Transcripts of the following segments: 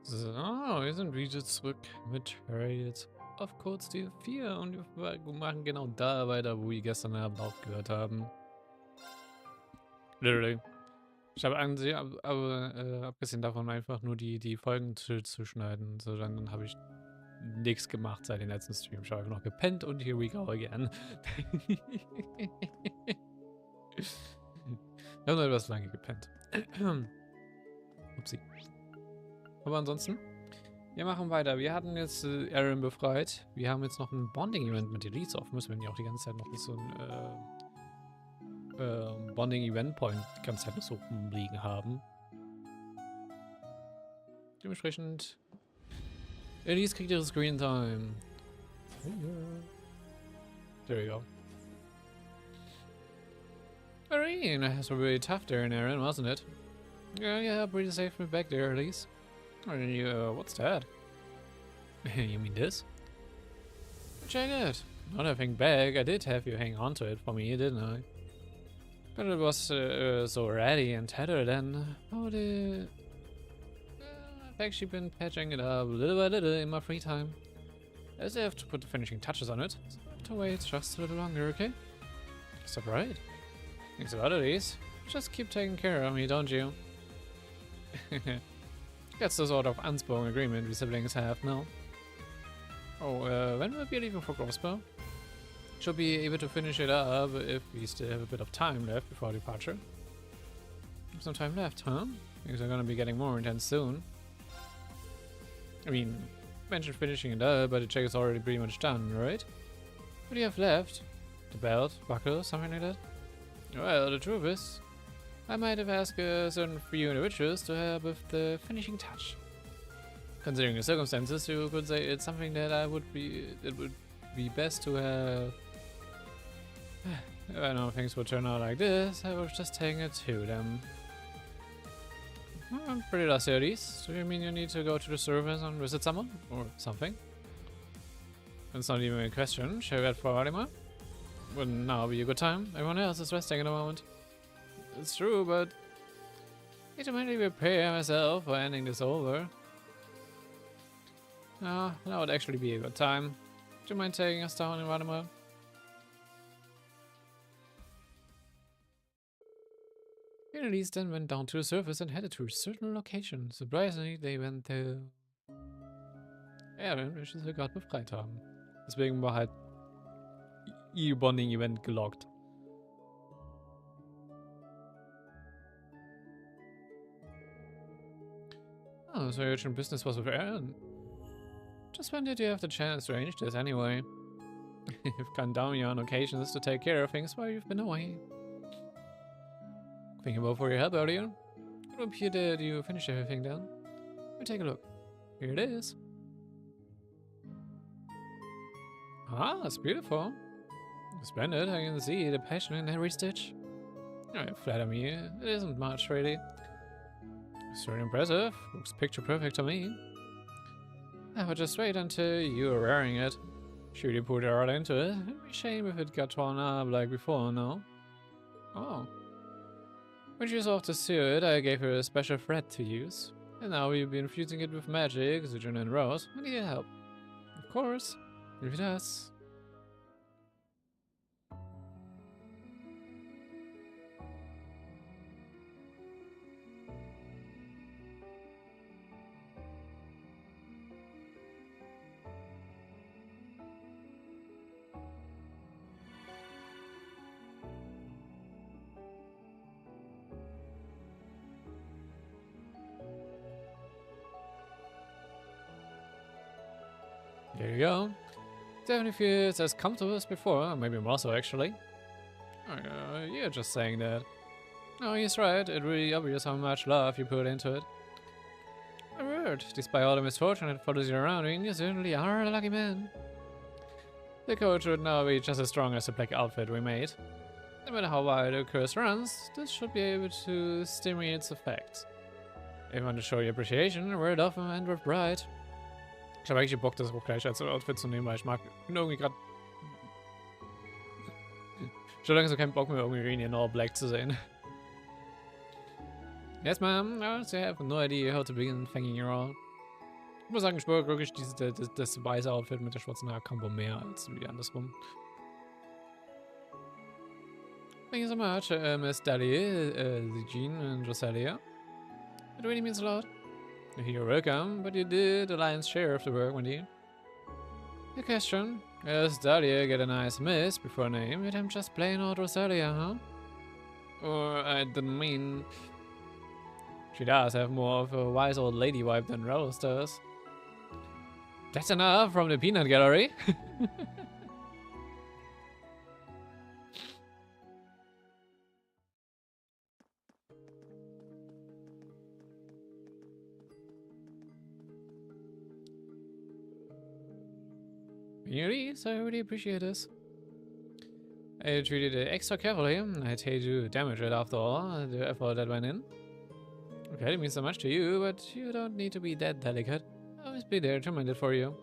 So, wir sind wieder zurück mit Ende of Cold Steel 4 und wir machen genau da weiter, wo wir gestern Abend aufgehört haben. Literally. Ich habe angesehen, aber abgesehen davon einfach nur die Folgen zu schneiden. So, dann habe ich nichts gemacht seit den letzten Stream. Ich habe einfach noch gepennt und here we go again. Wir haben nur etwas lange gepennt. Upsi. Aber ansonsten, wir machen weiter. Wir hatten jetzt Aaron befreit. Wir haben jetzt noch ein Bonding-Event mit Elise auf. Müssen wir ja auch die ganze Zeit noch so ein Bonding-Event-Point die ganze Zeit noch so rumliegen haben. Dementsprechend, Elise kriegt ihre Screen-Time. There you go. Rean, that was really tough there in Aaron, wasn't it? Yeah, pretty safe back there, Elise. What's that? You mean this? Check it. Not having back, I did have you hang on to it for me, didn't I? But it was so ratty and tattered and I've actually been patching it up little by little in my free time. As I have to put the finishing touches on it, so I have to wait just a little longer, okay? Is that right? Thanks a lot, Elise. Just keep taking care of me, don't you? That's the sort of unspoken agreement we siblings have now. Oh, when will we be leaving for Crossbow? Should be able to finish it up if we still have a bit of time left before departure. Some time left, huh? Things are gonna be getting more intense soon. I mean, mentioned finishing it up, but the check is already pretty much done, right? What do you have left? The belt, buckle, something like that? Well, the truth is, I might have asked a certain few individuals to help with the finishing touch. Considering the circumstances, you could say it's something that it would be best to have. If I know things would turn out like this, I was just taking it to them. Well, I'm pretty lost here, Elise. Do you mean you need to go to the service and visit someone? Or something? That's not even a question. Shall we head for Vladimir? Wouldn't now be a good time? Everyone else is resting at the moment. It's true, but I need to mainly prepare myself for ending this over. That would actually be a good time. Do you mind taking us down in Vladimir? Elise then went down to the surface and headed to a certain location. Surprisingly, they went to Aaron, welches wir gerade befreit haben. Deswegen war halt ihr Bonding-Event gelockt. Oh, so your urgent business was with Aaron. Just when did you have the chance to arrange this anyway? You've gone down here on occasions to take care of things while you've been away. Thinking about for your help earlier. It would appear that you finished everything then. Let me take a look. Here it is. Ah, it's beautiful. Splendid, I can see the passion in every stitch. Oh, flatter me, it isn't much really. It's really impressive, looks picture perfect to me. I would just wait until you were wearing it. Should you put her all into it? It'd be a shame if it got torn up like before, no? Oh. When she was off to sew it, I gave her a special thread to use. And now we've been infusing it with magic, Zujun and Rose. I need your help. Of course, if it does. There you go. Definitely feels as comfortable as before, maybe more so actually. You're just saying that. No, he's right, it's really obvious how much love you put into it. A word, despite all the misfortune that follows you around, you certainly are a lucky man. The coat would now be just as strong as the black outfit we made. No matter how wide the curse runs, this should be able to stimulate its effect. If you want to show your appreciation, wear it often and with pride. Ich habe eigentlich Bock, das auch gleich als Outfit zu nehmen, weil ich bin irgendwie gerade schon lange so keinen Bock mehr, irgendwie Rean in all black zu sehen. Yes, ma'am. I honestly have no idea how to begin thanking you all. Ich muss sagen, ich mag wirklich das weiße Outfit mit der schwarzen Haarkombo mehr als wie andersrum. Thank you so much, Miss Dali, Jean, and Rosalia. It really means a lot. You're welcome, but you did the lion's share of the work, my dear. The question, does Dahlia get a nice miss before name, yet I'm just plain old Rosalia, huh? Or, I didn't mean... She does have more of a wise old lady vibe than Rose does. That's enough from the peanut gallery. Please, I really appreciate this. I treated it extra carefully. I'd hate to damage it after all, the effort that went in. Okay, it means so much to you, but you don't need to be that delicate. I'll always be there to mend it for you.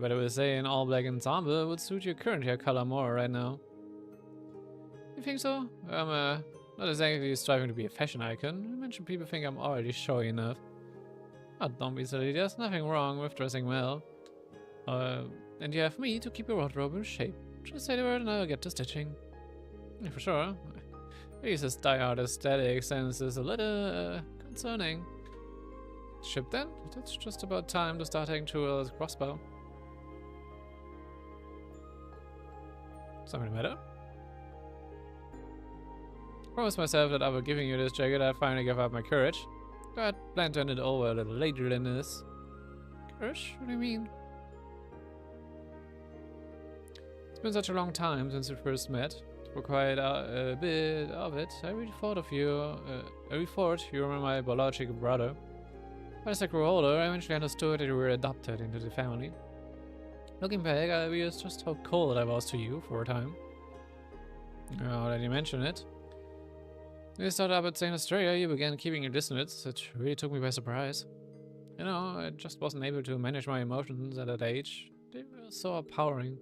But I would say an all-black ensemble would suit your current hair color more right now. You think so? I'm not exactly striving to be a fashion icon. You mentioned people think I'm already showy enough. Oh, don't be silly, there's nothing wrong with dressing well. And you have me to keep your wardrobe in shape. Just say the word and I'll get to stitching. Yeah, for sure. Lisa's die-hard aesthetic sense is a little concerning. Ship then? It's just about time to start heading to a crossbow. Something the matter? I promised myself that after giving you this jacket I'd finally give up my courage. But I plan to end it over a little later than this. Courage? What do you mean? It's been such a long time since we first met. For quite a bit of it, I really thought of you. I really thought you were my biological brother. But as I grew older, I eventually understood that you were adopted into the family. Looking back, I realized just how cold I was to you for a time. Now that you mention it. When you started up at St. Australia, you began keeping your distance. It really took me by surprise. You know, I just wasn't able to manage my emotions at that age. They were so overpowering.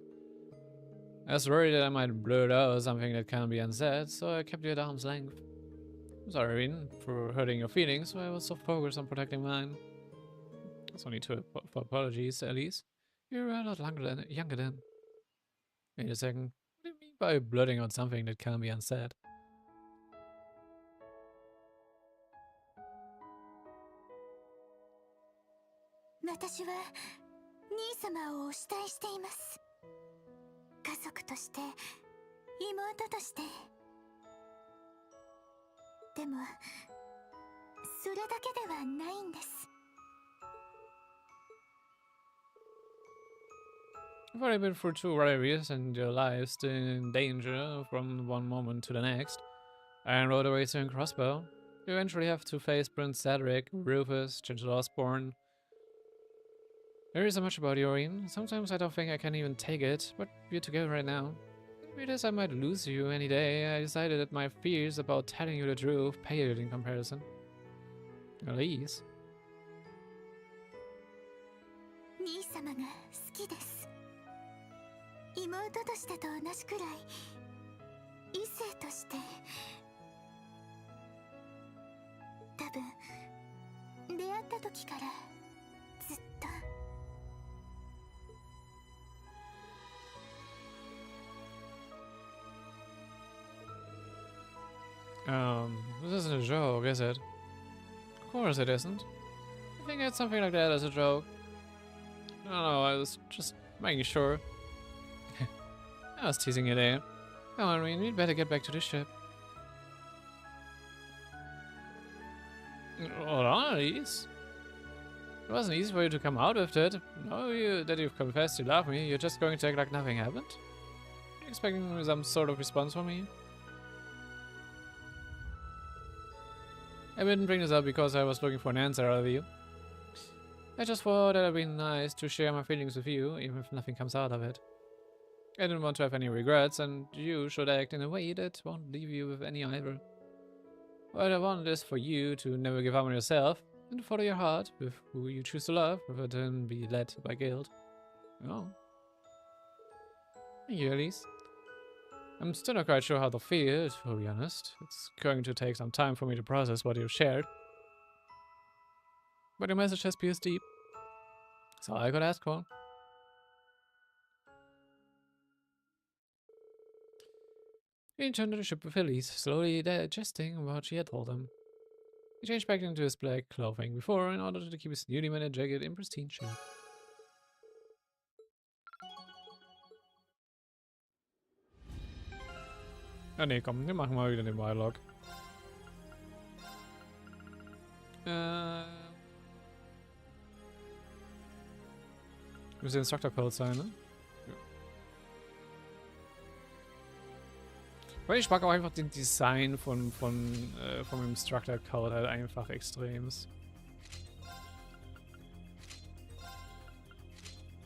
I was worried that I might blurt out something that can't be unsaid, so I kept you at arm's length. I'm sorry, Rean, for hurting your feelings, so I was so focused on protecting mine. That's only two apologies, at least. You're a lot younger then. Wait a second. What do you mean by blurting out something that can't be unsaid? You've already been through two rivalries and your lives still in danger from one moment to the next. Iron rode away to crossbow. You eventually have to face Prince Cedric, Rufus, Gentle Osborne. There is so much about you, Rean. Sometimes I don't think I can even take it, but we're together right now. I realized I might lose you any day. I decided that my fears about telling you the truth paled in comparison. Elise. 妹としてと同じくらい異性として多分出会った時からずっと This isn't a joke, is it? Of course it isn't. I think it's something like that as a joke. No, I was just making sure. I was teasing you there. Come on, Rean, we'd better get back to the ship. Hold on, Elise. It wasn't easy for you to come out with it. Now that you've confessed you love me, you're just going to act like nothing happened? Are you expecting some sort of response from me? I didn't bring this up because I was looking for an answer out of you. I just thought that it'd be nice to share my feelings with you, even if nothing comes out of it. I didn't want to have any regrets, and you should act in a way that won't leave you with any either. What I want is for you to never give up on yourself, and follow your heart with who you choose to love, rather than be led by guilt. Oh. Thank you, Elise. I'm still not quite sure how to feel, to be honest. It's going to take some time for me to process what you've shared. But your message has pierced deep. That's all I could ask for. He returned to the ship with Elise, slowly digesting what she had told him. He changed back into his black clothing before in order to keep his newly mended jacket in pristine shape. Ja, nee, komm, wir machen mal wieder den Dialog. Müsste Instructor Code sein, ne? Ja. Weil ich mag auch einfach den Design vom Instructor Code halt einfach extremst.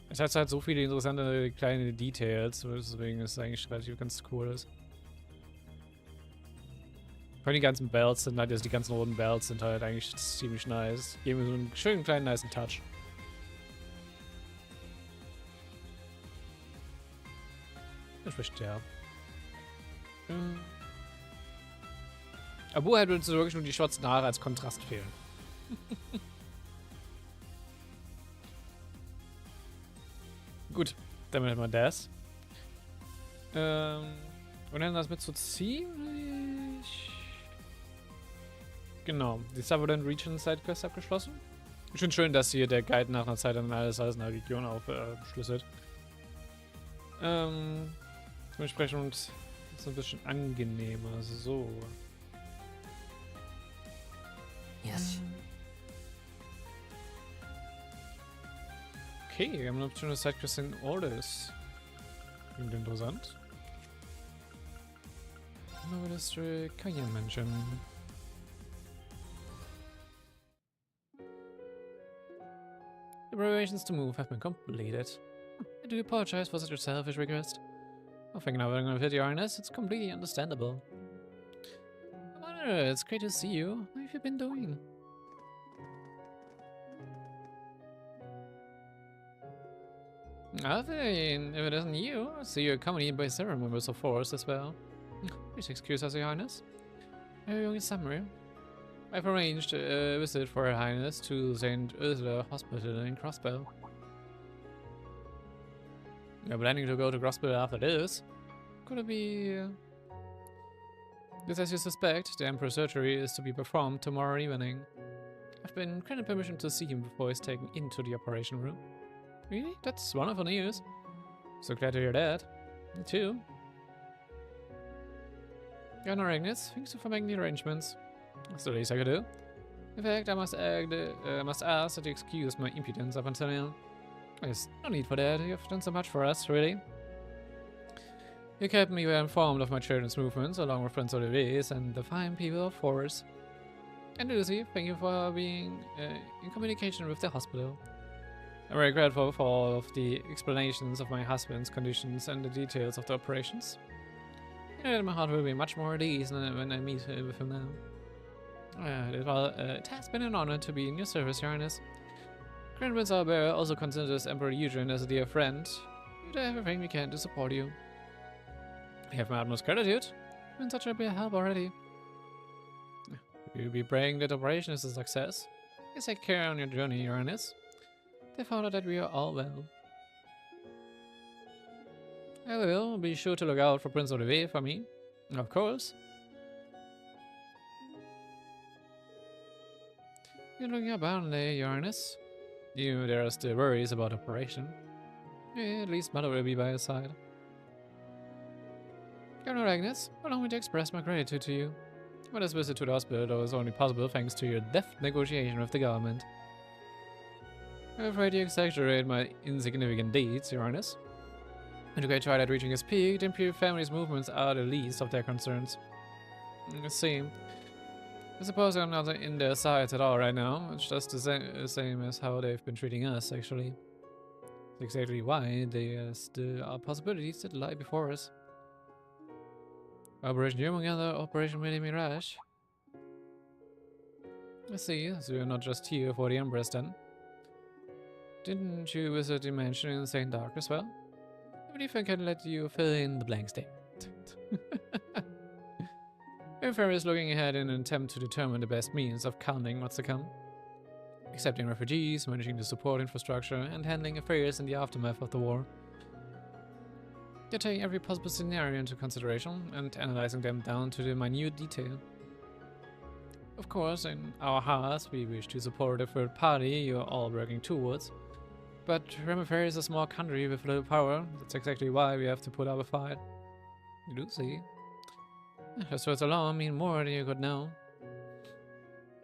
Es hat halt so viele interessante kleine Details, deswegen ist es eigentlich relativ ganz cool. Vor allem die ganzen Bells sind halt, also die ganzen roten Bells sind halt eigentlich ziemlich nice. Geben mir so einen schönen kleinen nicen Touch. Das spricht ja. Aber halt würde wirklich nur die schwarzen Haare als Kontrast fehlen. Gut, damit hat man das. Und dann das mit so ziemlich. Genau, die Southern Region Sidequest abgeschlossen. Ich finde schön, dass hier der Guide nach einer Zeit dann alles in der Region aufschlüsselt. Dementsprechend ist es ein bisschen angenehmer. So. Yes. Okay, wir haben eine schöne Sidequest in Orders. Klingt interessant. No District, Cayenne Mansion. The preparations to move have been completed. I do apologize for such a selfish request. Well, thinking of it with your highness, it's completely understandable. It's great to see you. How have you been doing? I think if it isn't you, I see you're accompanied by several members of force as well. Please excuse us, your highness. In summary, I've arranged a visit for Her Highness to St. Ursula Hospital in Crossbell. You're planning to go to Crossbell after this? Could it be... Because as you suspect, the Emperor's surgery is to be performed tomorrow evening. I've been granted permission to see him before he's taken into the operation room. Really? That's wonderful news. So glad to hear that. Me too. Your Agnes, thanks for making the arrangements. That's the least I could do. In fact, I must ask that you excuse my impudence up until now. There's no need for that. You've done so much for us, really. You kept me well informed of my children's movements, along with Prince Olivier's and the fine people of Force. And Lucy, thank you for being in communication with the hospital. I'm very grateful for all of the explanations of my husband's conditions and the details of the operations. You know that my heart will be much more at ease when I meet with him now. It has been an honor to be in your service, Your Highness. Grand Prince Aber also considers Emperor Eugene as a dear friend. We do everything we can to support you. I have my utmost gratitude. You've been such a big help already. You'll be praying that the operation is a success. Please take care on your journey, Your Highness. They found out that we are all well. I will be sure to look out for Prince Olivier for me. Of course. You're looking abundantly, Your Highness. There are still worries about operation. At least Mother will be by your side. Your Agnes, allow me to express my gratitude to you. Mother's visit to the hospital was only possible thanks to your deft negotiation with the government. I'm afraid you exaggerate my insignificant deeds, Your Highness. When the great Twilight reaching its peak, the Imperial family's movements are the least of their concerns. I see. I suppose I'm not in their sides at all right now. It's just the same as how they've been treating us, actually. That's exactly why there still are possibilities that lie before us. Operation Jumonganda, Operation Mini Mirage. I see, so you're not just here for the Empress then. Didn't you visit the mansion in St. Dark as well? I believe I can let you fill in the blanks there. Emperor is looking ahead in an attempt to determine the best means of counting what's to come. accepting refugees, managing the support infrastructure, and handling affairs in the aftermath of the war. They're taking every possible scenario into consideration and analyzing them down to the minute detail. Of course, in our hearts, we wish to support the third party you're all working towards. But Remifair is a small country with little power. That's exactly why we have to put up a fight. You do see. Just words alone mean more than you could know.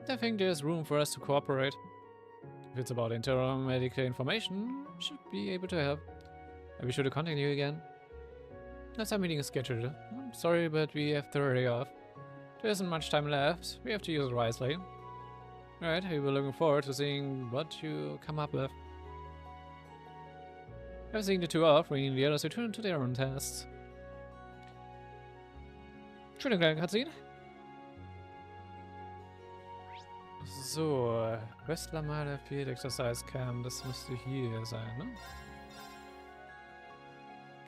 I think there's room for us to cooperate. If it's about internal medical information, we should be able to help. I'll be sure to contact you again. That's our meeting is scheduled. I'm sorry, but we have to hurry off. There isn't much time left. We have to use it wisely. Alright, we were looking forward to seeing what you come up with. After seeing the two off, Rean and the others return to their own tasks. Schöne kleine Cutscene. So, Westlamada Field Exercise Camp, das müsste hier sein, ne?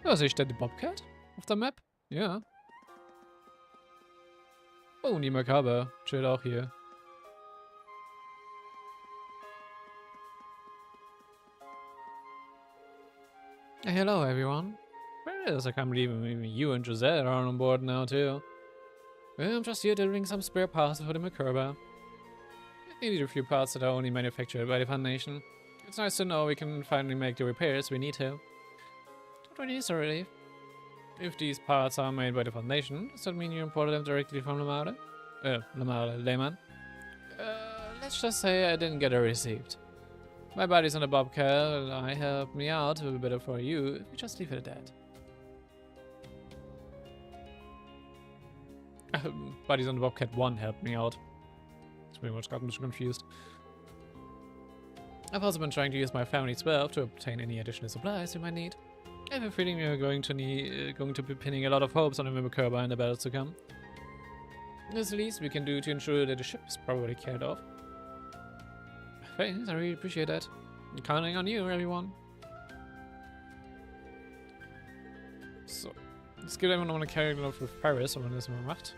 Ja, sehe ich da die Bobcat auf der Map? Ja. Oh, und die Makaber chillt auch hier. Hello, everyone. Where is I can't believe you and Josette are on board now, too. Well, I'm just here delivering some spare parts for the Makerba. We need a few parts that are only manufactured by the Foundation. It's nice to know we can finally make the repairs we need to. Don't really is a relief. If these parts are made by the Foundation, does that mean you imported them directly from Lamada? Lehman? Let's just say I didn't get a receipt. My buddy's on the Bobcat, and I helped me out. It would be better for you if we just leave it at that. Buddies on the Bobcat 1 helped me out. It's pretty much got me confused. I've also been trying to use my family 12 to obtain any additional supplies we might need. I have a feeling we are going to be pinning a lot of hopes on the Mimikurba in the battles to come. It's the least we can do to ensure that the ship is properly carried off. Thanks, I really appreciate that. I'm counting on you, everyone. So, es gibt immer noch eine Carry with Paris, wenn man das mal macht.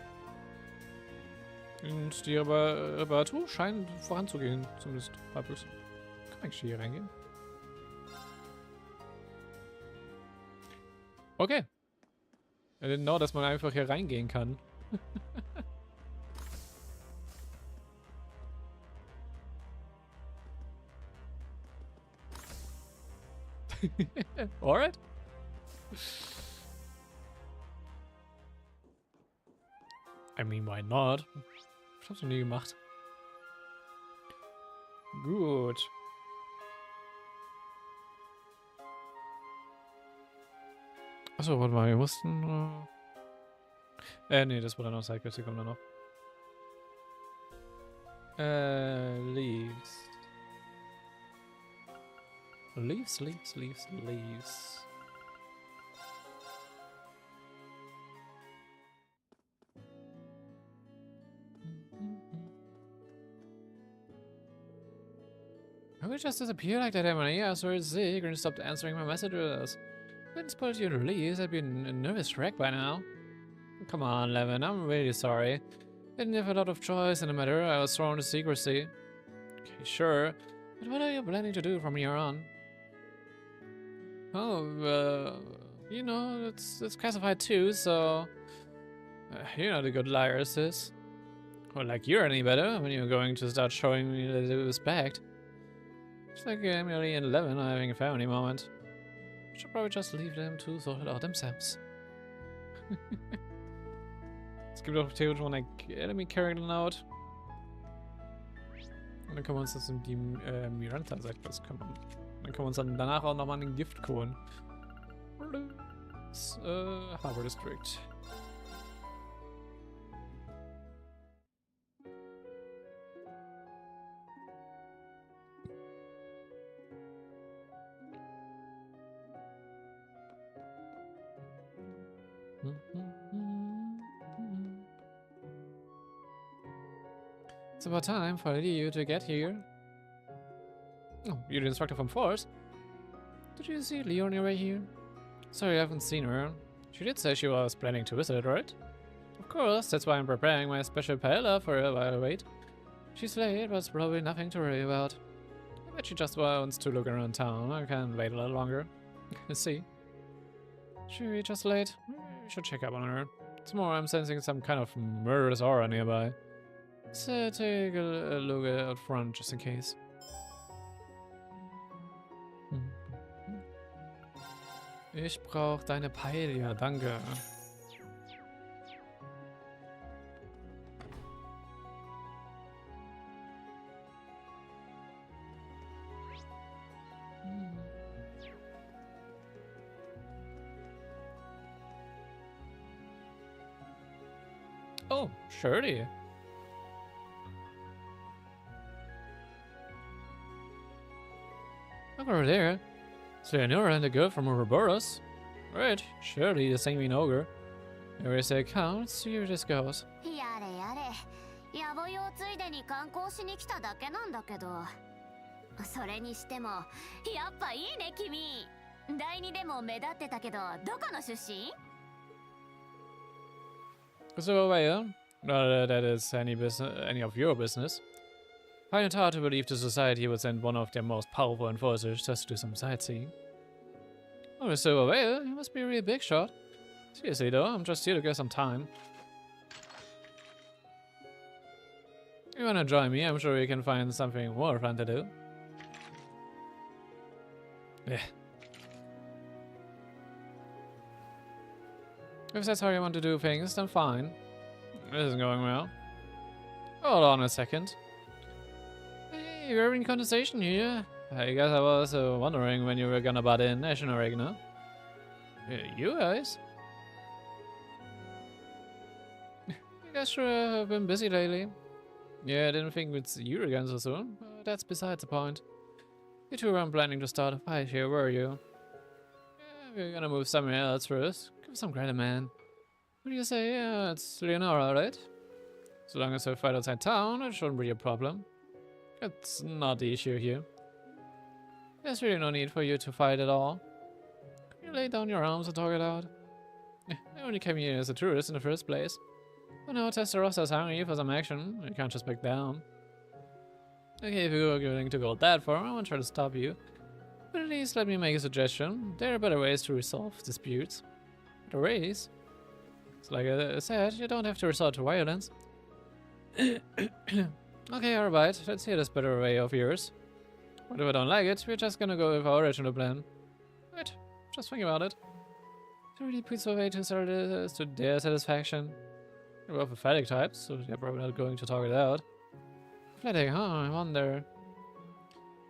Und die Reparatur scheint voranzugehen, zumindest halbwegs. Kann man eigentlich hier reingehen? Okay. I didn't know, dass man einfach hier reingehen kann. Alright. I mean, why not? Ich hab's noch nie gemacht. Gut. Achso, warte mal, wir mussten... nee, das wurde noch Sidequest, die kommen dann noch. Leaves. Leaves. Who would just disappear like that, Emily? I was very sick and stopped answering my messages. If I didn't spoil you to leaves, I'd be a nervous wreck by now. Come on, Levin, I'm really sorry. I didn't have a lot of choice in the matter. I was thrown into secrecy. Okay, sure. But what are you planning to do from here on? Oh, you know, it's classified too, so... you're not a good liar, sis. Well, like you're any better when you're going to start showing me a little respect. It's like Emily and Levin are having a family moment. I should probably just leave them to sort it out themselves. Es gibt auch theoretisch noch eine Enemy Character Note. Und dann können wir uns das um die Miranda-Seite kümmern. Dann können wir uns dann danach auch nochmal an den Gift holen. Harbor District. It's about time for you to get here. Oh, you're the instructor from Force? Did you see Leo on your way here? Sorry, I haven't seen her. She did say she was planning to visit, right? Of course, that's why I'm preparing my special paella for her while I wait. She's late, but it's probably nothing to worry about. I bet she just wants to look around town. I can wait a little longer. Let's see. Should we just late? We should check up on her. It's more, I'm sensing some kind of murderous aura nearby. Let's take a look out front just in case. Ich brauch deine Peile, danke. Oh, surely. Look over there. Leonora and the girl from Ouroboros. Right, surely the same ogre. There is a count. Let's see where this goes. やれやれ、野暮用ついでに観光しに来ただけなんだけど。それにしても、やっぱいいね君。第二でも目立ってたけど、どこの出身？ So, well, not that that is any of your business. I find it hard to believe the society would send one of their most powerful enforcers just to do some sightseeing. Oh, so well, you must be a really big shot. Seriously though, I'm just here to get some time. You wanna join me? I'm sure we can find something more fun to do. Yeah. If that's how you want to do things, then fine. This isn't going well. Hold on a second. Hey, we're in conversation here. I guess I was wondering when you were gonna butt in, National Regner. You guys? You guys sure have been busy lately. Yeah, I didn't think we'd see you again so soon, but that's besides the point. You two weren't planning to start a fight here, were you? Yeah, we're gonna move somewhere else first. Give some credit, man. What do you say? Yeah, it's Leonora, right? So long as we fight outside town, it shouldn't be a problem. It's not the issue here. There's really no need for you to fight at all. Can you lay down your arms and talk it out? I only came here as a tourist in the first place. But now Testarossa is hungry for some action. You can't just back down. Okay, if you're willing to go that far, I won't try to stop you. But at least let me make a suggestion. There are better ways to resolve disputes. Better ways? It's like I said, you don't have to resort to violence. Okay, alright, let's hear this better way of yours. But if I don't like it, we're just gonna go with our original plan. Right, just think about it. It really puts away to their satisfaction. They're both pathetic types, so they're probably not going to talk it out. Pathetic, huh? I wonder.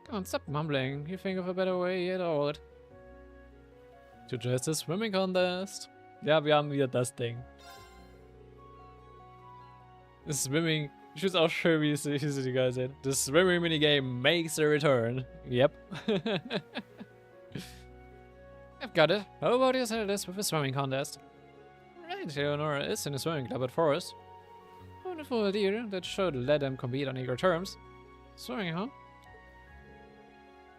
Come on, stop mumbling. You think of a better way at all. To just a swimming contest. Ja, wir haben wieder das Ding. The swimming. Ich finde es auch schön, wie sie die geil sind. The swimming minigame makes a return. Yep. I've got it. How about you settle this with a swimming contest? Right, Leonora is in a swimming club at Forest. Wonderful idea that should let them compete on equal terms. Swimming, huh?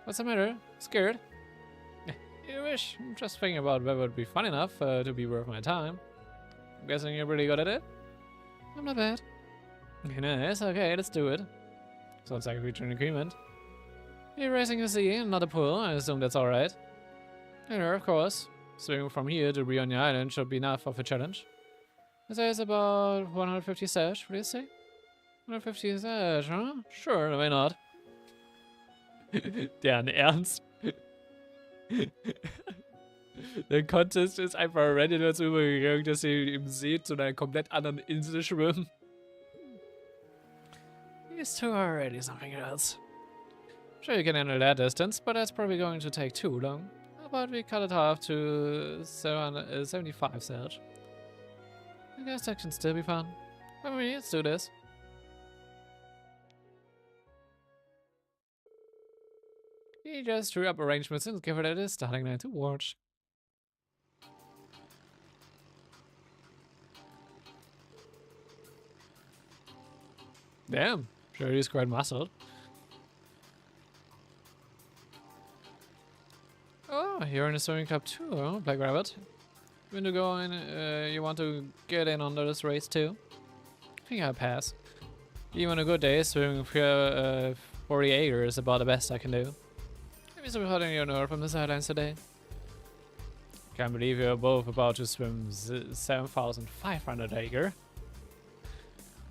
What's the matter? Scared? You wish. I'm just thinking about whether it would be fun enough to be worth my time. I'm guessing you're pretty good at it? I'm not bad. Nice, okay, let's do it. Sounds like a reaching agreement. You're racing the sea, not a pool. I assume that's alright. Yeah, of course. Swimming from here to Rean Island should be enough of a challenge. I say it's about 150 sash, what do you say? 150 sash, huh? Sure, why not? Deren Ernst. Der Contest ist einfach Reddit dazu übergegangen, dass sie im See zu einer komplett anderen Insel schwimmen. These two are already something else. Sure, you can handle that distance, but that's probably going to take too long. How about we cut it off to 75 sash? I guess that can still be fun. I mean, let's do this. He just drew up arrangements and gave it a starting line to watch. Damn, sure he's quite muscled. Oh, you're in a swimming club too, huh, Black Rabbit? You want to go in, you want to get in on this race too? I think I'll pass. Even on a good day, swimming for 40 acres is about the best I can do. Maybe some putting your nerve from the sidelines today. Can't believe you're both about to swim 7,500 acre.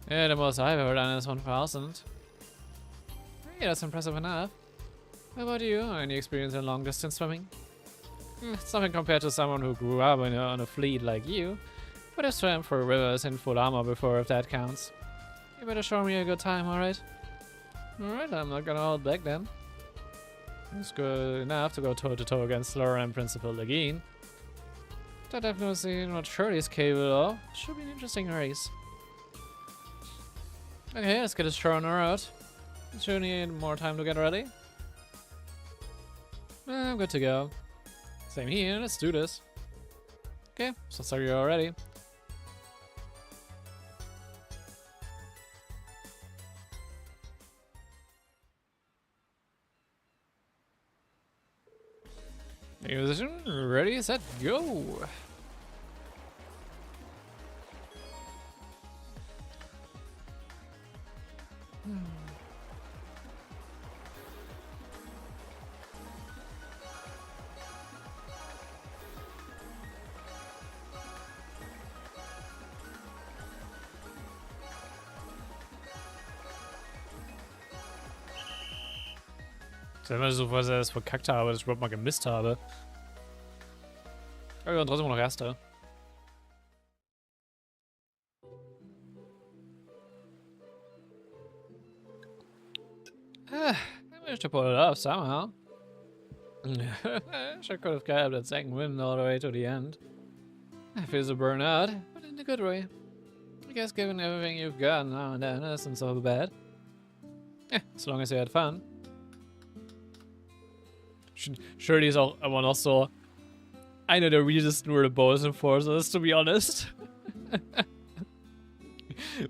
Yeah, the most I've ever done is 1,000. Hey, that's impressive enough. How about you? Any experience in long distance swimming? It's nothing compared to someone who grew up on a fleet like you, but I've swam for rivers in full armor before, if that counts. You better show me a good time, alright? Alright, I'm not gonna hold back then. It's good enough to go toe to toe against Laura and Principal again. But I've never seen what Shirley's capable of. Should be an interesting race. Okay, let's get this show on the road. Should need more time to get ready. I'm good to go. Same here, let's do this. Okay, so sorry you're already. Musician, ready, set, go! Ich stell mir so vor, dass ich das verkackt habe, dass ich überhaupt mal gemisst habe. Aber wir waren trotzdem noch Erster. I managed to pull it off somehow. Sure could have kept that second win all the way to the end. I feel so burned out, but in a good way. I guess given everything you've got now and then, it isn't so bad. As long as you had fun. Shirley ist auch immer noch so einer der weirdesten Rebels Enforcers, to be honest.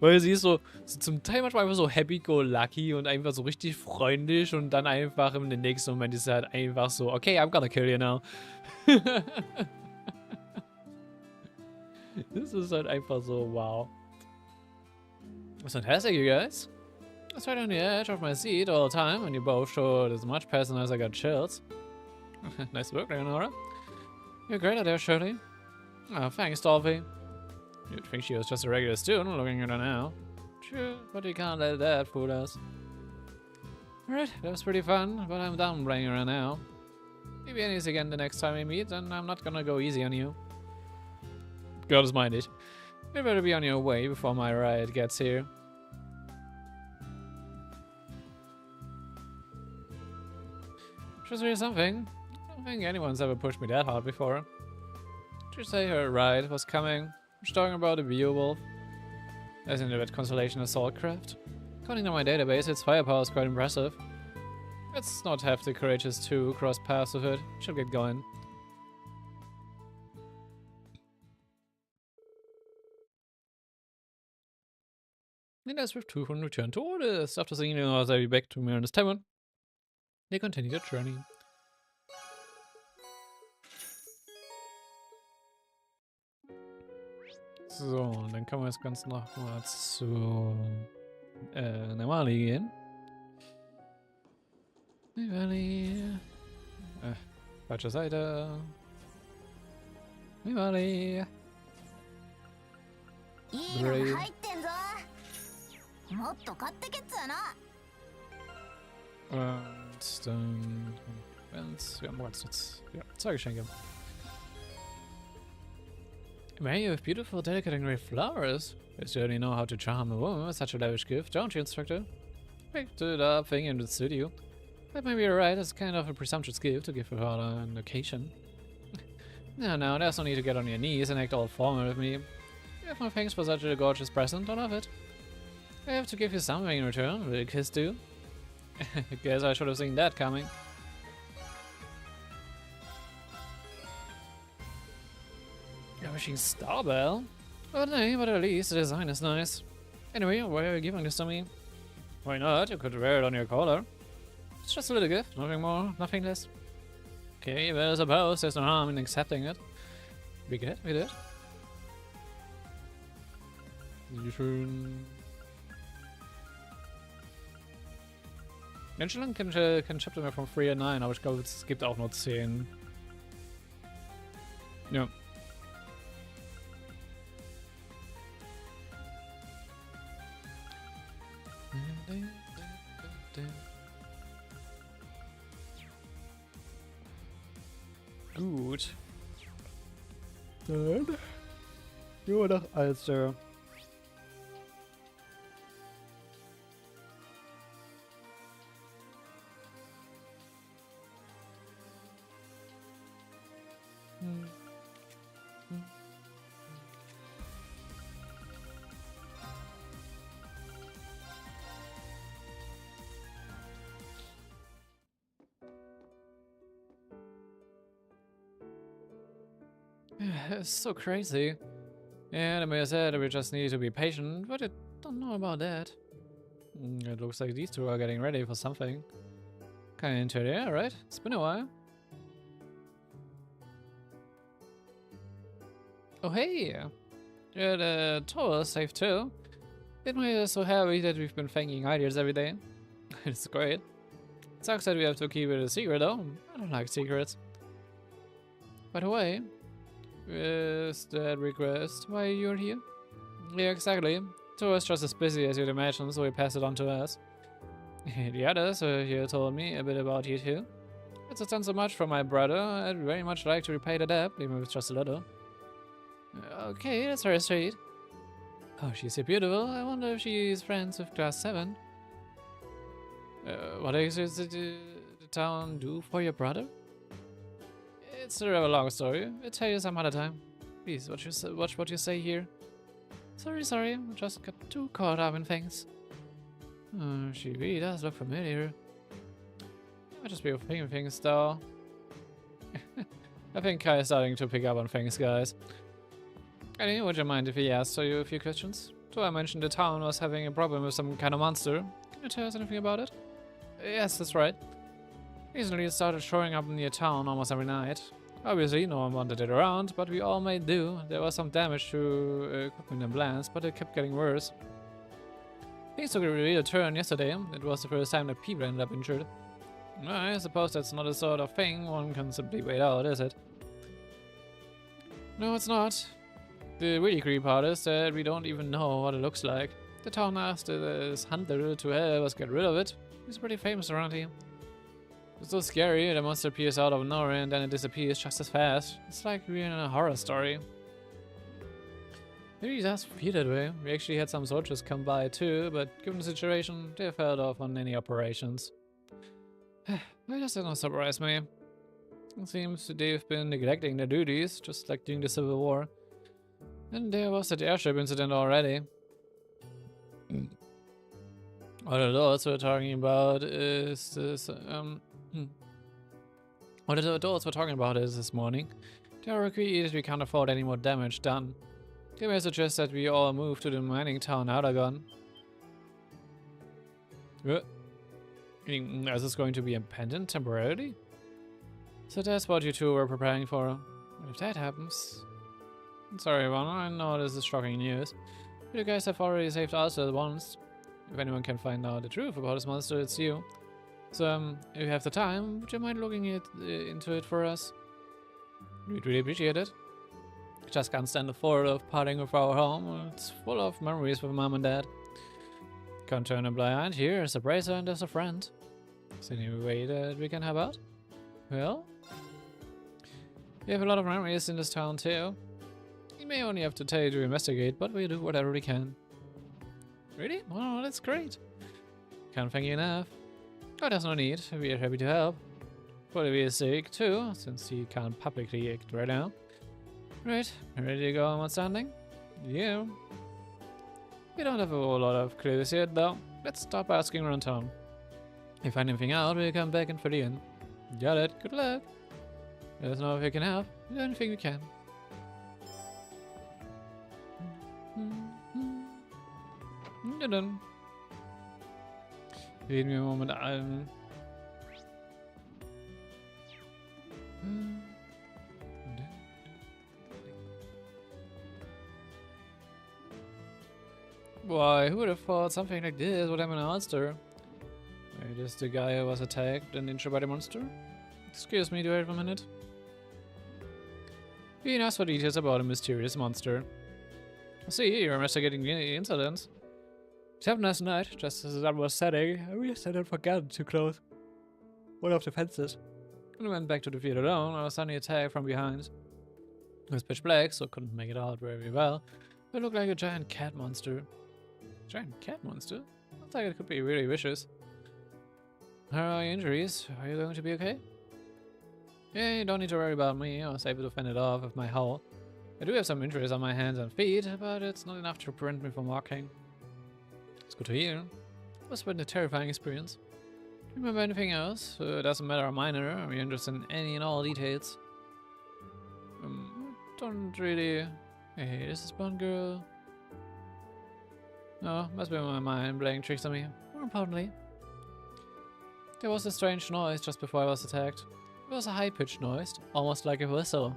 Weil sie ist so zum Teil manchmal einfach so happy-go-lucky und einfach so richtig freundlich und dann einfach im nächsten Moment ist sie halt einfach so, okay, I'm gonna kill you now. Das ist halt einfach so, wow. That's fantastic, you guys. I was right on the edge of my seat all the time and you both showed as much passion as I got chills. Nice work, Leonora. You're great at it, Shirley. Oh, thanks, Dolphy. You'd think she was just a regular student looking at her now. True, but you can't let that fool us. Alright, that was pretty fun, but I'm done playing around now. Maybe Annie's again the next time we meet, and I'm not gonna go easy on you. Girls minded. You better be on your way before my ride gets here. She's really something. I don't think anyone's ever pushed me that hard before. Did you say her ride was coming? She's talking about a Beowulf. As in the Constellation Assault Craft. According to my database, its firepower is quite impressive. Let's not have the courageous two cross paths with it. She'll get going. Nina Swift 2 from Return to Orders. After seeing you, I'll be back to Marinus Tavern. They continue their journey. So, und dann können wir jetzt ganz noch mal zu Normali gehen. Normali. Falsche Seite. Normali. Und dann wir haben jetzt ja, 2 Geschenke. Mary, you have beautiful, delicate and great flowers. You certainly know how to charm a woman with such a lavish gift, don't you, Instructor? Picked it up, thinking it would suit you. But maybe you're right, it's kind of a presumptuous gift to give her on an occasion. No, there's no need to get on your knees and act all formal with me. You have no thanks for such a gorgeous present, I love it. I have to give you something in return, will a kiss do? Guess I should have seen that coming. You're wishing Starbell? Well, no, but at least the design is nice. Anyway, why are you giving this to me? Why not? You could wear it on your collar. It's just a little gift, nothing more, nothing less. Okay, well, I suppose there's no harm in accepting it. We did. Schön. Einstellungen kann Chapter mehr von 3 und 9, aber ich glaube, es gibt auch nur 10. Ja. Gut. Dann nur noch Alster. It's so crazy. Yeah, the mayor said we just need to be patient, but I don't know about that. It looks like these two are getting ready for something. Kinda into it, yeah, right? It's been a while. Oh hey! Yeah, the tower is safe too. It made us so happy that we've been thinking ideas every day. It's great. It sucks that we have to keep it a secret though. I don't like secrets. By the way, is that request why you're here? Yeah, exactly. Tour is just as busy as you'd imagine, so we pass it on to us. The others here told me a bit about you too. It's done so much for my brother. I'd very much like to repay the debt, even if it's just a little. Okay, that's very sweet. Oh, she's so beautiful. I wonder if she's friends with Class 7. What exactly did the town do for your brother? It's a rather long story. I'll tell you some other time. Please, watch what you say here. Sorry, I just got too caught up in things. She really does look familiar. Might just be overthinking things though. I think Kai is starting to pick up on things, guys. Anyway, would you mind if he asks you a few questions? So I mentioned the town was having a problem with some kind of monster. Can you tell us anything about it? Yes, that's right. Recently it started showing up near town almost every night. Obviously, no one wanted it around, but we all made do. There was some damage to equipment and plants, but it kept getting worse. Things took a real turn yesterday. It was the first time that people ended up injured. I suppose that's not the sort of thing one can simply wait out, is it? No, it's not. The really creepy part is that we don't even know what it looks like. The town asked this hunter to help us get rid of it. He's pretty famous around here. It's so scary, the monster appears out of nowhere and then it disappears just as fast. It's like we're in a horror story. Maybe it does feel that way. We actually had some soldiers come by too, but given the situation, they failed off on any operations. That just doesn't surprise me. It seems they've been neglecting their duties, just like during the Civil War. And there was that airship incident already. What the adults were talking about is this, What the adults were talking about is this morning. They are agreed that we can't afford any more damage done. They may suggest that we all move to the mining town Aragon. Is this going to be abandoned temporarily? So that's what you two were preparing for. What if that happens? Sorry, everyone, I know this is shocking news. But you guys have already saved us once. If anyone can find out the truth about this monster, it's you. So, if you have the time, would you mind looking into it for us? We'd really appreciate it. Just can't stand the thought of parting with our home. It's full of memories with Mom and Dad. Can't turn a blind eye here as a bracer and as a friend. Is there any way that we can help out? Well, we have a lot of memories in this town too. We may only have to tell you to investigate, but we'll do whatever we can. Really? Wow, that's great. Can't thank you enough. Oh, there's no need. We are happy to help. For Olivia's sake too, since he can't publicly act right now. Right, ready to go on what's standing? Yeah. We don't have a whole lot of clues yet though. Let's stop asking around town. If we find anything out, we'll come back and fill you in. Got it, good luck. Let us know if we can help. Do anything we can. Dun. Reden wir mal mit allen. Why, who would have thought something like this would happen in Ulster? It is the guy who was attacked and injured by the monster? Excuse me, do I have a minute? Being asked for details about a mysterious monster. I see, you're investigating the incident. It happened last night, just as the sun was setting. I realized I forgot to close one of the fences. When I went back to the field alone, I was suddenly attacked from behind. It was pitch black, so I couldn't make it out very well. But it looked like a giant cat monster. Giant cat monster? Looks like it could be really vicious. How are your injuries? Are you going to be okay? Yeah, you don't need to worry about me. I was able to fend it off with my howl. I do have some injuries on my hands and feet, but it's not enough to prevent me from walking. It's good to hear. It must have been a terrifying experience. Do you remember anything else? It doesn't matter how minor. I'm interested in any and all details. Don't really... Hey, this is one girl. No, must be my mind playing tricks on me. More importantly, there was a strange noise just before I was attacked. It was a high-pitched noise, almost like a whistle.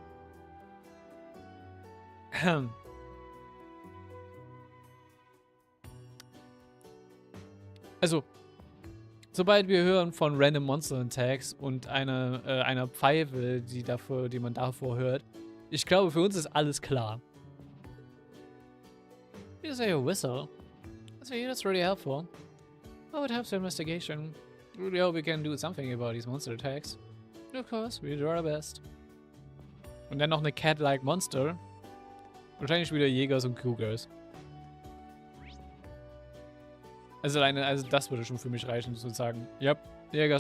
Also, sobald wir hören von Random Monster Attacks und einer Pfeife, die man davor hört, ich glaube, für uns ist alles klar. You say a whistle. See, that's really helpful. Oh, it helps the investigation. Really hope we can do something about these monster attacks. Of course, we do our best. Und dann noch eine Cat-like Monster. Wahrscheinlich wieder Jägers und Cougars. Also das würde schon für mich reichen, zu sagen, ja, Jäger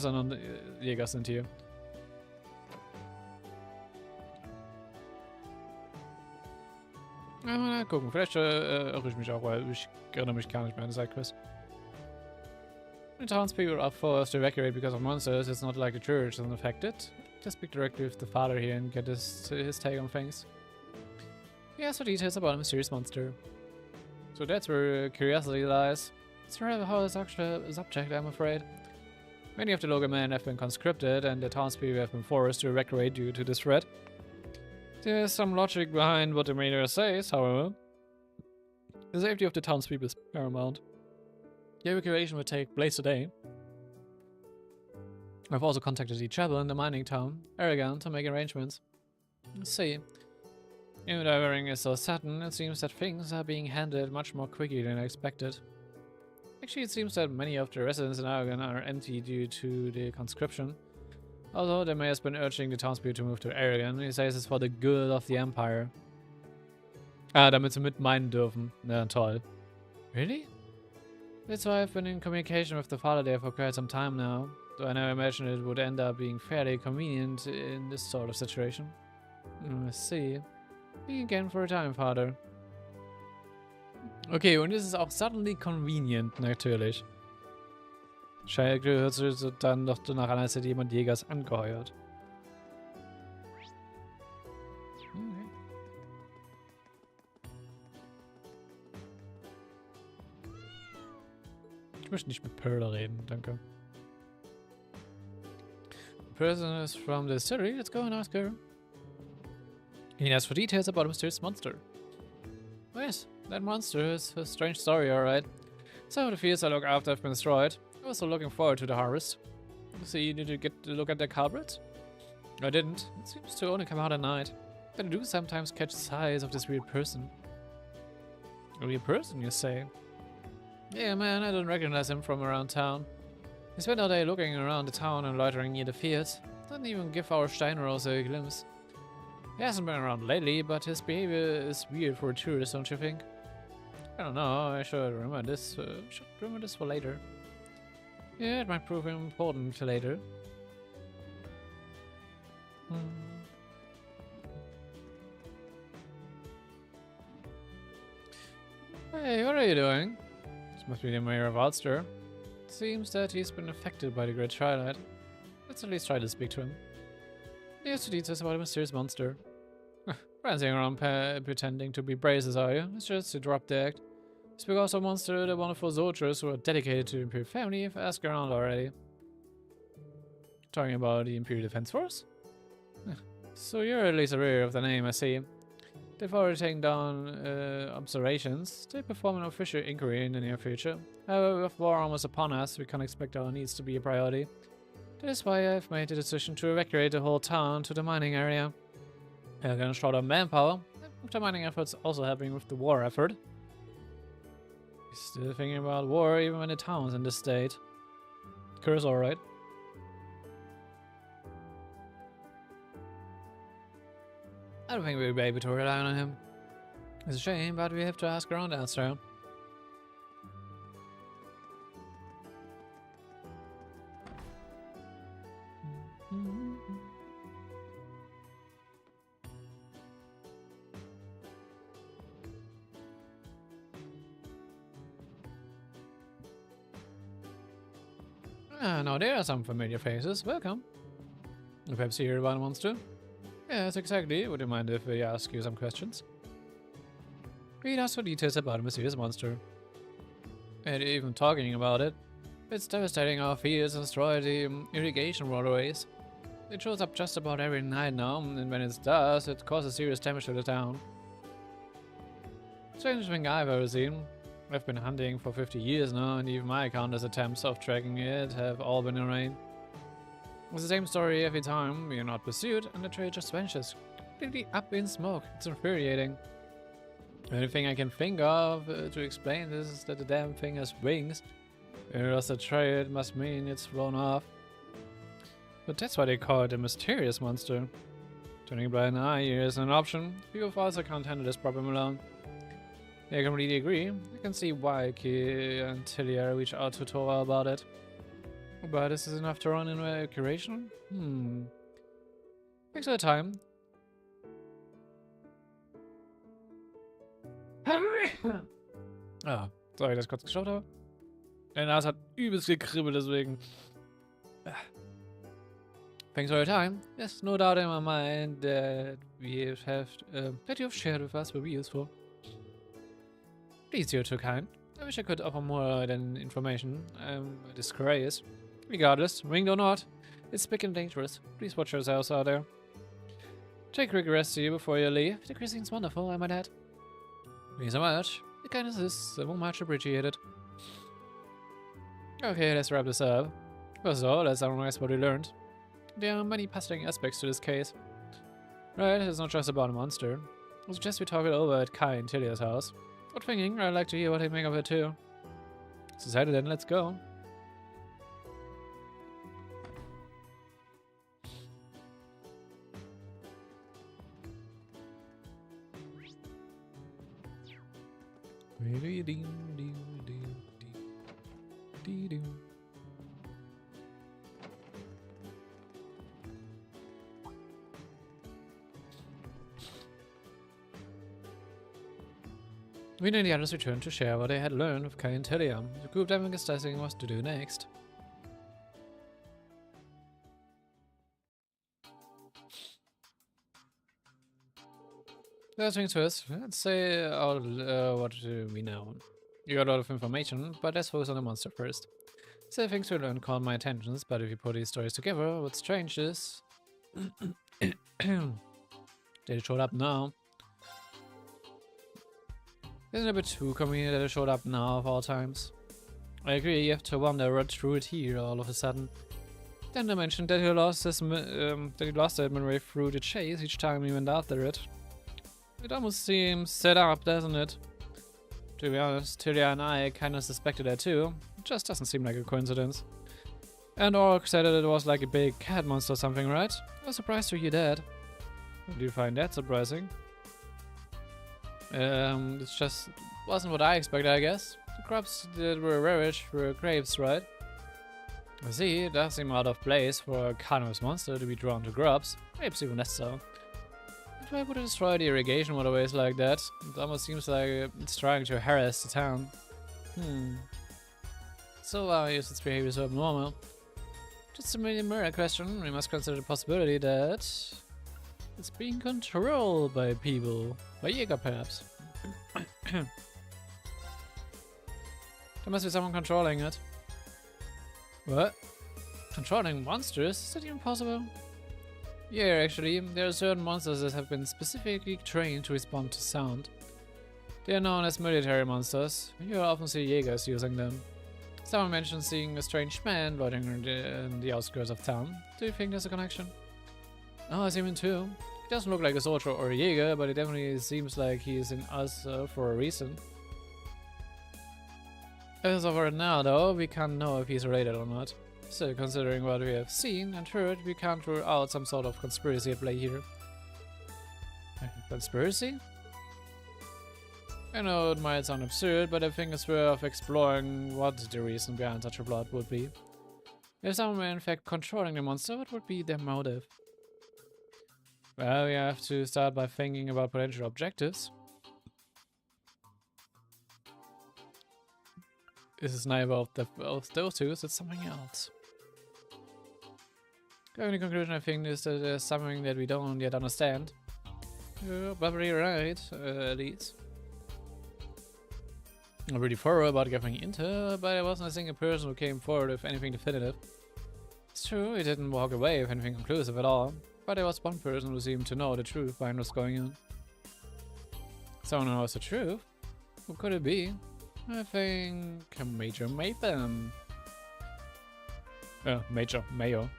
sind hier. Ja, mal gucken, vielleicht irre ich mich auch, weil ich erinnere mich gar nicht mehr an die Sidequest. The townspeople are forced to evacuate because of monsters. It's not like the church isn't affected. Just speak directly with the father here and get his take on things. He asks for details about a mysterious monster. So that's where curiosity lies. It's a rather hard subject, I'm afraid. Many of the local men have been conscripted, and the townspeople have been forced to evacuate due to this threat. There is some logic behind what the mayor says, however. The safety of the townspeople is paramount. The evacuation will take place today. I've also contacted each other in the mining town, Aragon, to make arrangements. Let's see. Even though everything is so sudden, it seems that things are being handled much more quickly than I expected. Actually, it seems that many of the residents in Aragon are empty due to the conscription. Although the mayor has been urging the townspeople to move to Aragon, he says it's for the good of the empire. Ah, damit sie mit meinen dürfen. Na toll. Really? That's why I've been in communication with the father there for quite some time now. Though I never imagined it would end up being fairly convenient in this sort of situation. I see. Think again for a time, Father. Okay, und es ist auch suddenly convenient, natürlich. Scheint hört sich dann doch danach an, als hätte jemand Jägers angeheuert. Okay. Ich möchte nicht mit Pearl reden, danke. The person is from the city, let's go and ask her. He asks for details about a mysterious monster. Oh yes, that monster is a strange story, alright. Some of the fields I look after have been destroyed. I'm also looking forward to the harvest. So you need to get to look at the culprit? I didn't. It seems to only come out at night. But I do sometimes catch sights of this weird person. A weird person, you say? Yeah, man, I don't recognize him from around town. He spent all day looking around the town and loitering near the fields. Doesn't even give our Steinrose a glimpse. He hasn't been around lately, but his behavior is weird for a tourist, don't you think? I don't know, I should remember this. For later. Yeah, it might prove important later. Hey, what are you doing? This must be the mayor of Ulster. It seems that he's been affected by the great Twilight. Let's at least try to speak to him. He has to teach us about a mysterious monster. Prancing around pretending to be braces, are you? It's just to drop the act. It's because of monster the wonderful soldiers who are dedicated to the Imperial family have asked around already. Talking about the Imperial Defense Force? So you're at least aware of the name, I see. They've already taken down observations. They perform an official inquiry in the near future. However, with war almost upon us, we can't expect our needs to be a priority. That is why I've made the decision to evacuate the whole town to the mining area. We're gonna short on manpower, with the mining efforts also helping with the war effort. He's still thinking about war even when the town's in this state. Curse alright. I don't think we'll be able to rely on him. It's a shame, but we have to ask around elsewhere. Now there are some familiar faces. Welcome. Perhaps you hear about a monster? Yes, exactly. Would you mind if we ask you some questions? Read us for details about a mysterious monster. And even talking about it, it's devastating our fields and destroyed the irrigation waterways. It shows up just about every night now, and when it does, it causes serious damage to the town. Strangest thing I've ever seen. I've been hunting for 50 years now, and even my countless attempts of tracking it have all been in vain. It's the same story every time. We are not pursued, and the trail just vanishes, completely up in smoke. It's infuriating. The only thing I can think of to explain this is that the damn thing has wings. If it lost the trail, it must mean it's flown off. But that's why they call it a mysterious monster. Turning a blind eye here is an option. Few of us can't handle this problem alone. Yeah, I completely agree. I can see why Ki and Tilia reached out to Tora about it. But is this enough to run in a curation? Thanks for the time. Ah, sorry, dass ich kurz geschaut habe. Deine Nase hat übelst gekribbelt, deswegen. Thanks for your time. There's no doubt in my mind that that you've shared with us will be useful. Please, you're too kind. I wish I could offer more than information. I'm disgrace. Regardless, winged or not, it's big and dangerous. Please watch yourselves out there. Take a quick rest here before you leave. The cuisine's wonderful, I might add. Thank you so much. The kindness is so much appreciated. Okay, let's wrap this up. First of all, let's summarize what we learned. There are many puzzling aspects to this case. Right, it's not just about a monster. I suggest we talk it over at Kai and Tilia's house. Good thinking, I'd like to hear what they make of it too. Decided then, let's go. We and the others returned to share what they had learned with Kai and Tilia. The group then was discussing what to do next. First things first, let's say what we know. You got a lot of information, but let's focus on the monster first. So things we learned caught my attention, but if you put these stories together, what's strange is they showed up now. Isn't it a bit too convenient that it showed up now of all times? I agree, you have to wonder what threw it here all of a sudden. Then they mentioned that he lost it midway through the chase each time he went after it. It almost seems set up, doesn't it? To be honest, Tilia and I kinda suspected that too. It just doesn't seem like a coincidence. And Orc said that it was like a big cat monster or something, right? I was surprised to hear that. Do you find that surprising? It just wasn't what I expected, I guess. The crops that were ravished were grapes, right? I see, it does seem out of place for a carnivorous monster to be drawn to grubs. Grapes even less so. Why would it destroy the irrigation waterways like that? It almost seems like it's trying to harass the town. So why is its behavior so abnormal? Just a mirror question. We must consider the possibility that it's being controlled by people. By Jäger, perhaps. There must be someone controlling it. What? Controlling monsters? Is that even possible? Yeah, actually, there are certain monsters that have been specifically trained to respond to sound. They are known as military monsters. You often see Jägers using them. Someone mentioned seeing a strange man loitering in the outskirts of town. Do you think there's a connection? Oh, I see him too. He doesn't look like a soldier or a Jäger, but it definitely seems like he is in us for a reason. As of right now, though, we can't know if he's related or not. Still, considering what we have seen and heard, we can't rule out some sort of conspiracy at play here. Conspiracy? I know it might sound absurd, but I think it's worth exploring what the reason behind such a plot would be. If someone were in fact controlling the monster, what would be their motive? Well, we have to start by thinking about potential objectives. This is neither of those two, so it's something else. The only conclusion I think is that there's something that we don't yet understand. You're probably right, at least. I'm pretty thorough about getting into, but I wasn't a single person who came forward with anything definitive. It's true, he didn't walk away with anything conclusive at all, but there was one person who seemed to know the truth behind what's going on. Someone who knows the truth? Who could it be? I think Major Mayhem. Major Mayo.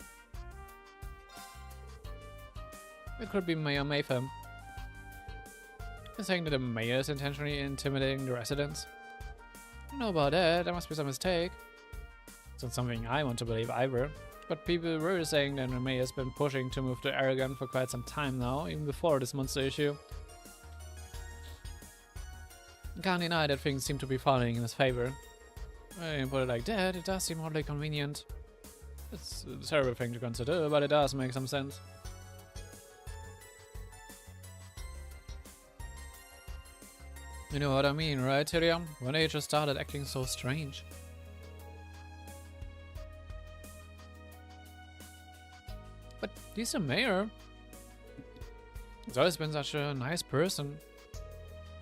It could be Mayor Mayhem. You're saying that the mayor is intentionally intimidating the residents? I don't know about that, there must be some mistake. It's not something I want to believe either, but people were saying that the mayor has been pushing to move to Aragon for quite some time now, even before this monster issue. Can't deny that things seem to be falling in his favor. When you put it like that, it does seem oddly convenient. It's a terrible thing to consider, but it does make some sense. You know what I mean, right, Tyrion? When they just started acting so strange. But he's a mayor. He's always been such a nice person.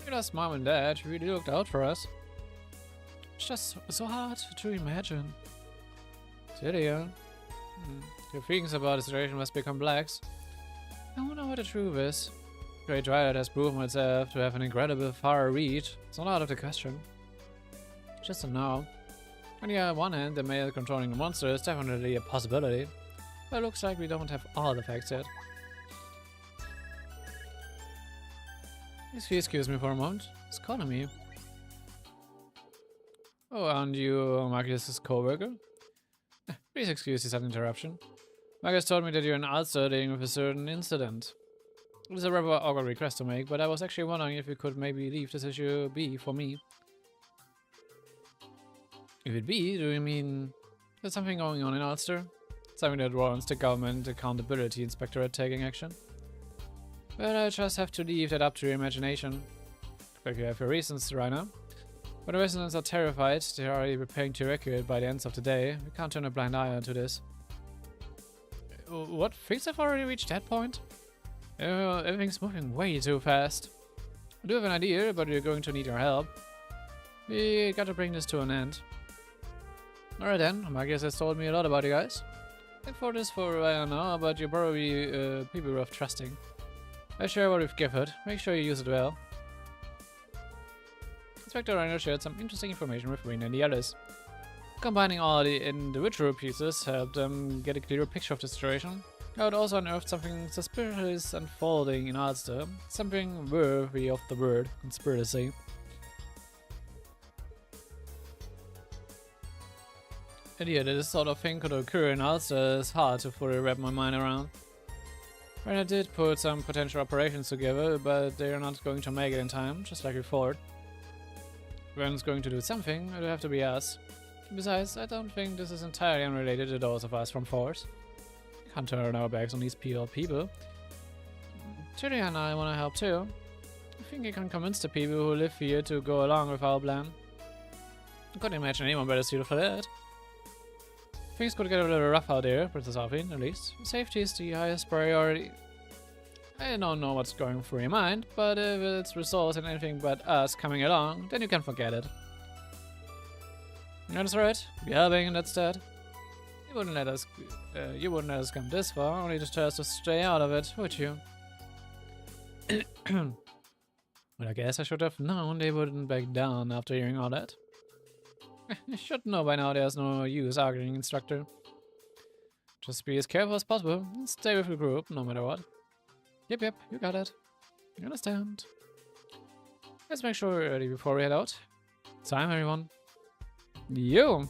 He lost mom and dad, he really looked out for us. It's just so hard to imagine. Tyrion, your feelings about the situation must be complex. I wonder what the truth is. Great Twilight has proven itself to have an incredible far reach. It's not out of the question. Just a no. On the one hand, the male controlling the monster is definitely a possibility, but it looks like we don't have all the facts yet. Excuse me for a moment. It's calling me. Oh, aren't you Marcus's co-worker? Please excuse this sudden interruption. Marcus told me that you're in Ulster dealing with a certain incident. It is a rather awkward request to make, but I was actually wondering if you could maybe leave this issue be for me. If it be, do you mean there's something going on in Ulster? Something that warrants the Government Accountability Inspectorate taking action? Well, I just have to leave that up to your imagination. Like you have your reasons, Reiner. When the residents are terrified, they are already preparing to evacuate by the end of the day. We can't turn a blind eye onto this. What? Things have already reached that point? Everything's moving way too fast. I do have an idea, but we're going to need your help. We gotta bring this to an end. Alright then, Marcus has told me a lot about you guys. I thought this for a while now, but you're probably people worth trusting. I share what we've gathered. Make sure you use it well. Inspector Reiner shared some interesting information with Rean and the others. Combining all the individual pieces helped them get a clearer picture of the situation. I would also unearthed something suspicious unfolding in Ulster, something worthy of the word conspiracy. The idea that this sort of thing could occur in Ulster is hard to fully wrap my mind around. Reiner did put some potential operations together, but they are not going to make it in time, just like we thought. If anyone's going to do something, it would have to be us. Besides, I don't think this is entirely unrelated to those of us from Force. We can't turn our backs on these people. Tyrion and I want to help too. I think I can convince the people who live here to go along with our plan. I couldn't imagine anyone better suited for that. Things could get a little rough out there, Princess Arfin, at least. Safety is the highest priority. I don't know what's going through your mind, but if it's results in anything but us coming along, then you can forget it. That's right, be helping and that's that. You wouldn't let us come this far, only to tell us to stay out of it, would you? Well, I guess I should have known they wouldn't back down after hearing all that. You should know by now there's no use arguing, instructor. Just be as careful as possible and stay with the group, no matter what. Yep, you got it. You understand. Let's make sure we're ready before we head out. Time, everyone. You!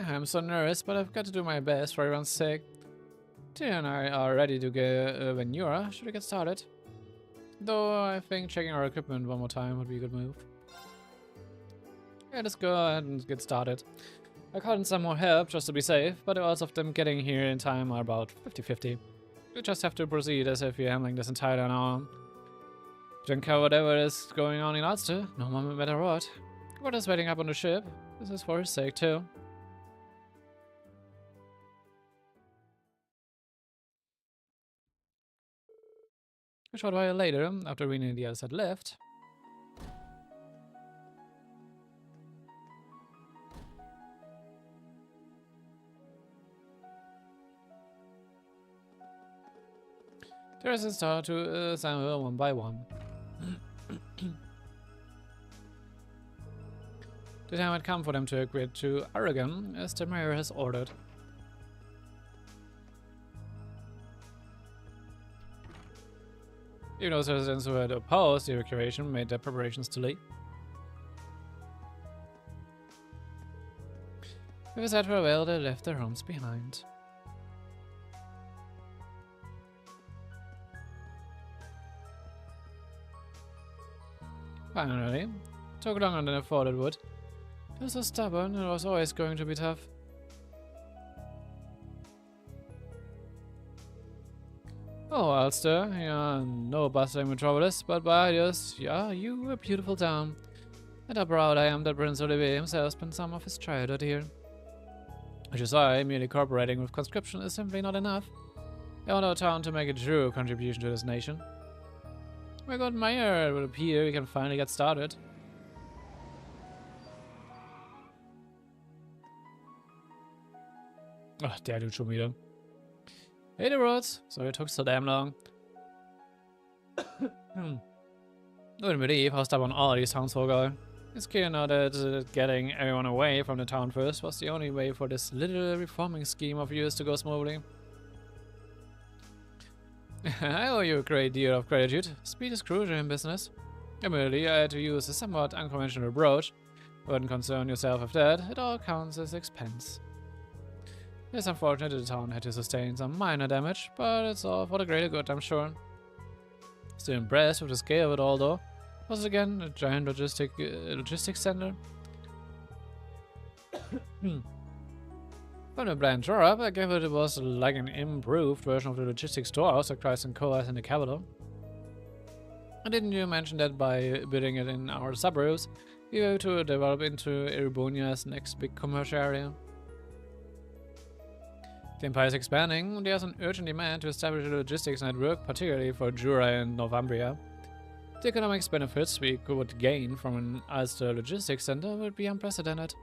I'm so nervous, but I've got to do my best for everyone's sake. Tia and I are ready to go when you are. Should we get started? Though I think checking our equipment one more time would be a good move. Yeah, let's go ahead and get started. I called in some more help just to be safe, but the odds of them getting here in time are about 50-50. We just have to proceed as if we're handling this entirely on our own. Don't care whatever is going on in Ulster, no matter what. What is waiting up on the ship? This is for his sake too. A short while later, after Rean and the others had left, the rest start to assemble one by one. The time had come for them to agree to Aragon, as the mayor has ordered. Even those residents who had opposed the evacuation made their preparations to leave. With a sad farewell, they left their homes behind. Finally, it took longer than I thought it would. They were so stubborn, and it was always going to be tough. Oh, Ulster, you're no bustling metropolis, but by Dios, yeah, you a beautiful town. And how proud I am that Prince Olivier himself spent some of his childhood here. Which is why merely cooperating with conscription is simply not enough. I want our town to make a true contribution to this nation. My god, Mayor, it will appear we can finally get started. Ach, der tut schon wieder. Hey, the roads. Sorry it took so damn long. Wouldn't believe how stubborn all these townsfolk are. It's clear now that getting everyone away from the town first was the only way for this little reforming scheme of yours to go smoothly. I owe you a great deal of gratitude. Speed is crucial in business. Admittedly, I had to use a somewhat unconventional approach. Wouldn't concern yourself with that. It all counts as expense. It's unfortunate that the town had to sustain some minor damage, but it's all for the greater good, I'm sure. Still impressed with the scale of it all, though. Was it again a giant logistics center? When the plan tore up, I gave it was like an improved version of the logistics storehouse that Christ and Co. has in the capital. And didn't you mention that by building it in our suburbs, we were to develop into Erebonia's next big commercial area? The Empire is expanding, and there's an urgent demand to establish a logistics network, particularly for Jura and Northumbria. The economic benefits we could gain from an Ulster logistics center would be unprecedented.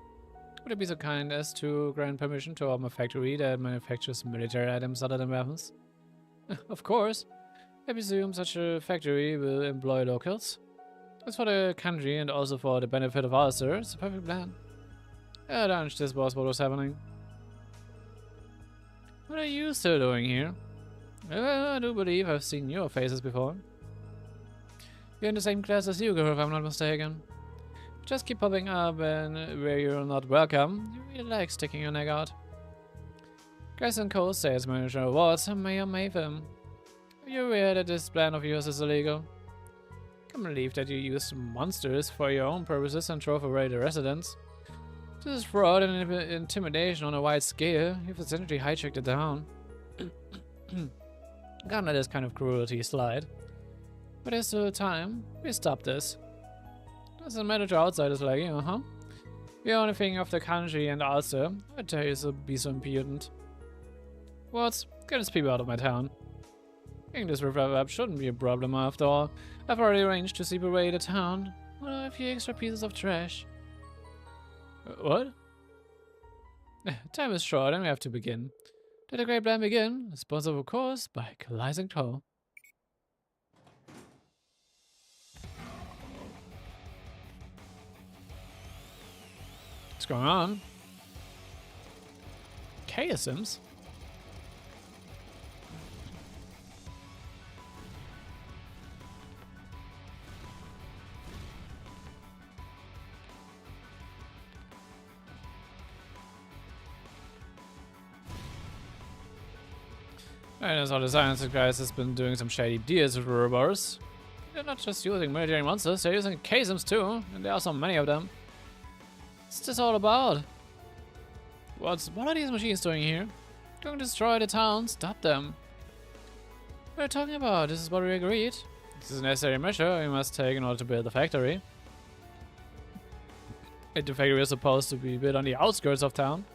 Would it be so kind as to grant permission to open a factory that manufactures military items other than weapons? Of course. I presume such a factory will employ locals. It's for the country and also for the benefit of Ulster. It's a perfect plan. I had a hunch this was what was happening. What are you still doing here? I do believe I've seen your faces before. You're in the same class as Hugo, if I'm not mistaken. Just keep popping up and where you're not welcome. You really like sticking your neck out. Guys and Co. sales manager awards Mayor Mayhem. Are you aware that this plan of yours is illegal? Can't believe that you use monsters for your own purposes and drove away the residents. This is fraud and intimidation on a wide scale. You've essentially hijacked the town. Can't let this kind of cruelty slide. But there's still time. We stop this. Doesn't matter to outsiders like you, huh? The only thing of the country and Ulster, I tell you to be so impudent. What? Get these people out of my town. English reverb shouldn't be a problem after all. I've already arranged to sweep away the town. What are a few extra pieces of trash? What? Time is short and we have to begin. Did the great plan begin? Sponsored of course by Gelassen Co. What's going on? Chaosims? I know the science guys has been doing some shady deals with robots. They're not just using military monsters, they're using chasms too, and there are so many of them. What's this all about? What are these machines doing here? Going to destroy the town, stop them. What are you talking about? This is what we agreed. This is a necessary measure we must take in order to build the factory. And the factory is supposed to be built on the outskirts of town.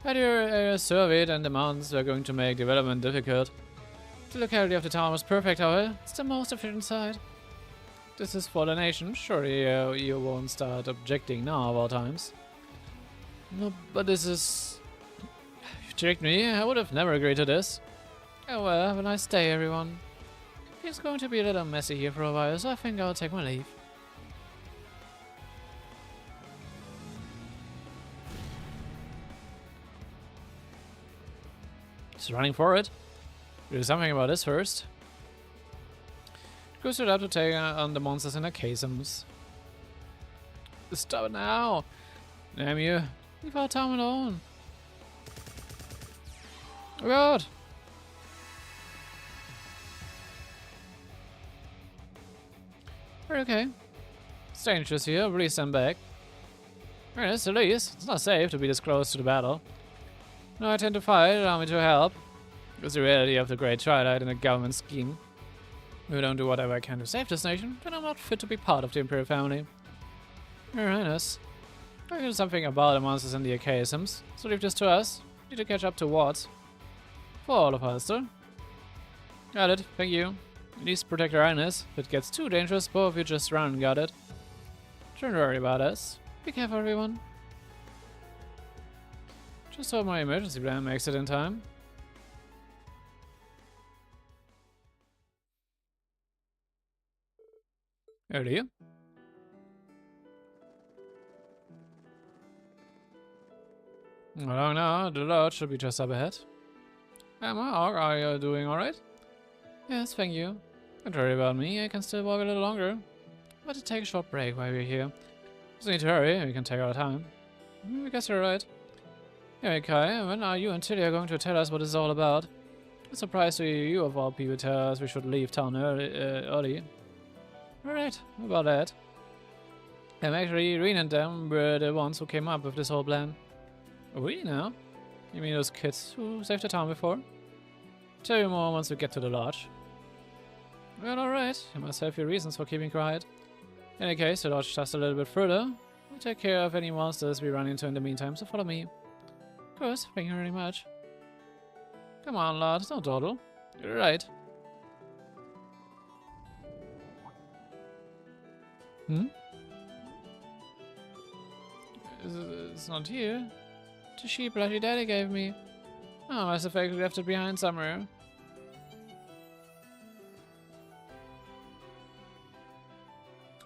Had your area surveyed and the mountains were going to make development difficult. The locality of the town was perfect, however. It's the most efficient site. This is for the nation. Surely you won't start objecting now of all times. No, but this is... You tricked me. I would have never agreed to this. Oh well, have a nice day, everyone. It's going to be a little messy here for a while, so I think I'll take my leave. Just running for it. Do something about this first. Go straight up to take on the monsters in the chasms. Stop it now! Damn you! Leave our town alone! Oh god! We're okay. It's dangerous here, release them back. Yes, at least. It's not safe to be this close to the battle. No, I tend to fight, allow me to help. It's the reality of the great Twilight and the government scheme. If I don't do whatever I can to save this nation, then I'm not fit to be part of the Imperial family. Your Highness, I can do something about the monsters and the chaosms, so leave this to us. We need to catch up to Wards. For all of us, sir. Got it, thank you. You need to protect Your Highness. If it gets too dangerous, both of you just run, got it? Don't worry about us. Be careful, everyone. Just hope my emergency plan makes it in time. Earlier. Along now, the lodge should be just up ahead. Emma, are you doing alright? Yes, thank you. Don't worry about me, I can still walk a little longer. But to take a short break while we're here. Just need to hurry, we can take our time. I guess you're right. Hey Kai, when are you and Tilly going to tell us what it's all about? I'm surprised to hear you of all people tell us we should leave town early. Alright, how about that? Actually, Rean and them were the ones who came up with this whole plan. We now? You mean those kids who saved the town before? Tell you more once we get to the lodge. Well, alright, you must have your reasons for keeping quiet. In any case, the lodge just a little bit further. We'll take care of any monsters we run into in the meantime, so follow me. Of course, thank you very much. Come on, lad, don't dawdle. You're right. Hmm? It's not here. The sheep bloody daddy gave me. Oh, Mass Effect left it behind somewhere.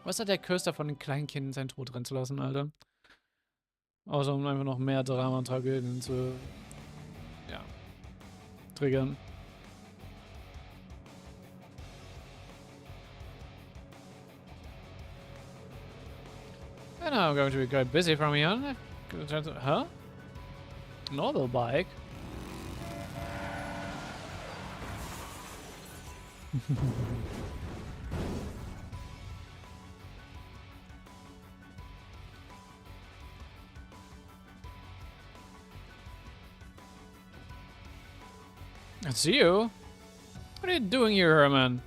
Was hat der Köster von den kleinen Kindern sein Tod drin zu lassen, Alter? Außer um einfach noch mehr Drama und Tragödien zu... ja... triggern. And now I'm going to be quite busy from here on. Huh? Normal bike? That's you? What are you doing here, Herman?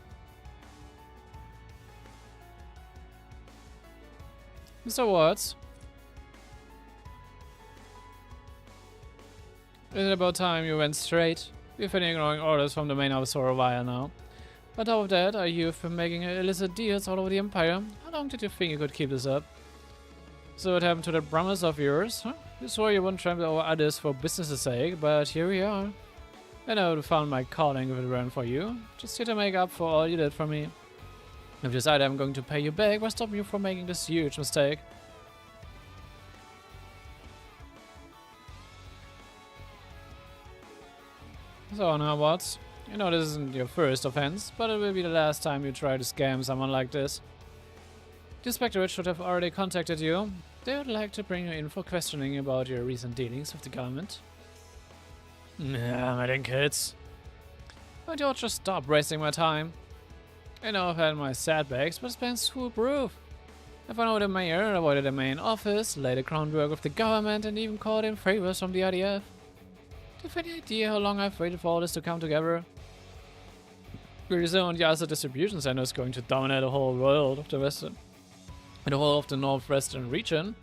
Mr. Watts, Is it about time you went straight? We've been ignoring orders from the main office for a while now. On top of that, you've been making illicit deals all over the Empire. How long did you think you could keep this up? So what happened to that promise of yours? Huh? You swore you wouldn't trample over others for business' sake, but here we are. And I would have found my calling if it weren't for you. Just here to make up for all you did for me. I've decided I'm going to pay you back by stopping you from making this huge mistake. So now what? You know this isn't your first offense, but it will be the last time you try to scam someone like this. The inspectorate should have already contacted you. They would like to bring you in for questioning about your recent dealings with the government. Nah, my den kids. Why don't you just stop wasting my time? I know I've had my setbacks, but it's been foolproof. I found out the mayor, avoided the main office, laid the groundwork of the government, and even called in favors from the IDF. Do you have any idea how long I've waited for all this to come together? Pretty soon, the ISA distribution center is going to dominate the whole world of the western, the whole of the northwestern region.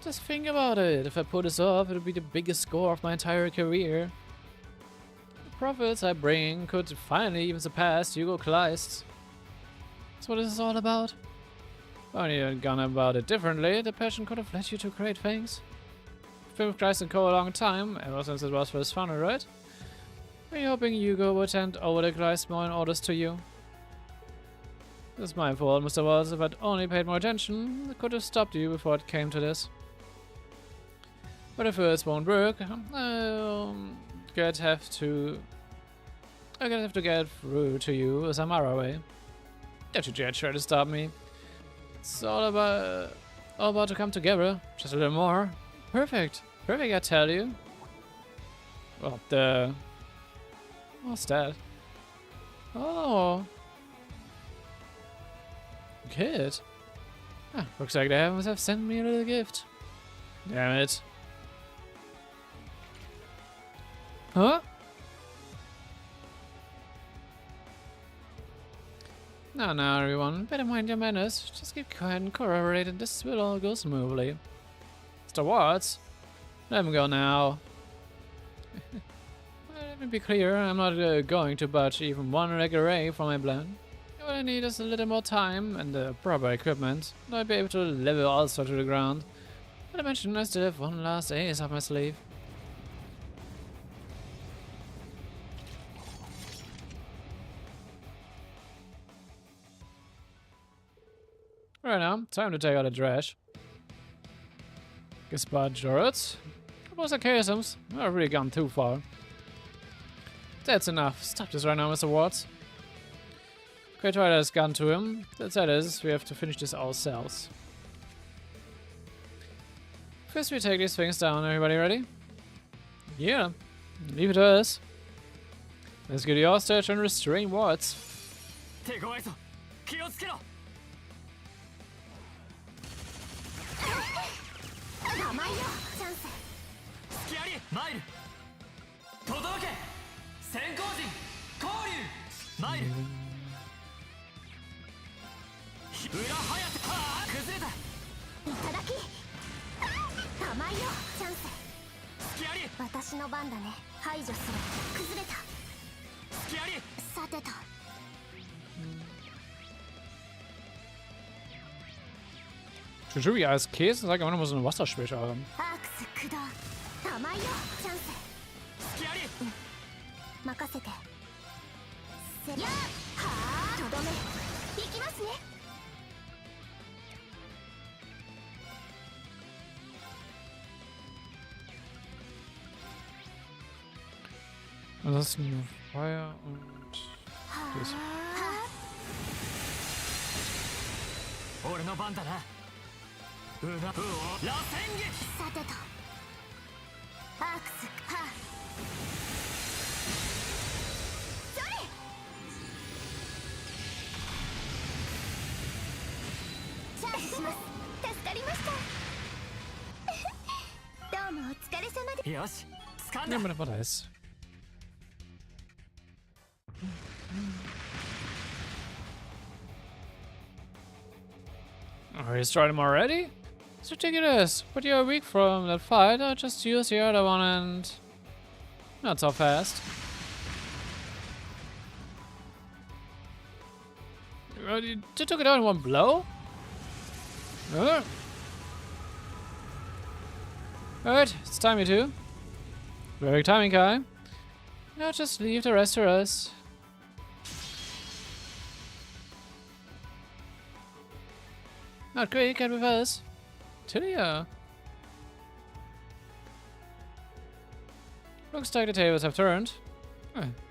Just think about it. If I pull this off, it'll be the biggest score of my entire career. The profits I bring could finally even surpass Hugo Kleist's. That's what this is all about. If only you'd gone about it differently, the passion could have led you to great things. I've been with Kleist and Co. a long time, ever since it was first founded, right? Were you hoping Hugo would hand over the Kleist more in orders to you? It's my fault, Mr. Waltz. If I'd only paid more attention, I could have stopped you before it came to this. But if it won't work, I'll have to get through to you some other way. Don't you dare try to stop me. It's all about to come together. Just a little more. Perfect. Perfect, I tell you. What the... What's that? Oh. Kid. Ah, looks like the heavens have sent me a little gift. Damn it. Huh? Now, everyone, better mind your manners. Just keep quiet and cooperate, and this will all go smoothly. Mr. Watts, let him go now. Let me be clear, I'm not going to budge even one leg away from my plan. All I need is a little more time and the proper equipment, and I'll be able to level Ulster to the ground. Not to mention, I still have one last ace up my sleeve. Right now, time to take out the trash. Gespart Jorrits. Those are charisms. I've really gone too far. That's enough. Stop this right now, Mr. Watts. Great Twilight has gone to him. That is, we have to finish this ourselves. First we take these things down. Everybody ready? Yeah. Leave it to us. Let's get the hostage and restrain Watts. Jujui als Käse sagt immer noch mal so eine Wasserschwäche haben. Ansonsten Feuer und das. Ja, aber das war das. Oh, you started him already? It's ridiculous. But you're weak from that fight. I'll just use the other one and... Not so fast. You took it out in one blow? Alright, it's time you two. Perfect timing, Kai. Now just leave the rest to us. Not quick, get with us. Tilia. Looks like the tables have turned.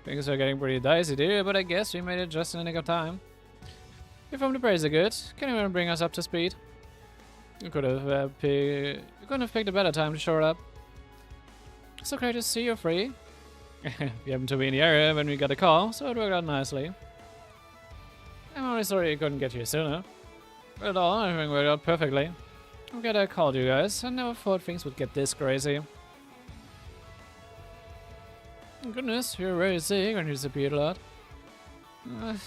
Things are getting pretty dicey, dear, but I guess we made it just in the nick of time. You're from the Brazier Good. Can you bring us up to speed? You couldn't have picked a better time to show up. So great to see you're free. You happened to be in the area when we got a call, so it worked out nicely. I'm only sorry you couldn't get here sooner. But at all, everything worked out perfectly. I'm glad I called you guys. I never thought things would get this crazy. Goodness, you're very sick and you disappeared a lot.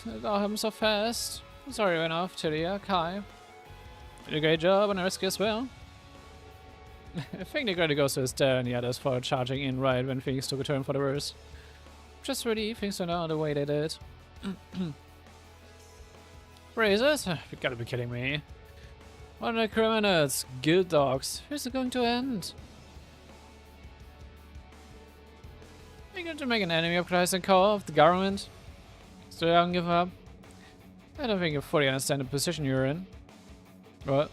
It all happened so fast. I'm sorry you went off, Tilia, Kai. Did a great job on the rescue as well. I think the credit goes to Esther and the others for charging in right when things took a turn for the worse. Just really, things turned out the way they did. Phrases? You gotta be kidding me. What are the criminals? Guild dogs. Here's it going to end? Are you going to make an enemy of Christ and call of the government? Still haven't given up? I don't think you fully understand the position you're in. What?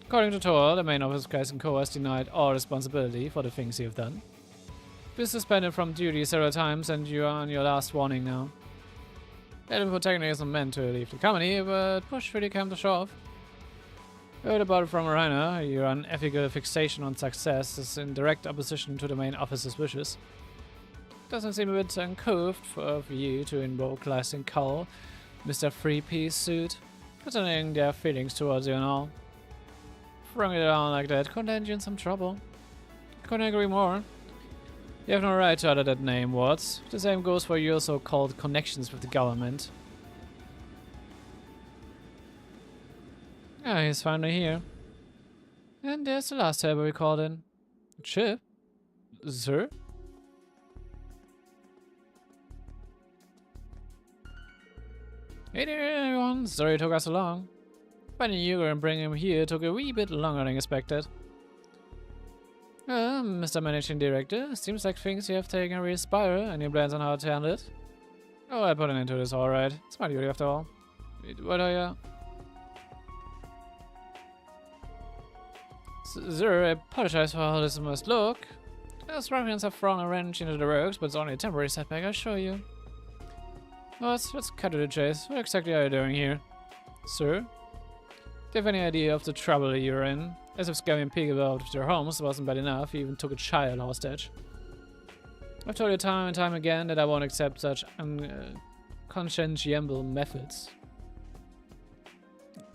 According to Tor, the main office of Christ and Co. has denied all responsibility for the things you have done. Been suspended from duty several times and you are on your last warning now. Edinburgh technically isn't meant to leave the company, but push really came to show off. Heard about it from Rean. Your unethical fixation on success is in direct opposition to the main office's wishes. Doesn't seem a bit uncouth for you to invoke Class and Cull, Mr. Three-Piece suit, considering their feelings towards you and all. Throwing it down like that could land you in some trouble. Couldn't agree more. You have no right to utter that name, Watts. The same goes for your so-called connections with the government. Ah, he's finally here. And there's the last table we called in. Chip? Sir? Hey there, everyone. Sorry it took us so long. Finding Hugo and bringing him here took a wee bit longer than expected. Mr. Managing Director, seems like things you have taken a real spiral. Any plans on how to handle it? Oh, I put an end to this, alright. It's my duty after all. What are you? Sir, I apologize for how this must look. Those ruffians have thrown a wrench into the works, but it's only a temporary setback, I assure you. Well, let's cut to the chase. What exactly are you doing here? Sir? Do you have any idea of the trouble you're in? As if scamming people out of their homes wasn't bad enough, you even took a child hostage. I've told you time and time again that I won't accept such unconscientious methods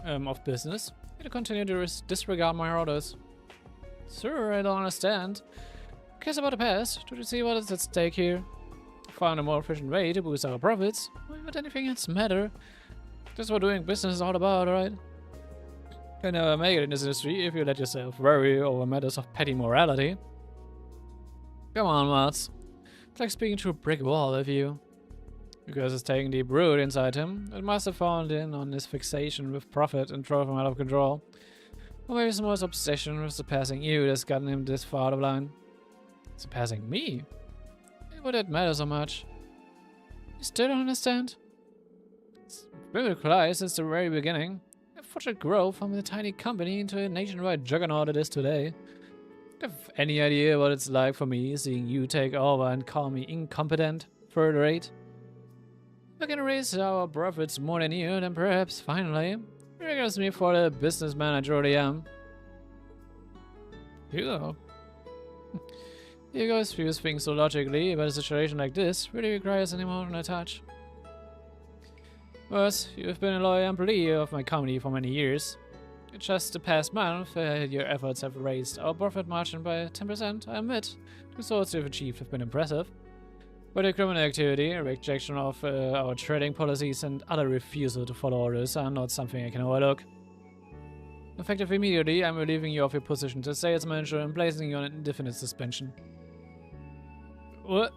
of business. You continue to disregard my orders. Sir, I don't understand. Cares about the past. Don't you see what is at stake here? Found a more efficient way to boost our profits. Why would anything else matter? That's what doing business is all about, right? You'll never make it in this industry if you let yourself worry over matters of petty morality. Come on, Mats. It's like speaking to a brick wall with you. Because it's taking deep root inside him, it must have fallen in on his fixation with profit and drove him out of control. Or maybe some more obsession with surpassing you that's gotten him this far out of line. Surpassing me? Would it matter so much? You still don't understand? It's been with Clyde since the very beginning. I've watched it grow from a tiny company into a nationwide juggernaut it is today. Do you have any idea what it's like for me seeing you take over and call me incompetent, third rate? If I can raise our profits more than you, then perhaps, finally, recognize me for the businessman I truly am. Hugo. Hugo views things so logically, but a situation like this really requires an emotional touch. But you've been a loyal employee of my company for many years. Just the past month, your efforts have raised our profit margin by 10%, I admit. The results you've achieved have been impressive. But your criminal activity, rejection of our trading policies, and other refusal to follow orders are not something I can overlook. Effective immediately, I'm relieving you of your position as sales manager and placing you on an indefinite suspension. What?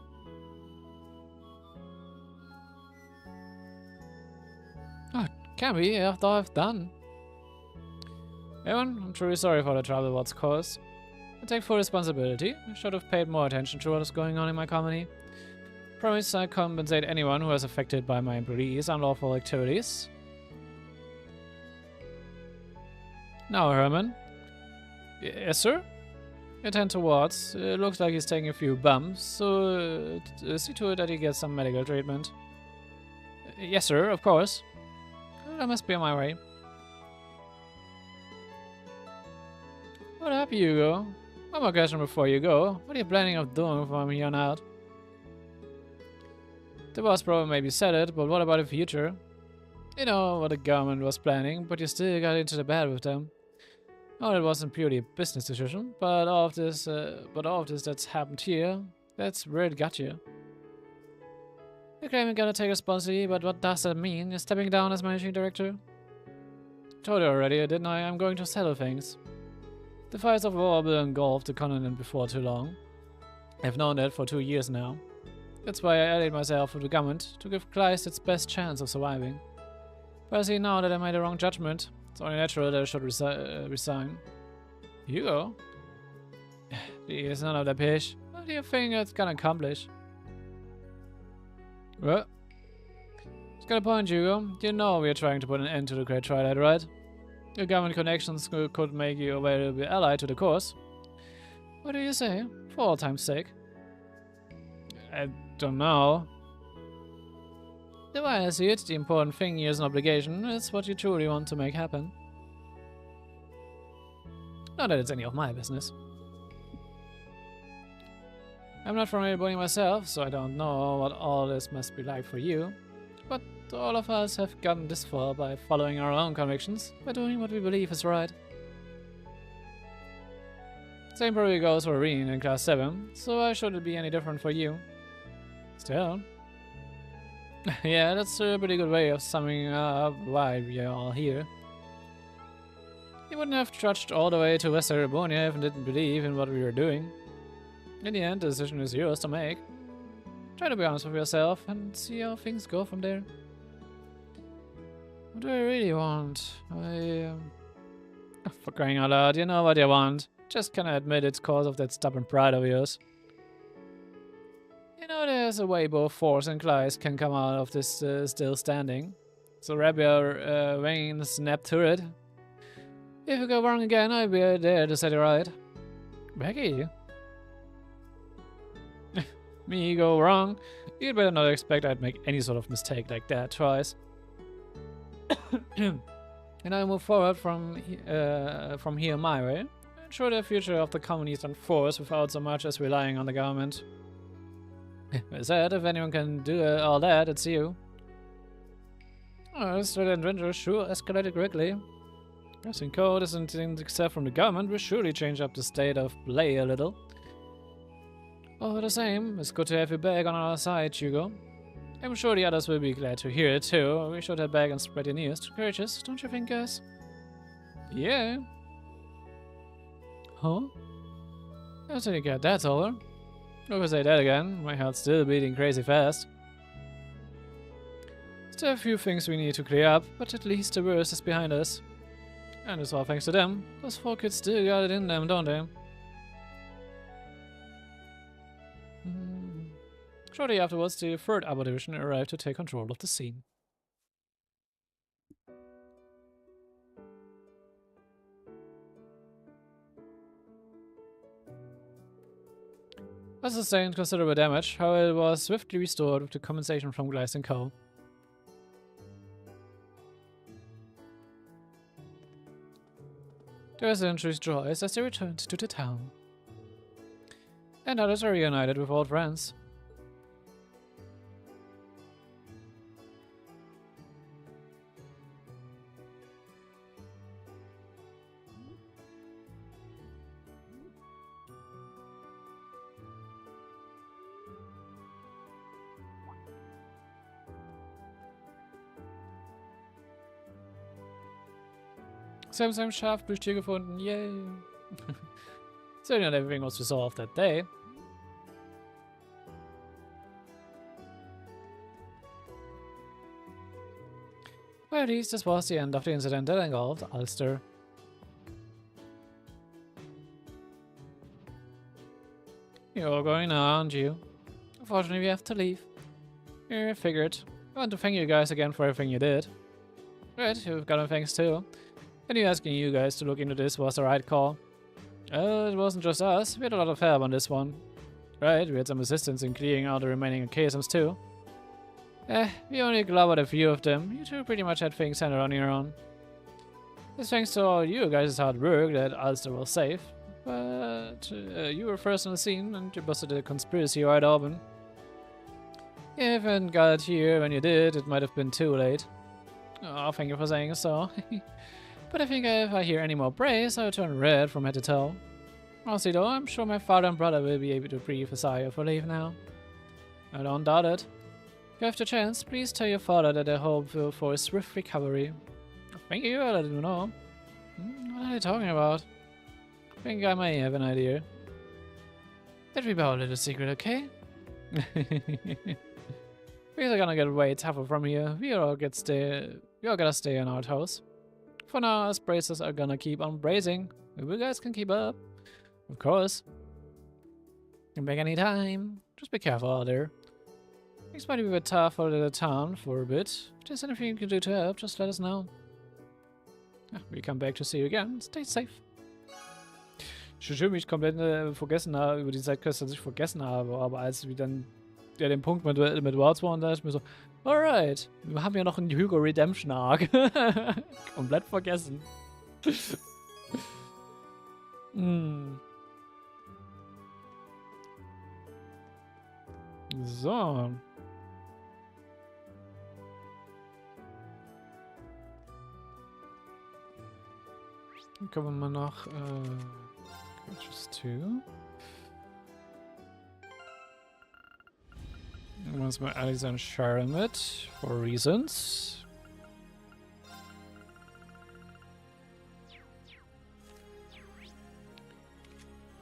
can be, after I've done. Everyone, I'm truly sorry for the trouble what's caused. I take full responsibility. I should have paid more attention to what is going on in my company. Promise I compensate anyone who is affected by my employees' unlawful activities. Now, Herman. Yes, sir? Attend to Watts. It looks like he's taking a few bumps, so see to it that he gets some medical treatment. Yes, sir, of course. I must be on my way. What up, Hugo? One more question before you go. What are you planning on doing from here on out? The boss probably maybe said it, but what about the future? You know what the government was planning, but you still got into the bed with them. Oh, it wasn't purely a business decision, but all of this that's happened here, that's where it got you. You claim you're gonna take responsibility, but what does that mean? You're stepping down as managing director? Told you already, didn't I? I'm going to settle things. The fires of war will engulf the continent before too long. I've known that for 2 years now. That's why I allied myself with the government, to give Kleist its best chance of surviving. But I see now that I made a wrong judgment. It's only natural that I should resign. Hugo? He's none of that pish. What do you think it's gonna accomplish? What? It's got a point, Hugo. You know we're trying to put an end to the Great Twilight, right? Your government connections could make you a valuable ally to the cause. What do you say? For all time's sake. I don't know. The way I see it, the important thing here is an obligation. It's what you truly want to make happen. Not that it's any of my business. I'm not from anybody myself, so I don't know what all this must be like for you. But all of us have gotten this far by following our own convictions, by doing what we believe is right. Same probably goes for Rean in Class 7, so why should it be any different for you? Still. Yeah, that's a pretty good way of summing up why we are all here. You wouldn't have trudged all the way to West Arabonia if you didn't believe in what we were doing. In the end, the decision is yours to make. Try to be honest with yourself and see how things go from there. What do I really want? For crying out loud, you know what you want. Just kinda admit it's cause of that stubborn pride of yours. You know there's a way both Force and Kleist can come out of this still standing. So wrap your wing snap to it. If you go wrong again, I'll be there to set it right. Becky? Me go wrong? You'd better not expect I'd make any sort of mistake like that twice. And I move forward from here my way. Ensure the future of the colonies and force without so much as relying on the government. I said, if anyone can do all that, it's you. Oh, this adventure sure escalated quickly. Pressing code isn't except from the government will surely change up the state of play a little. All the same, it's good to have you back on our side, Hugo. I'm sure the others will be glad to hear it too. We should head back and spread the news to Courageous, don't you think, guys? Yeah. Huh? I think that's over. If I say that again, my heart's still beating crazy fast. Still a few things we need to clear up, but at least the worst is behind us. And it's all thanks to them. Those 4 kids still got it in them, don't they? Shortly afterwards, the 3rd Aber Division arrived to take control of the scene. I sustained considerable damage, however it was swiftly restored with the compensation from Kleist and Co. The residents rejoiced as they returned to the town. And others are reunited with old friends. Sam Schaft Plüschtier gefunden, yay! So not everything was resolved that day. But at least this was the end of the incident that engulfed Ulster. You're going now, aren't you? Unfortunately, we have to leave. I figured. I want to thank you guys again for everything you did. Right, you've gotten thanks too. And asking you guys to look into this was the right call. It wasn't just us, we had a lot of help on this one. Right, we had some assistance in clearing out the remaining occasions too. We only glovered a few of them. You two pretty much had things handled on your own. It's thanks to all you guys' hard work that Ulster was safe. But you were first on the scene and you busted a conspiracy wide open. If you hadn't got here when you did, it might have been too late. Oh, thank you for saying so. But I think if I hear any more praise, I'll turn red from head to toe. Honestly though, I'm sure my father and brother will be able to breathe a sigh of relief now. I don't doubt it. If you have the chance, please tell your father that I hope for a swift recovery. Thank you, I'll let him know. What are you talking about? I think I may have an idea. Let me be our little secret, okay? Things are gonna get way tougher from here. We all gotta stay in our house. For now, us bracers are gonna keep on bracing. If you guys can keep up. Of course. Come back anytime. Just be careful out there. Things might be a bit tough out of the town for a bit. If there's anything you can do to help, just let us know. We'll come back to see you again. Stay safe. Ich schön mich komplett vergessen habe, über die Sidequest, dass ich vergessen habe, aber als wir dann den Punkt mit Words waren, dachte ich mir so, alright, wir haben ja noch einen Hugo Redemption Arc. Komplett vergessen. So. Dann können wir mal noch just 2. Once more Alexander Sharon mit for reasons.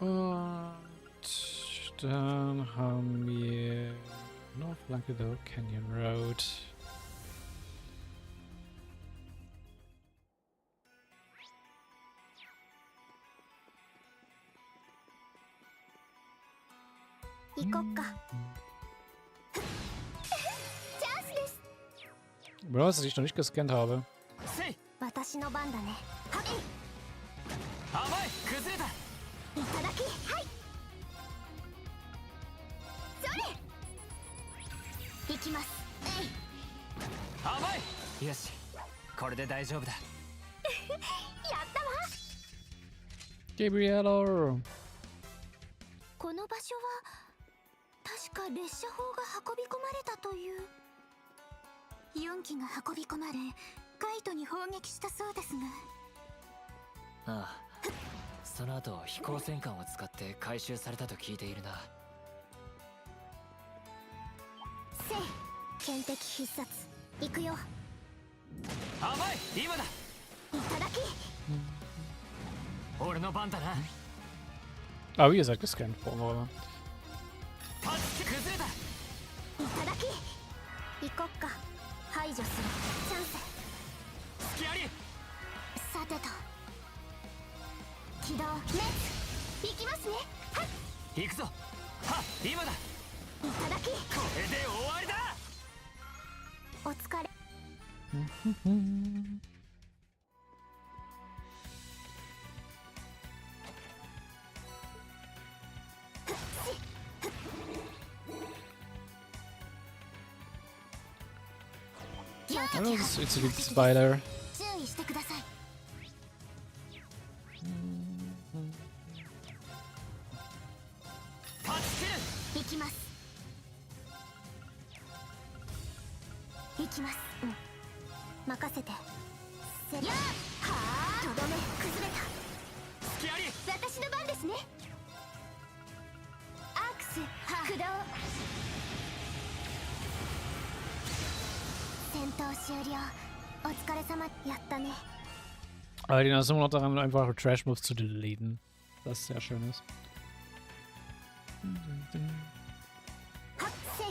Und dann haben wir North Blankedo Canyon Road. Bro, dass ich noch nicht gescannt habe. Gabriel. この場所は確か列車砲が運び込まれたという。4機が運び込まれ、カイトに砲撃したそうですが。ああ、その後飛行戦艦を使って回収されたと聞いているな。せい、検敵必殺、行くよ。甘い、今だ。いただき。俺の番だな。Ah, wie gesagt, gescannt vorher. いただき。行こっか。排除するチャンス。隙あり。さてと。起動。レッツ。行きますね。はっ。行くぞ。はっ、今だ。いただき。これで終わりだ。お疲れ。Oh, it's a big spider. 注意してください。行きます。行きます。任せて。やっはあ。とどめ崩れた。隙あり。私の番ですね。アクス駆動。戦闘終了。お疲れ様。やったね。Aber die erinnern noch daran, einfach Trash-Moves zu deleten. Was sehr schön ist. はっせい。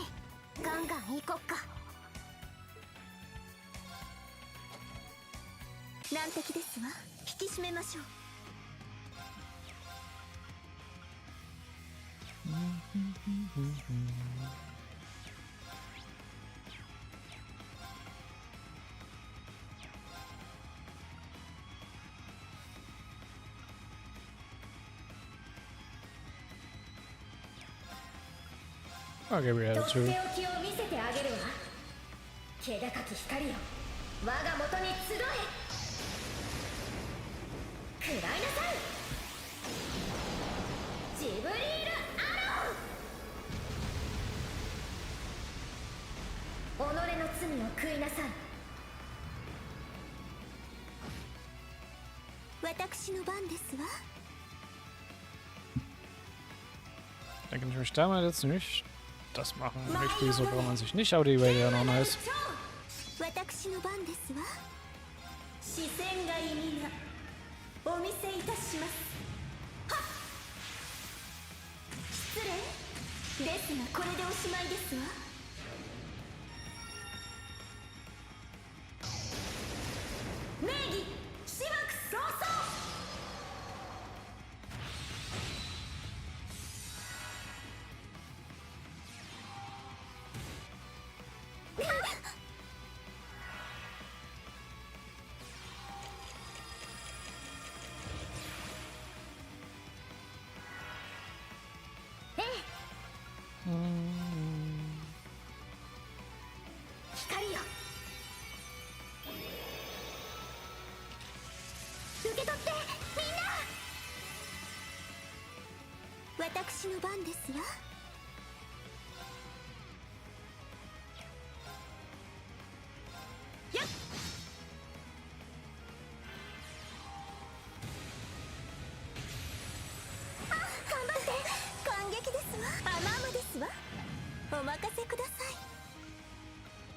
ガンガン行こっか。難敵ですわ。引き締めましょう。Okay, we had と it って too. おきを見せてあげるわ。気高き光よ、我が元に集え。食らいなさい。ジブリールアロー。己の罪を悔いなさい。私の番ですわ。 Denke ich mich damals jetzt nicht. Das machen richtig so braucht man sich nicht, aber die Way ja noch nice. 私の番ですわ。視線が意味がお見せいたします。はっ。失礼ですがこれでおしまいですわ。名義しばく早々。光よ、受け取ってみんな。私の番ですわ。やっ。あ、頑張って。感激ですわ。甘々ですわ。お任せください。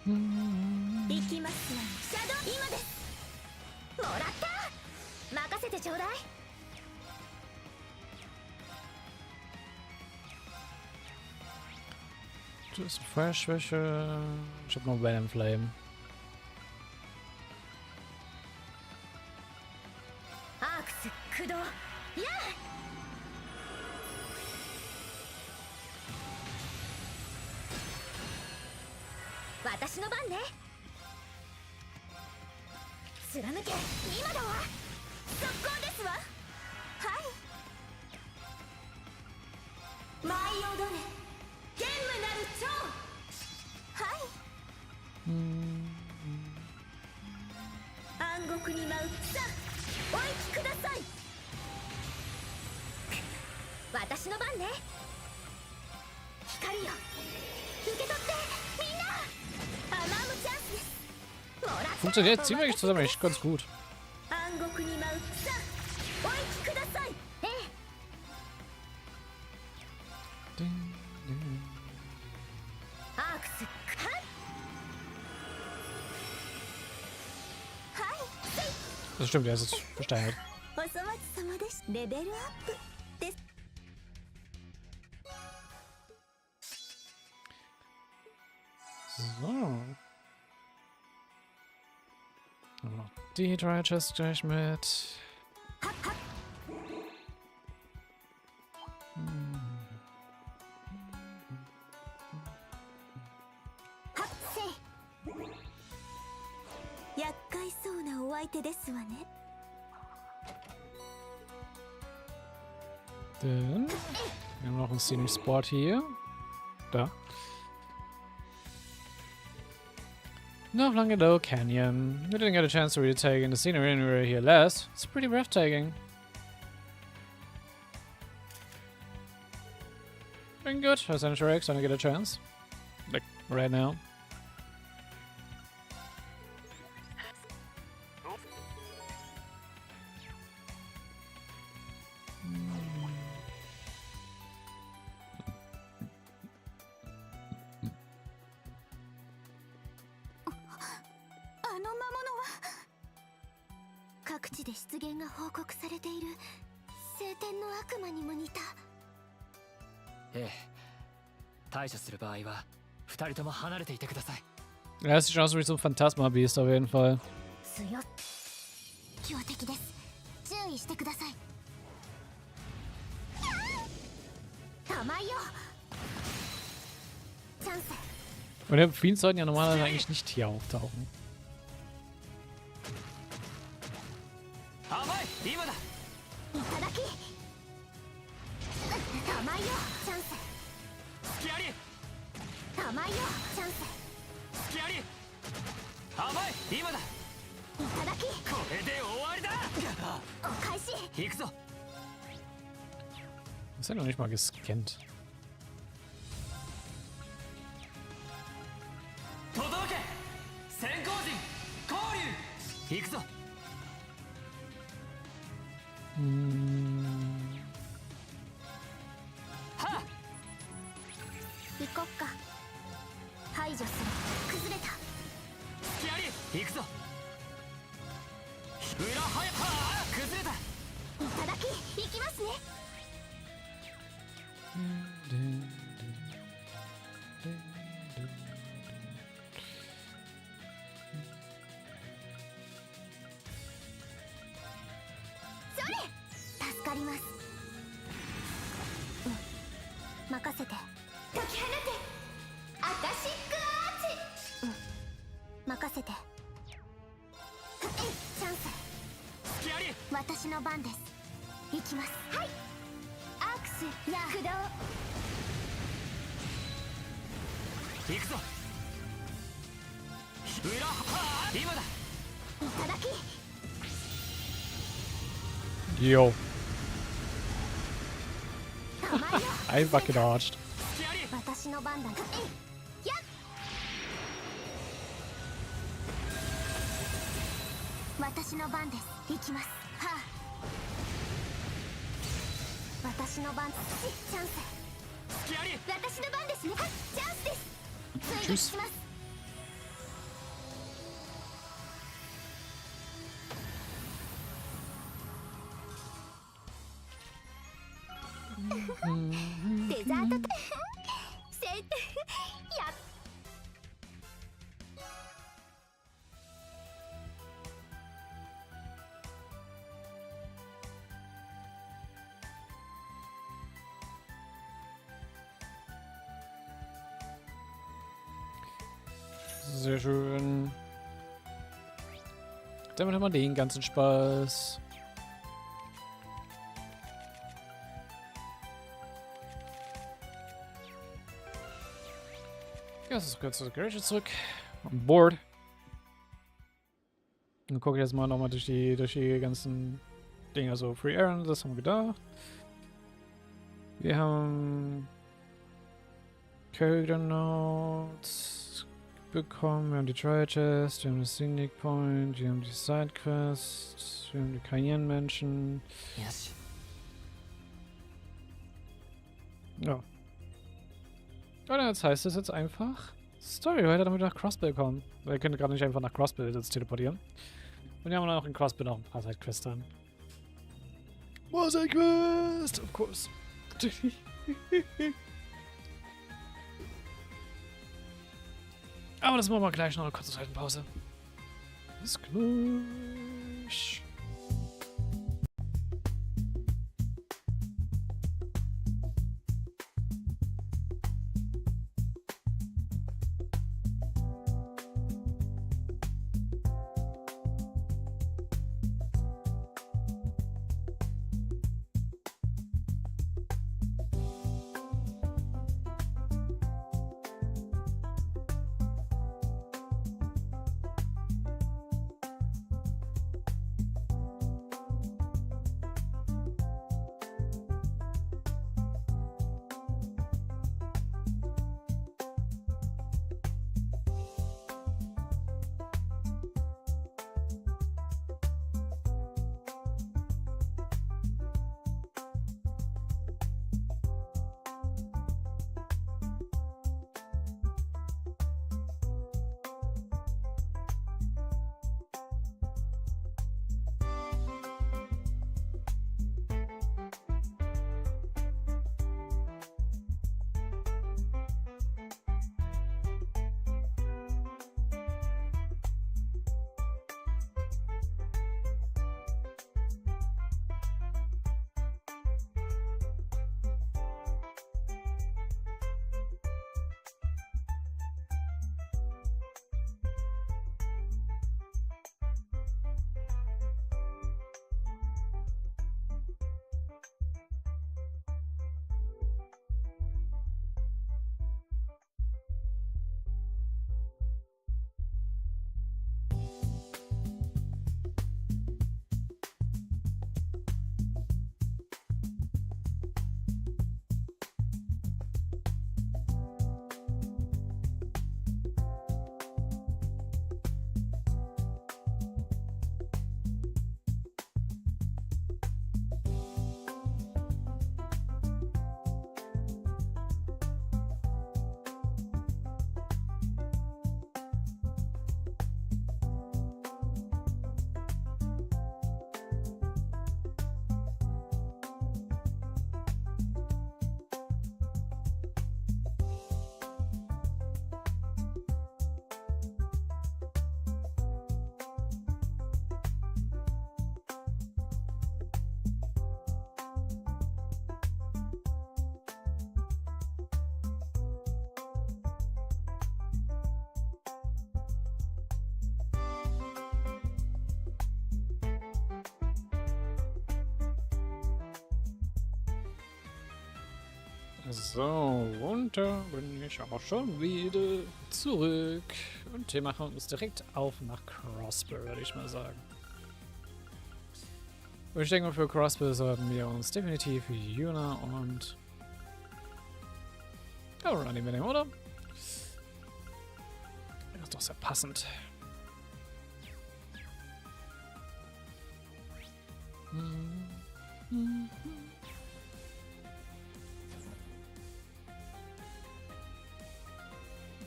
行きますわ。シャドウ今です。もらった。任せてちょうだい。Just Feuerschwäche. Ich hab noch Venom Flame. アークス駆動。やあ、私の番ね。貫け、今だわ。速攻ですわ。はい。舞い踊れ、ゲームなる蝶。はい。暗黒に舞う。さあ、お行きください。私の番ね。光よ、受け取ってみんな。アマームチャンスです。もらった。 Funktioniert ziemlich zusammen echt ganz gut. 暗黒に舞う。さあ、お行きください。ええ。アークス、はい。はい。Das stimmt, er ist jetzt versteigert. お粗末様です。レベルアップです。 So. Noch die drei Chests gleich mit. Dann wir haben noch einen Scenic Spot hier. Da. No Flangedo Canyon. We didn't get a chance to really take in the scenery anywhere here last. It's pretty breathtaking. Doing good. As X, I don't get a chance. Like, right now. Ja, das sieht schon aus wie so ein Phantasma-Beast auf jeden Fall. 強敵です。注意してください。玉よ。チャンス。Und der Fiends sollten ja normalerweise eigentlich nicht hier auftauchen. 甘い今だ。いただき。玉よ。チャンス。隙あり。玉よ。チャンス。隙あり。甘い今だ。いただき。これで終わりだ。お返し。行くぞ。 Ist ja noch nicht mal gescannt. 届け。先行陣交流。行くぞ。はっ。行こっか。排除する。崩れた。隙あり。行くぞ。裏はやはあ崩れた。いただき。行きますね。それ。助かります。任せて。解き放て。アカシックアーチ。任せて。チャンス。隙あり。私の番です。行きます。はい。アークスや駆動。行くぞ。裏はあ今だ。いただき。 Yo. 玉よ。 Einfach gedodged. 隙あり。私の番だ。やっ。私の番です。行きます。はあ。私の番。チャンス。隙あり。私の番ですね。はっチャンスです。追撃します。デザートせやっ。Sehr schön. Damit haben wir den ganzen Spaß. Ja, das ist kurz zur Garage zurück. On board. Dann gucke ich jetzt mal nochmal durch die ganzen Dinge. Also Free Aaron, das haben wir gedacht. Wir haben Character Notes bekommen, wir haben die Trial Chest, wir haben das Scenic Point, wir haben die Side Quest, wir haben die Karrierenmenschen. よし。 Ja. Und jetzt heißt es jetzt einfach Story weiter, damit wir nach Crossbill kommen. Weil ihr könnt gerade nicht einfach nach Crossbill jetzt teleportieren. Und wir haben auch in Crossbill noch ein paar Side-Quests drin. More Side-Quest! Of course. Aber das machen wir gleich noch eine kurze Seitenpause. Bis gleich. So, runter bin ich auch schon wieder zurück. Und wir machen uns direkt auf nach Crossbow, würde ich mal sagen. Und ich denke mal, für Crossbow sollten wir uns definitiv Yuna und Running mitnehmen, oder? Das ist doch sehr passend.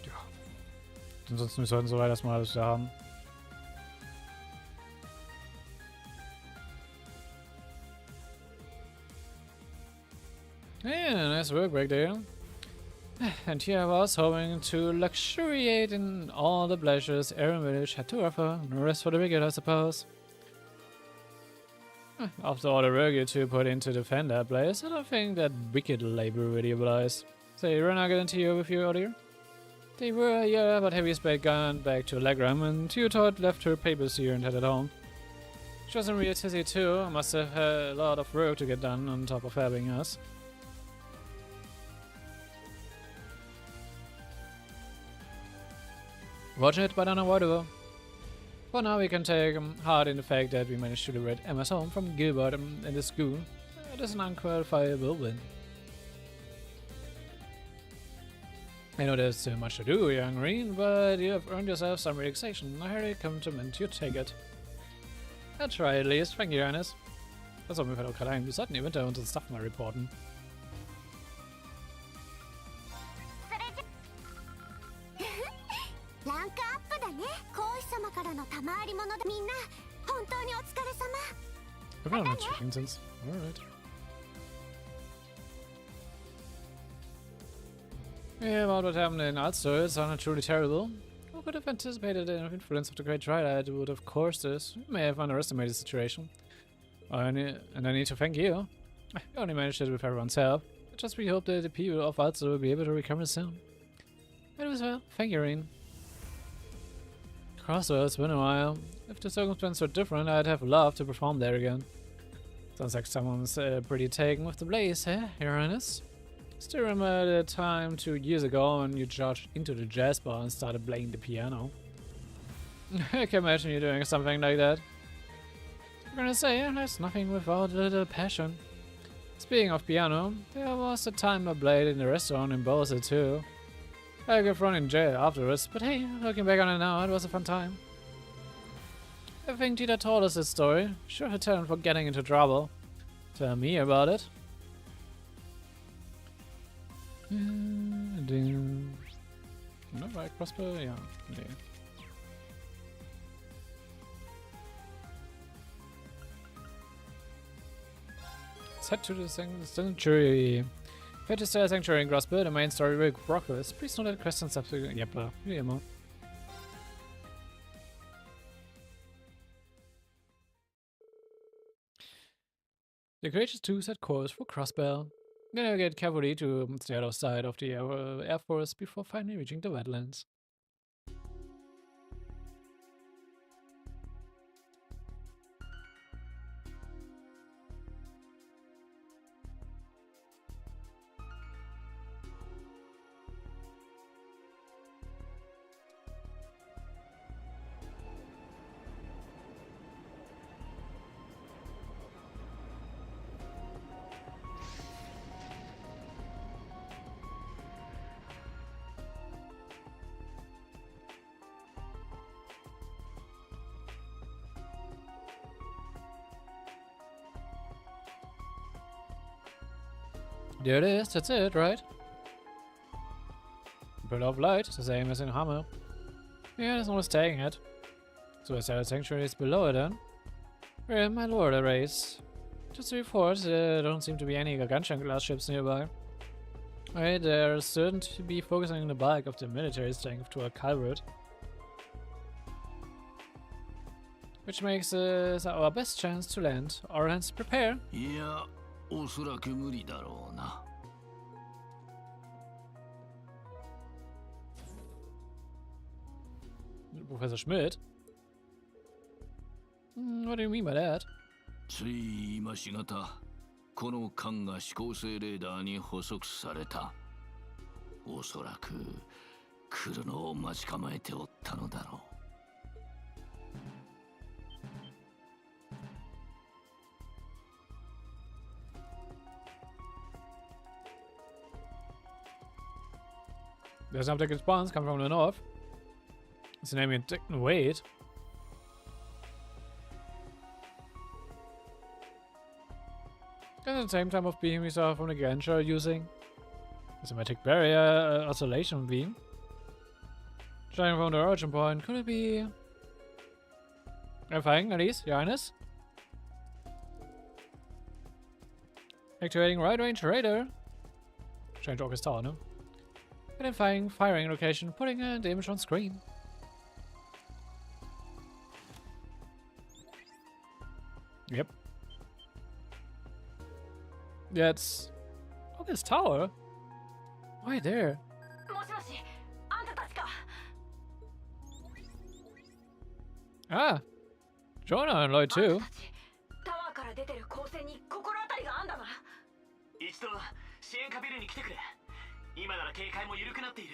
Ja. Ansonsten wir sollten soweit erstmal alles da haben. Yeah, nice work back there. And here I was hoping to luxuriate in all the pleasures Aaron Village had to offer. No rest for the wicked, I suppose. After all the work you two put in to defend that place, I don't think that wicked labor really applies. Say, Rean not getting to you with you earlier? They were, yeah, but Heavy's gone back to Legram, and you thought left her papers here and headed home. She was in real tizzy too. Must have had a lot of work to get done on top of having us. Fortunate, but unavoidable. For now, we can take heart in the fact that we managed to liberate Emma's home from Gilbert and the school. It is an unqualifiable win. I know there's too much to do, young Rean, but you have earned yourself some relaxation. I highly compliment you take it. I'll try at least. Thank you, Ernest. Das sollten wir vielleicht auch gerade ein. Wir sollten eventuell unseren Stuff mal reporten. We're not checking since. Alright. Yeah, about what happened in Alstor, it's not truly terrible. Who could have anticipated the influence of the great Twilight would have caused this? You may have underestimated the situation. And I need to thank you. I only managed it with everyone's help. I just really hope that the people of Alstor will be able to recover soon. It was well. Thank you, Rean. Crossbow, it's been a while. If the circumstances were different, I'd have loved to perform there again. Sounds like someone's pretty taken with the blaze, eh, Your Highness? Still remember the time 2 years ago when you charged into the jazz bar and started playing the piano. I can imagine you doing something like that. I'm gonna say, there's nothing without a little passion. Speaking of piano, there was a time I played in the restaurant in Bowser too. I got thrown in jail afterwards, but hey, looking back on it now, it was a fun time. I think Tita told us this story. Sure, her talent for getting into trouble. Tell me about it. No, right, crossbow? Yeah. Let's head to the sanctuary. Head to the sanctuary in Crossbow, the main story will progress. Please note that questions subsequent. Yep, wie immer. The courageous two set course for Crossbell. They navigate carefully to the other side of the Air Force before finally reaching the wetlands. There it is, that's it, right? Bird of light, the same as in Hammer. Yeah, there's no mistaking it. So I said the sanctuary is below it then. Well, my lord, a race. Just to report, there don't seem to be any gargantuan glass ships nearby. Right, they're certain to be focusing on the bulk of the military strength to a culvert. Which makes this our best chance to land. Our hands prepare. Yeah. おそらく無理だろうな。Professor Schmidt? What do you mean by that? つい今しがたこの艦が指向性レーダーに捕捉された。おそらく来るのを待ち構えておったのだろう。There's an object response coming from the north. It's an enemy wait. At the same time of beam we saw from the Genscher using the semantic barrier oscillation beam. Shining from the origin point. Could it be verhinden, at least, Your Highness? Activating right range radar. Change Orcus Tower, no? Identifying firing location, putting an image on screen. Yep. That's Orcus Tower. Why there? Ah, Jonah and Lloyd too. タワーから出てる光線に心当たりがあんだな。一度支援カビルに来てくれ。今なら警戒も緩くなっている。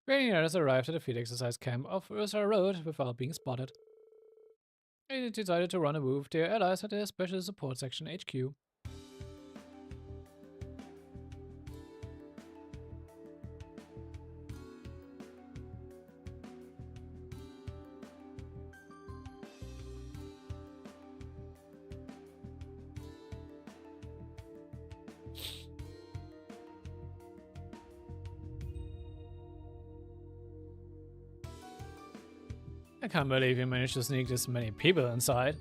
Rean has arrived at the field exercise camp off Ursula Road without being spotted. They decided to run a move their allies at their Special Support Section HQ. I can't believe you managed to sneak this many people inside.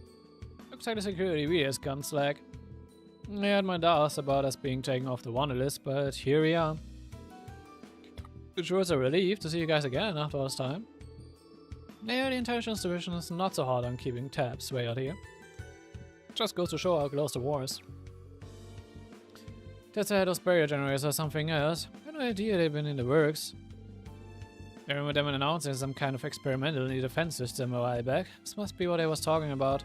Looks like the security really has gone slack. I had my doubts about us being taken off the wanted list, but here we are. It sure is a relief to see you guys again after all this time. Yeah, the intelligence division is not so hard on keeping tabs way out here. Just goes to show how close the war is. That's ahead of barrier generators or something else. I had no idea they've been in the works. I remember them announcing some kind of experimental defense system a while back. This must be what I was talking about.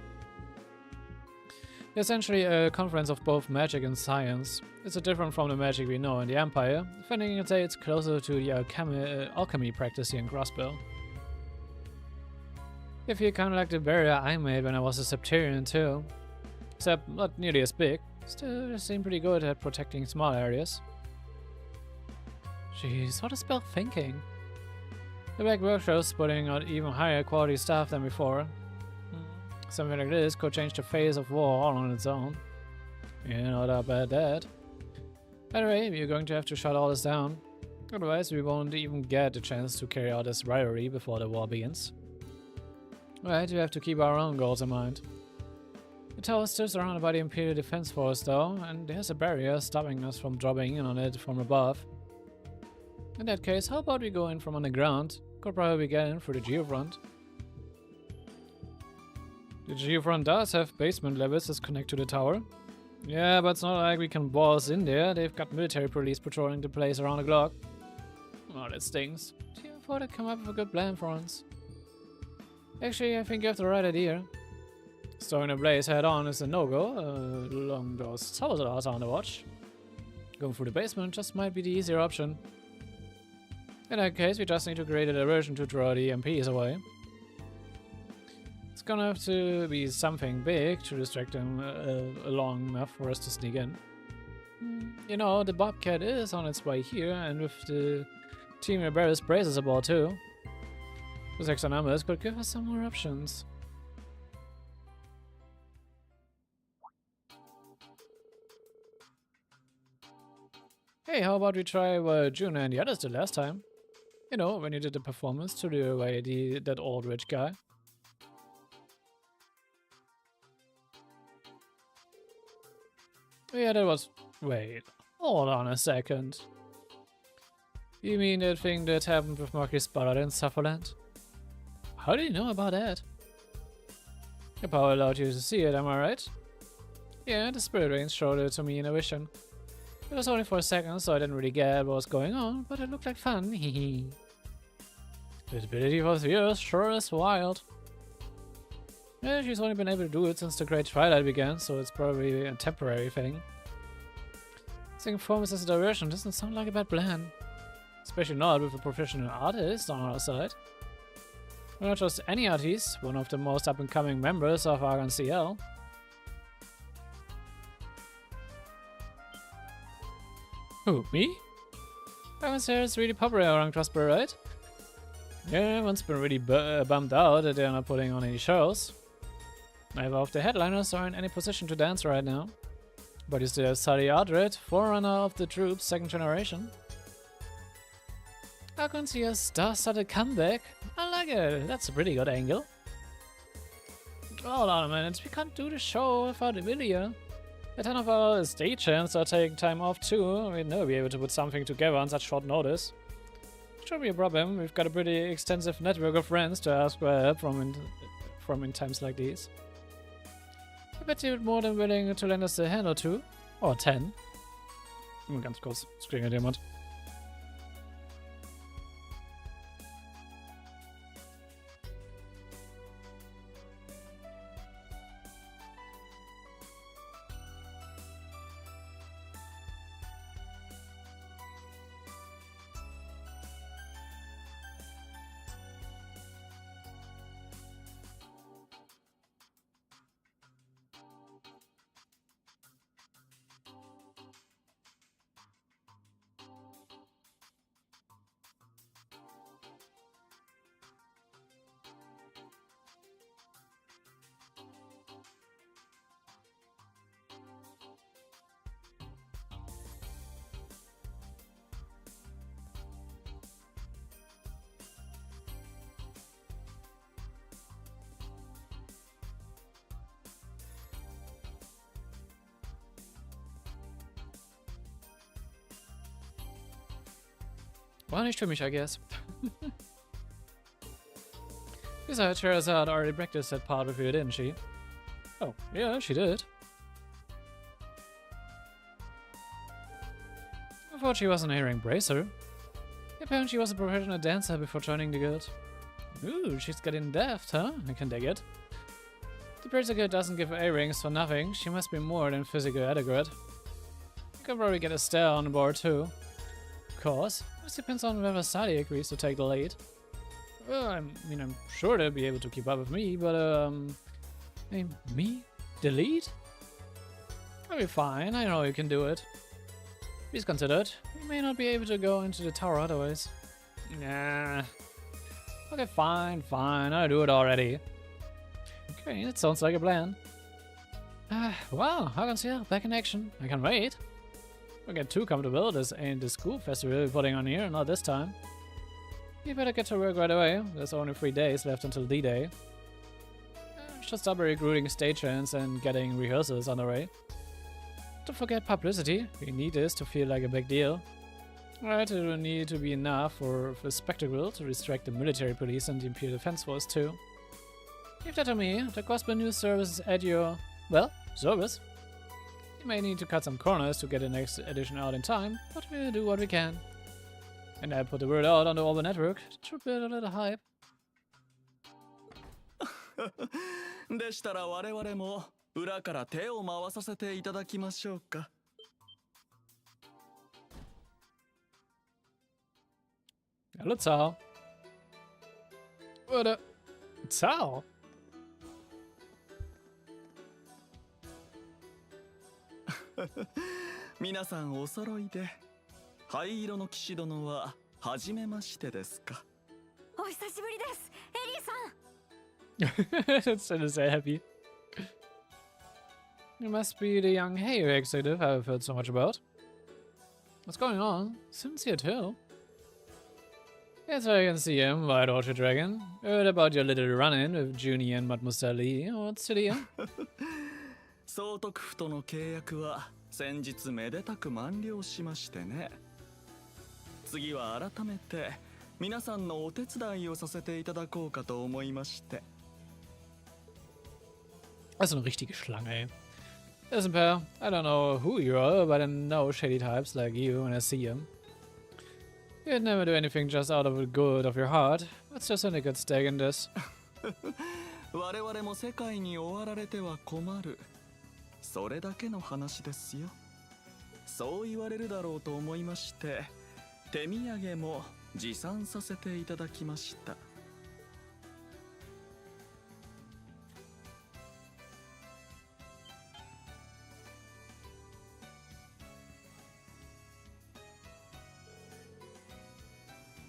They're essentially a conference of both magic and science. It's different from the magic we know in the Empire. If anything, I'd say it's closer to the alchemy practice here in Crossbell. I feel kind of like the barrier I made when I was a Septarian too. Except not nearly as big. Still, they seem pretty good at protecting small areas. Jeez, what is Bell thinking? The back workshop's putting out even higher quality stuff than before. Something like this could change the face of war all on its own. Yeah, not about that. Anyway, we're going to have to shut all this down. Otherwise, we won't even get the chance to carry out this rivalry before the war begins. Right, we have to keep our own goals in mind. The tower is still surrounded by the Imperial Defense Force though, and there's a barrier stopping us from dropping in on it from above. In that case, how about we go in from underground? Could probably get in through the geofront. The geofront does have basement levels that connect to the tower. Yeah, but it's not like we can boss in there. They've got military police patrolling the place around the clock. Oh, that stings. I thought I'd come up with a good plan for once. Actually, I think you have the right idea. Storing the blaze head on is a no-go. Along those towers are on the watch. Going through the basement just might be the easier option. In that case, we just need to create a diversion to draw the MPs away. It's gonna have to be something big to distract them long enough for us to sneak in. You know, the Bobcat is on its way here, and with the team of Barris braces aboard too. Those extra numbers could give us some more options. Hey, how about we try what Juna and the others did last time? You know, when you did the performance to the way that old rich guy. Yeah, that was... Wait, hold on a second. You mean that thing that happened with Marquis Ballard in Sufferland? How do you know about that? Your power allowed you to see it, am I right? Yeah, the spirit range showed it to me in a vision. It was only for a second, so I didn't really get what was going on, but it looked like fun. Hehe. Visibility for viewers sure is wild. Yeah, she's only been able to do it since the great Twilight began, so it's probably a temporary thing. Seeing performance as a diversion doesn't sound like a bad plan. Especially not with a professional artist on our side. We're not just any artist, one of the most up-and-coming members of CL. Who, me? Here is really popular around Crossbury, right? Yeah, everyone's been really bummed out that they're not putting on any shows. Neither of the headliners are in any position to dance right now. But you still have Sally Aldred, forerunner of the troup's second generation. I can see a star-studded comeback. I like it. That's a pretty good angle. Hold on a minute. We can't do the show without Emilia. A ton of our stagehands are taking time off too. We'd never be able to put something together on such short notice. Shouldn't be a problem. We've got a pretty extensive network of friends to ask for help from in times like these. I bet you're more than willing to lend us a hand or two. Or 10. Ganz kurz. Es klingelt jemand. War nicht für mich, I guess. Besides, Charizard already practiced that part with you, didn't she? Oh, yeah, she did. I thought she was an earring bracer. Apparently she was a professional dancer before joining the guild. Ooh, she's getting deft, huh? I can dig it. The bracer guild doesn't give earrings for nothing. She must be more than physically adequate. You can probably get Estelle on board too. Of course, this depends on whether Sally agrees to take the lead. Well, I mean, I'm sure they'll be able to keep up with me, but hey, me? The lead? I'll be fine, I know you can do it. Please consider it. You may not be able to go into the tower otherwise. Nah. Okay, fine, I'll do it already. Okay, that sounds like a plan. Wow, I can see her back in action. I can't wait. Don't get too comfortable, this ain't the school festival we're putting on here, not this time. You better get to work right away, there's only 3 days left until D-Day. Should start by recruiting stagehands and getting rehearsals on the way. Don't forget publicity, we need this to feel like a big deal. Right, it will need to be enough for a spectacle to distract the military police and the Imperial Defense Force too. Leave that to me, the gospel news service is at your, well, service. We may need to cut some corners to get the next edition out in time, but we'll do what we can. And I'll put the word out on the Orban network to build a little hype. でしたら我々も裏から手を回させていただきましょうか。Hallo, Zao. Oder Zao? 皆さんお揃いで灰色の騎士殿は初めましてですか。お久しぶりです、エリーさん。 That's still so happy. You must be the young Heyo executive I've heard so much about. What's going on? Sincere too. Yes, I can see him, White Orchard Dragon. Heard about your little run-in with Junie and Mademoiselle Lee. What's the deal? 総督府との契約は先日めでたく満了しましてね。次は改めて皆さんのお手伝いをさせていただこうかと思いまして。 Das ist eine richtige Schlange, ey. Listen, pal, I don't know who you are, but I know shady types like you when I see them. You'd never do anything just out of the good of your heart. It's just a good stake in this. 我々も世界に終わられては困る。それだけの話ですよ。そう言われるだろうと思いまして、手土産も持参させていただきました。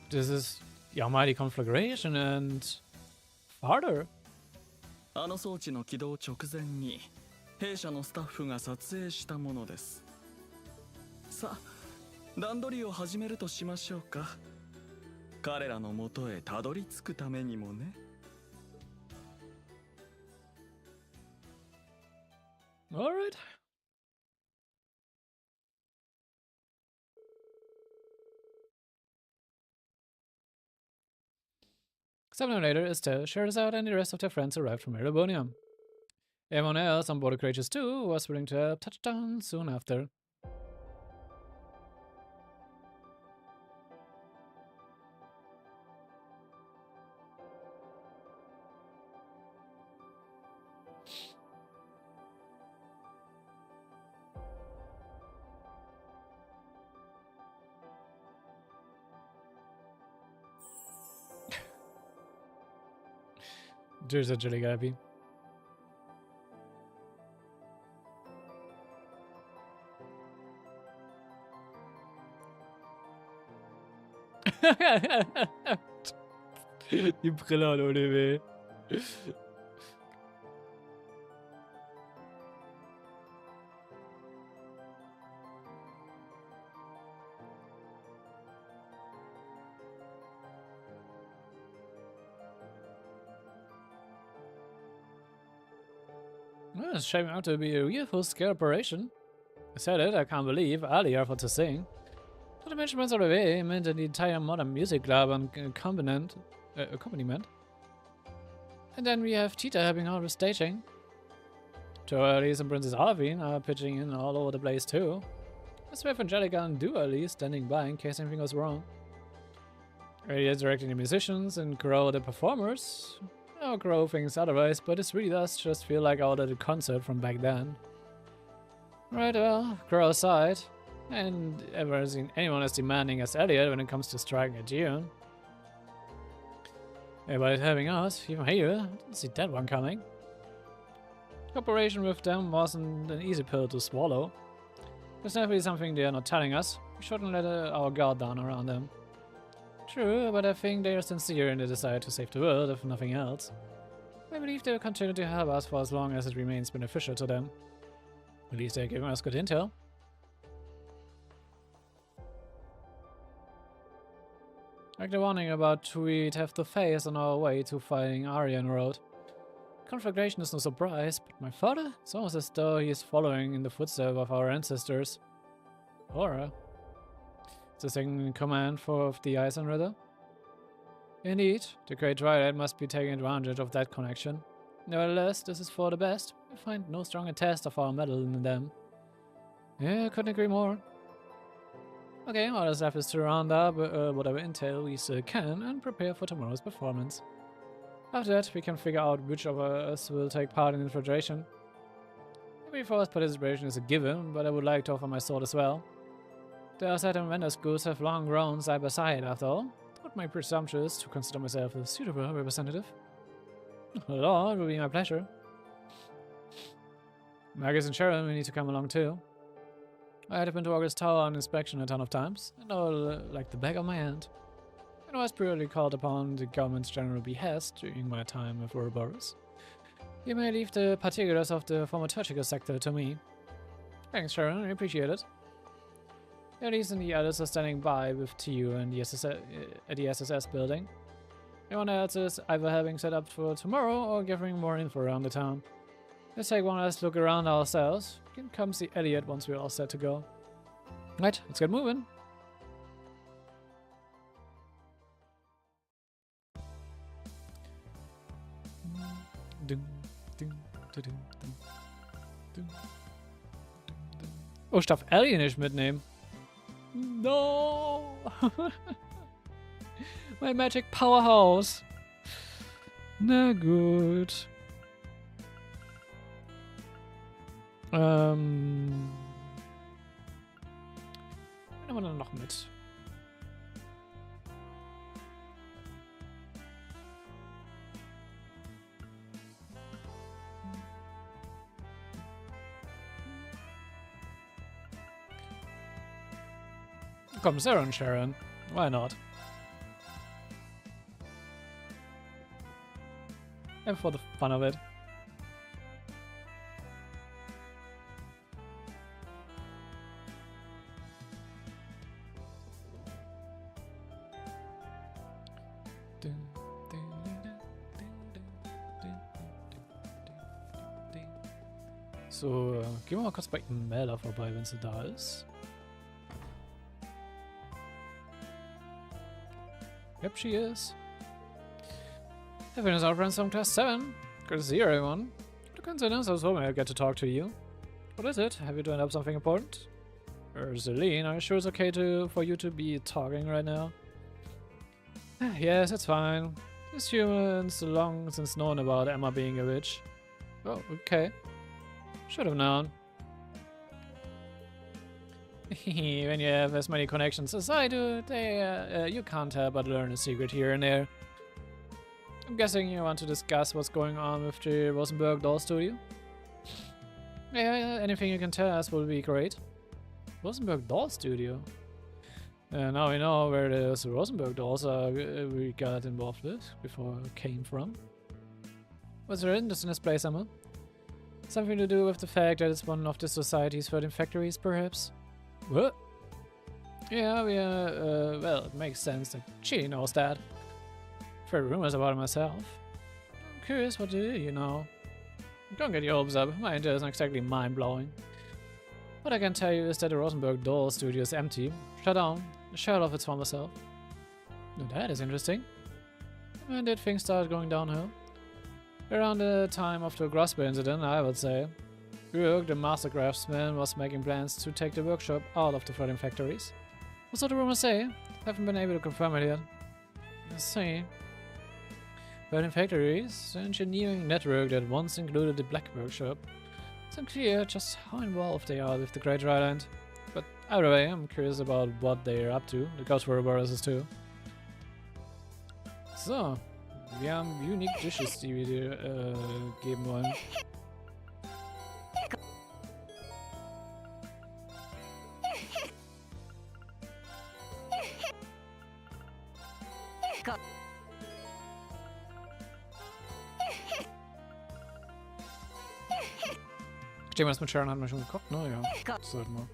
This is the Almighty Conflagration and farther. あの装置の起動直前に弊社のスタッフが撮影したものです。さあ、段取りを始めるとしましょうか。彼らの元へたどり着くためにもね。All right. Some time later, Estelle shares out and the rest of their friends arrived from Erebonium. Everyone else on board the creatures too was willing to help touchdown soon after. There's a jelly guppy. Die Brille an Olivier. Well, it's shaping out to be a real full-scale operation. I said it, I can't believe Ali offered to sing. Not to mention Prince Olivier meant the entire modern music club and accompaniment. And then we have Tita helping out with staging. Joalis and Princess Alvin are pitching in all over the place too. Let's wait for Angelica and Duali standing by in case anything goes wrong. Really directing the musicians and grow the performers. Or grow things otherwise, but this really does just feel like out of the concert from back then. Right, well, grow aside. And ever seen anyone as demanding as Elliot when it comes to striking a tune. Everybody's having us, even here. Didn't see that one coming. Cooperation with them wasn't an easy pill to swallow. There's definitely something they are not telling us. We shouldn't let our guard down around them. True, but I think they are sincere in their desire to save the world, if nothing else. I believe they will continue to help us for as long as it remains beneficial to them. At least they're giving us good intel. Like the warning about we'd have to face on our way to fighting Aryan Road. Conflagration is no surprise, but my father? It's almost as though he is following in the footsteps of our ancestors. Horror. Is the second in command for the Ison Ritter? Indeed, the great Twilight must be taking advantage of that connection. Nevertheless, this is for the best. I find no stronger test of our mettle in them. Yeah, couldn't agree more. Okay, all that's left is to round up whatever intel we still can and prepare for tomorrow's performance. After that, we can figure out which of us will take part in infiltration. Maybe forced participation is a given, but I would like to offer my sword as well. The outside and vendor schools have long grown side by side, after all. Not my presumptuous to consider myself a suitable representative. Not at all, it will be my pleasure. Marcus and Sharon will need to come along too. I had been to August Tower on inspection a ton of times, and all like the back of my hand. And I was purely called upon the government's general behest during my time with Ouroboros. You may leave the particulars of the former Turchical sector to me. Thanks, Sharon, I appreciate it. Elise and the others are standing by with TU and the at the SSS building. Everyone else is either having set up for tomorrow or gathering more info around the town. Let's take one last look around ourselves. We can come see Elliot once we're all set to go. Right, let's get moving. Dun, dun, dun, dun, dun, dun. Oh, ich darf Ellie nicht mitnehmen. No! My magic powerhouse. Na gut. Wen haben wir dann noch mit? Komm, Sarah und Sharon. Why not? And for the fun of it. So, gehen wir mal kurz bei Melda vorbei, wenn sie da ist. Yep, she is. Happiness Outbrand Song Class 7. Good to see you, everyone. Coincidence, I was hoping I'd get to talk to you. What is it? Have you turned up something important? Celine, are you sure it's okay for you to be talking right now? Yes, it's fine. These humans long since known about Emma being a witch. Oh, okay. Should have known. When you have as many connections as I do, you can't help but learn a secret here and there. I'm guessing you want to discuss what's going on with the Rosenberg doll studio? Yeah, anything you can tell us will be great. Rosenberg doll studio? Now we know where the Rosenberg dolls we got involved with before it came from. What's your interest in this place, Emma? Something to do with the fact that it's one of the society's 13 factories, perhaps? What? Yeah, well, it makes sense that she knows that. I've heard rumors about it myself. I'm curious, what do you know? Don't get your hopes up, my idea isn't exactly mind-blowing. What I can tell you is that the Rosenberg doll studio is empty, shut down, a shell of its former self. Now that is interesting. When did things start going downhill? Around the time of the Grosper incident, I would say. Rück, the master craftsman, was making plans to take the workshop out of the flooding factories. That's what the rumors say. Haven't been able to confirm it yet. I see. Flooding factories, the engineering network that once included the Black Workshop. It's unclear just how involved they are with the Great Dryland. But either way, I'm curious about what they're up to. The Ghost Warriors too. So, wir haben unique dishes, die wir dir geben wollen. Ich denke mal, das mit Sharon hatten wir schon gekocht, ne? Ja, das sollten wir.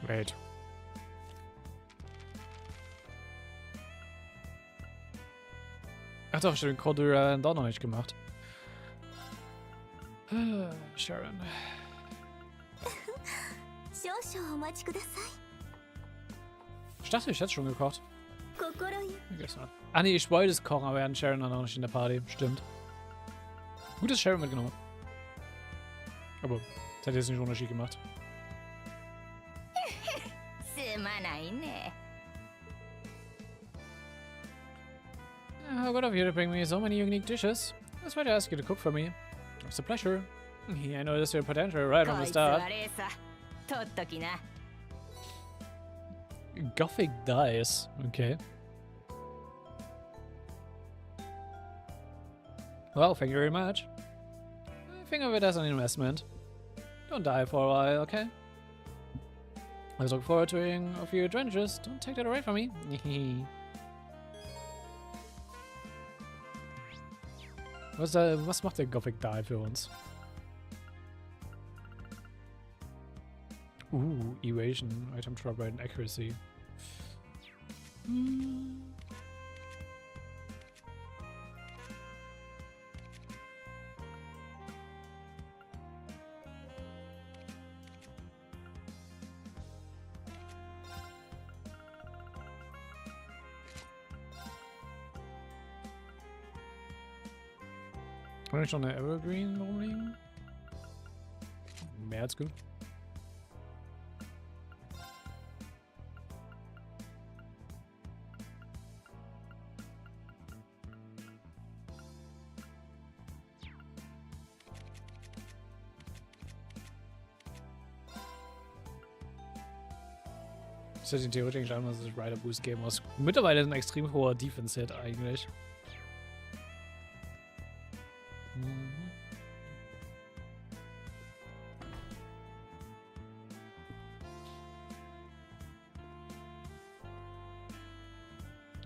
Wait. Ach doch, ich habe den Code doch noch nicht gemacht. Sharon. Ich dachte, ich hätte schon gekocht. Gestern. Ah nee, ich wollte es kochen, aber wir hatten Sharon noch nicht in der Party. Stimmt. Gut, dass Sharon mitgenommen hat. Aber das hat jetzt nicht einen Unterschied gemacht. How good of you to bring me so many unique dishes. That's why I asked you to cook for me. It's a pleasure. Yeah, I noticed your potential right from the start. Gothic dice. Okay. Well, thank you very much. Think of it as an investment. Don't die for a while, okay? I look forward to hearing of your adventures. Don't take that away from me. Was macht der Gothic Die für uns? Evasion, item drop rate and accuracy. Kann ich schon eine Evergreen rumliegen? Mehr als gut. Ich hätte ihn theoretisch einmal das Rider Boost geben muss. Mittlerweile ein extrem hoher Defense-Hit eigentlich.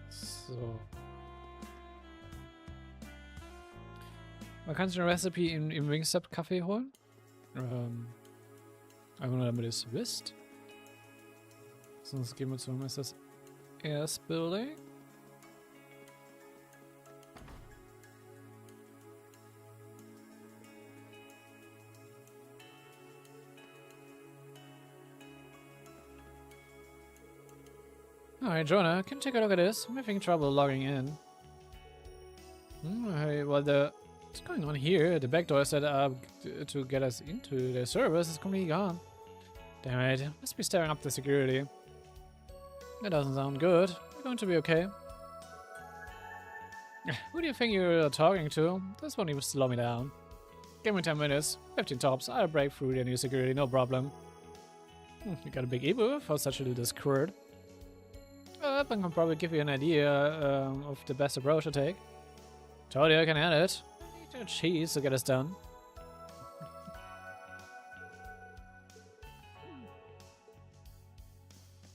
So. Man kann sich ein Recipe im Wingstop Café holen. Einfach nur damit ihr es wisst. Sonst gehen wir zu ist das Airs Building. Alright, Jonah, can you take a look at this? I'm having trouble logging in. Hey, well, what's going on here? The back door set up to get us into the servers is completely gone. Damn it, must be stirring up the security. That doesn't sound good. We're going to be okay. Who do you think you're talking to? This won't even slow me down. Give me 10 minutes, 15 tops, I'll break through the new security, no problem. You got a big ego for such a little squirt. I can probably give you an idea of the best approach to take. Told you I can handle it. I need a cheese to get us done.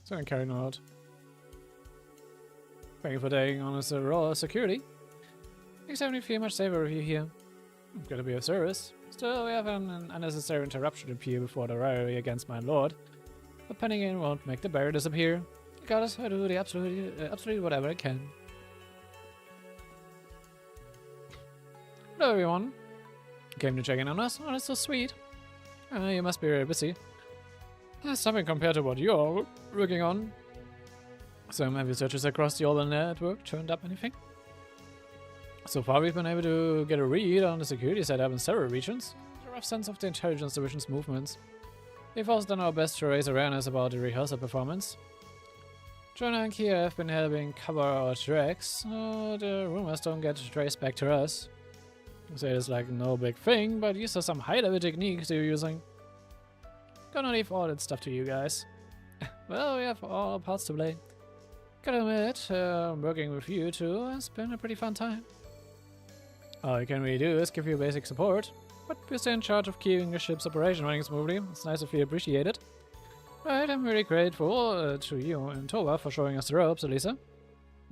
So I'm carrying out. Thank you for taking on us a role of security. Makes me feel much safer with you here. I'm gonna be of service. Still, we have an unnecessary interruption appear before the rivalry against my lord. But penning in won't make the barrier disappear. Regardless, I do the absolutely whatever I can. Hello everyone. Came to check in on us? Oh, that's so sweet. You must be very busy. Something compared to what you're working on. Some heavy searches across the urban network turned up anything? So far we've been able to get a read on the security setup in several regions. A rough sense of the intelligence division's movements. We've also done our best to raise awareness about the rehearsal performance. Jonah and Kia have been helping cover our tracks, so the rumors don't get traced back to us. You say it's like no big thing, but these are some high-level techniques you're using. Gonna leave all that stuff to you guys. Well, we have all parts to play. Gotta admit, working with you two has been a pretty fun time. All I can really do is give you basic support, but we're still in charge of keeping the ship's operation running smoothly. It's nice to feel appreciated. Right, I'm really grateful to you and Tova for showing us the ropes, Elisa.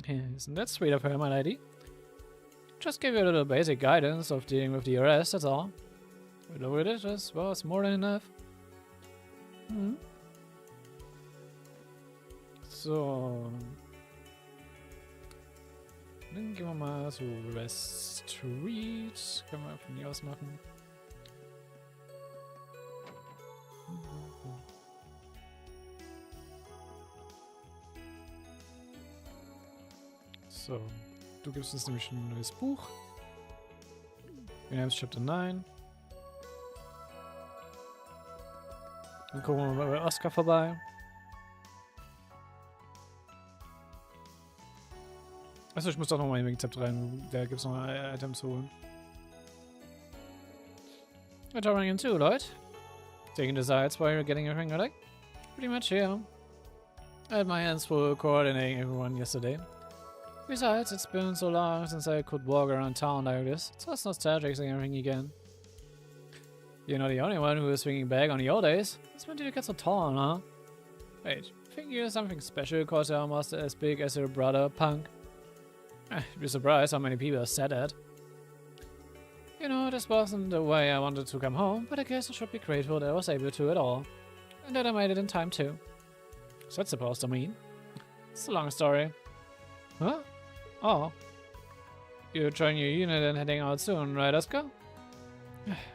Isn't that sweet of her, my lady? Just give you a little basic guidance of dealing with the arrest, that's all. We looked at it as well as more than enough. So. Dann gehen wir mal so West Street. Können wir von hier aus machen. So, du gibst uns nämlich ein neues Buch. Wir nehmen Chapter 9. Dann gucken wir mal bei Oscar vorbei. Achso, ich muss doch nochmal in den Rezept rein. Da gibt es noch Items holen. What are you into, Lloyd? Taking the sides while you're getting your finger like? Pretty much, yeah. I had my hands full coordinating everyone yesterday. Besides, it's been so long since I could walk around town like this. It's just nostalgic seeing everything again. You're not the only one who is thinking back on the old days. Since when did you get so tall, huh? Wait, think you're something special because you're almost as big as your brother, Punk? You'd be surprised how many people have said that. You know, this wasn't the way I wanted to come home, but I guess I should be grateful that I was able to at all. And that I made it in time too. What's that supposed to mean? It's a long story. Huh? Oh. You're joining your unit and heading out soon, right, Oscar?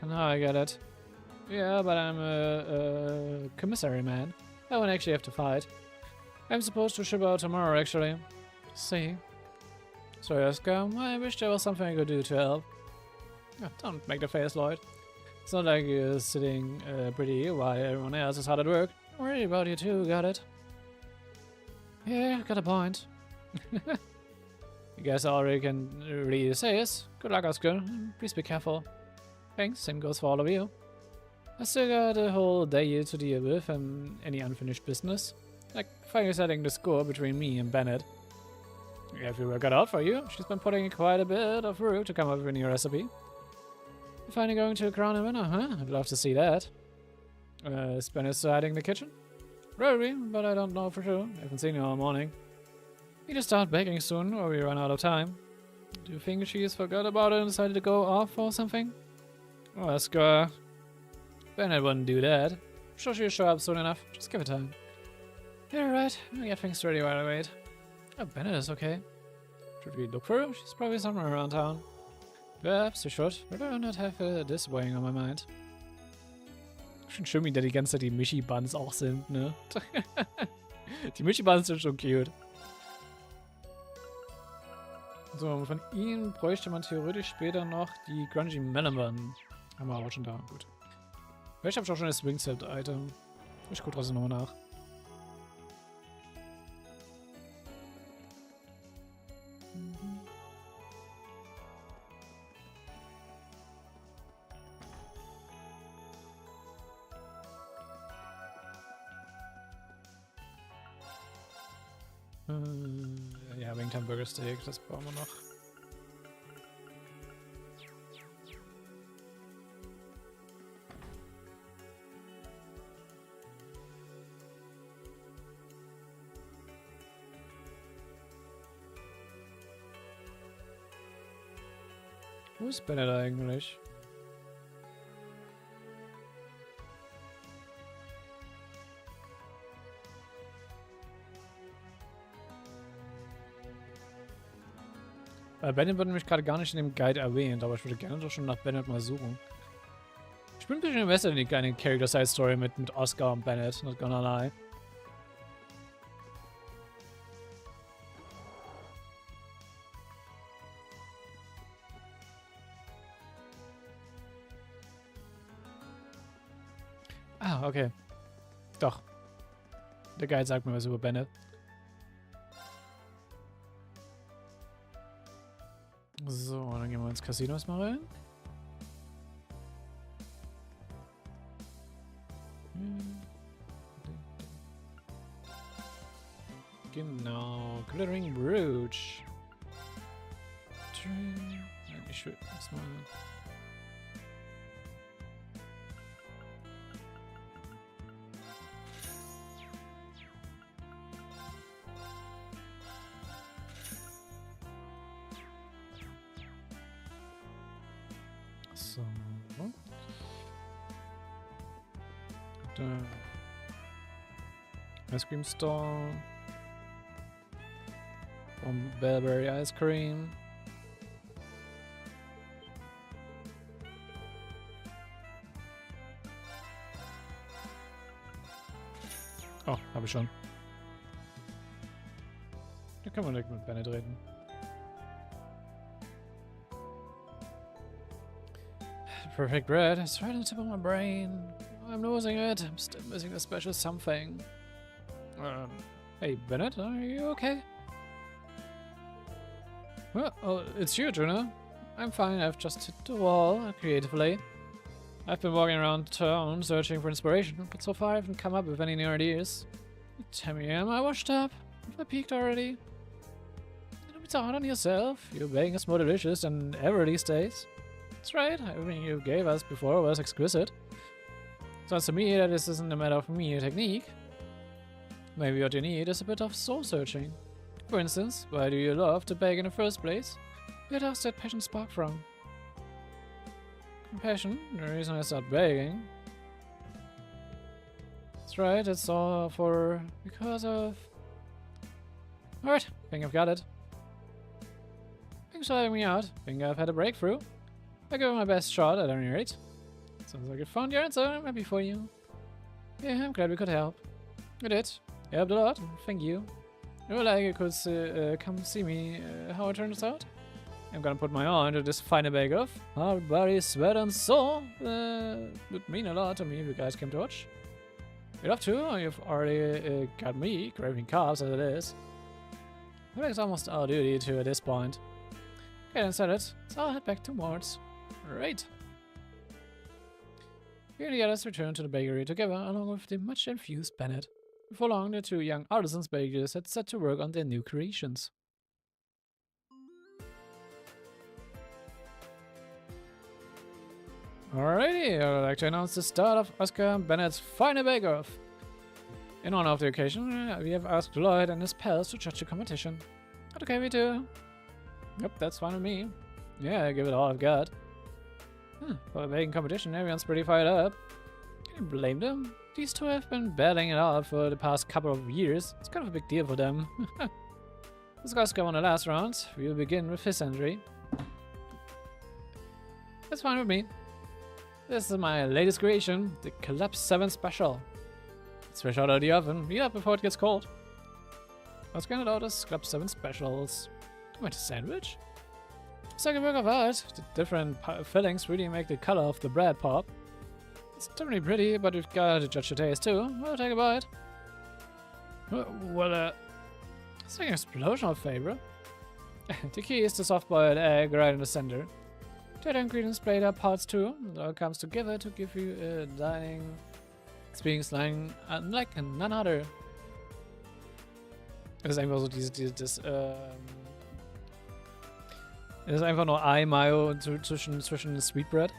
Now I get it. Yeah, but I'm a commissary man. I won't actually have to fight. I'm supposed to ship out tomorrow, actually. See? Sorry, Oscar. I wish there was something I could do to help. Oh, don't make the face, Lloyd. It's not like you're sitting pretty while everyone else is hard at work. I'm worried about you too, got it? Yeah, got a point. You guys all you can really say is, good luck, Oscar. Please be careful. Thanks, same goes for all of you. I still got a whole day here to deal with and any unfinished business. Like finally setting the score between me and Bennett. If you work it out for you, she's been putting in quite a bit of work to come up with a new recipe. You're finally going to crown a winner, huh? I'd love to see that. Is Bennett still hiding in the kitchen? Probably, but I don't know for sure. I haven't seen her all morning. Need to start baking soon or we run out of time. Do you think she's forgot about it and decided to go off or something? Oh, Oscar. Bennett wouldn't do that. I'm sure she'll show up soon enough. Just give it time. Yeah, right. I'll get things ready while I wait. Oh, Bennett is okay. Should we look for her? She's probably somewhere around town. Perhaps we should, but I do not have this weighing on my mind. Schon schön, wie da die ganze Zeit die Michi-Buns auch sind, ne? Die Michi-Buns sind schon cute. So, von ihnen bräuchte man theoretisch später noch die Grungy Millium. Haben wir auch schon da, gut. Vielleicht habe ich auch schon das Swing-Set-Item. Ich gucke trotzdem nochmal nach. Ja, wegen dem Burger Steak, das brauchen wir noch. Wo ist Bennett eigentlich? Bennett wird nämlich gerade gar nicht in dem Guide erwähnt, aber ich würde gerne doch schon nach Bennett mal suchen. Ich bin ein bisschen invested in die kleine Character-Side-Story mit Oscar und Bennett, not gonna lie. Ah, okay. Doch. Der Guide sagt mir was über Bennett. So, dann gehen wir ins Casino mal rein. Genau, Glittering Brooch. Ich will erstmal. So. Ice Cream Store. Bellberry Ice Cream. Oh, habe ich schon. Da kann man direkt mit Bennett reden. Perfect bread. It's right on the tip of my brain. I'm losing it. I'm still missing a special something. Hey, Bennett, are you okay? Well, oh, it's you, Juna. I'm fine. I've just hit the wall creatively. I've been walking around town searching for inspiration, but so far I haven't come up with any new ideas. 10 AM, I washed up. Have I peaked already? It'll It's hard on yourself. Your baking is more delicious than ever these days. That's right, everything you gave us before was exquisite. Sounds to me that this isn't a matter of mere technique. Maybe what you need is a bit of soul searching. For instance, why do you love to bake in the first place? Where does that passion spark from? Passion? The reason I started baking. That's right, it's all because of... Alright, think I've got it. Thanks for letting me out. Think I've had a breakthrough. I'll give it my best shot at any rate. Sounds like you found your answer. I'm happy for you. Yeah, I'm glad we could help. We did. You helped a lot. Thank you. You like you could come see me how it turns out. I'm gonna put my all into this fine bake-off. Hard body, sweat and soul. Would mean a lot to me if you guys came to watch. You'd love to. You've already got me craving carbs as it is. I think it's almost our duty to at this point. Okay, then said it. So I'll head back to Mort's. Right. We and the others return to the bakery together along with the much infused Bennett. Before long, the two young artisans bakers had set to work on their new creations. Alrighty, I'd like to announce the start of Oscar and Bennett's final bake-off. In honor of the occasion, we have asked Lloyd and his pals to judge the competition. Okay, me too. Yep, that's fine with me. Yeah, I give it all I've got. For a baking competition, everyone's pretty fired up. Can you blame them? These two have been battling it out for the past couple of years. It's kind of a big deal for them. Let's guys go on the last round. We'll begin with his entry. That's fine with me. This is my latest creation, the Collapse 7 Special. It's fresh out of the oven, heat up before it gets cold. Let's get it out as Collapse 7 Specials. Wait, a sandwich? It's like a work of art. The different fillings really make the color of the bread pop. It's definitely pretty, but we've got to judge the taste too. I'll take a bite. Well, it's like an explosion of flavor. The key is the soft-boiled egg right in the center. The other ingredients play their parts too. It all comes together to give you a dining experience like none other. Es ist einfach so es ist einfach nur Ei-Mayo zwischen Sweetbread.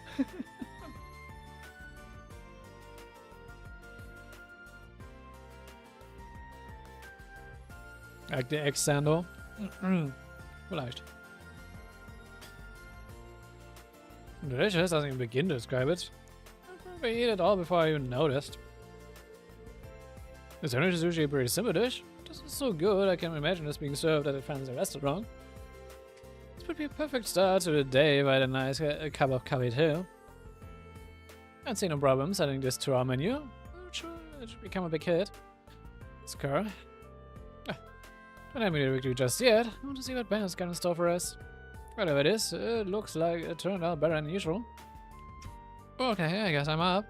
Like the egg sando. Vielleicht. Delicious, doesn't even begin to describe it. I ate it all before I even noticed. The sandwich is usually a pretty simple dish. This is so good, I can imagine this being served at a fancy restaurant. This would be a perfect start to the day with a nice cup of coffee too. I don't see no problem adding this to our menu. I'm sure it should become a big hit. Scar. Don't have me to review just yet. I want to see what Bennett's got in store for us. Whatever it is, it looks like it turned out better than usual. Okay, I guess I'm up.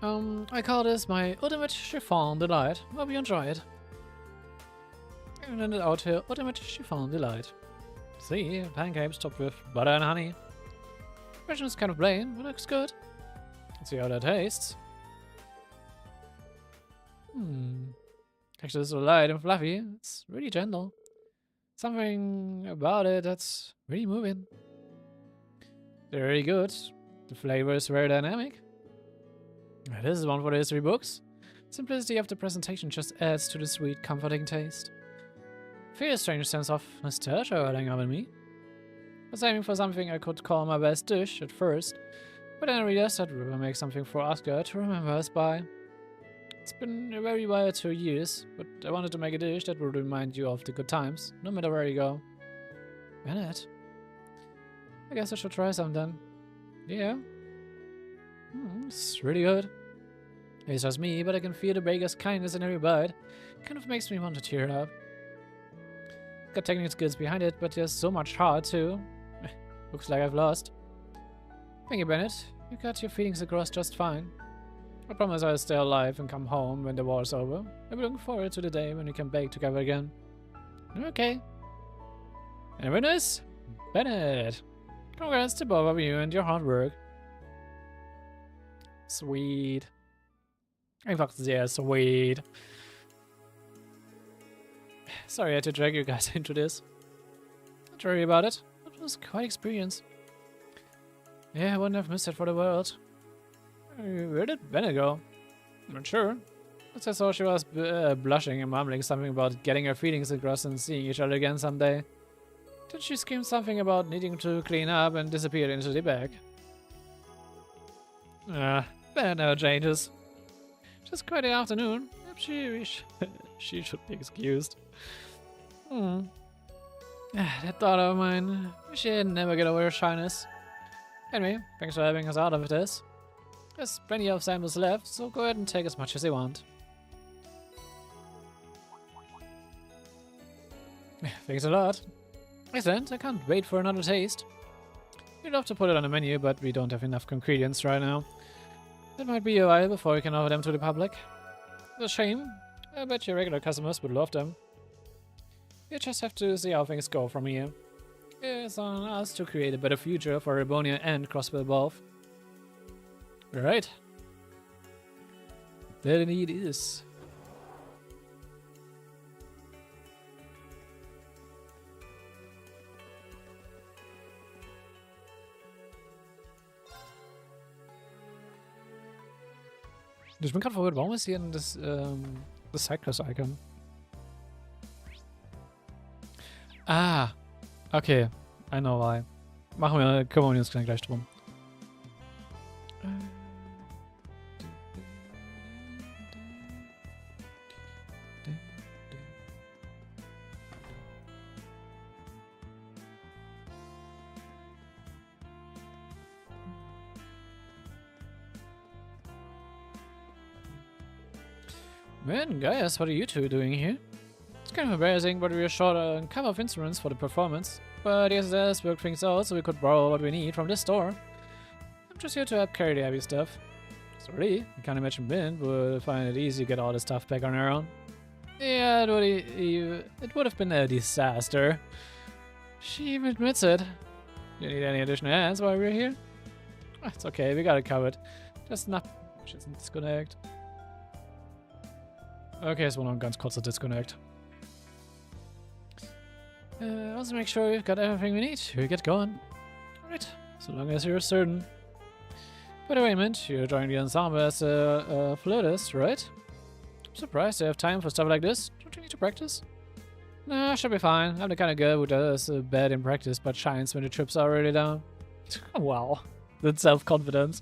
I call this my ultimate chiffon delight. Hope you enjoy it. And then it out here, ultimate chiffon delight. See, pancakes topped with butter and honey. Version is kind of plain, but looks good. Let's see how that tastes. Actually, it's so light and fluffy. It's really gentle. Something about it that's really moving. They're really good. The flavor is very dynamic. This is one for the history books. Simplicity of the presentation just adds to the sweet, comforting taste. I feel a strange sense of nostalgia welling up in me. I was aiming for something I could call my best dish at first, but then I realized that we will make something for Oscar to remember us by. It's been a very wild 2 years, but I wanted to make a dish that would remind you of the good times, no matter where you go. Bennett. I guess I should try some then. Yeah. It's really good. It's just me, but I can feel the baker's kindness in every bite. It kind of makes me want to tear up. Got technical skills behind it, but there's so much heart too. Looks like I've lost. Thank you, Bennett. You got your feelings across just fine. I promise I'll stay alive and come home when the war's over. I'll be looking forward to the day when we can bake together again. Okay. And the winner is Bennett. Congrats to both of you and your hard work. Sweet. Einfach sehr sweet. Sorry I had to drag you guys into this. Don't worry about it. It was quite experience. Yeah, I wouldn't have missed it for the world. Where did Bennett go? I'm not sure. But I saw she was blushing and mumbling something about getting her feelings across and seeing each other again someday. Did she scream something about needing to clean up and disappeared into the bag? Bennett never changes. Just quite the afternoon. She should be excused. That daughter of mine, she'd never get over her shyness. Anyway, thanks for helping us out of this. There's plenty of samples left, so go ahead and take as much as you want. Thanks a lot. Excellent, I can't wait for another taste. We'd love to put it on the menu, but we don't have enough ingredients right now. It might be a while before we can offer them to the public. It's a shame. I bet your regular customers would love them. We just have to see how things go from here. It's on us to create a better future for Ribonia and Crossbow both. Right. That indeed is. Ich bin gerade verwirrt, warum ist hier das Cyclist-Icon? Ah, okay. I know why. Kümmern wir uns gleich drum. Man, guys, what are you two doing here? It's kind of embarrassing, but we were short a couple of instruments for the performance. But ESS worked things out, so we could borrow what we need from this store. I'm just here to help carry the heavy stuff. Sorry, I can't imagine Bin would find it easy to get all the stuff back on her own. Yeah, it would have been a disaster. She even admits it. You need any additional hands while we're here? It's okay, we got it covered. Just not... Just disconnect. Okay, es war noch ein ganz kurzer Disconnect. Also make sure you've got everything we need to get going. Alright, so long as you're certain. By the way, Mint, you're joining the ensemble as a flautist, right? I'm surprised you have time for stuff like this. Don't you need to practice? Nah, should be fine. I'm the kind of girl who does bad in practice but shines when the chips are already down. Wow, that's self-confidence.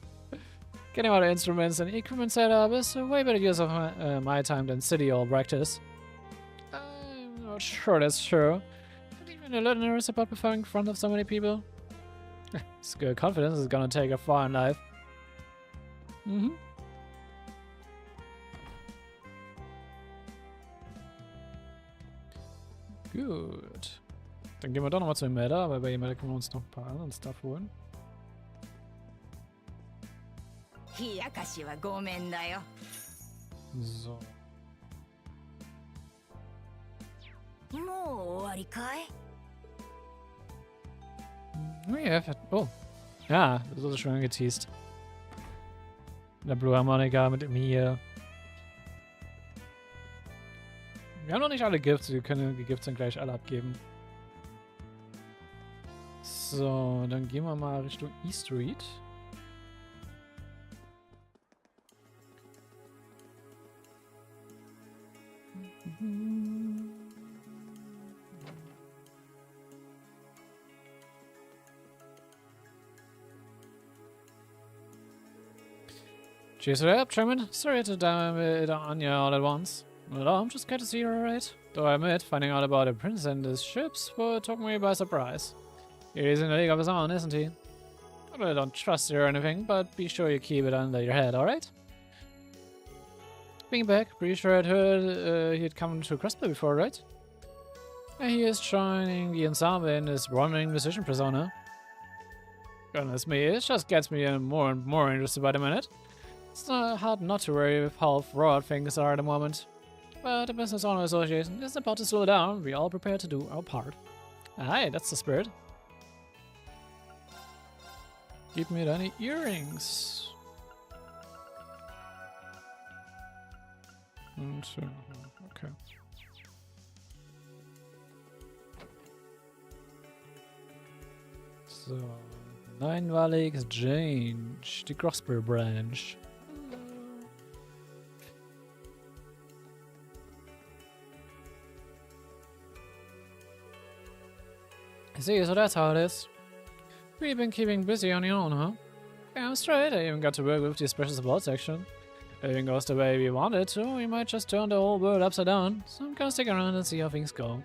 Getting all the instruments and equipment set up is a way better use of my time than city hall practice. I'm not sure that's true. I'm even a little nervous about performing in front of so many people. This good confidence is gonna take her far in life. Gut. Dann gehen wir doch nochmal zu Meta, weil bei Meta können wir uns noch ein paar anderen Stuff holen. 冷やかしはごめんだよ。 So. もう終わりかい？ Oh. Ja, das wurde schon angeteased. Der Blue Harmonica mit dem hier. Wir haben noch nicht alle Gifts, wir können die Gifts dann gleich alle abgeben. So, dann gehen wir mal Richtung E Street. Cheers for the help, Sherman. Sorry to damn it on you all at once. Not at all, I'm just glad to see you're alright. Though I admit, finding out about the prince and his ships took me by surprise. He's in a league of his own, isn't he? I really don't trust you or anything, but be sure you keep it under your head, alright? Being back, pretty sure I'd heard he'd come to Crossbow before, right? And he is joining the ensemble in his wandering musician persona. Goodness me, it just gets me more and more interested by the minute. It's not hard not to worry with how fraud things are at the moment. But the Business Owner Association is about to slow down. We all prepare to do our part. Aye, that's the spirit. Give me any earrings. Okay. So. Einmalig Exchange. Die Crossbow Branch. See, so that's how it is. We've been keeping busy on your own, huh? Yeah, I'm straight. I even got to work with the special support section. If everything goes the way we wanted to, we might just turn the whole world upside down. So I'm gonna stick around and see how things go.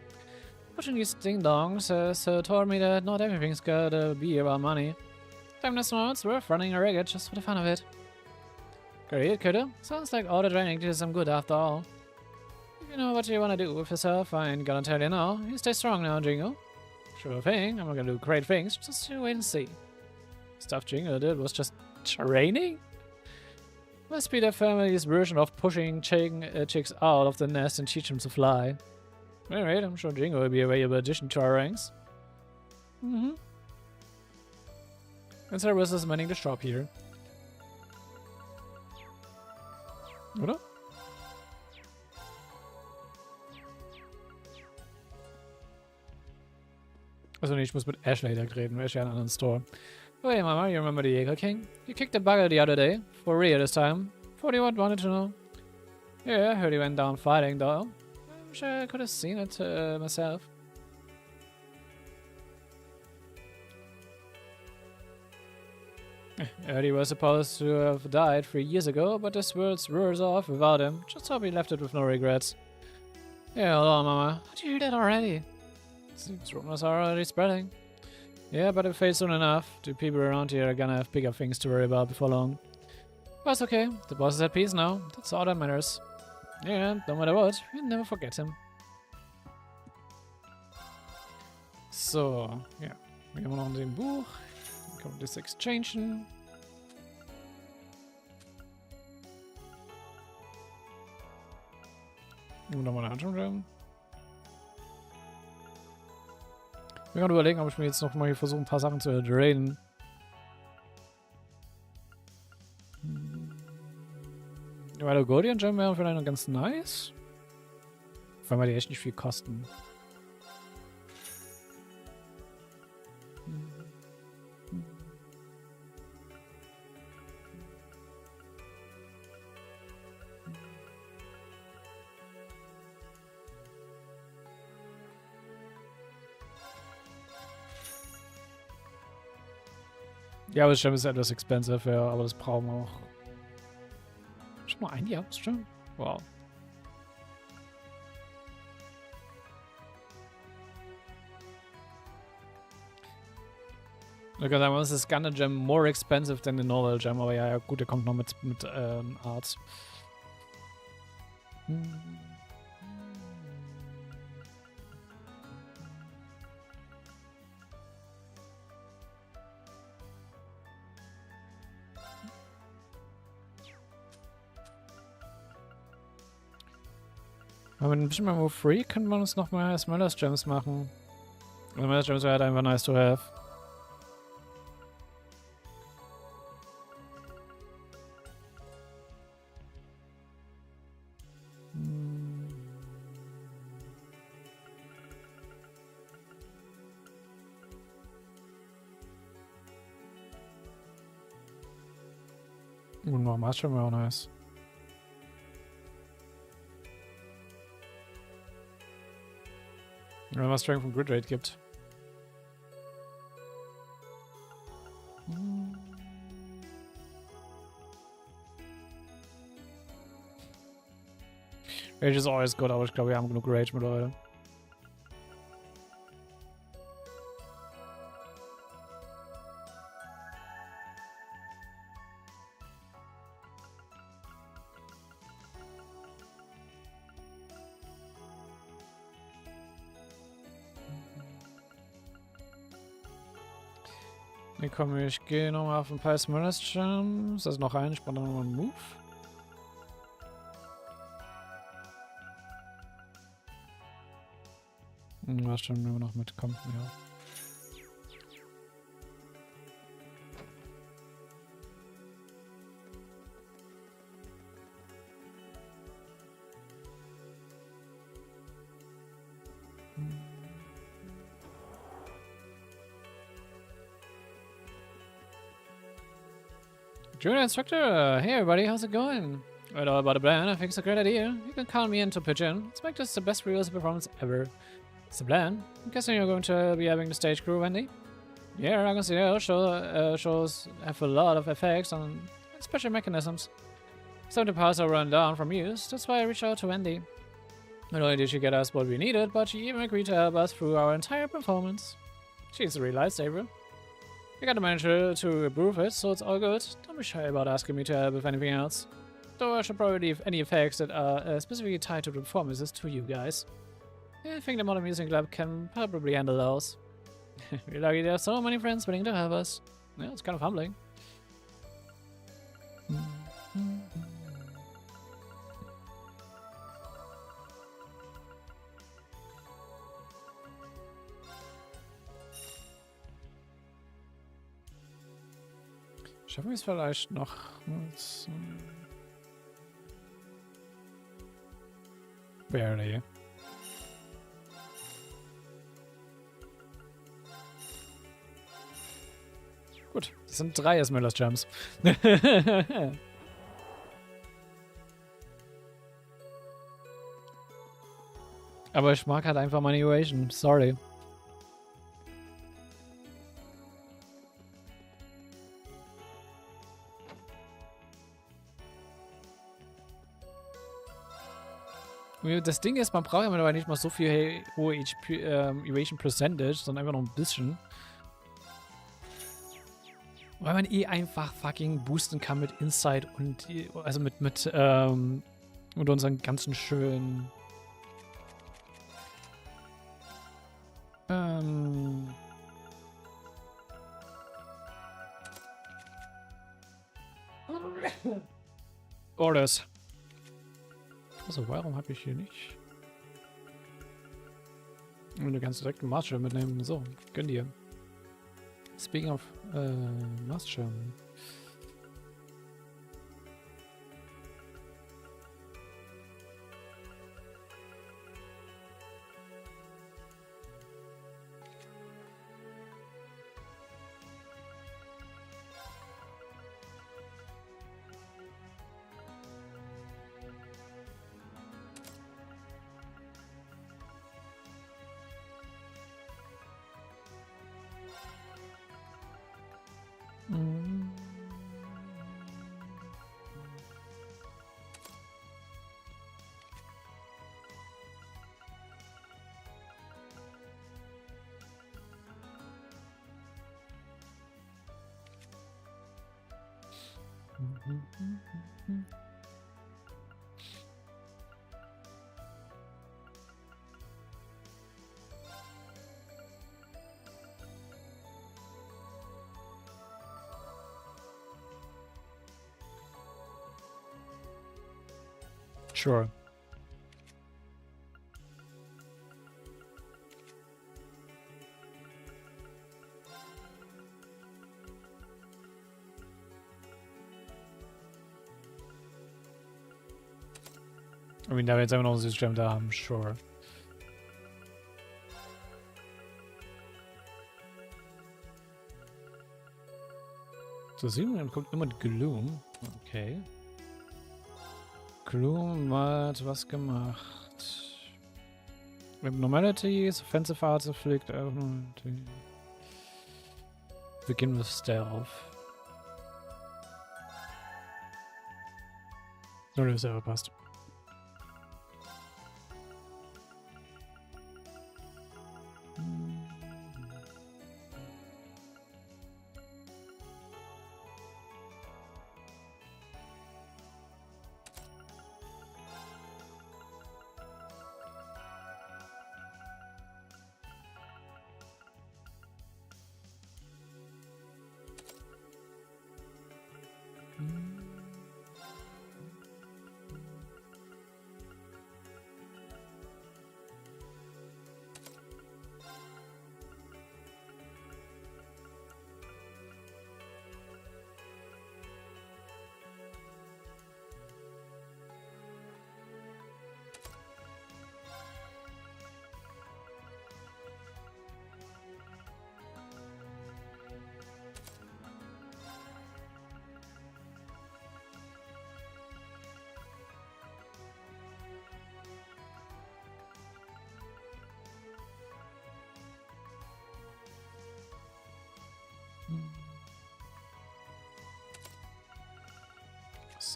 Pushing these ding-dongs has told me that not everything's gotta be about money. Sometimes it's worth running a racket just for the fun of it. Great, kiddo. Sounds like all the training did some good after all. If you know what you wanna do with yourself, I ain't gonna tell you now. You stay strong now, Jingo. Sure thing, I'm not gonna do great things, just you wait and see. Stuff Jingo did was just training? Must be their family's version of pushing chicks out of the nest and teach them to fly. Alright, I'm sure Jingo will be a valuable addition to our ranks. Mm-hmm. And Cerberus is manning the shop here. Oder? Also nee, ich muss mit Ashley da reden. Ashley hat einen anderen Store. Oh hey Mama, you remember the Jaeger King? You kicked the bugger the other day. For real this time. What do you wanted to know? Yeah, I heard he went down fighting though. I wish I could have seen it myself. I heard he was supposed to have died 3 years ago, but this world's worse off without him. Just hope he left it with no regrets. Yeah, hold on Mama. Did you hear that already? These rumors are already spreading. Yeah, but it fades soon enough. The people around here are gonna have bigger things to worry about before long. But it's okay. The boss is at peace now. That's all that matters. Yeah, no matter what, we'll never forget him. So, ja. Wir haben noch ein Buch. Dann kommt das Exchangen. Und nochmal eine Handschrift drin. Ich bin gerade überlegen, ob ich mir jetzt noch mal hier versuche, ein paar Sachen zu drainen. Weil der Golden Gem wäre vielleicht noch ganz nice. Weil die echt nicht viel kosten. Ja, aber das Gem ist etwas expensive, ja, aber das brauchen wir auch. Schon mal ein Jahr, schon? Wow. Ich kann sagen, was ist Gunner Gem more expensive than the normal Gem, aber ja, gut, der kommt noch mit Arts. Aber mit ein bisschen mehr Free könnte man uns noch mal Smellers Gems machen. Smellers Gems wäre halt einfach nice to have. Und noch Master wäre auch nice. Wenn man Strength und Grid Rate gibt. Rage ist always good, aber ich glaube, wir haben genug Rage mittlerweile. Nee, komm, ich gehe nochmal auf ein paar Smallest Gems. Das ist noch ein, ich brauche nochmal einen Move. Ja, stimmt, nur noch mitkommen, ja. Junior Instructor, hey everybody, how's it going? Read all about the plan, I think it's a great idea. You can count me in to pitch in. Let's make this the best rehearsal performance ever. It's the plan. I'm guessing you're going to be having the stage crew, Wendy? Yeah, I can see that shows have a lot of effects and special mechanisms. Some of the parts are run down from use, that's why I reached out to Wendy. Not only did she get us what we needed, but she even agreed to help us through our entire performance. She's a real lightsaber. I got the manager to approve it, so it's all good. Don't be shy about asking me to help with anything else. Though I should probably leave any effects that are specifically tied to the performances to you guys. I think the Modern Music Lab can probably handle those. We're lucky there are so many friends willing to help us. Yeah, it's kind of humbling. Schaffen wir es vielleicht noch? Barely. Gut, das sind 3 Esmeraldas Jumps. Aber ich mag halt einfach meine Equation. Sorry. Das Ding ist, man braucht ja mittlerweile nicht mal so viel hohe HP, Evasion Percentage, sondern einfach noch ein bisschen. Weil man eh einfach fucking boosten kann mit Insight und also mit unseren ganzen schönen Orders. Also, warum habe ich hier nicht? Und du kannst direkt einen Maßschirm mitnehmen. So, gönn dir. Speaking of Maßschirm. Sure. I mean, da wir jetzt einfach noch ein System da haben, sure. So, 7, dann kommt immer Gloom. Okay. Gloom hat was gemacht. Abnormalities, Offensive Arts Afflict, Abnormality. Begin with Stealth. Nur das selber passt.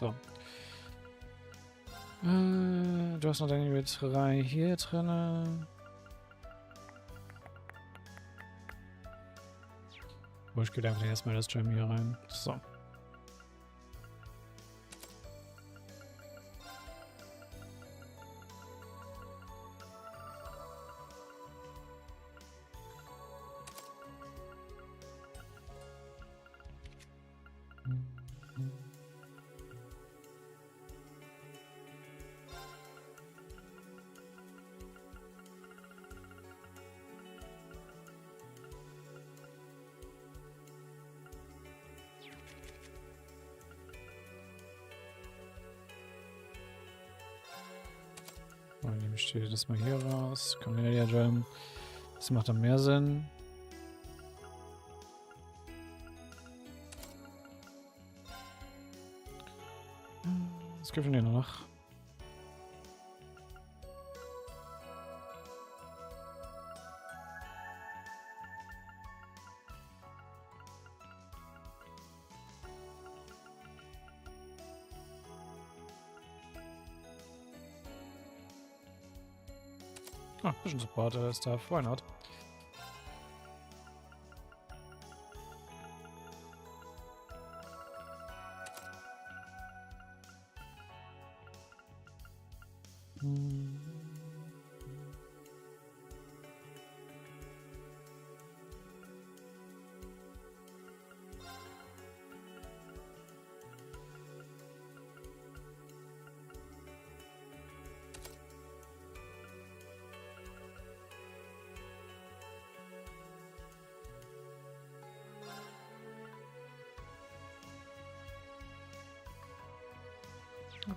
So. Du hast noch deine drei hier drin. Ich gehe einfach erstmal das Gem hier rein. So. Dann nehme ich das mal hier raus. Kameleon Gem. Das macht dann mehr Sinn. Was gibt es denn hier noch? Ah, ein bisschen Support ist da. Why not?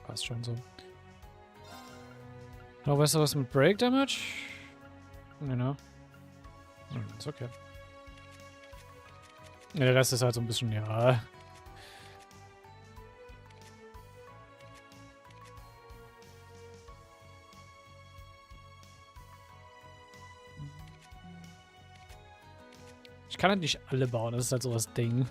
Passt schon so. Oh, weißt du was mit Break Damage? Genau. Ist okay. Ja, der Rest ist halt so ein bisschen, ja. Ich kann halt nicht alle bauen, das ist halt so das Ding.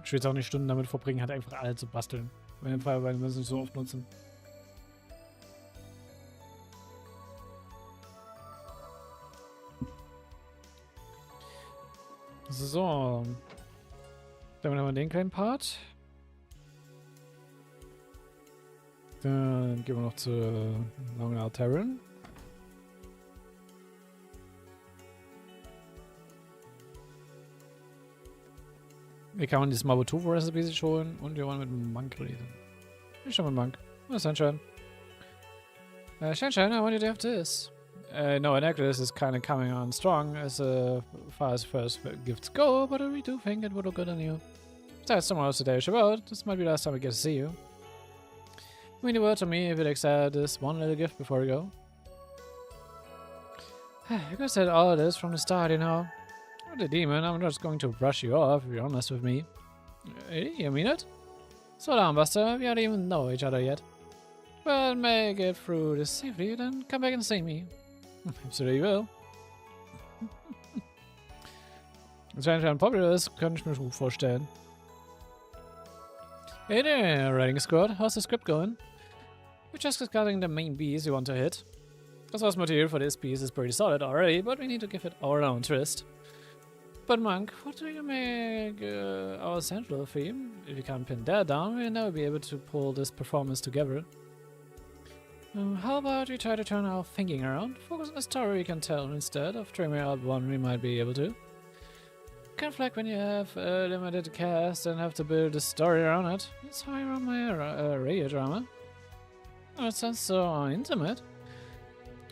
Ich will jetzt auch nicht Stunden damit verbringen, halt einfach alle zu basteln. Wenn im Fall, weil wir es nicht so oft nutzen. So. Damit haben wir den kleinen Part. Dann gehen wir noch zu Terran. Wir kann man dieses Mabutofu Recipe sich holen und wir wollen mit dem Monk reden. Ich schon mit Monk. Oh, Sunshine. Sunshine, I want you to have this. No, a necklace is kind of coming on strong as far as first gifts go, but we do think it would look good on you. Besides, tomorrow's the day of about. This might be the last time we get to see you. Mean the word to me if you'd accept this one little gift before we go. You could have said all this from the start, you know. The demon, I'm just going to brush you off if you're honest with me. You mean it? Slow down, Buster. We don't even know each other yet. But make it through this safely, then come back and see me. Absolutely will. Wenn anscheinend popular ist, könnte ich mir gut vorstellen. Hey there, writing squad. How's the script going? We're just discussing the main beats you want to hit. The source material for this piece is pretty solid already, but we need to give it our own twist. But Monk, what do you make our central theme? If you can't pin that down, we'll never be able to pull this performance together. How about we try to turn our thinking around? Focus on a story we can tell instead of dreaming out one we might be able to. Kind of like when you have a limited cast and have to build a story around it. That's how I run my radio drama. Oh, it sounds so intimate.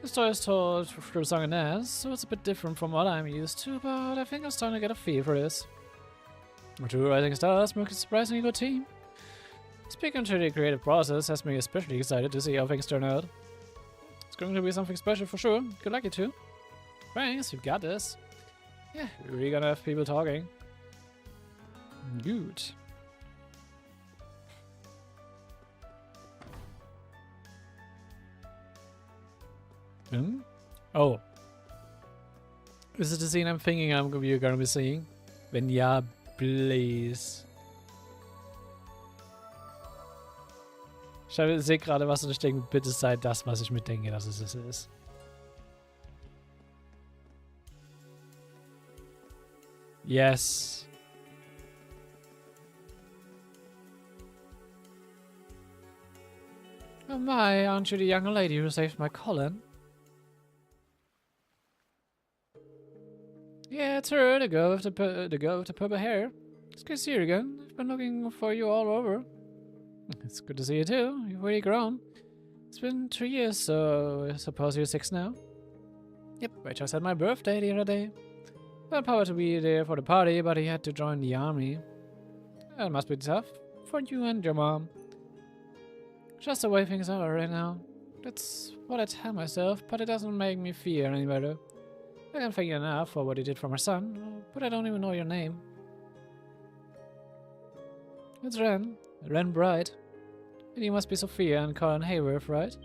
The story is told through song and dance, so it's a bit different from what I'm used to, but I think I'm starting to get a feel for this. Our two rising stars make a surprisingly good team. Speaking to the creative process has me especially excited to see how things turn out. It's going to be something special for sure. Good luck, you two. Thanks, you got this. Yeah, we're really gonna have people talking. Good. Oh. Is it the scene I'm thinking you're gonna be seeing? Wenn ja, please. Ich sehe gerade was und ich denke, bitte sei das, was ich mitdenke, dass es ist. Yes. Oh my, aren't you the young lady who saved my Colin? Yeah, it's her, the girl with the purple hair. It's good to see you again. I've been looking for you all over. It's good to see you too. You've really grown. It's been 3 years, so I suppose you're 6 now. Yep, I just had my birthday the other day. I had power to be there for the party, but he had to join the army. That must be tough for you and your mom. Just the way things are right now. That's what I tell myself, but it doesn't make me feel any better. I can thank you enough for what you did for my son, but I don't even know your name. It's Ren. Ren Bright. And you must be Sophia and Colin Hayworth, right?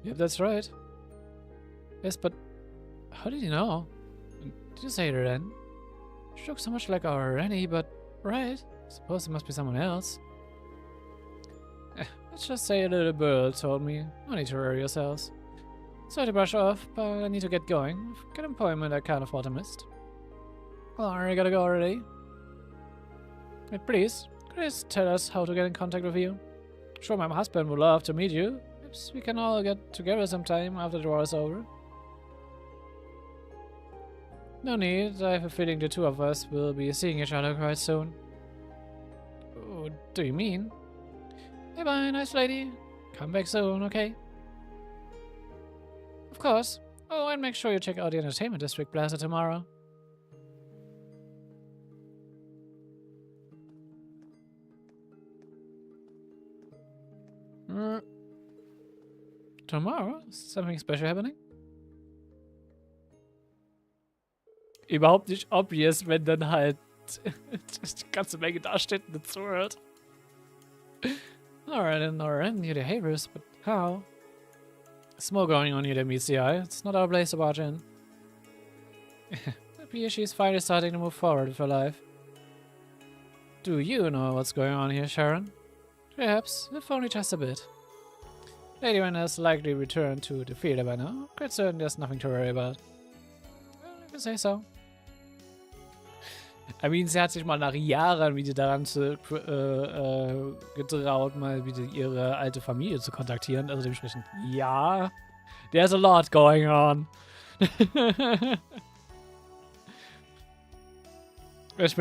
Yep, that's right. Yes, but how did you know? Did you say Ren? She looks so much like our Rennie, but right. I suppose it must be someone else. Let's just say a little bird told me. No need to worry yourselves. Sorry to brush off, but I need to get going. I've got an appointment I can't afford to miss. Well, I gotta go already. Wait, please, could you just tell us how to get in contact with you? Sure, my husband would love to meet you. Perhaps we can all get together sometime after the war is over. No need, I have a feeling the two of us will be seeing each other quite soon. What do you mean? Hey, bye, nice lady. Come back soon, okay? Of course. Oh, and make sure you check out the Entertainment District Plaza tomorrow. Tomorrow? Something special happening? Überhaupt nicht obvious, wenn dann halt die ganze Menge da steht und zuhört. Alright, you're the haters, but how? There's more going on here than meets the eye. It's not our place to barge in. Maybe she's finally starting to move forward with her life. Do you know what's going on here, Sharon? Perhaps, if only just a bit. Lady Ren has likely returned to the theater by now. Quite certain there's nothing to worry about. Well, if you say so. I mean, sie hat sich mal nach Jahren wieder daran getraut, mal wieder ihre alte Familie zu kontaktieren. Also dementsprechend, ja, there's a lot going on. Ich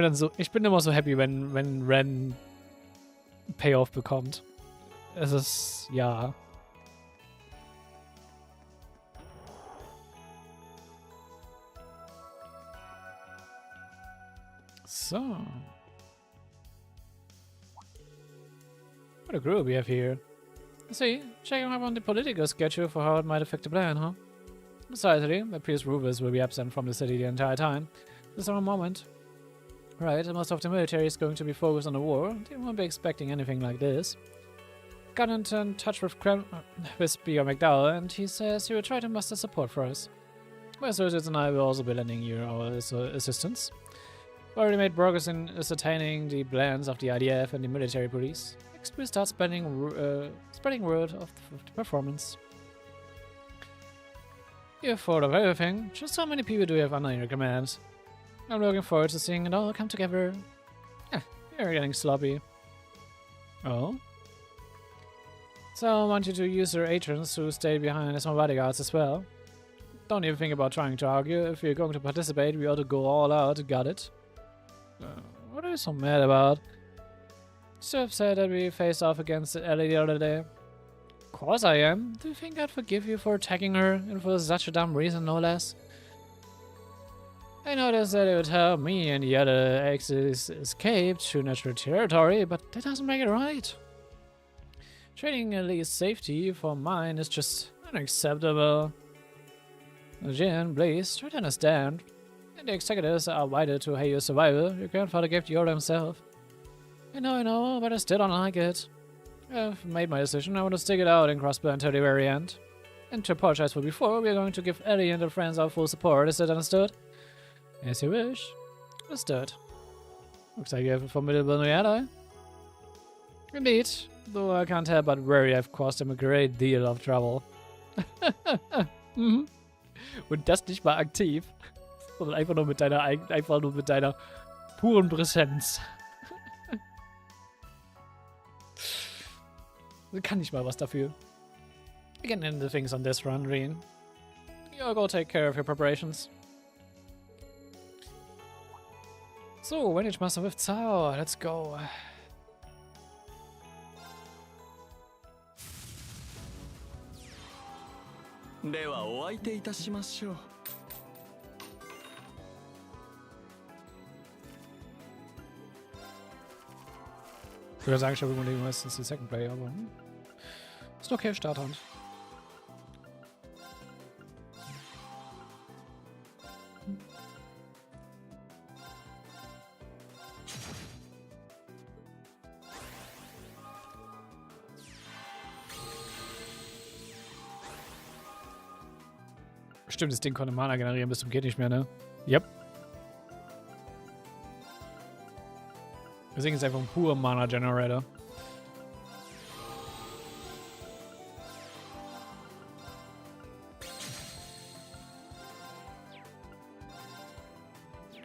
bin immer so happy, wenn Ren Payoff bekommt. Es ist, ja. So. What a group we have here. I see, checking up on the political schedule for how it might affect the plan, huh? Decidedly, it appears Rufus will be absent from the city the entire time. This is our moment. Right, most of the military is going to be focused on the war. They won't be expecting anything like this. Got in touch with B.O. McDowell, and he says he will try to muster support for us. My associates and I will also be lending you our assistance. We already made progress in ascertaining the plans of the IDF and the military police. Next, we'll start spreading word of the performance. You've thought of everything. Just how many people do you have under your command? I'm looking forward to seeing it all come together. You're getting sloppy. Oh? So I want you to use your agents who stay behind as my bodyguards as well. Don't even think about trying to argue. If you're going to participate, we ought to go all out. Got it? What are you so mad about? So upset that we faced off against Ellie the other day. Of course I am. Do you think I'd forgive you for attacking her, and for such a dumb reason, no less? I noticed that it would help me and the other exes escape to natural territory, but that doesn't make it right. Trading Ellie's safety for mine is just unacceptable. Jin, please, try to understand. And the executives are wired to hate your survival. Your grandfather gave the order himself. I know, but I still don't like it. I've made my decision. I want to stick it out and crossbow until the very end. And to apologize for before, we are going to give Ellie and her friends our full support. Is that understood? As you wish. Understood. Looks like you have a formidable new ally. Indeed. Though I can't help but worry I've caused him a great deal of trouble. Mhm. Und das nicht mal aktiv, sondern einfach nur mit deiner puren Präsenz. Kann nicht mal was dafür. We can end the things on this run, Rean. You go take care of your preparations. So, Manage Master with Zao. Let's go. De wa oaite itashimashou. Ich würde sagen, ich habe überlegt, meistens die Second Play, aber ist okay, Starthand. Stimmt, das Ding konnte Mana generieren bis zum geht nicht mehr, ne? Yep. Deswegen ist es einfach ein purer Mana Generator.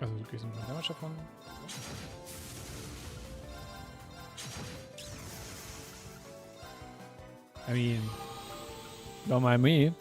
Also du kriegst einen Damage davon. I mean, don't mind me.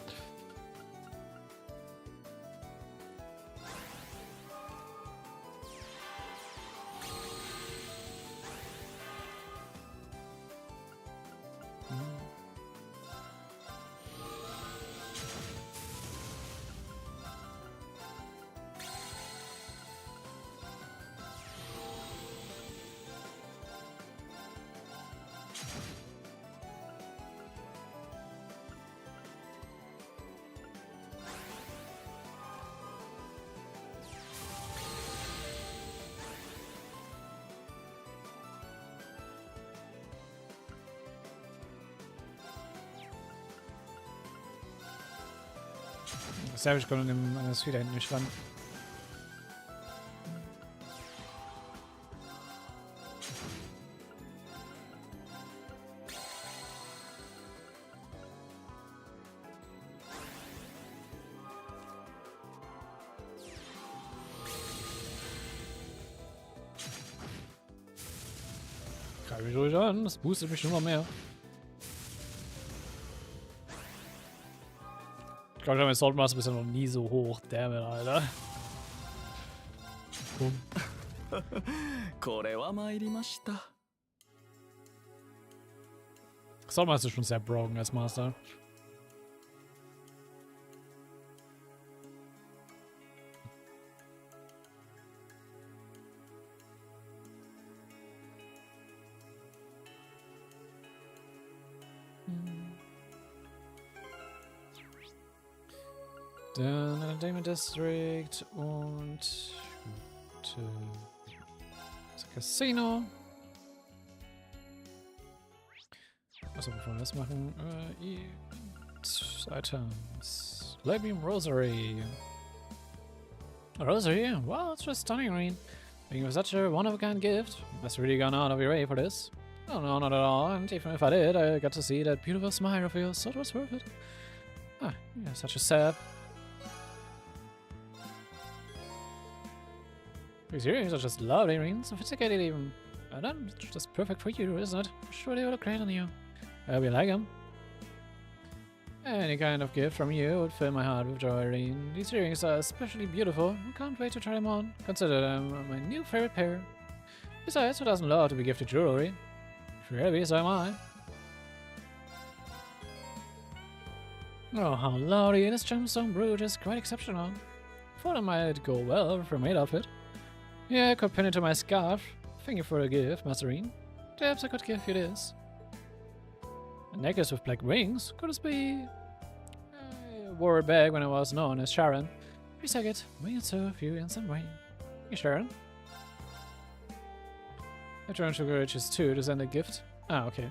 Savage kommt an das Vieh da hinten nicht ran. Greif mich ruhig an, das boostet mich nur noch mehr. Ich glaube, mein Swordmaster ist ja noch nie so hoch. Damn it, Alter. Swordmaster ist schon sehr broken als Master. Dann Entertainment District und das Casino. Achso, bevor wir das machen, Items. Millium Rosary. A rosary? Wow, it's just stunning, Rean. Being such a one-of-a-kind gift, you must really gone out of your way for this. Oh no, not at all. And even if I did, I got to see that beautiful smile of yours, so it was worth it. Ah, you're such a sap. These earrings are just lovely, Rean. Sophisticated even. And then it's just perfect for you, isn't it? Sure they would look great on you. I hope you like them. Any kind of gift from you would fill my heart with joy, Rean. These earrings are especially beautiful. I can't wait to try them on. Consider them my new favorite pair. Besides, who doesn't love to be gifted jewelry? If you're heavy, so am I. Oh, how lovely. This gemstone brooch is quite exceptional. Thought it might go well if we're made of it. Yeah, I could pin it to my scarf. Thank you for the gift, Master Rean. Perhaps I could give you this. A necklace with black wings? Could this be? I wore it back when I was known as Sharon. Please take it. May it serve you in some way. Hey, Sharon. I turned to Riches too to send a gift. Ah, okay.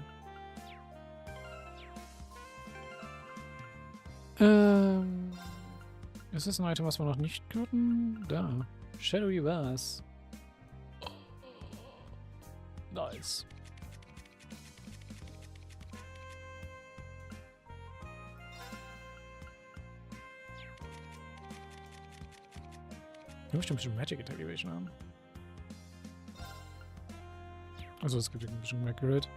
Ist das ein Item, was wir noch nicht hatten? Da. Shadowy Vase. Nice. Du musst bestimmt Magic Activation haben. Also es gibt ein bisschen Accurate.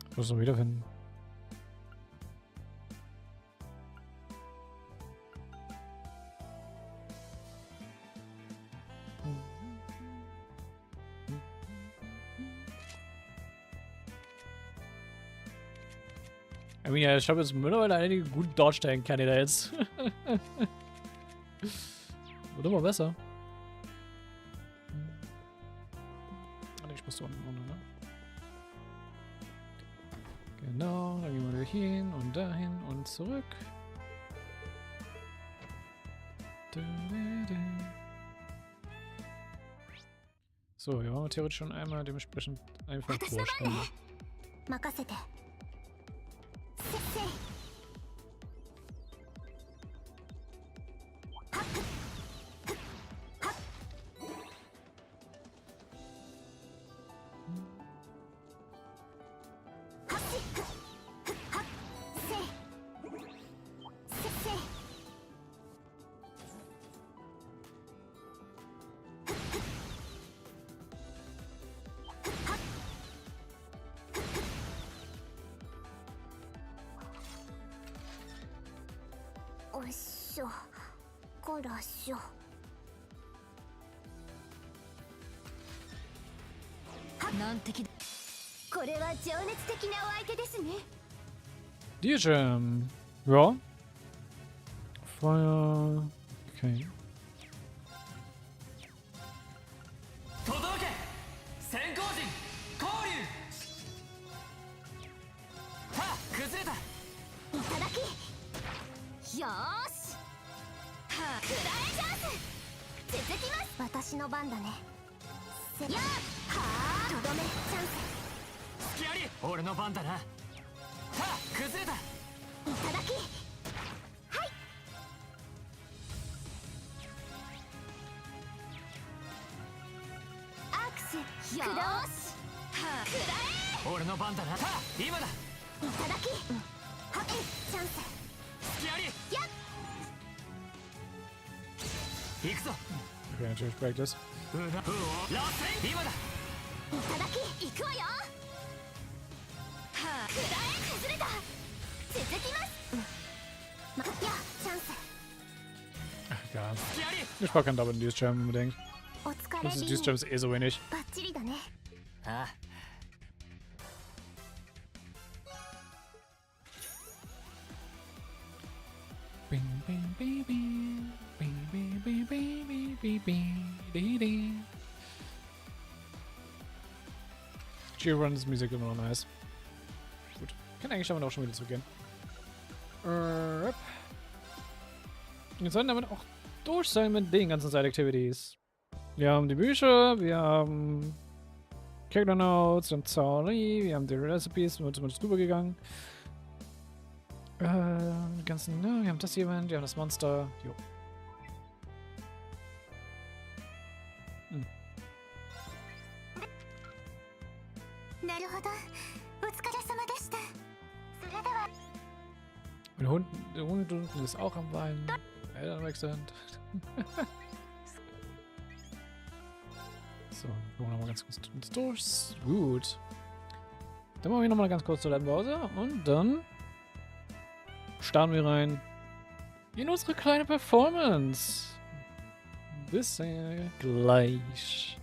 Ich muss es noch wiederfinden. I mean, ja, ich habe jetzt mittlerweile einige gute Dodge-Tank-Candidates. Wird immer besser. Ich muss da unten runter, ne? Genau, dann gehen wir wieder hin und dahin und zurück. So, ja, wir theoretisch schon einmal dementsprechend einfach vorstellen. 任せてせっせいおっしょこらしょ難敵だこれは情熱的なお相手ですね Diagem. Ja. Feuer. Okay. 届け先行陣交流はっ崩れたいただきよーしはあくらえチャンス続きます私の番だねせやはあとどめチャンス隙あり俺の番だなはっ崩れたいただきはいアクセよーしはあくら俺の番だなはっ今だえいただきはっチャンス隙ありやっ行くぞ Okay, natürlich Practice. うなうおらせ今だいただき行くわよはあくらえ崩れた続きますやチャンス Ja. 隙あり Ich brauche keinen Double in dieses Jam unbedingt. お疲れ Das ist リ dieses ン Jam ist eh so wenig. バッチリだねああ Bing, bing, bing, bing. Bing, bing, bing, bing, bing, bing, bing, dee, dee. G-Runs Musik immer noch nice. Gut. Kann eigentlich damit auch schon wieder zurückgehen. Wir sollten damit auch durch sein mit den ganzen Side-Activities. Wir haben die Bücher, wir haben Character Notes, wir haben Zauri, wir haben die Recipes, sind wir zumindest drüber gegangen. Die ganzen, ne, wir haben das Event, wir haben das Monster. Jo. Hm. なるほどお疲れ様でしたそれでは Der Hund unten ist auch am Weinen. Eltern wechselnd. So, gucken wir nochmal ganz kurz uns durch. Gut. Dann machen wir nochmal ganz kurz zur Pause und dann starten wir rein in unsere kleine Performance. Bis gleich.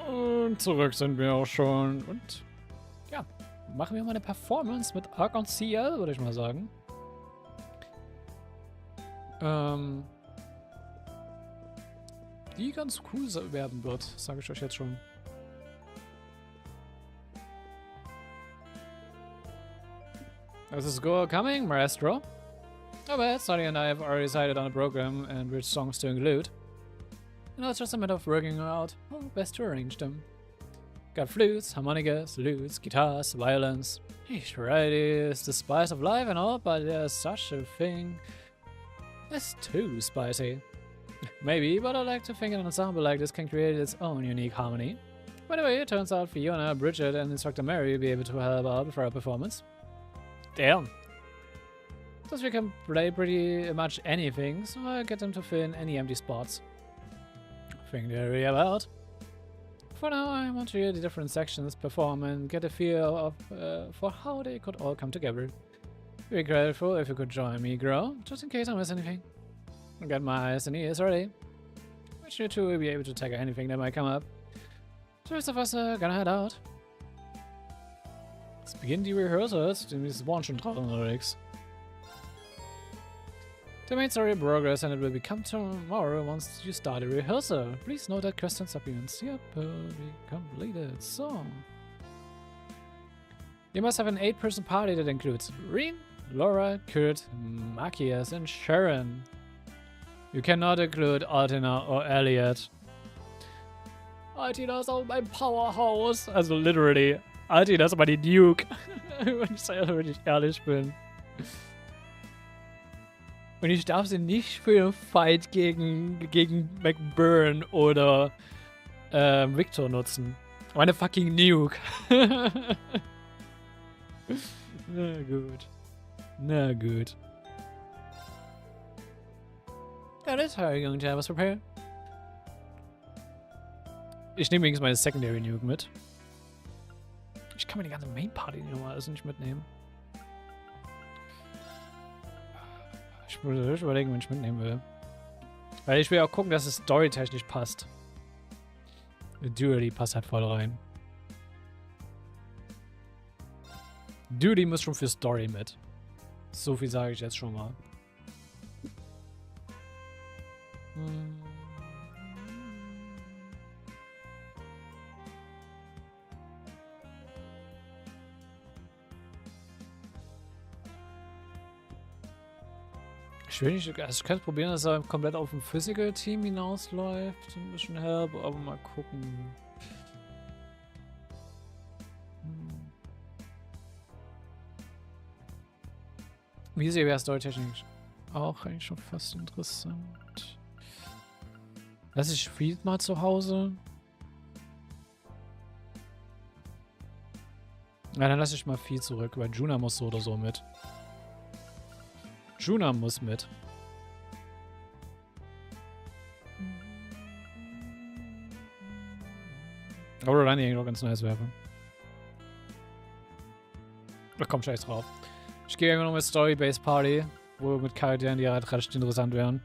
Und zurück sind wir auch schon. Und ja, machen wir mal eine Performance mit Arc und CL, würde ich mal sagen. Die ganz cool werden wird, sage ich euch jetzt schon. This is coming, maestro. Oh, but Sonny and I have already decided on a program and which songs to include. Now it's just a matter of working out how best to arrange them. Got flutes, harmonicas, lutes, guitars, violins. Variety is the spice of life and all, but there's such a thing as too spicy. Maybe, but I like to think an ensemble like this can create its own unique harmony. By the way, it turns out Fiona, Bridget, and Instructor Mary will be able to help out for our performance. Damn. Thus we can play pretty much anything, so I get them to fill in any empty spots. Think they're really about. For now, I want to hear the different sections perform and get a feel of for how they could all come together. Be grateful if you could join me, Grow, just in case I miss anything. Got my eyes and ears ready. Which you two will be able to tackle anything that might come up. The rest of us are gonna head out. Es beginnen die Rehearsals, die waren schon draußen unterwegs. The main story progress and it will become tomorrow once you start a rehearsal. Please note that questions appearance here will be completed. So, you must have an 8-person party that includes Rean, Laura, Kurt, Machias, and Sharon. You cannot include Altina or Elliot. Altina ist auch mein Powerhouse. Also literally, Altina ist aber die Duke. Wenn ich ehrlich bin. Und ich darf sie nicht für einen Fight gegen McBurn oder Victor nutzen. Meine fucking Nuke. Na gut. Na gut. That is how you're going to have us prepare. Ich nehme übrigens meine Secondary Nuke mit. Ich kann mir die ganze Main Party normalerweise nicht mitnehmen. Ich würde überlegen, wenn ich mitnehmen will. Weil ich will auch gucken, dass es storytechnisch passt. Duty passt halt voll rein. Duty muss schon für Story mit. So viel sage ich jetzt schon mal. Ich will nicht, also ich kann probieren, dass er komplett auf ein Physical-Team hinausläuft. Ein bisschen Help, aber mal gucken. Wie sehr wäre storytechnisch auch eigentlich schon fast interessant. Lass ich Fried mal zu Hause. Ja, dann lasse ich mal viel zurück, weil Juna muss so oder so mit. Juna muss mit. Oder dann eigentlich auch ganz nice werfen. Ach komm, scheiß drauf. Ich gehe einfach noch mit Story-Based Party, wo mit Charakteren, die halt recht interessant wären.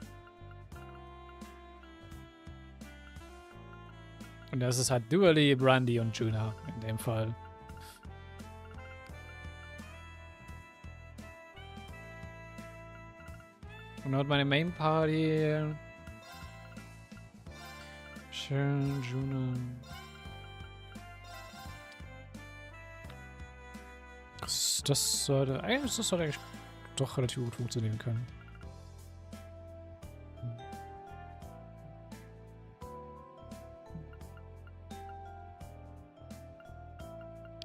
Und das ist halt Dually, Brandy und Juna in dem Fall. Und hat meine Main Party. Schön, Juna. Das sollte eigentlich doch relativ gut funktionieren können.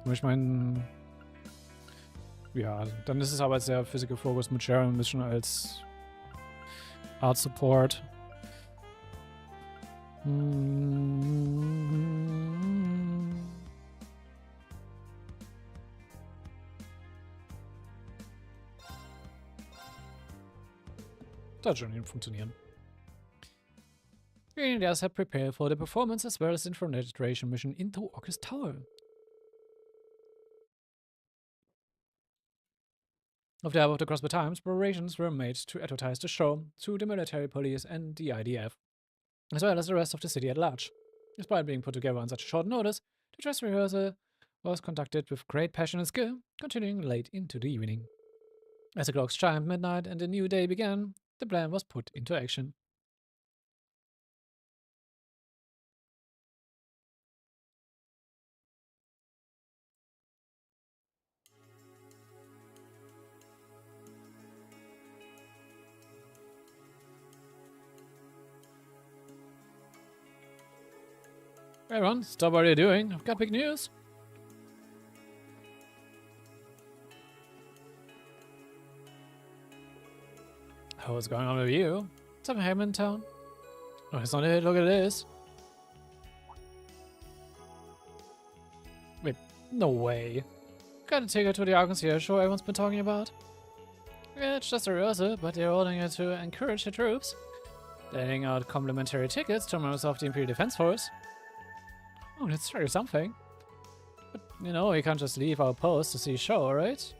Aber ich meine, ja, dann ist es aber sehr Physical Focus mit Sharon ein bisschen als Art Support. Das schon funktionieren. The others have prepared for the performance as well as infiltration mission into Orcus Tower. Of the above across the times, preparations were made to advertise the show to the military police and the IDF, as well as the rest of the city at large. Despite being put together on such short notice, the dress rehearsal was conducted with great passion and skill, continuing late into the evening. As the clocks chimed midnight and a new day began, the plan was put into action. Everyone, stop what you're doing. I've got big news. Oh, what's going on with you? Something happened in town? Oh, it's not it. Look at this. Wait, no way. Got a ticket to the Arkansas show everyone's been talking about? Yeah, it's just a rehearsal, but they're holding it to encourage the troops. They're handing out complimentary tickets to members of the Imperial Defense Force. Oh, that's really something. But, you know, we can't just leave our post to see a show, right?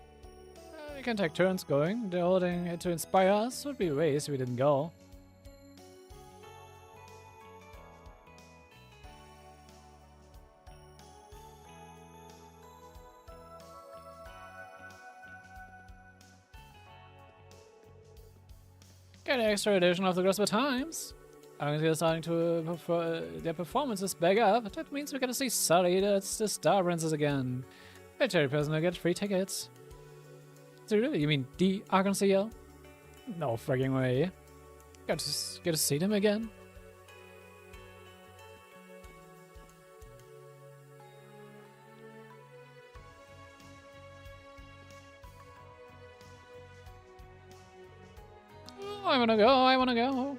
We can take turns going. They're holding it to inspire us. Would be a waste if we didn't go. Get an extra edition of the Grosvenor Times. They're starting to their performances back up. That means we get to see Sully, that's the Star Princess again. Military personnel get free tickets. So really, you mean the Arkansas? No frigging way. Get to see them again. Oh, I wanna go, I wanna go.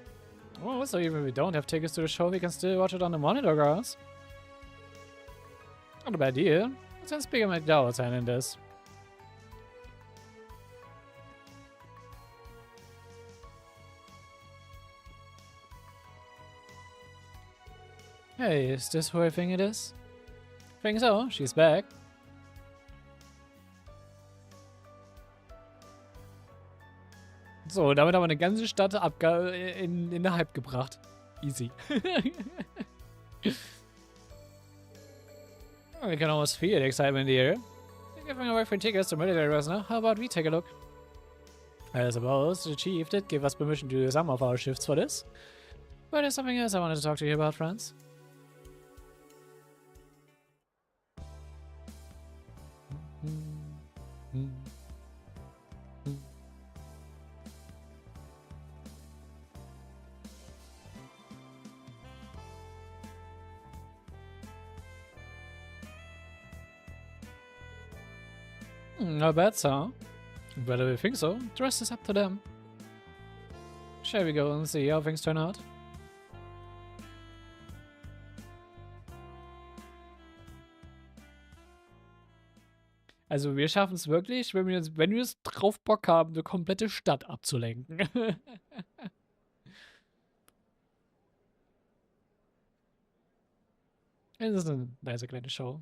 Oh, so even if we don't have tickets to the show, we can still watch it on the monitor, girls. Not a bad deal. Since Speaker McDowell's hand in this. Hey, is this who I think it is? Think so, she's back. So, damit haben wir eine ganze Stadt in den Hype gebracht. Easy. We can almost feel the excitement in the air. They're giving away free tickets to military personnel. How about we take a look? I suppose the chief did give us permission to do some of our shifts for this. But there's something else I wanted to talk to you about, friends. Not bad, sir. Whether we think so, the rest is up to them. Shall we go and see how things turn out? Also wir schaffen es wirklich, wenn wir es drauf Bock haben, eine komplette Stadt abzulenken. Es ist eine nice kleine Show.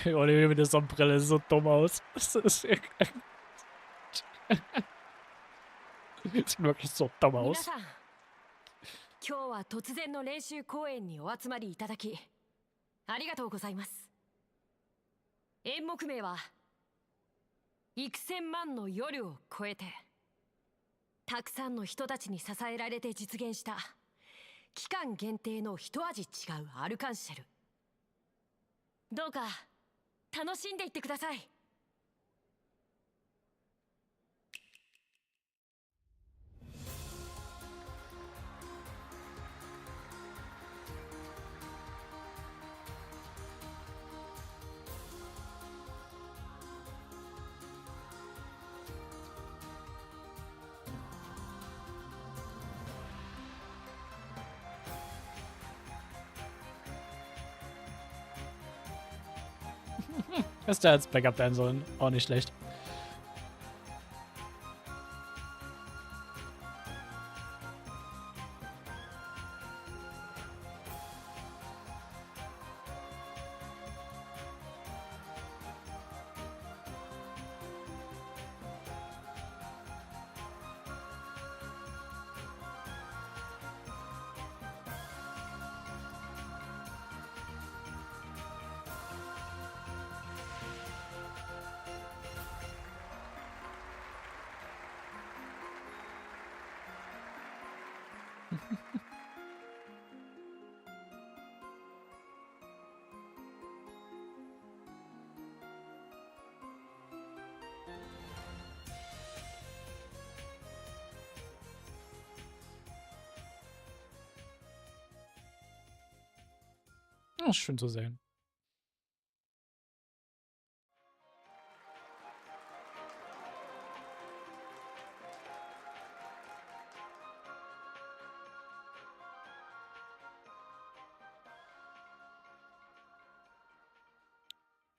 Oliver mit der Sonnenbrille sieht so dumm aus. Das ist sieht wirklich so dumm aus. 今日は突然の練習公演にお集まりいただきありがとうございます。演目名は幾千万の夜を超えてたくさんの人たちに支えられて実現した期間限定の一味違うアルカンシェル。どうか楽しんでいってください。Ist da als Backup dann sollen. Auch nicht schlecht. Oh, schön zu sehen.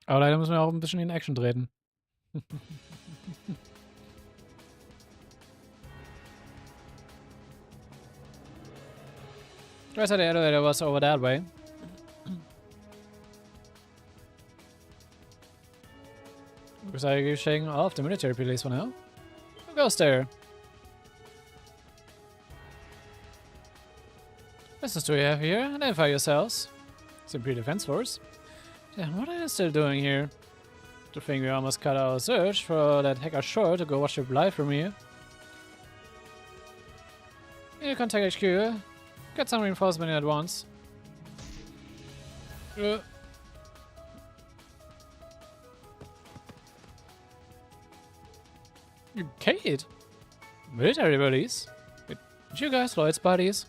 Aber leider müssen wir auch ein bisschen in Action treten. I said the elevator was over that way. Looks like you're shaking off the military police for now. Who goes there? This is what we have here. Identify yourselves. Simply Defense Force. Then what are you still doing here? To think we almost cut our search for that hacker short to go watch your live from here. Need to contact HQ. Get some reinforcement in at once. Kate? Military buddies? Wait, aren't you guys Lloyd's buddies?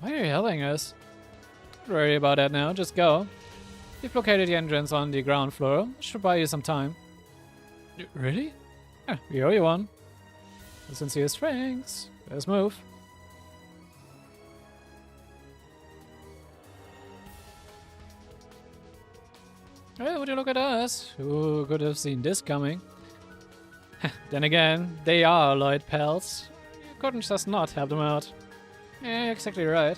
Why are you helping us? Don't worry about that now, just go. You've located the entrance on the ground floor. Should buy you some time. Really? Yeah, we owe you one. With sincere thanks. Let's move. Hey, would you look at us? Who could have seen this coming? Then again, they are Lloyd pals. You couldn't just not help them out. Yeah, exactly right.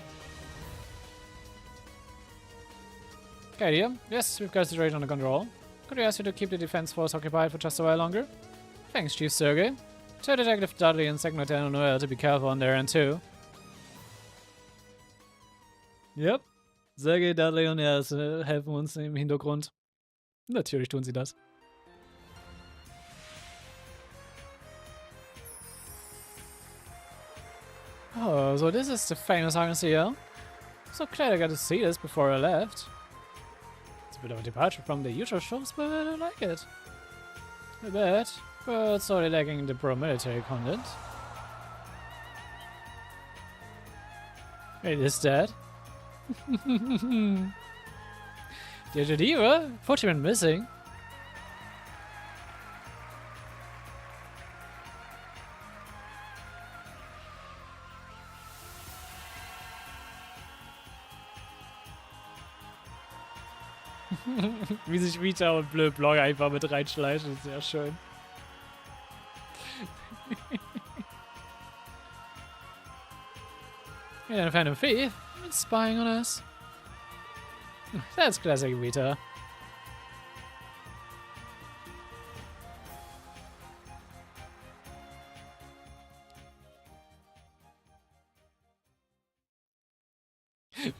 Okay, dear. Yes, we've got the situation under control. Could we ask you to keep the defense force occupied for just a while longer? Thanks, Chief Sergey. Tell Detective Dudley and Second Lieutenant Noel to be careful on their end too. Yep. Sergey, Dudley und er helfen uns im Hintergrund. Natürlich tun sie das. Oh, so this is the famous Argosy. So glad I got to see this before I left. It's a bit of a departure from the usual shows, but I like it. I bet, but sorely lacking the pro-military content. Wait, is that? Did you leave? Thought you went missing. Wie sich Vita und Bleu Blog einfach mit reinschleichen, ist sehr schön. You didn't find a thief? It's spying on us. That's classic Vita.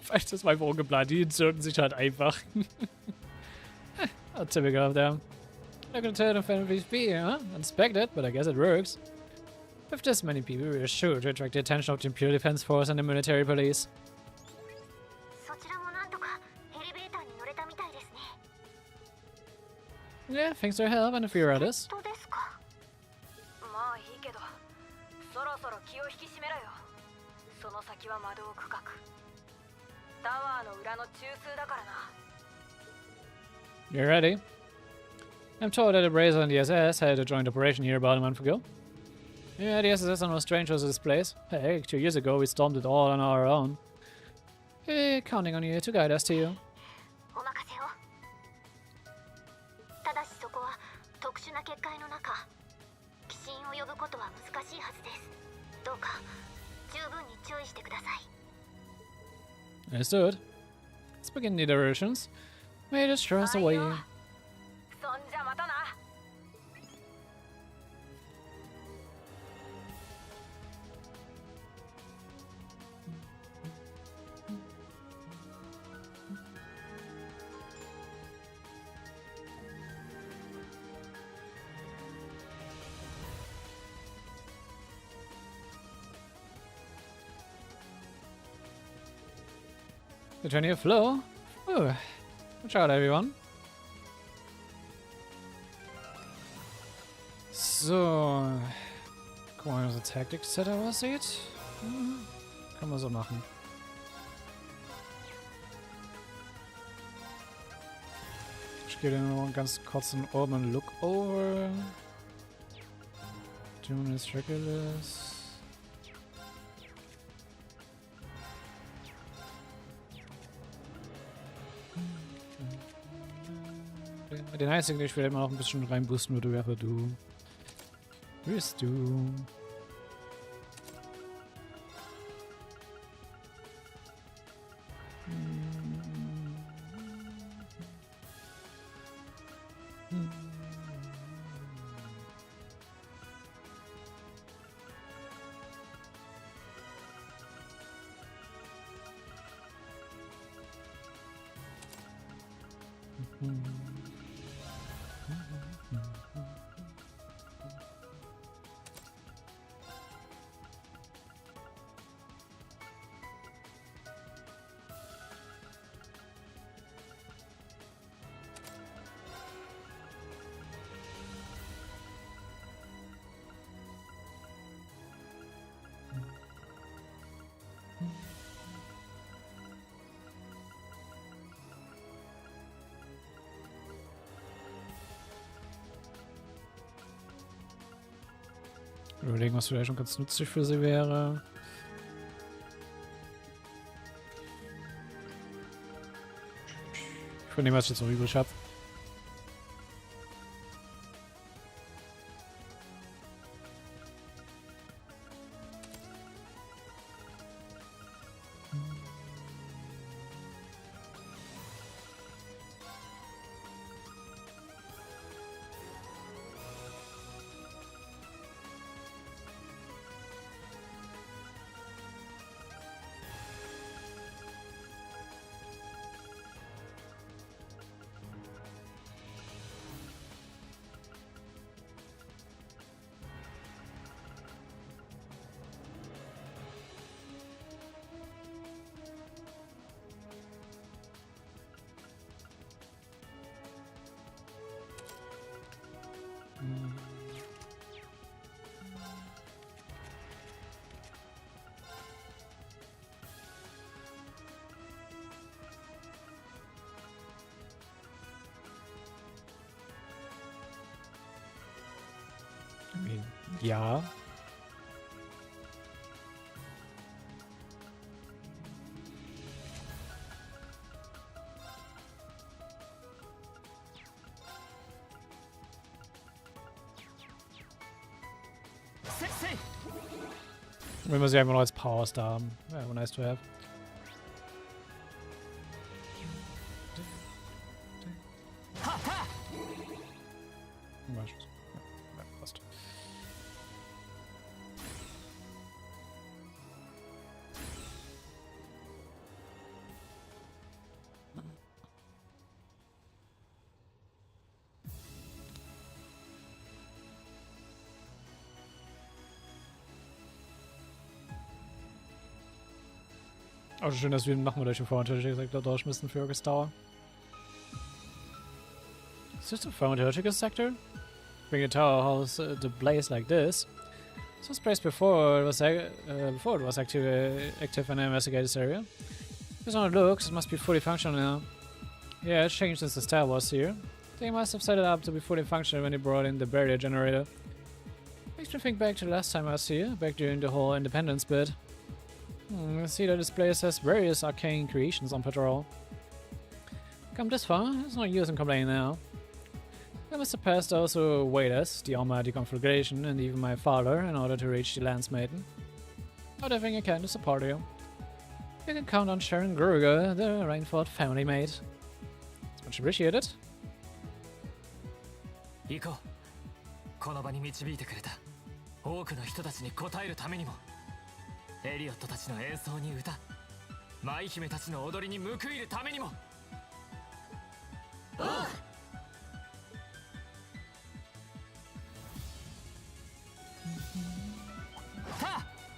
Vielleicht ist das mal vorgeplant, die entzünden sich halt einfach. Typical of them. Not gonna tell them if be, huh? Unexpected, but I guess it works. With this many people, we are sure to attract the attention of the Imperial Defense Force and the military police. Yeah, thanks to your help and a few others. You're ready? I'm told that the Brazer and the SS had a joint operation here about a month ago. Yeah, the SS are no strangers to this place. Hey, 2 years ago we stormed it all on our own. Hey, counting on you to guide us to you. 呼ぶことは難しいはずです。どうか十分に注意してください。 Understood. Let's begin the iterations. May the stress away. そんじゃまたな。The journey of flow. Ooh. Watch out, everyone. So. Guck mal, unser Taktik-Setup aussieht. Kann man so machen. Ich gebe dir nur einen ganz kurzen Urban Look over. 2 minutes regulars. Den einzigen, den ich vielleicht immer noch ein bisschen reinboosten würde, wäre du. Bist du. Überlegen, was vielleicht schon ganz nützlich für sie wäre. Von dem, was ich jetzt noch übrig habe. Ja. Wenn wir sie einfach noch als Power-Star haben. Ja, nice to have. Ja, passt. Auch schön, dass wir machen durch den Sector durchmüssen für August Tower. Is this a thaumaturgical sector? Bring a tower house to blaze like this. This was placed before it was active in the investigated area. Based on it looks, it must be fully functional now. Yeah, it's changed since the star was here. They must have set it up to be fully functional when they brought in the barrier generator. Makes me think back to the last time I was here, back during the whole independence bit. I see that this place has various arcane creations on patrol. Come this far, there's no use in complaining now. I must have passed also Waiters, the almighty conflagration, and even my father in order to reach the Land's Maiden. Not everything I can to support you. You can count on Sharon Gruger, the Rainford family mate. It's much appreciated. 行こう。この場に導いてくれた多くの人たちに応えるためにも、エリオットたちの演奏に歌、舞姫たちの踊りに報いるためにも。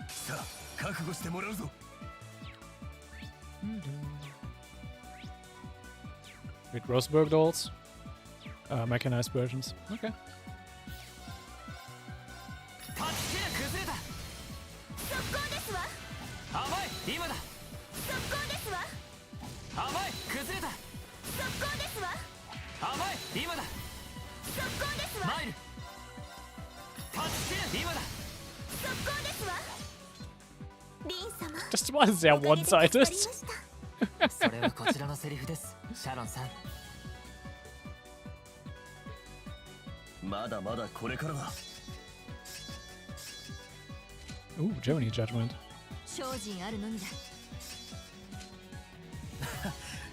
さあ、覚悟してもらうぞ。With Roseburg dolls? Mechanized versions. Okay. 助けが崩れた。速攻ですわ。甘い、今だ。速攻ですわ。甘い、崩れた。速攻ですわ。甘い、今だ。速攻ですわ。マイル。助け、今だ。速攻ですわ。リン様。 Just why is that one-sided? それはこちらのセリフです、シャロンさん。まだまだこれからだ。 Ooh, Joni judgment. 精進あるのみだ。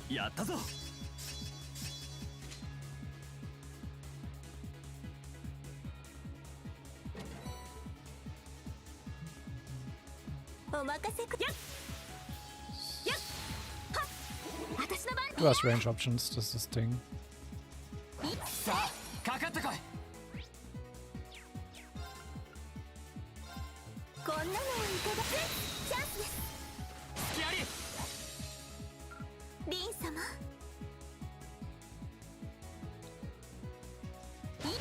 やったぞ。お任せくだ。私の番。 Who has range options? Does this thing? さあ、かかってこい。こんなのはいかがチャンスです。隙あり。リン様。いや。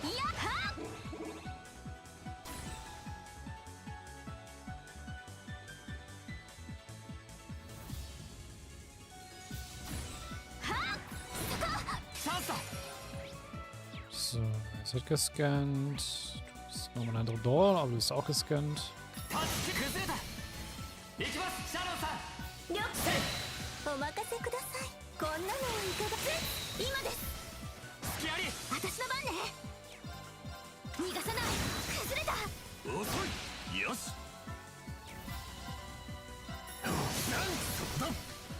いやは。So, es wird gescannt. Das ist nochmal eine andere Door, aber das ist auch gescannt. 助け崩れた。行きます、シャロンさん。りょっお任せください。こんなのはいかが今です。隙あり。私の番ね。逃がさない。崩れた。遅い。よし。なんそこだ。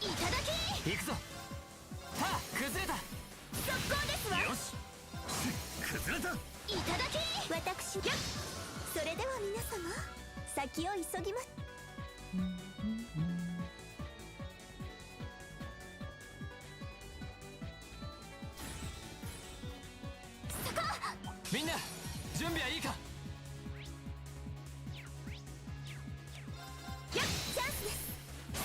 いただき。行くぞ。さあ、崩れた。速攻ですわ。よし。崩れた。いただき。私よ。それでは皆様、先を急ぎます。みんな、準備はいいか。よっ、チャンスです。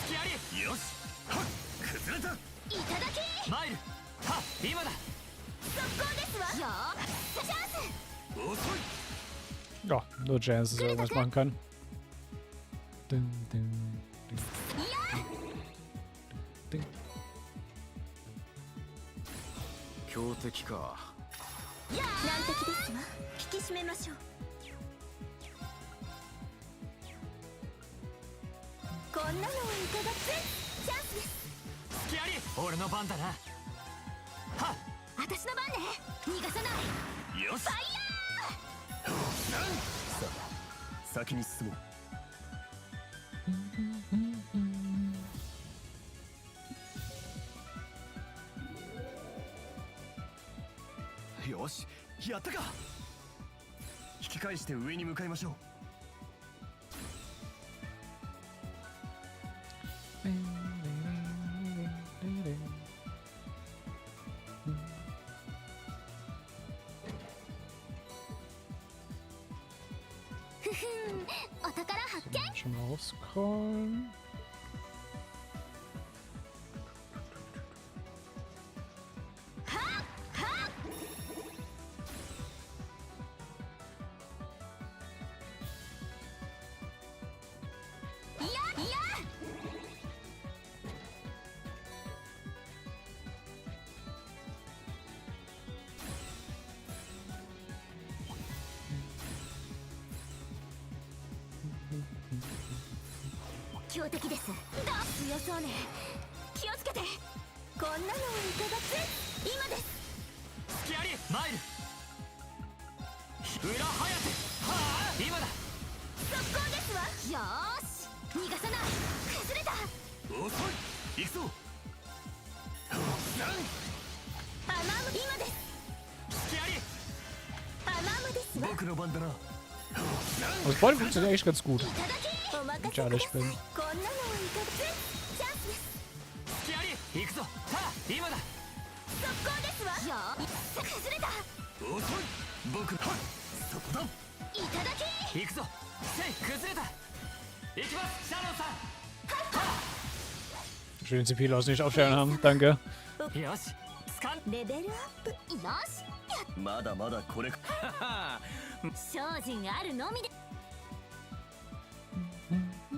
隙あり。よし。はっ、崩れた。いただき。マイル。はっ、今だ。速攻ですわ。よー、チャンス。遅い。 Ja, nur Jazz, dass er irgendwas machen kann. Ding, ding, ding, いや。 ding. 強敵か。難敵ですわ。引き締めましょう。こんなのはいかがチャンスです。隙あり。俺の番だな。はっ、私の番ね。逃がさない。よし。ファイヤさあ、先に進もう。よし、やったか。引き返して上に向かいましょう。お宝発見。 Schon mal rauscallen. 強的です。強そうね。気をつけて。こんなのをいただく。今です。隙ありマイル裏はやてはあ今だ速攻ですわ。よーし逃がさない。崩れた。遅い行くぞアマム今です。隙ありアマムですわ。僕の番だな Also vorhin funktioniert eigentlich ganz gut. いただき。お任せください。 Ja, ich bin. こんなのをいただく。チャンスです。隙あり行くぞさあ今だ速攻ですわ。よー崩れた。遅い僕はそこだいただき。行くぞせい崩れた行きますシャロンさん Schön, dass die Pilos nicht aufstellen haben. Danke. よしスカンレベルアップ。よし。まだまだこれ精進あるのみで。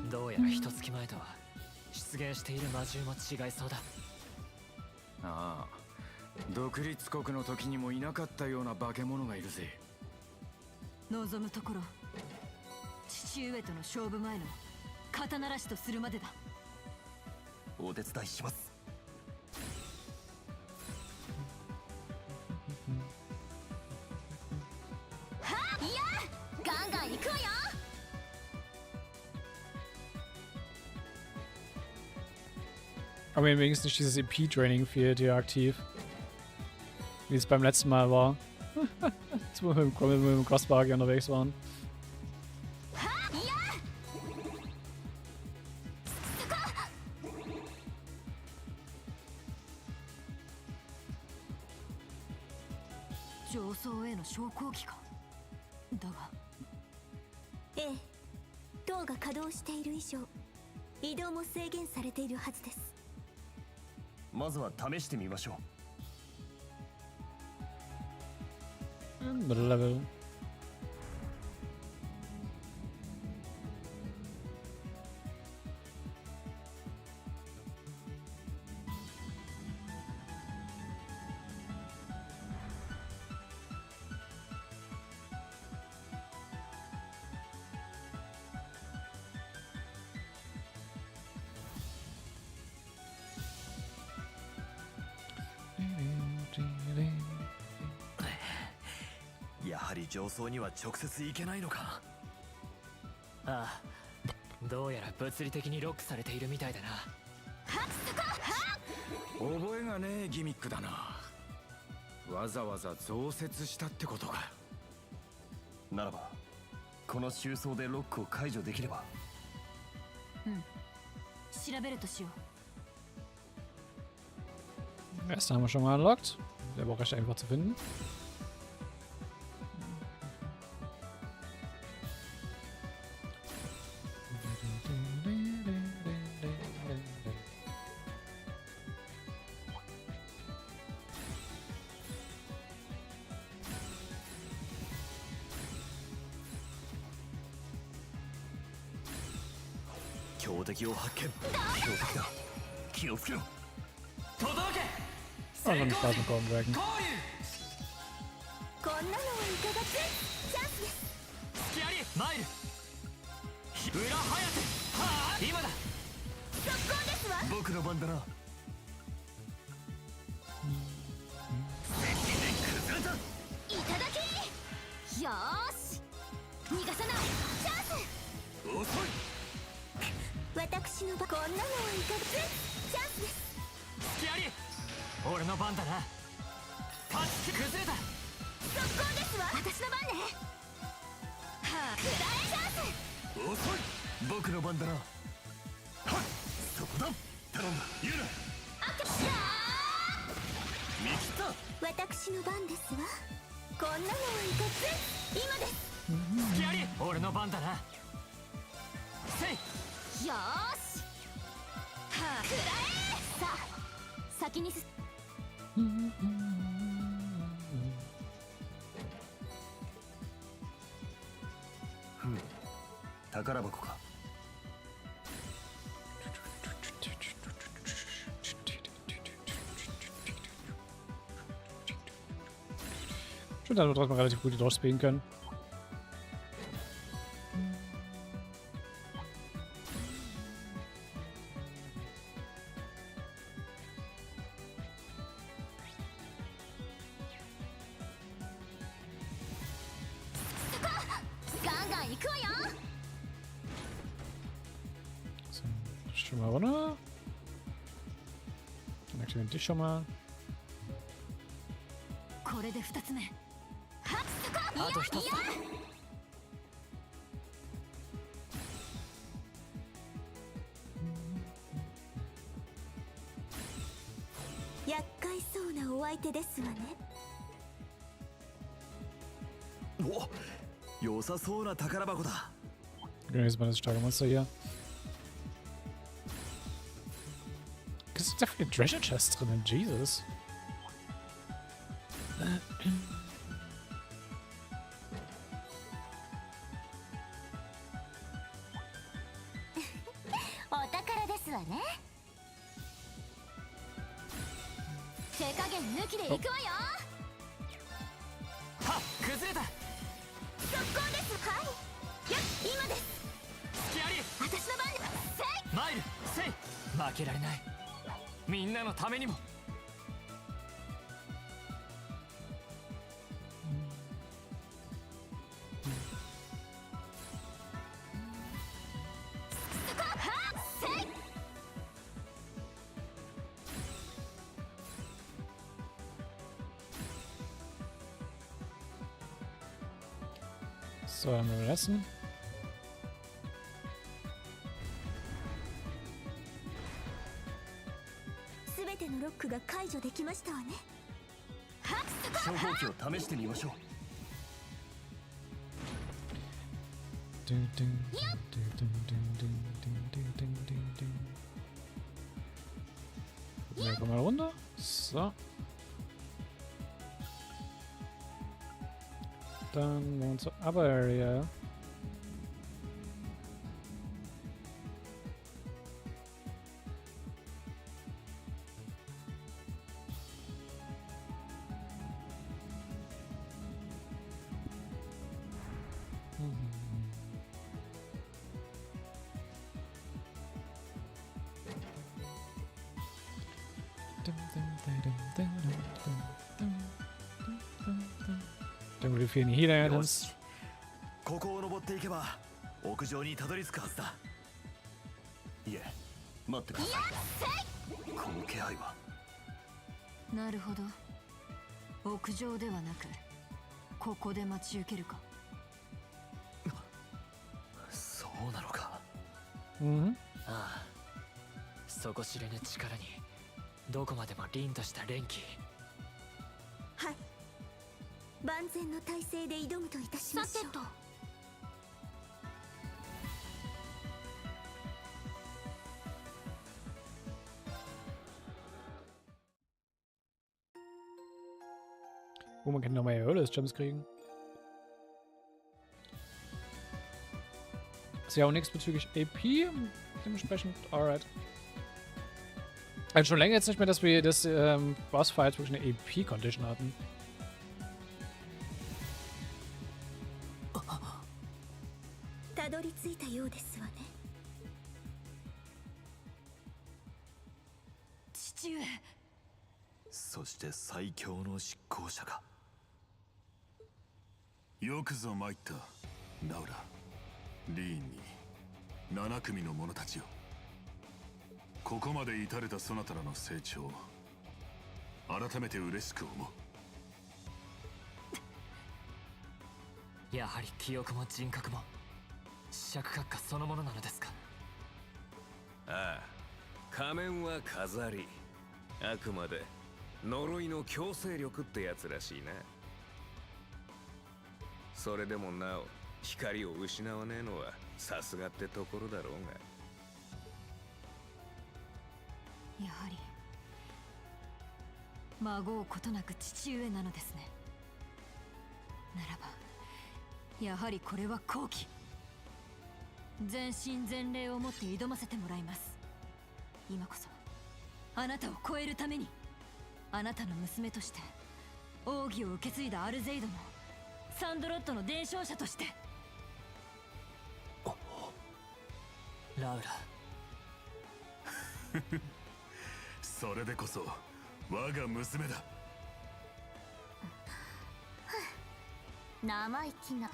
どうやら一月前とは出現している魔獣も違いそうだああ、独立国の時にもいなかったような化け物がいるぜ。望むところ父上との勝負前の肩慣らしとするまでだ。お手伝いします。いやガンガン行くわよ。 Aber mir wenigstens nicht dieses EP-Training fehlt hier aktiv. Wie es beim letzten Mal war. Als wir mit dem Crossbar hier unterwegs waren. 上層への昇降機か。だがええ、塔が稼働している以上移動も制限されているはずです。まずは試してみましょう。Middle Level.やはり上層には直接行けないのか。ああどうやら物理的にロックされているみたいだな覚えがねえギミックだな。わざわざ増設したってことか。ならばこの収装でロックを解除できれば。調べるとしよう。 Erste haben wir schon mal unlocked. Der war recht einfach zu finden.強敵を発見。強敵だ。気をつけろ。届け Oh, noch nicht Spaß mit Golden Dragon. こんなのをいただく。チャンスです。隙ありマイル裏はやてはあ今だ速攻ですわ。僕の番だな。いただき。よーし逃がさない。チャンス。遅い。私のこんなのをいただく。チャンスです。隙あり俺の番だなタッチ崩れた速攻ですわ。私の番ね。はあ、くらえチャンス。遅い。僕の番だな。はいそこだ。頼んだ言うな。見切った。私の番ですわ。こんなのをいただく。今です。隙あり俺の番だなせいよーし。はあ、くらえ。さあ先に宝箱か。Schon, dass wir trotzdem relativ gut durchspielen können. ゃん行くわよ。 So, schon mal runter. Dann aktivieren dich schon mal. これで2つ目。あと一つだ。厄介そうなお相手ですわね。お、良さそうな宝箱だ。 Jetzt mal das starke Monster hier. Es sind definitely Treasure Chests drin, Jesus. Oh. はっ、崩れた。速攻です。はい。やっ、今です。隙あり。私の番です。せい。マイル、セイ。負けられない。みんなのためにも。So, haben wir lassen. すべてのロックが解除できましたわね。昇降機を試してみましょう。 Ja, komm mal runter. So. Dann wollen wir zur Aber Area. Dann würde fehlen die Healer Items. ここを登っていけば屋上にたどり着くはずだ。いえ、待ってください。この気配は。なるほど。屋上ではなくここで待ち受けるか。そうなのか。ああ、底知れぬ力にどこまでも凛とした連気。はい。万全の体制で挑むといたしましょう。さてと。Oh, man kann nochmal Aerialist-Jumps kriegen. Ist ja auch nichts bezüglich AP. Dementsprechend, alright. Also schon länger jetzt nicht mehr, dass wir das Bossfight wirklich eine AP-Condition hatten. たどり着いたようですわね。父上。そして最強の執行者か。よくぞ参ったナウラ、リーンに7組の者たちよ。ここまで至れたそなたらの成長、改めて嬉しく思う。やはり記憶も人格も試着閣下そのものなのですか。ああ、仮面は飾り、あくまで呪いの強制力ってやつらしいな。それでもなお光を失わねえのはさすがってところだろうが。やはり孫うことなく父上なのですね。ならばやはりこれは好機。全身全霊をもって挑ませてもらいます。今こそあなたを超えるために、あなたの娘として奥義を受け継いだアルゼイドのサンドロットの伝承者として。ラウラそれでこそ我が娘だ。生意気な。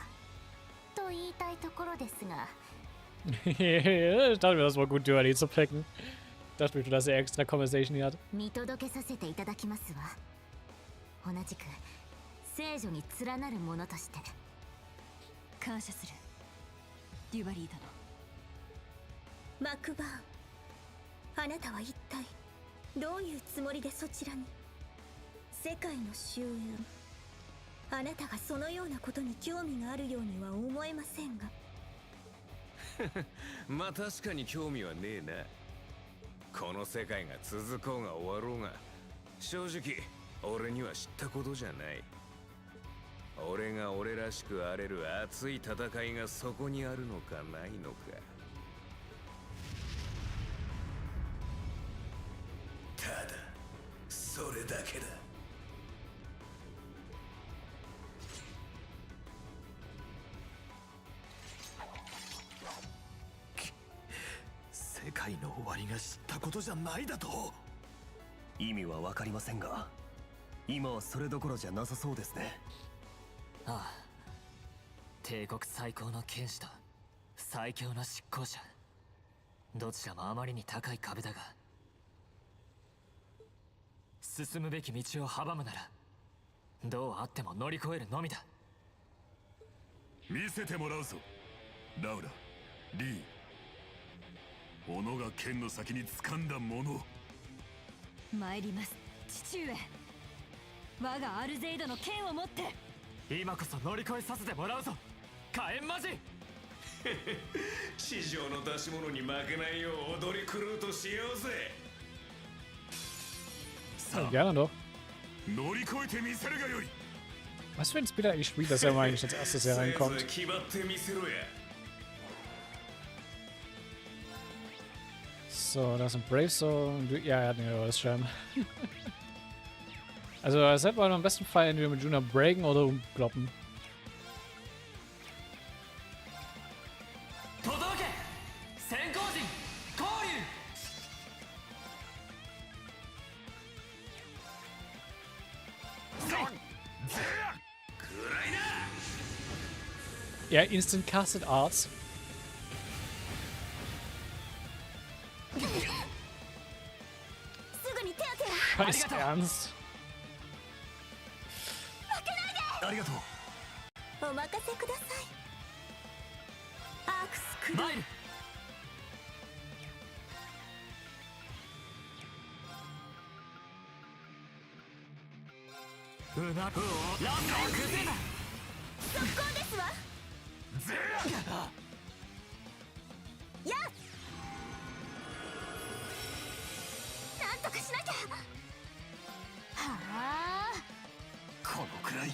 と言いたいところですが。Ich dachte mir, das war gut, Duali zu picken. Ich dachte mir, dass er extra Conversation hier hat. 見届けさせていただきますわ。同じく聖女に連なるものとして。感謝するデュバリー殿。マクバーン、あなたは一体どういうつもりでそちらに。世界の終焉、あなたがそのようなことに興味があるようには思えませんが。まあ確かに興味はねえな。この世界が続こうが終わろうが、正直俺には知ったことじゃない。俺が俺らしく荒れる熱い戦いがそこにあるのかないのか。ただそれだけだ。世界の終わりが知ったことじゃないだと。意味は分かりませんが、今はそれどころじゃなさそうですね。ああ、帝国最高の剣士と最強の執行者、どちらもあまりに高い壁だが、進むべき道を阻むならどうあっても乗り越えるのみだ。見せてもらうぞ、ラウラ、リー。斧が剣の先に掴んだもの。参ります父上。我がアルゼイドの剣を持って。今こそ乗り越えさせてもらうぞ、火炎マジ。地上の出し物に負けないよう踊り狂うとしようぜ。Ja, gerne doch. 乗り越えてみせるがよい。 Was für ein Spiel eigentlich spielt, dass er mal eigentlich als erstes hier reinkommt. So, das ist ein Brave Soul. Ja, er hat einen Heroes-Schirm. Also, das hätte man am besten Fall entweder mit Juna breaken oder umkloppen. Ja, Instant Casted Arts. Scheiß Ernst. ありがとう。お任せください。アークスクロール。うなくをランナー崩れだ。速攻ですわ。やっ、なんとかしなきゃ。はあ、このくらい。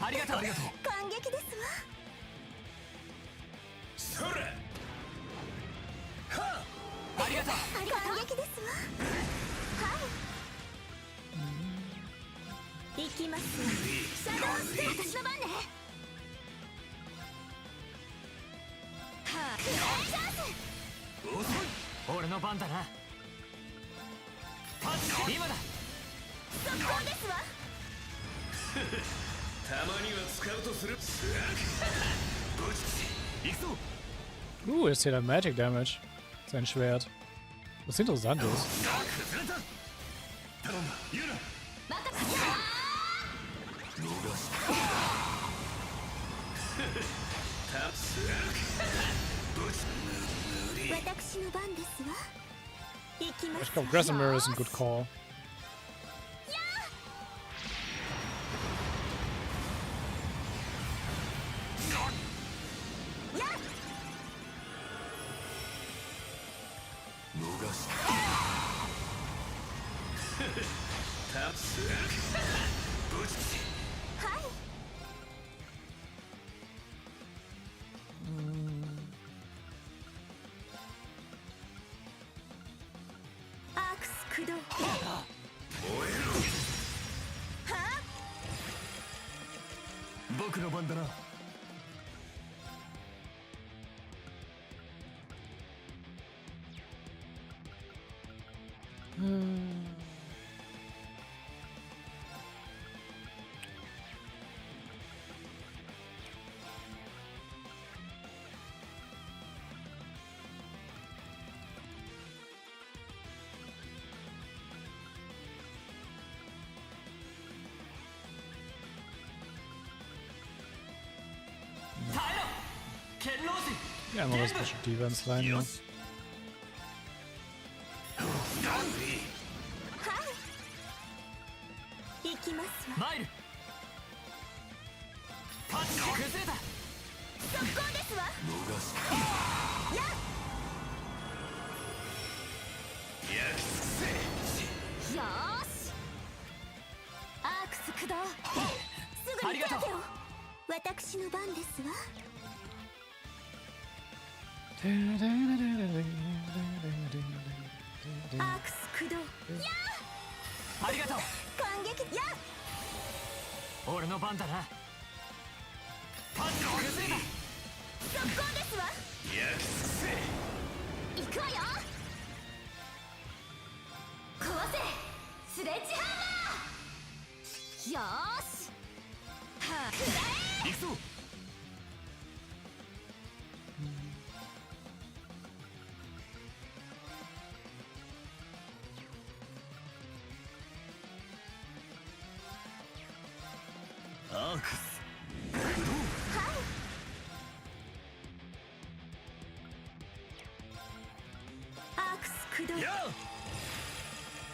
ありがとう。ありがとう。感激ですわ。それ。はあ。ありがとう。感激ですわ。はい。行きます。シャドウステージ。私の番ね。はあ。クライチャンス。俺の番だな。パッチ今だ。速攻ですわ。たまには使うとする。行くぞ。Jetzt hier der Magic Damage. Sein Schwert. Was interessant ist. Ich glaube, Grasimir ist ein good call.僕の番だな。Ja, mal was bisschen Defense rein. Ne?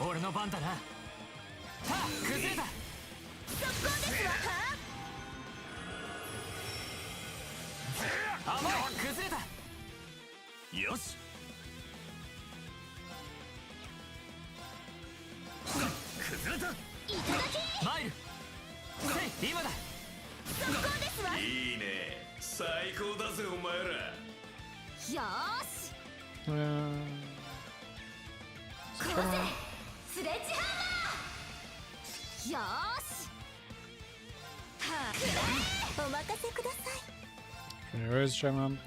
俺の番だな。はっ、崩れた。速攻ですわ。甘い、崩れた。よし。崩れた。いただき。マイル。せい、今だ。速攻ですわ。いいね、最高だぜお前ら。よーし。Come on. スレッジハンマー。よーし。はあ、お任せください。Okay, where is Shaman?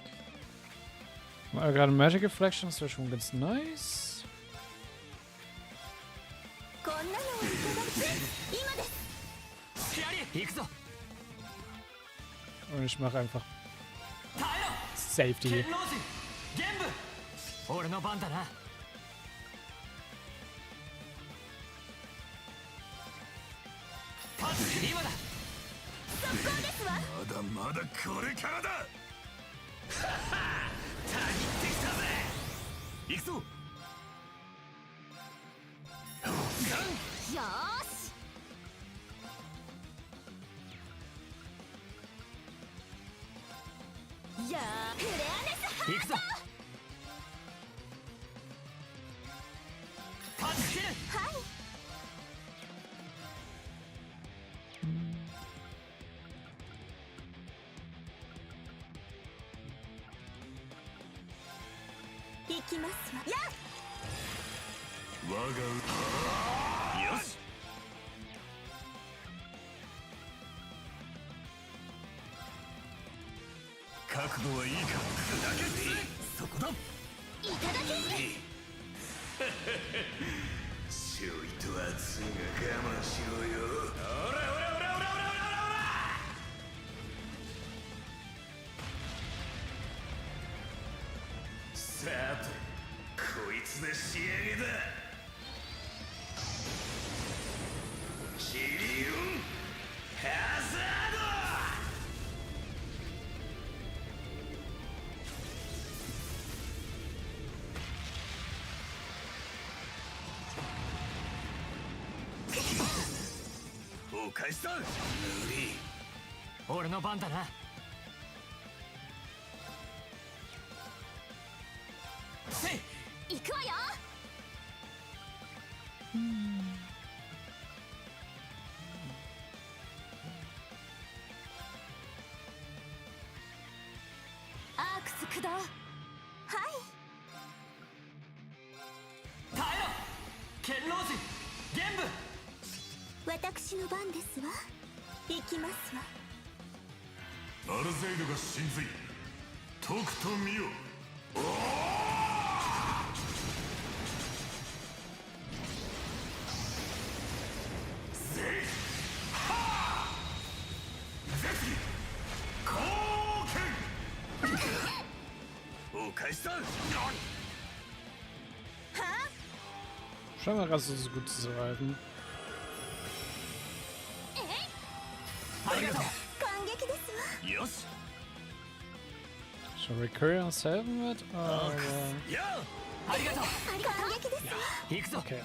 I got a magic reflection, so schon ganz nice. こんなのをいただく。今です。行くぞ。 Und ich mache einfach Safety. 俺の番だな。今だ。速攻ですわ。まだまだこれからだ。たぎってきたぜ。行くぞ。よーし。やあ、フレアネスハート。行くぞ。タッチキル。はい。行きますわ。やっ。我がよし。覚悟はいいか。砕けそこだ。いただき。ちょいと熱いが我慢しろよ。おらおらおらおらおらおらおら。さてこいつで仕上げだ。シリウンハザード。お返しだ。無理。俺の番だな。せい、行くわよ。アークス駆動。はい。耐えろ。剣老人玄武。私の番ですわ。行きますわ。アルゼイドが神髄。とくと見よ。Schon mal ganz so gut zu surviven. Shall we carry on 7 with? Okay.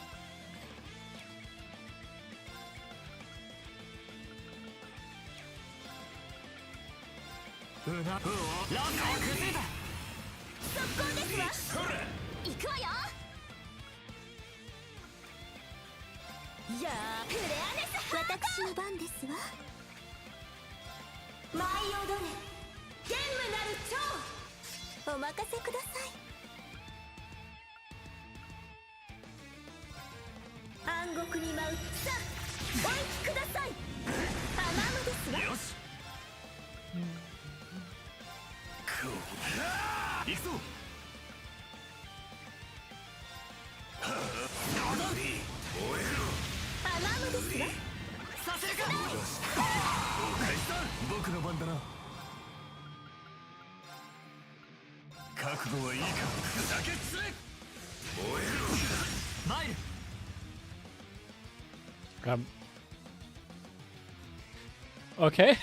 Okay.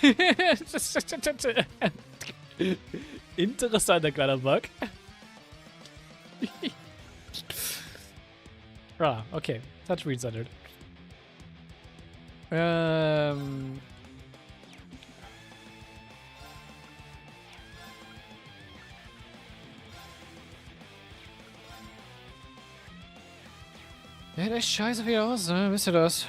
Interessanter kleiner Bug. Okay. Touch read centered. Ja, echt scheiße wieder aus, ne? Wisst ihr das?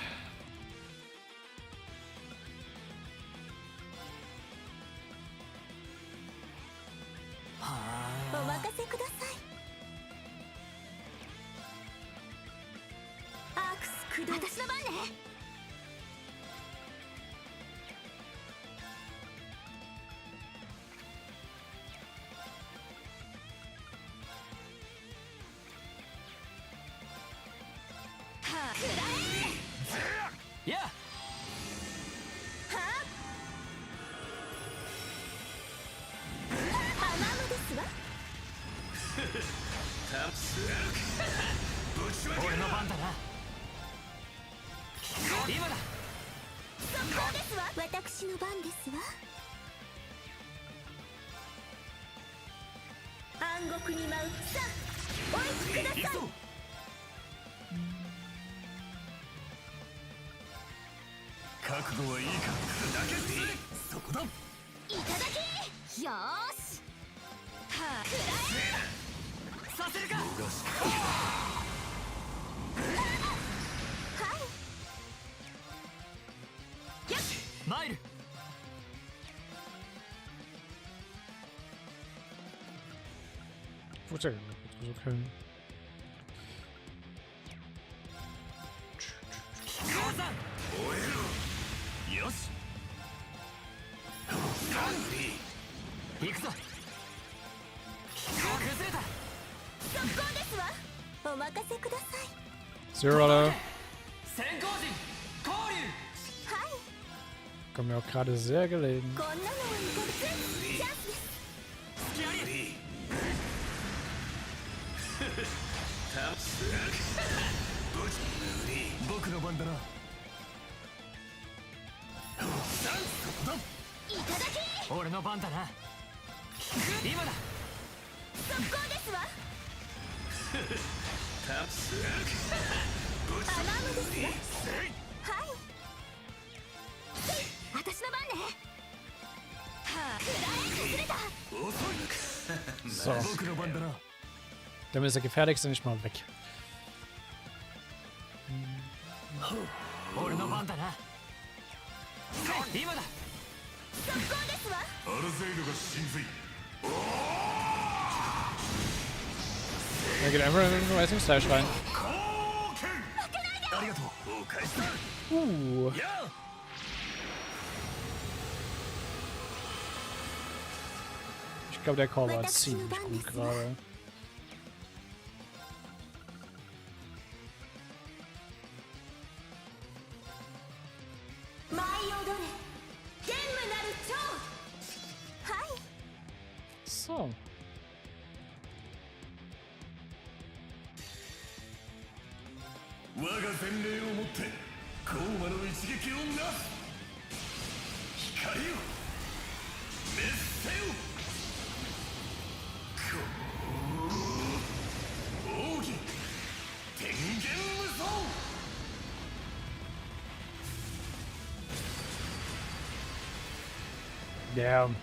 Okay. Zero Auto. Kommt mir auch gerade sehr gelegen. So. Damit ist der gefährlichste nicht mal weg. Er geht einfach in den Rising Slash rein. Ich glaube, der Call war ziemlich gut gerade. So. 我が前例をもって高魔の一撃をなす。光よ滅せよ。奥義天元無双。Damn.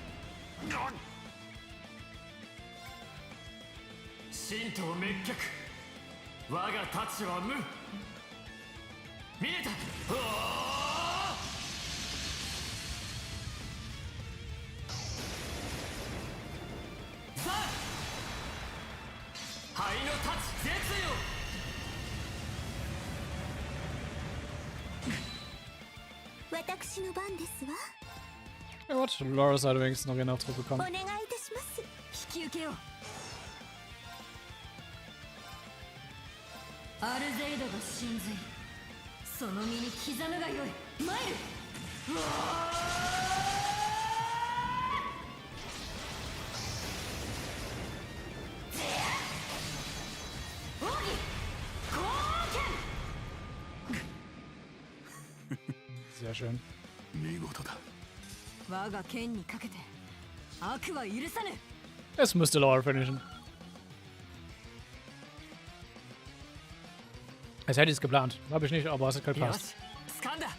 神道滅却。我が太刀は無。見えた。さあ灰の太刀絶よ。私の番ですわ。Ja, what? Laura hat wenigstens noch ihren Auftritt お bekommen. 願いいたします。引き受けよう。アルゼイドが神髄、その身に刻むがよい。参る。奥義貢献。 Sehr schön. 見事だ。我が剣にかけて悪は許さぬ。 Es müsste Laura finishen. Als hätte ich es geplant. Habe ich nicht, aber es hat halt よ passt. し掴んだ。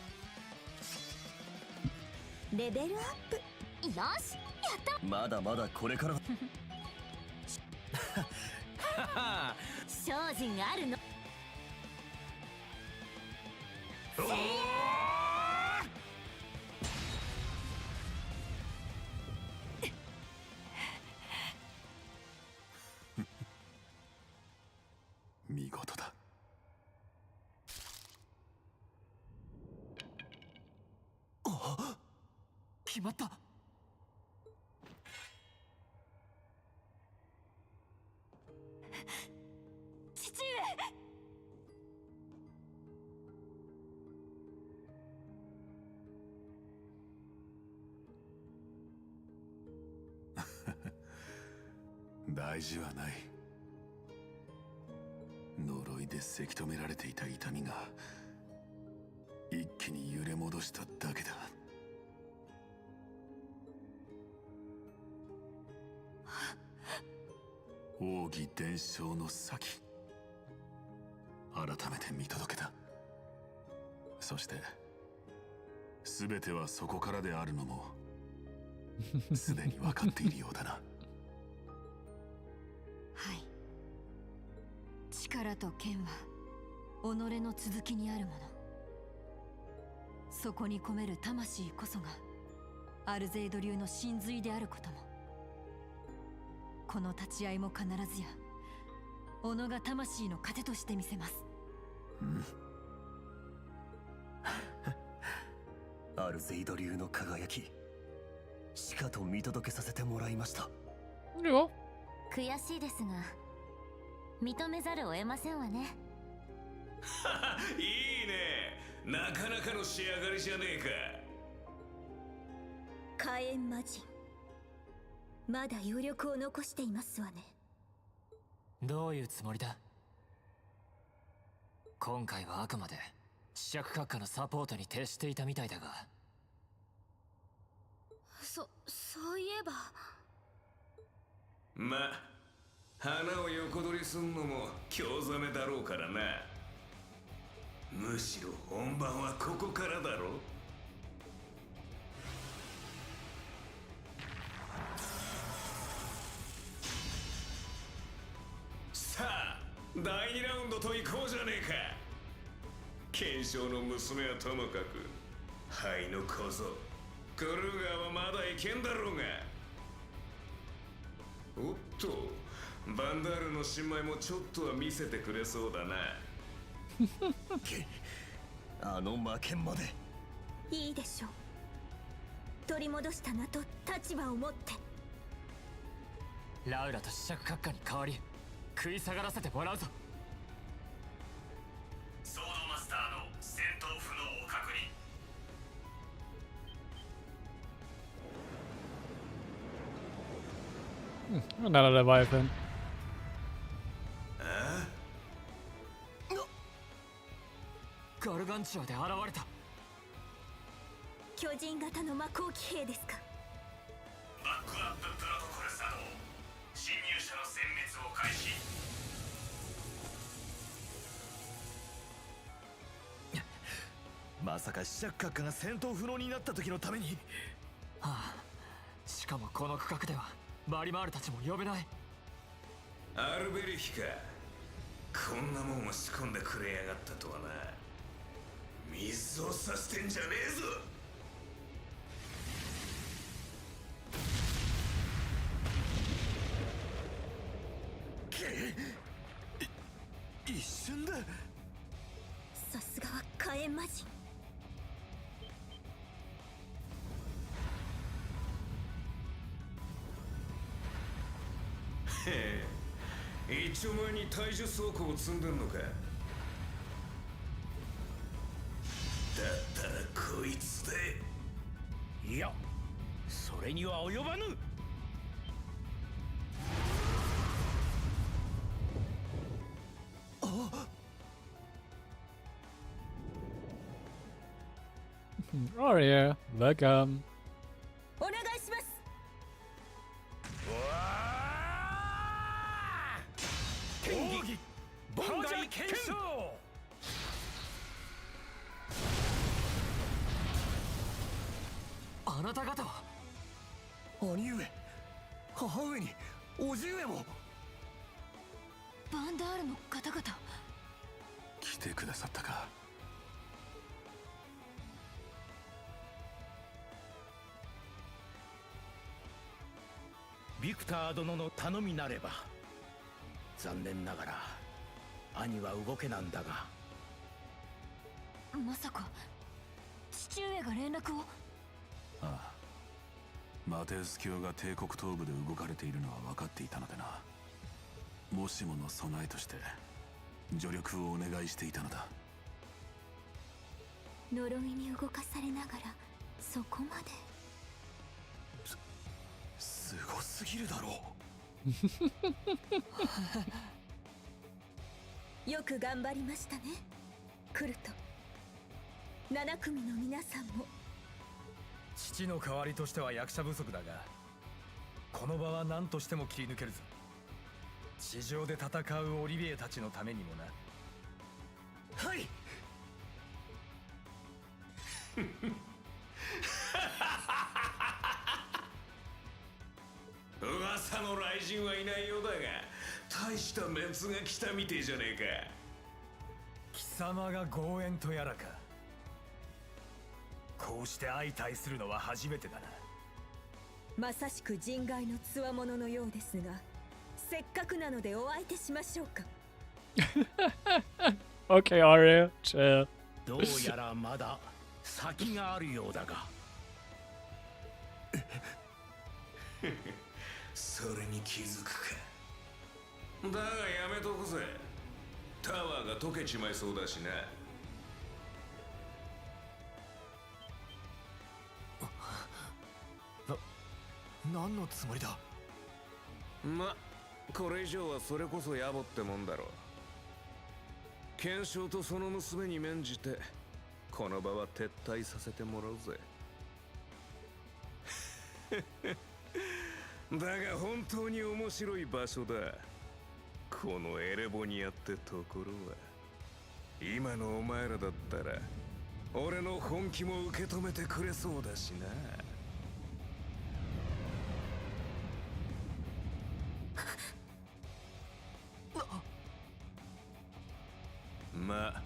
レベルアップ。よし、やった。まだまだこれからだ。精進あるの。見事だ。決まった。父上。大事はない。呪いでせき止められていた痛みが一気に揺れ戻しただけだ。奥義伝承の先、改めて見届けた。そして全てはそこからであるのもすでに分かっているようだな。はい。力と剣は己の続きにあるもの。そこに込める魂こそがアルゼイド流の神髄であることも。この立ち合いも必ずや己が魂の糧としてみせます。アルゼイド流の輝き、しかと見届けさせてもらいました。Ja. 悔しいですが認めざるを得ませんわね。いいね。なかなかの仕上がりじゃねえか。火炎魔人、まだ余力を残していますわね。どういうつもりだ。今回はあくまで試着閣下のサポートに徹していたみたいだが。そういえば。ま、花を横取りすんのも興ざめだろうからな。むしろ本番はここからだろ。さあ第2ラウンドと行こうじゃねえか。検証の娘はともかく灰の小僧クルーガーはまだいけんだろうが。おっとバンダールの新米もちょっとは見せてくれそうだな。あの魔剣まで。いいでしょう。取り戻した名と立場を持って。ラウラと試着閣下に代わり食い下がらせてもらうぞ。ソードマスターの戦闘不能を確認。Another dabei, Fan. ガルガンチュアで現れた。巨人型の魔鋼騎兵ですか。バックアッププロトコル作動。侵入者の殲滅を開始。まさか試着閣下が戦闘不能になった時のために。はあ、しかもこの区画ではバリマールたちも呼べない。アルベルヒか。こんなもんを仕込んでくれやがったとはな。水をさせてんじゃねえぞ。一瞬だ。さすがは火炎魔人。へえ、一丁前に体重倉庫を積んでんのか。だったらこいつで。いや、それには及ばぬ。Aria, welcome. お願いします。天技盆外検証。あなた方は。兄上、母上に叔父上も。バンダールの方々。来てくださったか。ビクター殿の頼みなれば。残念ながら兄は動けなんだが。まさか父上が連絡を。ああ、マテウス卿が帝国東部で動かれているのは分かっていたのでな。もしもの備えとして助力をお願いしていたのだ。呪いに動かされながらそこまで。すごすぎるだろう。よく頑張りましたね、クルト。7組の皆さんも。父の代わりとしては役者不足だが、この場は何としても切り抜けるぞ。地上で戦うオリビエたちのためにもな。はい。噂の雷神はいないようだが、大したメンツが来たみてえじゃねえか。貴様が豪縁とやらか。こうして相対するのは初めてだな。まさしく人外の強者のようですが、せっかくなのでお相手しましょうか。Okay, Aria, chill. どうやらまだ先があるようだが。それに気づくか。だがやめとくぜ。タワーが溶けちまいそうだしな。何のつもりだ。ま、これ以上はそれこそ野暮ってもんだろう。賢章とその娘に免じてこの場は撤退させてもらうぜ。だが本当に面白い場所だ。このエレボニアってところは。今のお前らだったら俺の本気も受け止めてくれそうだしな。まあ、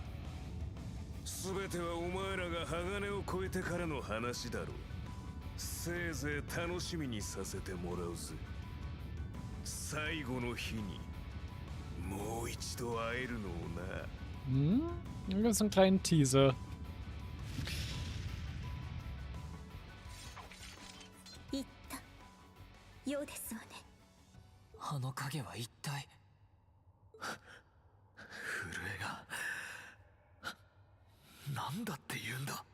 全てはお前らが鋼を越えてからの話だろう。せいぜい楽しみにさせてもらうぜ。最後の日にもう一度会えるのをな。Hier gibt es einen kleinen Teaser. 言ったようですわね。あの影は一体。震えが何だって言うんだ。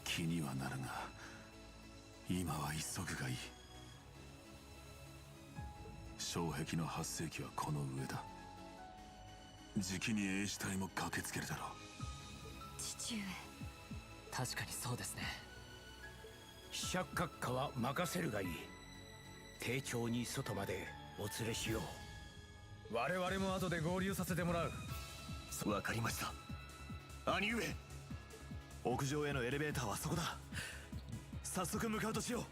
気にはなるが今は急ぐがいい。障壁の8世紀はこの上だ。じきに英士隊も駆けつけるだろう。父上、確かにそうですね。飛車閣下は任せるがいい。丁重に外までお連れしよう。我々も後で合流させてもらう。わかりました。兄上、屋上へのエレベーターはそこだ。早速向かうとしよう。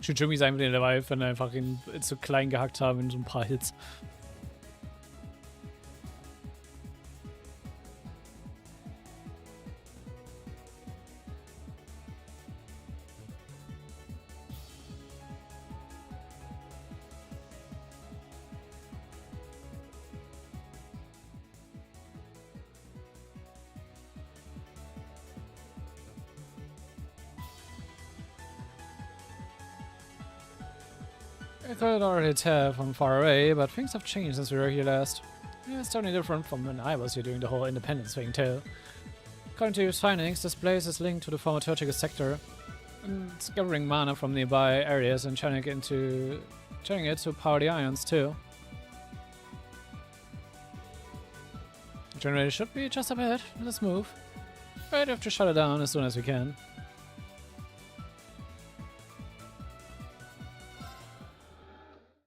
Shujumi ist einfach dabei, wenn wir einfach ihn zu klein gehackt haben in so ein paar Hits. I could already tell from far away, but things have changed since we were here last. Yeah, it's totally different from when I was here doing the whole independence thing too. According to his findings, this place is linked to the former Turkish sector, and it's gathering mana from nearby areas and channeling it to power the ions too. The generator should be just up ahead. Let's move. Right, have to shut it down as soon as we can.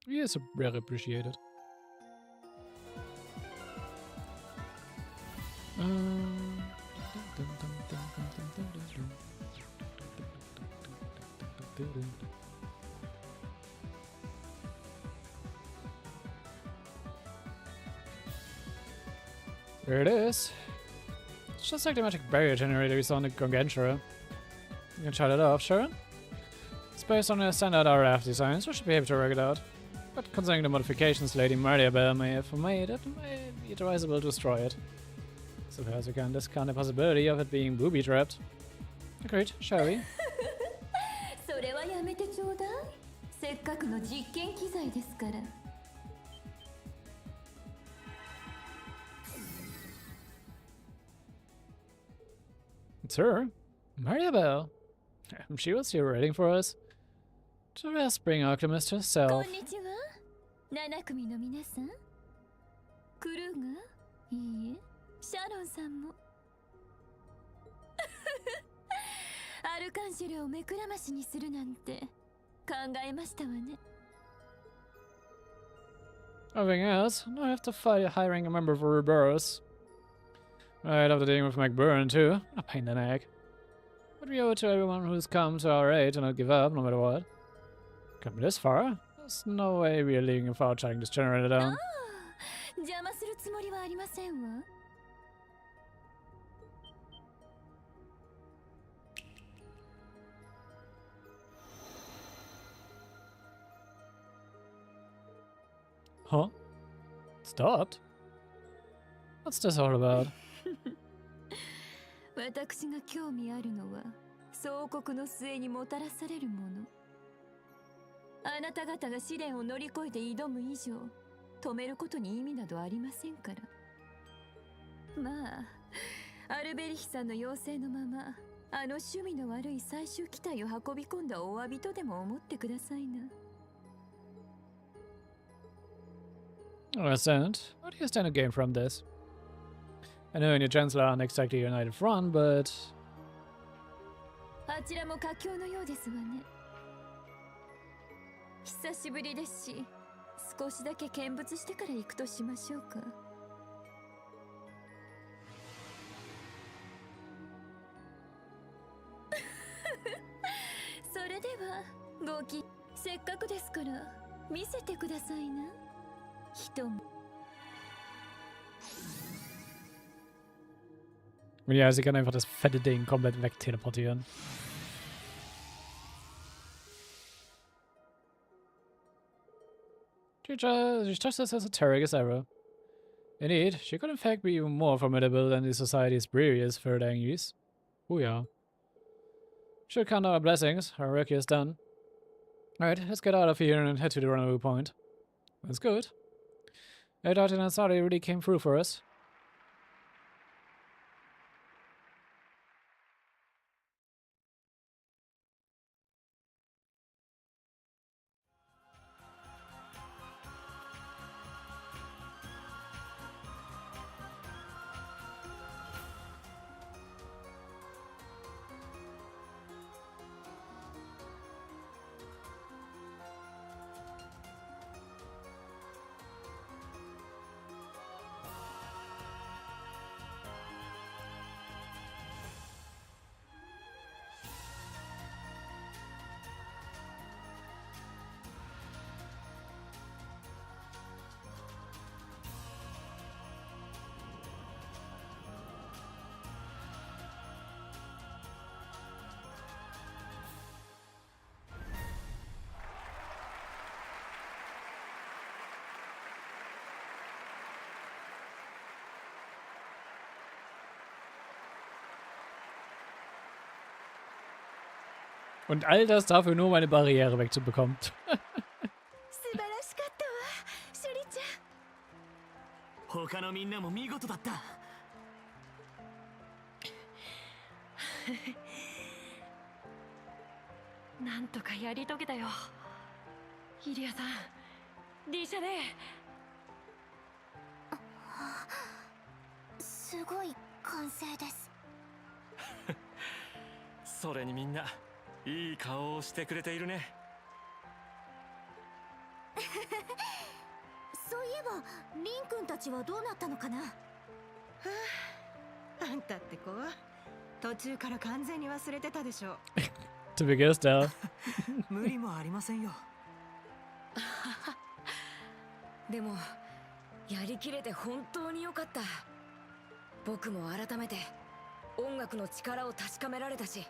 Yes, very appreciated. There it is. It's just like the magic barrier generator we saw in the Gargantua. You can shut it off, sure? It's based on a standard RF design, so we should be able to work it out. But considering the modifications Lady Mariabelle may have made, it may be advisable to destroy it. So as we can discount the possibility of it being booby-trapped. Agreed, shall we? それはやめてちょうだい。せっかくの実験機材ですから。It's her, Mariabelle. She was here waiting for us. To rest bring Alchemist herself. こんにちは。7組の皆さん。クルーがいいえ、シャロンさんも。アルカンシェルを目くらましにするなんて考えましたわね。Nothing else, now I have to fight hiring a member for Reverse. Right after dealing with McBurn too. A pain in the neck. But we owe it to everyone who's come to our aid to not give up no matter what. Come this far? There's no way we are leaving without shutting this generator down. 邪魔するつもりはありませんわ。Huh? Stopped? What's this all about? 私が興味あるのは総国の末にもたらされるもの。あなた方が試練を乗り越えて挑む以上、止めることに意味などありませんから。まあ、アルベリヒさんの要請のまま、あの趣味の悪い最終機体を運び込んだお詫びとでも思ってくださいな。Understand. What do you stand to gain from this? I know you and your Chancellor aren't exactly a united front, but... あちらも佳境のようですわね。久しぶりですし、少しだけ見物してから行くとしましょうか。それでは、せっかくですから、見せてくださいな。人も。Ja, sie kann einfach das fette Ding komplett wegteleportieren. She's just as esoteric as ever. Indeed, she could in fact be even more formidable than the society's previous third Angies. Oh yeah. Should count our blessings, our work is done. Alright, let's get out of here and head to the rendezvous point. That's good. I thought Inasari really came through for us. Und all das dafür nur meine Barriere wegzubekommen. 素晴らしかったわシュリちゃん。他のみんなも見事だった。なんとかやり遂げたよ。イリアさん、D 社ね。すごい完成です。それにみんないい顔をしてくれているね。そういえばリン君たちはどうなったのかな。あんたって子は途中から完全に忘れてたでしょ。To be guessed out. 無理もありませんよ。でもやりきれて本当に良かった。僕も改めて音楽の力を確かめられたし。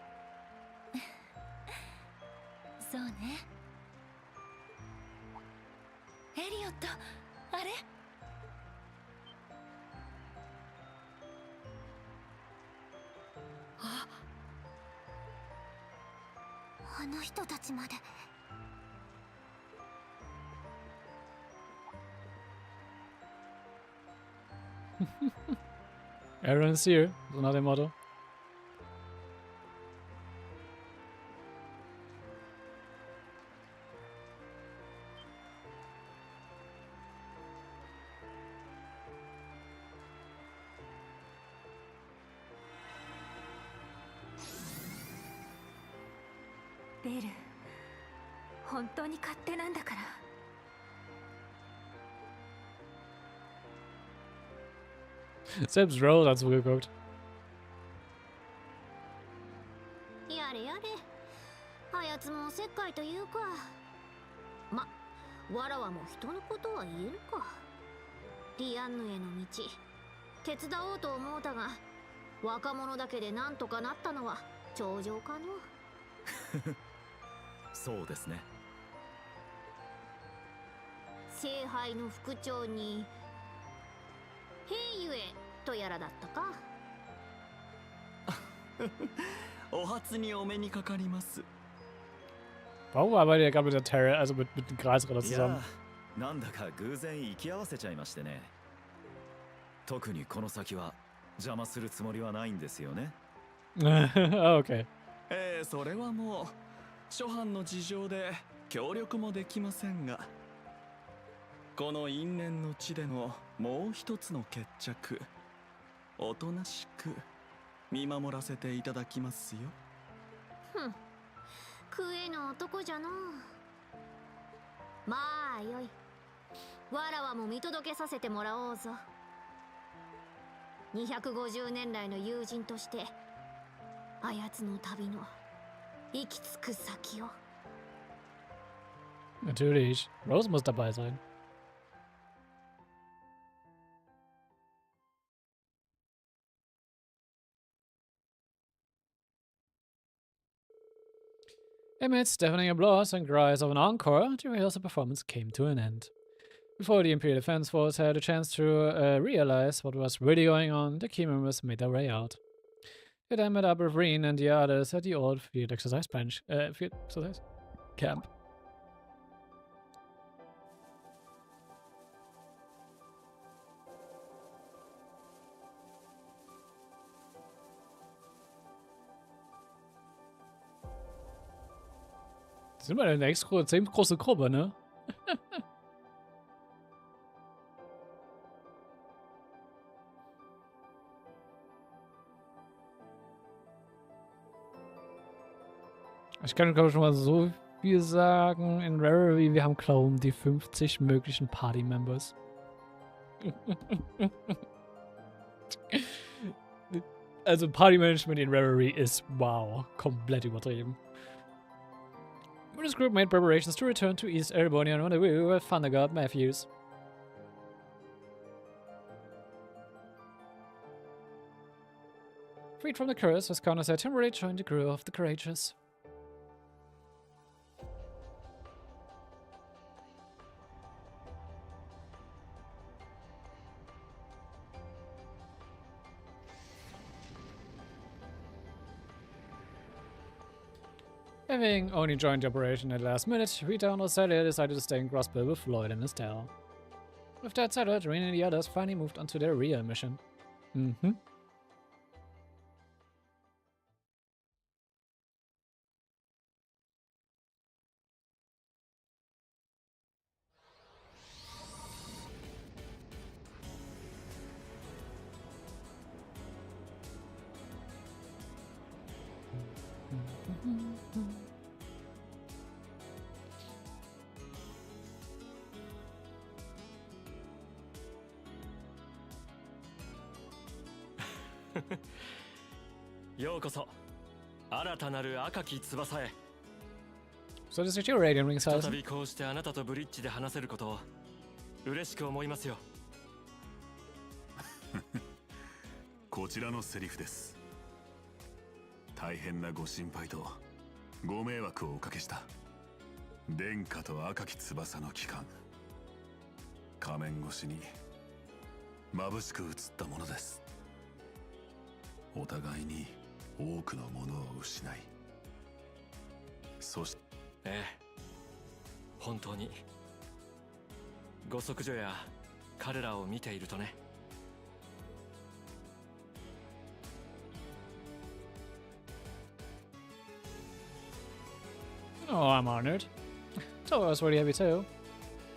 そうね。エリオット、あれ？あの人たちまで。Everyone's here, so not a motto. Bell、本当に勝手なんだから。Selbst Rose hat zugeguckt. やれやれ、あやつもおせっかいというか。ま、わらわも人のことは言えるか。リアンヌへの道手伝おうと思うたが、若者だけでなんとかなったのは頂上かの。そうですね。聖杯の副長に兵ゆえとやらだったか。お初にお目にかかります。 Warum arbeitet er gerade mit der Terra, also mit dem Kreisritter い zusammen? や、なんだか偶然行き合わせちゃいましてね。特にこの先は邪魔するつもりはないんですよね。Ah, okay. それはもう諸般の事情で協力もできませんが、この因縁の地でのもう一つの決着、おとなしく見守らせていただきますよ。ふん、食えぬ男じゃの。まあよい、わらわも見届けさせてもらおうぞ。250年来の友人としてあやつの旅の行き着く先を。 Natürlich. Rose muss dabei sein. Amidst deafening applause and cries of an encore, the rehearsal performance came to an end. Before the Imperial Defense Force had a chance to realize what was really going on, the key members made their way out. They then met up with Rean and the others at the old field exercise camp. Das ist immer eine extrem große Gruppe, ne? Ich kann, glaube ich, schon mal so viel sagen. In Rarity, wir haben, glaube ich, die 50 möglichen Party-Members. Also Party-Management in Rarity ist, wow, komplett übertrieben. This group made preparations to return to East Erebony on rendezvous with Thunder God Matthews. Freed from the curse, Viscount had temporarily joined the crew of the Courageous. Having only joined the operation at the last minute, Rita and Australia decided to stay in Crossbill with Floyd and Estelle. With that settled, Rean and the others finally moved on to their real mission. So this is your radiant ring size. 再びこうしてあなたとブリッジで話せることを嬉しく思いますよ。こちらのセリフです。大変なご心配とご迷惑をおかけした殿下と赤き翼の帰還、仮面越しに眩しく映ったものです。お互いに多くのものを失い、そして本当にご息女や彼らを見ているとね。Oh, I'm honored. So I was really happy too.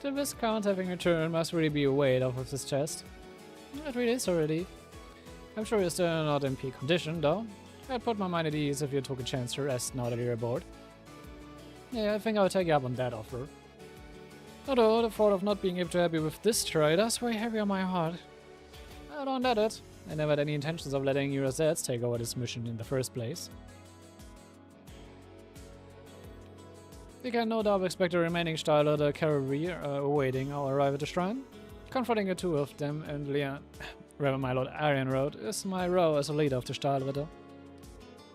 The Viscount having returned must really be a weight off of his chest. It really is already. I'm sure you're still not in peak condition, though. I'd put my mind at ease if you took a chance to rest now that you're aboard. Yeah, I think I'll take you up on that offer. Although the thought of not being able to help you with this try does weigh heavy on my heart. I don't let it. I never had any intentions of letting your assets take over this mission in the first place. You can no doubt expect the remaining Stylritter cavalry awaiting our arrival at the shrine. Confronting the two of them and Leon, rather my lord Arian Road, is my role as a leader of the Stylritter.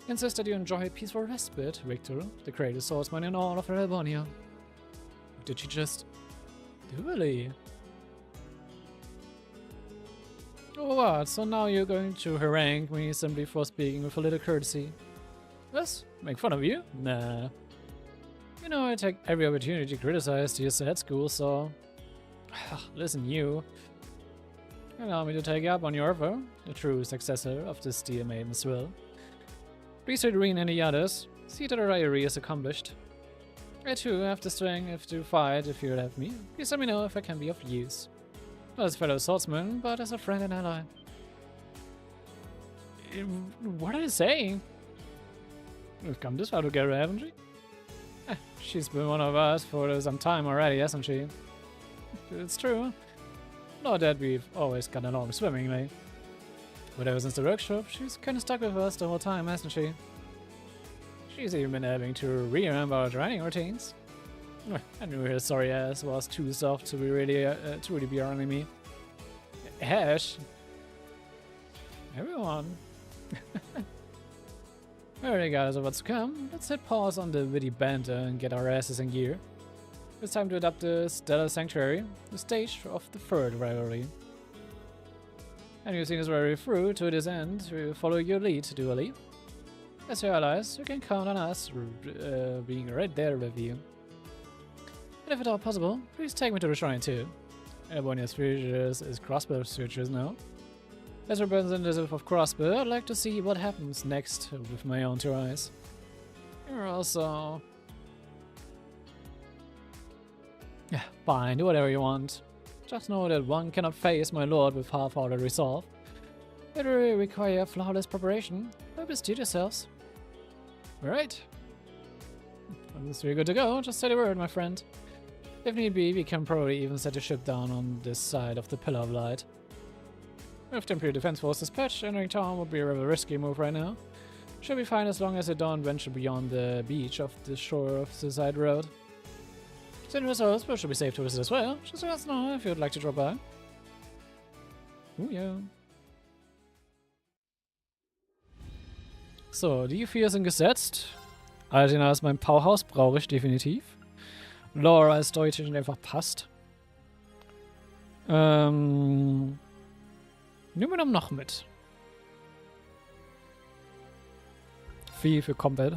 Insist that you enjoy a peaceful respite, Victor, the greatest swordsman in all of Erebonia. Did she just... Really? Oh what, so now you're going to harangue me simply for speaking with a little courtesy? Yes? Make fun of you? Nah. You know, I take every opportunity to criticize the at school, so... Listen, you. Allow me to take you up on your offer, the true successor of the Steel Maiden's will. Please read Rean and the others. See that the diary is accomplished. I too have the strength to fight if you'd have me. Please let me know if I can be of use. Not as a fellow swordsman, but as a friend and ally. What are you saying? We've come this far together, haven't we? She's been one of us for some time already, hasn't she? It's true. Not that we've always gotten along swimmingly. But ever since the workshop, she's kinda stuck with us the whole time, hasn't she? She's even been having to remember our training routines. I knew her sorry ass was too soft to really be our enemy. Ash. Everyone. Regardless of what's to come, let's hit pause on the witty banter and get our asses in gear. It's time to adopt the Stellar Sanctuary, the stage of the third rivalry. And you've seen us rally through to this end, we will follow your lead, dually. As your allies, you can count on us being right there with you. And if at all possible, please take me to the shrine too. Erebonia's futures is Crossbow's futures now. As representative of Crossbow, I'd like to see what happens next with my own two eyes. You're also... Yeah, fine, do whatever you want. Just know that one cannot face my lord with half-hearted resolve. It will require flawless preparation, but bestir yourselves. Alright. Once we're good to go, just say the word, my friend. If need be, we can probably even set the ship down on this side of the Pillar of Light. With the Imperial Defense Force dispatched, entering town would be a rather risky move right now. Should be fine as long as they don't venture beyond the beach of the shore of the side road. Send results, but should be safe to visit as well. Just let us know if you'd like to drop by. Oh yeah. So, die vier sind gesetzt. Altina ist mein Powerhouse, brauche ich definitiv. Laura ist deutlich und einfach passt. Nehmen wir dann noch mit. Viel für Combat.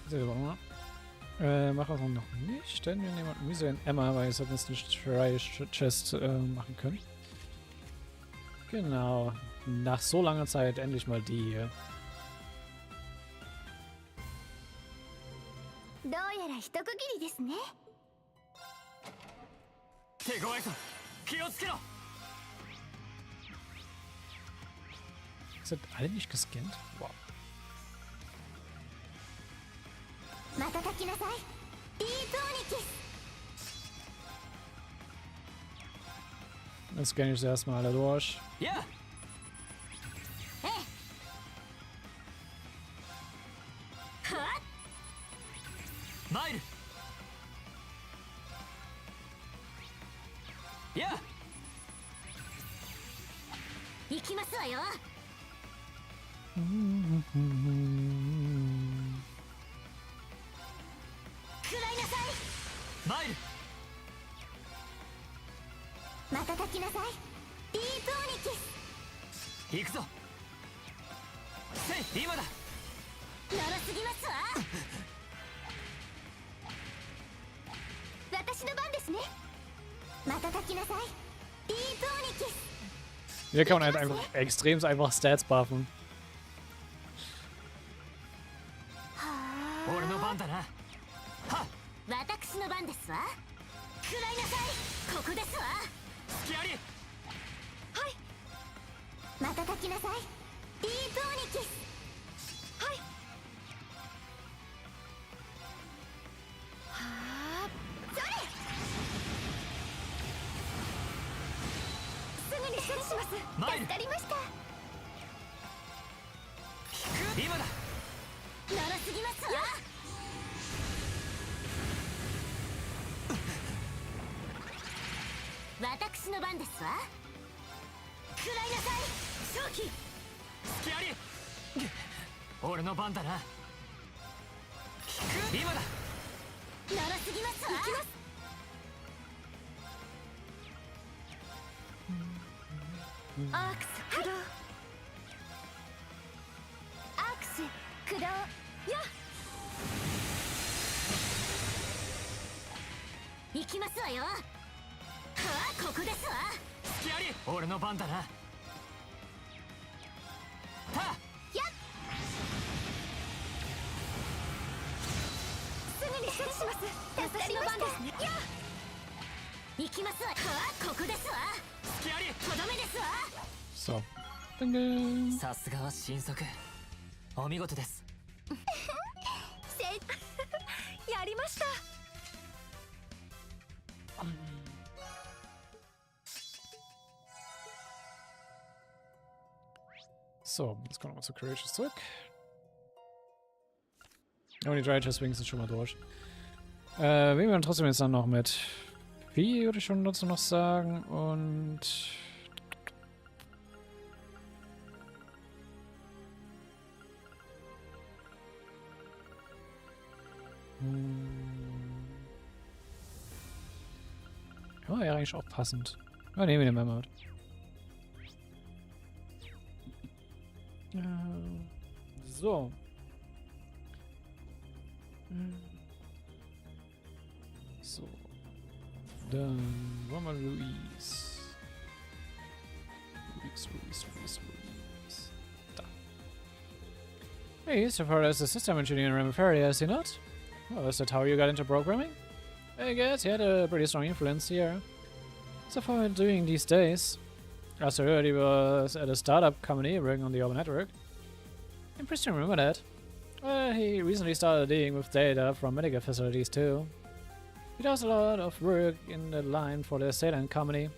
Machen wir noch nicht, denn wir nehmen Müsse in Emma, weil ich sonst nicht Try Chest machen können. Genau. Nach so langer Zeit endlich mal die hier. どうやら一区切りですね。手強いぞ、気をつけろ。 Sind alle nicht gescannt? Wow. 瞬きなさい。ディープオニキス。 Dann scanne ich sie erstmal alle durch. Ja. Mail. Ja. 行きますわよ。食らいなさい。マイル。瞬きなさい。ディープオニキス。行くぞ。せい、今だ。ならすぎますわ。私の番ですね。瞬きなさい。ディープオニキス。 Hier kann man halt einfach extrem einfach Stats buffen. 俺の番だな。はっ。私の番ですわ。食らいなさい。ここですわ。隙あり。はい。瞬きなさい。ディープオニキス。はい。はあ。それ。すぐに処理します。助かりました。今だ。ならすぎますわ。私の番ですわ。食らいなさい。勝機。隙あり。俺の番だな。今だ。ならすぎますわ。行きます。アークス駆動。アークス駆動。や。行きますわよ。はあ、ここですわ。隙あり。俺の番だな。た。や。すぐに処理します。私の番ですね。や。行きますわ。はあ、ここですわ。隙あり。とどめですわ。So. Ding. さすがは神速。お見事です。やりました。So, jetzt kommen wir mal zu Courageous zurück. Oh, die Dry Chest Wings sind schon mal durch. Wir werden trotzdem jetzt dann noch mit wie würde ich schon dazu noch sagen und ja, eigentlich auch passend. Ja, nehmen wir den mal mit. So. So. Dann wollen wir Louise. Louise. Da. Hey, so far as the system engineer in Ramifaria, is he not? Oh, is that how you got into programming? I guess he had a pretty strong influence here. So far doing these days. Last I heard he was at a startup company working on the Open Network. Impressed to remember that. He recently started dealing with data from medical facilities too. He does a lot of work in the line for the Satan company.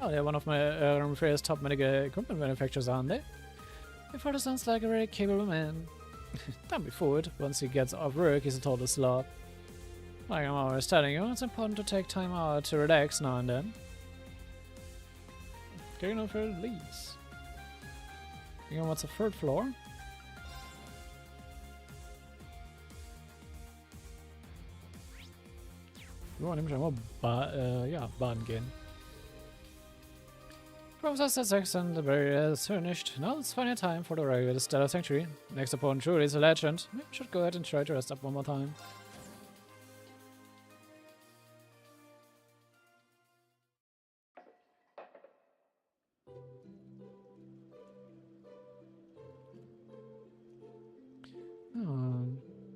Oh, they're one of my Ramifair's top medical equipment manufacturers, aren't they? Your father sounds like a very capable man. Don't be fooled. Once he gets off work, he's a total slob. Like I'm always telling you, it's important to take time out to relax now and then. Getting off her leaves. You know what's the third floor? Wir wollen nämlich einmal baden gehen. Professor said Saxon, the barrier is finished. Now it's finally time for the regular the Stellar Sanctuary. Next opponent truly is a legend. Maybe we should go ahead and try to rest up one more time.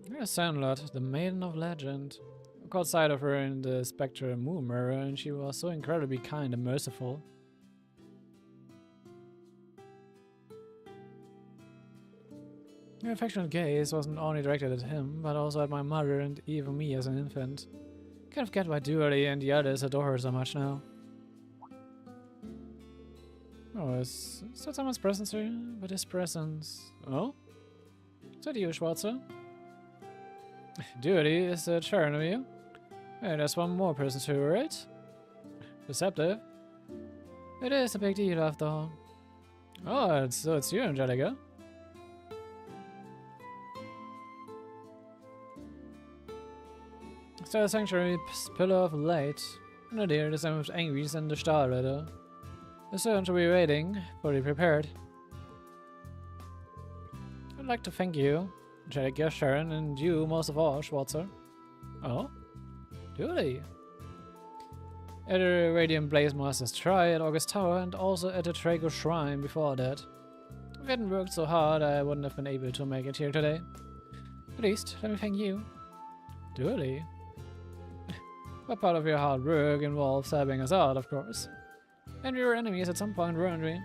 Here's Sandlot, the Maiden of Legend. I caught sight of her in the Spectre Moon Mirror, and she was so incredibly kind and merciful. Her affectionate gaze wasn't only directed at him, but also at my mother and even me as an infant. Kind of get why Dually and the others adore her so much now. Oh, is that someone's presence here? But his presence... Oh? Is that you, Schwarzer? Dually, is that Sharon of you? Hey, there's one more person too, right? Deceptive? It is a big deal after all. Oh, so it's you, Angelica. Stellar Sanctuary, Pillar of Light. No dear, the same with Angries and the Star Rider. The servant will be waiting, fully prepared. I'd like to thank you, Angelica, Sharon, and you most of all, Schwarzer. Oh? Dually. At the Radiant Blaze Master's Try at August Tower, and also at the Trago Shrine before that. If I hadn't worked so hard, I wouldn't have been able to make it here today. At least, let me thank you. Dually. But part of your hard work involves helping us out, of course. And we were enemies at some point, weren't we?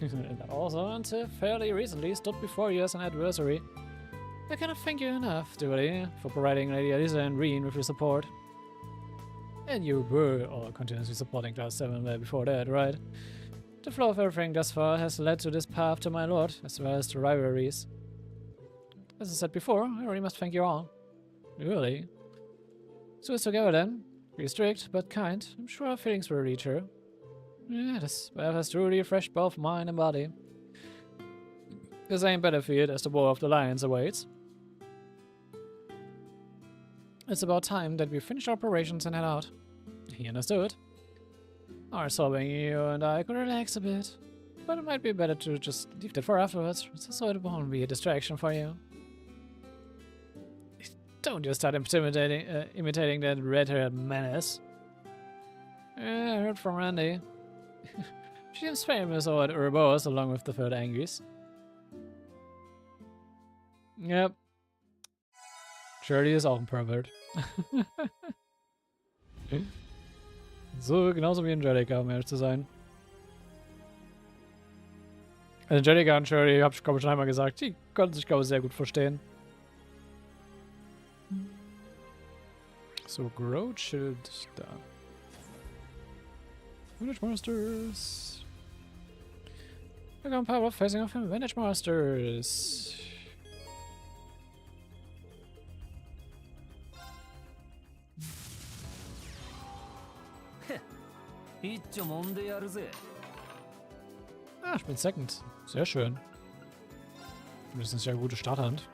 And also, until fairly recently, stood before you as an adversary. I cannot thank you enough, Dually, for providing Lady Elisa and Rean with your support. And you were all continuously supporting Class 7 well before that, right? The flow of everything thus far has led to this path to my lord, as well as the rivalries. As I said before, I really must thank you all. Really? So it's together then. Be strict, but kind. I'm sure our feelings will reach her. Yeah, this bath has truly refreshed both mind and body. The same battlefield as the War of the Lions awaits. It's about time that we finish operations and head out. He understood. Our sobbing you and I could relax a bit. But it might be better to just leave that for afterwards, so it won't be a distraction for you. Don't just start imitating that red-haired menace. I heard from Randy. She seems famous over at Urbos along with the third Angries. Yep. Shirley ist auch ein Pervert. So, genauso wie Angelica, um ehrlich zu sein. Angelica und Shirley, hab ich glaube ich schon einmal gesagt, die konnten sich glaube ich sehr gut verstehen. So, Growshield da. Vintage Monsters. Wir haben Power facing off him. Vintage Monsters. Ah, ich bin Second. Sehr schön. Das ist ja eine gute Starthand.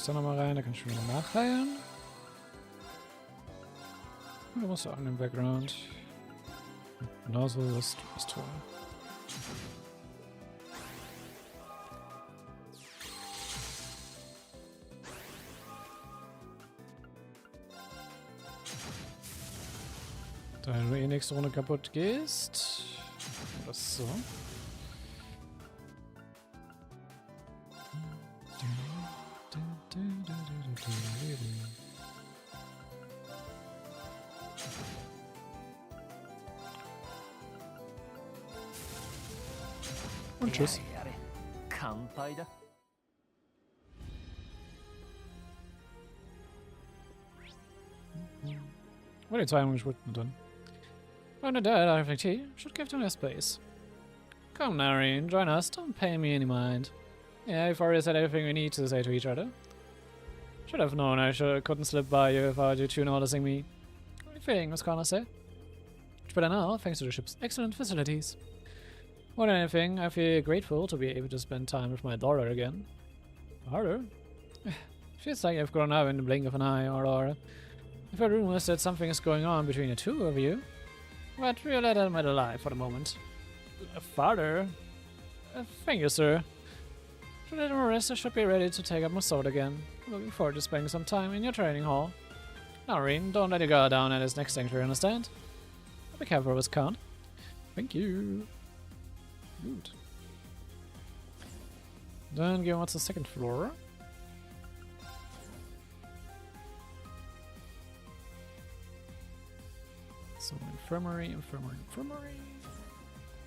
Ist da nochmal rein, da kann ich schon mal nachheilen. Du musst auch in den Background. Genauso ist toll. Da du eh nächste Runde kaputt gehst. Das ist so. Und tschüss. What are you talking about? Done. When the dead, I reflect he should give them their space. Come now, Rean, join us. Don't pay me any mind. Yeah, we've already said everything we need to say to each other. Should have known couldn't slip by you without you two noticing me. What are you feeling, Miss Connor said? Much better now, thanks to the ship's excellent facilities. More than anything, I feel grateful to be able to spend time with my daughter again. Daughter? Feels like I've grown up in the blink of an eye, or I've heard rumors that something is going on between the two of you. But we'll let them alive for the moment. Father? Thank you, sir. To let him rest, I should be ready to take up my sword again. Looking forward to spending some time in your training hall. Now, Rean, don't let your guard down at his next sanctuary, understand? Be careful with Count. Thank you. Good. Then go on to the second floor. So infirmary.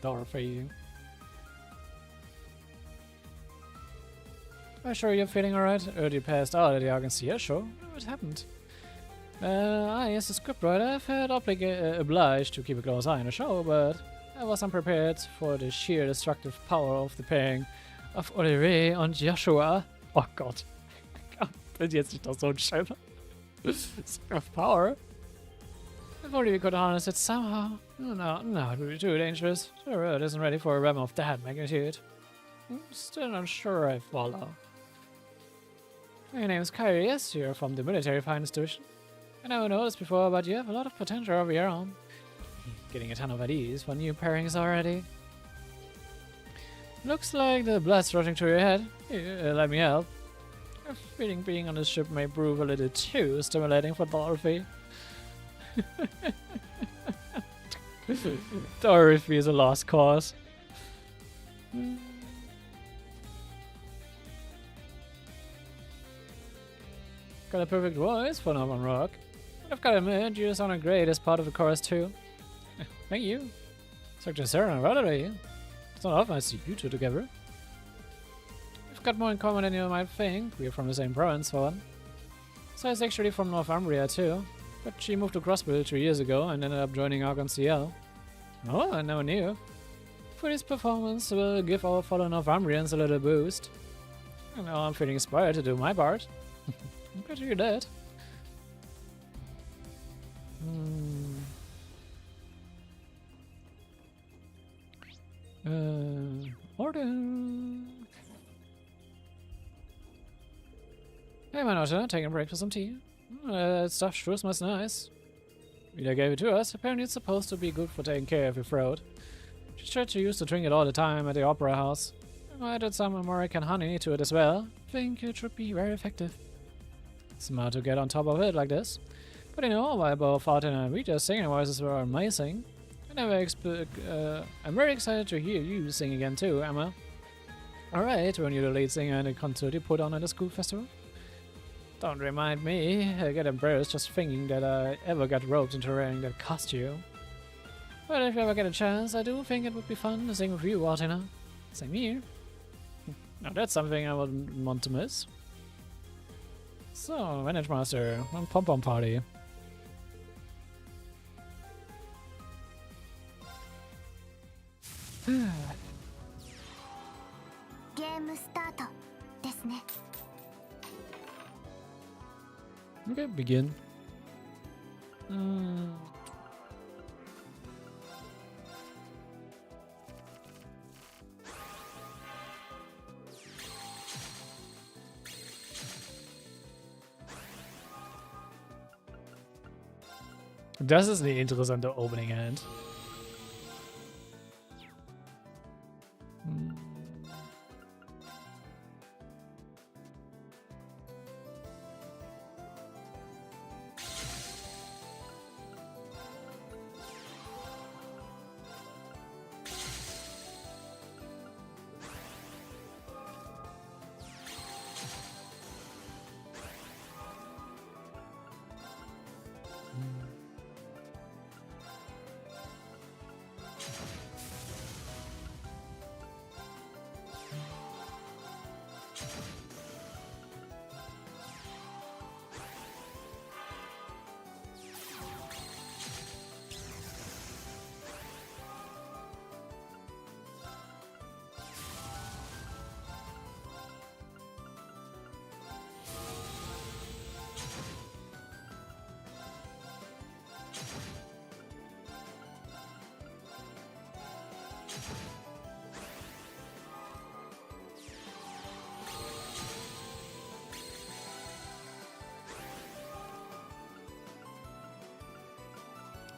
Dorothy. I'm sure you're feeling alright. You passed out at the Arkansas show. What happened? As a scriptwriter, I felt obliged to keep a close eye on the show, but I was unprepared for the sheer destructive power of the pairing of Olivier und Joshua. Oh Gott. Ich bin jetzt nicht noch so ein Schelper. Of power. If only we could harness it somehow. No, it would be too dangerous. The world isn't ready for a realm of that magnitude. I'm still not sure I follow. My name is Kyrie, yes, you're from the military finance division. I never noticed before, but you have a lot of potential of your own. Getting a ton of ideas for new pairings already. Looks like the blood's rushing through your head. Here, let me help. I have a feeling being on this ship may prove a little too stimulating for Dorothy. Dorothy is a lost cause. Got a perfect voice for Norman Rock. But I've got to admit, you sound great as part of the chorus too. Thank you. Dr. Sarah and Valerie. It's not often I see you two together. We've got more in common than you might think. We're from the same province, for one. So is actually from Northumbria too. But she moved to Crossville 2 years ago and ended up joining Arkansas. Oh, I never knew. For this performance, we'll give our fellow Northumbrians a little boost. And now I'm feeling inspired to do my part. I'm glad to hear that. Orden. Hey, my daughter, taking a break for some tea. That stuff sure smells nice. Vida gave it to us. Apparently it's supposed to be good for taking care of your throat. She tried to use to drink it all the time at the opera house. I added some American honey to it as well. Think it should be very effective. Smart to get on top of it like this. But you know, while both Arten and Rita's singing voices were amazing, I'm very excited to hear you sing again too, Emma. Alright, weren't you the lead singer in the concert you put on at the school festival? Don't remind me. I get embarrassed just thinking that I ever got roped into wearing that costume. But if you ever get a chance, I do think it would be fun to sing with you, Artina. Same here. Now that's something I wouldn't want to miss. So, Manage Master, one pom-pom party. Game start. ですね. Okay, begin. Das ist eine interessante Opening Hand.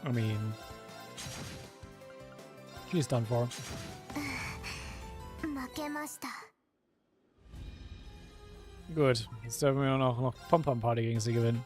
I mean, she's done for. Gut, jetzt dürfen wir noch Pom-Pom-Party gegen sie gewinnen.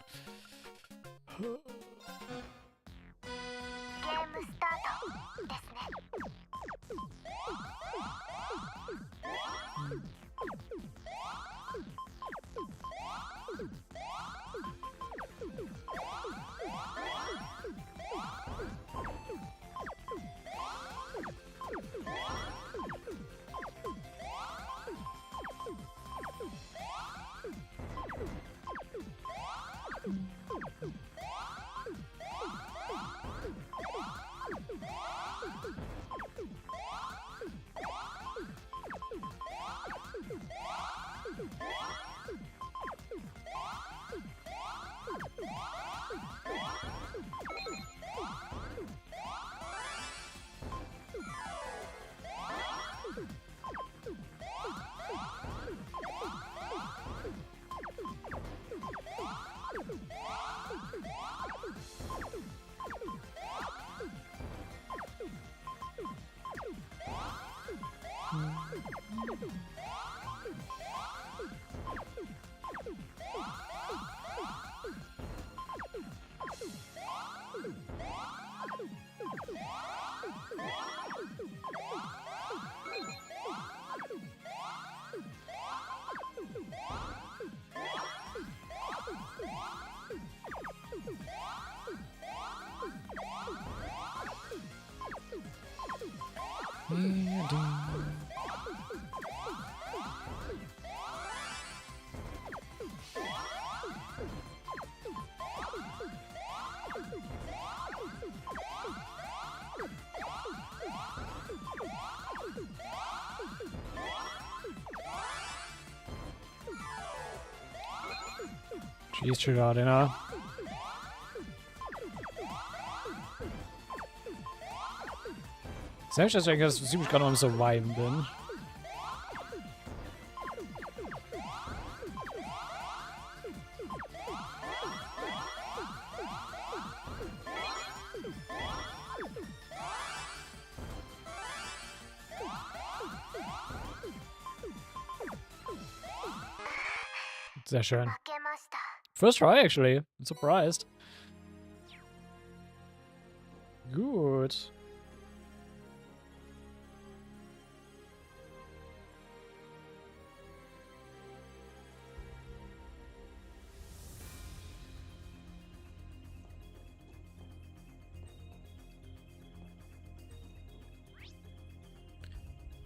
Schießt schon gerade, ne? Selbst dass ich ziemlich gerade noch am Surviven bin. Sehr schön. First try, actually. I'm surprised. Gut.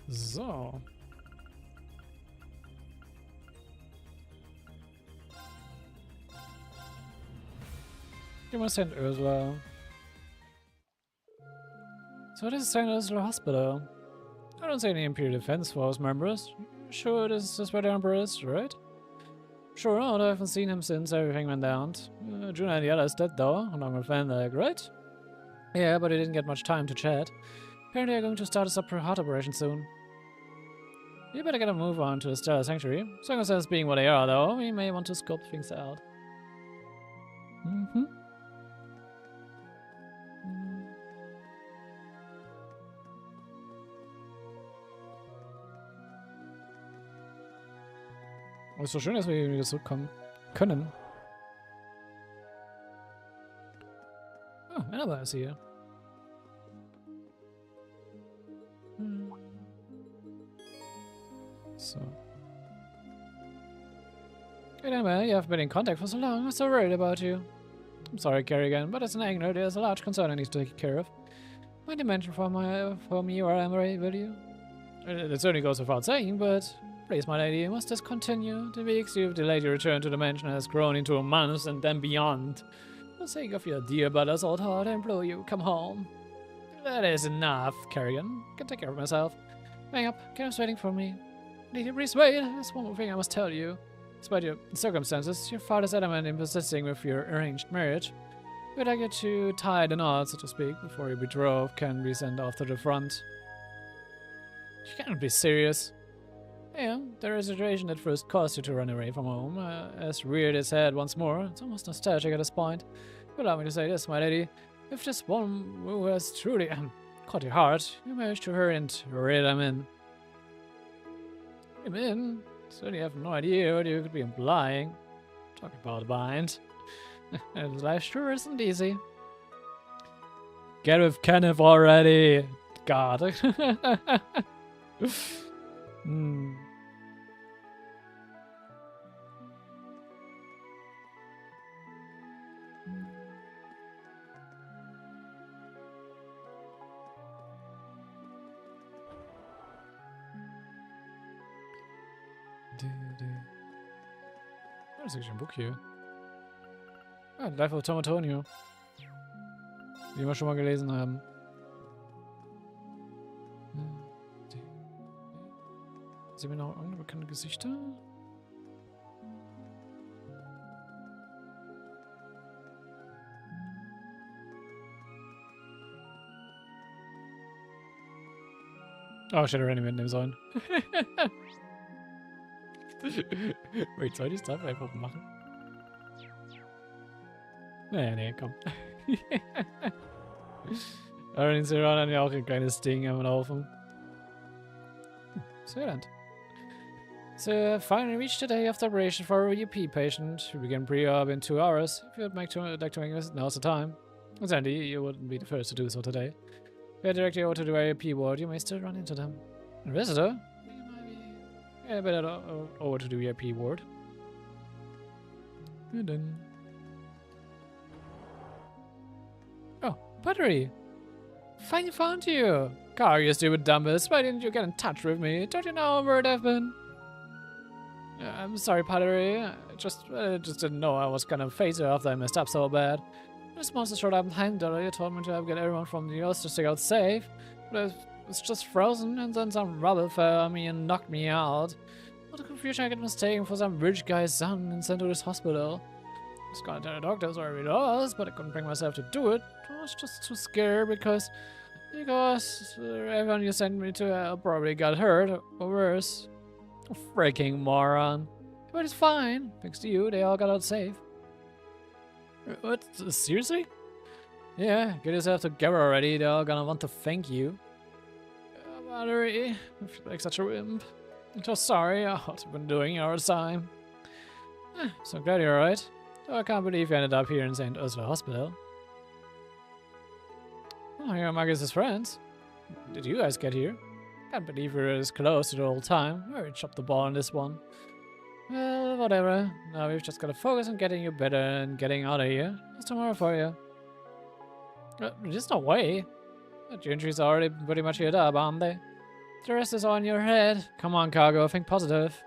So. You must send Ursula. So this is St. Ursula Hospital. I don't see any Imperial Defense Force members. Sure, this is where the Emperor is, right? Sure not, I haven't seen him since everything went down. Juna and the others dead though, along with Van Dyke, right? Yeah, but he didn't get much time to chat. Apparently they're going to start a sub-heart operation soon. You better get a move on to the Stellar Sanctuary. Circumstances being what they are though, we may want to scope things out. Es ist so schön, dass wir wieder zurückkommen können. Ah, Aber ist hier. So. Hey, Emma, you haven't been in contact for so long. I'm so worried about you. I'm sorry, Kerrigan, but as an angler, there's a large concern I need to take care of. Mind you mention for me or Emery, will you? It certainly goes without saying, but please, my lady, you must discontinue. The weeks you've delayed your return to the mansion has grown into a month and then beyond. For the sake of your dear brother's old heart, I implore you, come home. That is enough, Kerrigan. I can take care of myself. Hang up, Kenneth's waiting for me. Lady, please wait. There's one more thing I must tell you. Despite your circumstances, your father's adamant in persisting with your arranged marriage. We'd like you to tie the knot, so to speak, before your betrothed can be sent off to the front. You cannot be serious. Yeah, there is a situation that first caused you to run away from home. As reared its head once more, it's almost nostalgic at this point. Allow me to say this, my lady. If this one who has truly caught your heart, you marriage to her and read him in. Him in? Certainly have no idea what you could be implying. Talking about bind. And life sure isn't easy. Get with Kenneth already! God. There's actually a book here. Ah, Life of Tom Antonio. Die wir schon mal gelesen haben. Sehen wir noch andere bekannte Gesichter? Oh, ich hätte Rean mitnehmen sollen. Wait, soll ich das einfach machen? Nee, komm. Allerdings sind wir dann ja auch ein kleines Ding am Laufen. So, so finally reached the day of the operation for a UP patient. We begin pre-op in 2 hours. If you'd like to make this, now's the time. Sandy, you wouldn't be the first to do so today. If you're directly over to the IUP ward, you may still run into them. A visitor? Yeah, better over to the VIP ward. And then... Oh, Battery! Finally found you! Car, you stupid dumbass. Why didn't you get in touch with me? Don't you know where I've been? I'm sorry, Battery. I just didn't know I was gonna face it after I messed up so bad. This monster showed up behind her. You told me to get everyone from the house to stay out safe. But it's just frozen, and then some rubble fell on me and knocked me out. What a confusion, I get mistaken for some rich guy's son and sent to this hospital. I was gonna tell the doctors where it was, but I couldn't bring myself to do it. I was just too scared because everyone you sent me to probably got hurt, or worse. A freaking moron. But it's fine. Thanks to you, they all got out safe. What? Seriously? Yeah, get yourself together already. They're all gonna want to thank you. Valerie, I feel like such a wimp. I'm so sorry. What I've been doing all the time. So glad you're alright. Oh, I can't believe you ended up here in St. Ursula Hospital. Oh, you're Marcus's friends. Did you guys get here? Can't believe we were this close to the whole time. We chopped the ball on this one. Well, whatever. Now we've just got to focus on getting you better and getting out of here. It's tomorrow for you. There's no way. The injuries are already pretty much healed up, aren't they? The rest is all in your head. Come on, Cargo, think positive.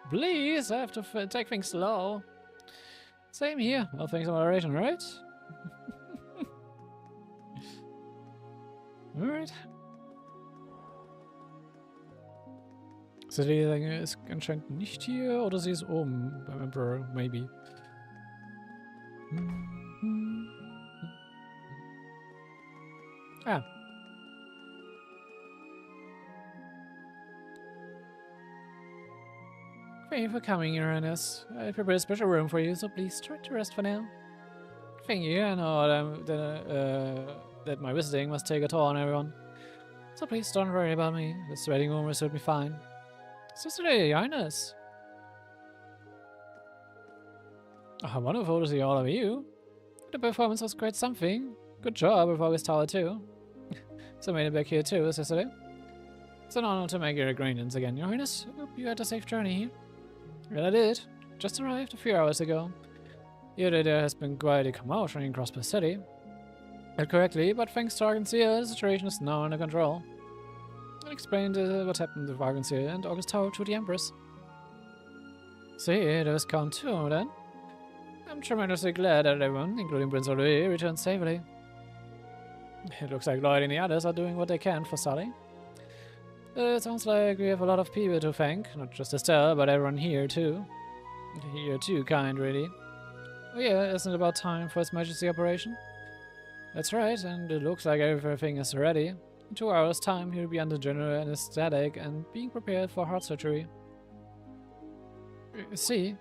Please, I have to take things slow. Same here. All things in moderation, right? Alright. So die ist anscheinend nicht hier, oder sie ist oben beim Emperor, maybe. Ah. Thank you for coming, Uranus. I prepared a special room for you, so please try to rest for now. Thank you, I know that my visiting must take a toll on everyone. So please don't worry about me. This waiting room will suit me fine. Sister Lady, Ines. Oh, wonderful to see all of you. The performance was quite something. Good job with August Tower too. So made it back here too, yesterday. It's an honor to make your acquaintance again, Your Highness. I hope you had a safe journey here. Well, I did. Just arrived a few hours ago. Here there has been quite a commotion in Crossbar City. Not correctly, but thanks to Arkansas, the situation is now under control. I explained what happened with Arkansas and August Tower to the Empress. See, there's Count too, then. I'm tremendously glad that everyone, including Prince Olivier, returned safely. It looks like Lloyd and the others are doing what they can for Sully. It sounds like we have a lot of people to thank, not just Estelle, but everyone here too. You're too kind, really. Oh yeah, isn't it about time for His Majesty operation? That's right, and it looks like everything is ready. In 2 hours' time, he'll be under general anesthetic and being prepared for heart surgery. See?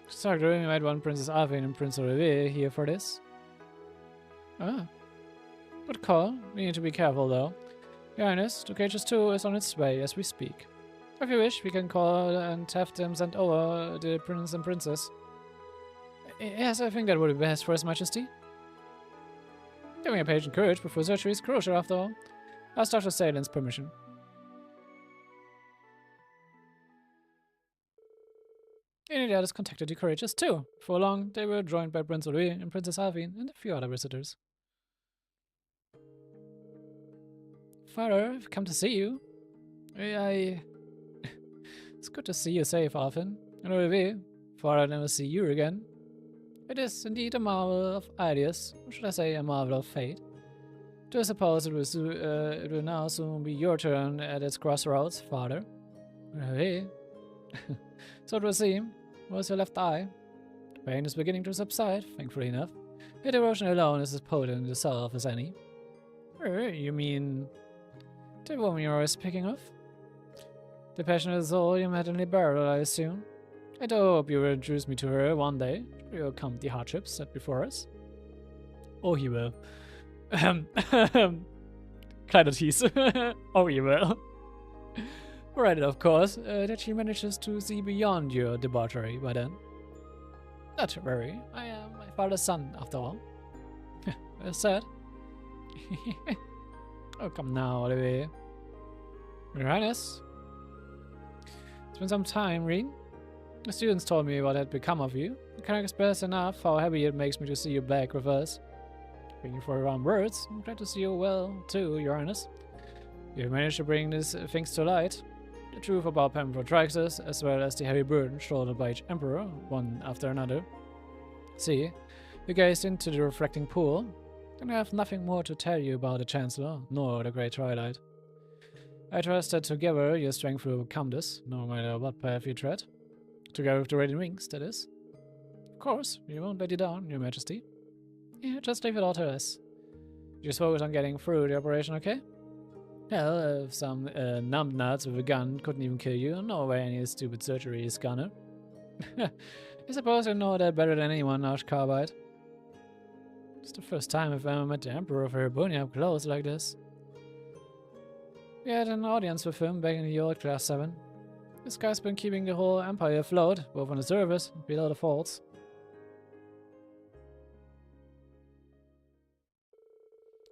Sorry, we might want Princess Arvin and Prince Olivier here for this. Ah. Good call. We need to be careful, though. Your Highness, the Cages 2 is on its way as we speak. If you wish, we can call and have them send over the Prince and Princess. Yes, I think that would be best for His Majesty. Giving a patient courage before surgery is crucial, after all. Ask Dr. Salen's permission. And the others contacted the Courageous too. Before long, they were joined by Prince Olivier and Princess Arvin and a few other visitors. Father, I've come to see you. It's good to see you safe, Arvin. And Olivier, for I never see you again. It is indeed a marvel of ideas, or should I say a marvel of fate. Do I suppose it will now soon be your turn at its crossroads, Father? Olivier. So it will seem. Where's your left eye? The pain is beginning to subside, thankfully enough. Yet erosion alone is as potent itself as any. You mean the woman you're always speaking of? The passionate soul you met in the barrel, I assume. I do hope you will introduce me to her one day. She will count the hardships set before us. Oh, he will. Kleiner tease. Oh, he will. Provided, of course, that she manages to see beyond your debauchery by then. Not to worry, I am my father's son, after all. Well said. Oh, come now, Olivier. Your Highness. It's been some time, Rean. The students told me what had become of you. I can't express enough how happy it makes me to see you back with us. Thank you for your warm words. I'm glad to see you well, too, Your Highness. You've managed to bring these things to light. The truth about Pembroke Trixus, as well as the heavy burden shouldered by each emperor, one after another. See, you gazed into the reflecting pool, and I have nothing more to tell you about the Chancellor, nor the great Twilight. I trust that together your strength will overcome this, no matter what path you tread. Together with the Radiant Wings, that is. Of course, we won't let you down, Your Majesty. Yeah, just leave it all to us. Just focus on getting through the operation, okay? Hell, if some numbnuts with a gun couldn't even kill you, no way any stupid surgery is gonna. I suppose you know that better than anyone, Arch Carbide. It's the first time I've ever met the Emperor of Herbonia up close like this. We had an audience with him back in the old Class 7. This guy's been keeping the whole Empire afloat, both on the surface and below the folds.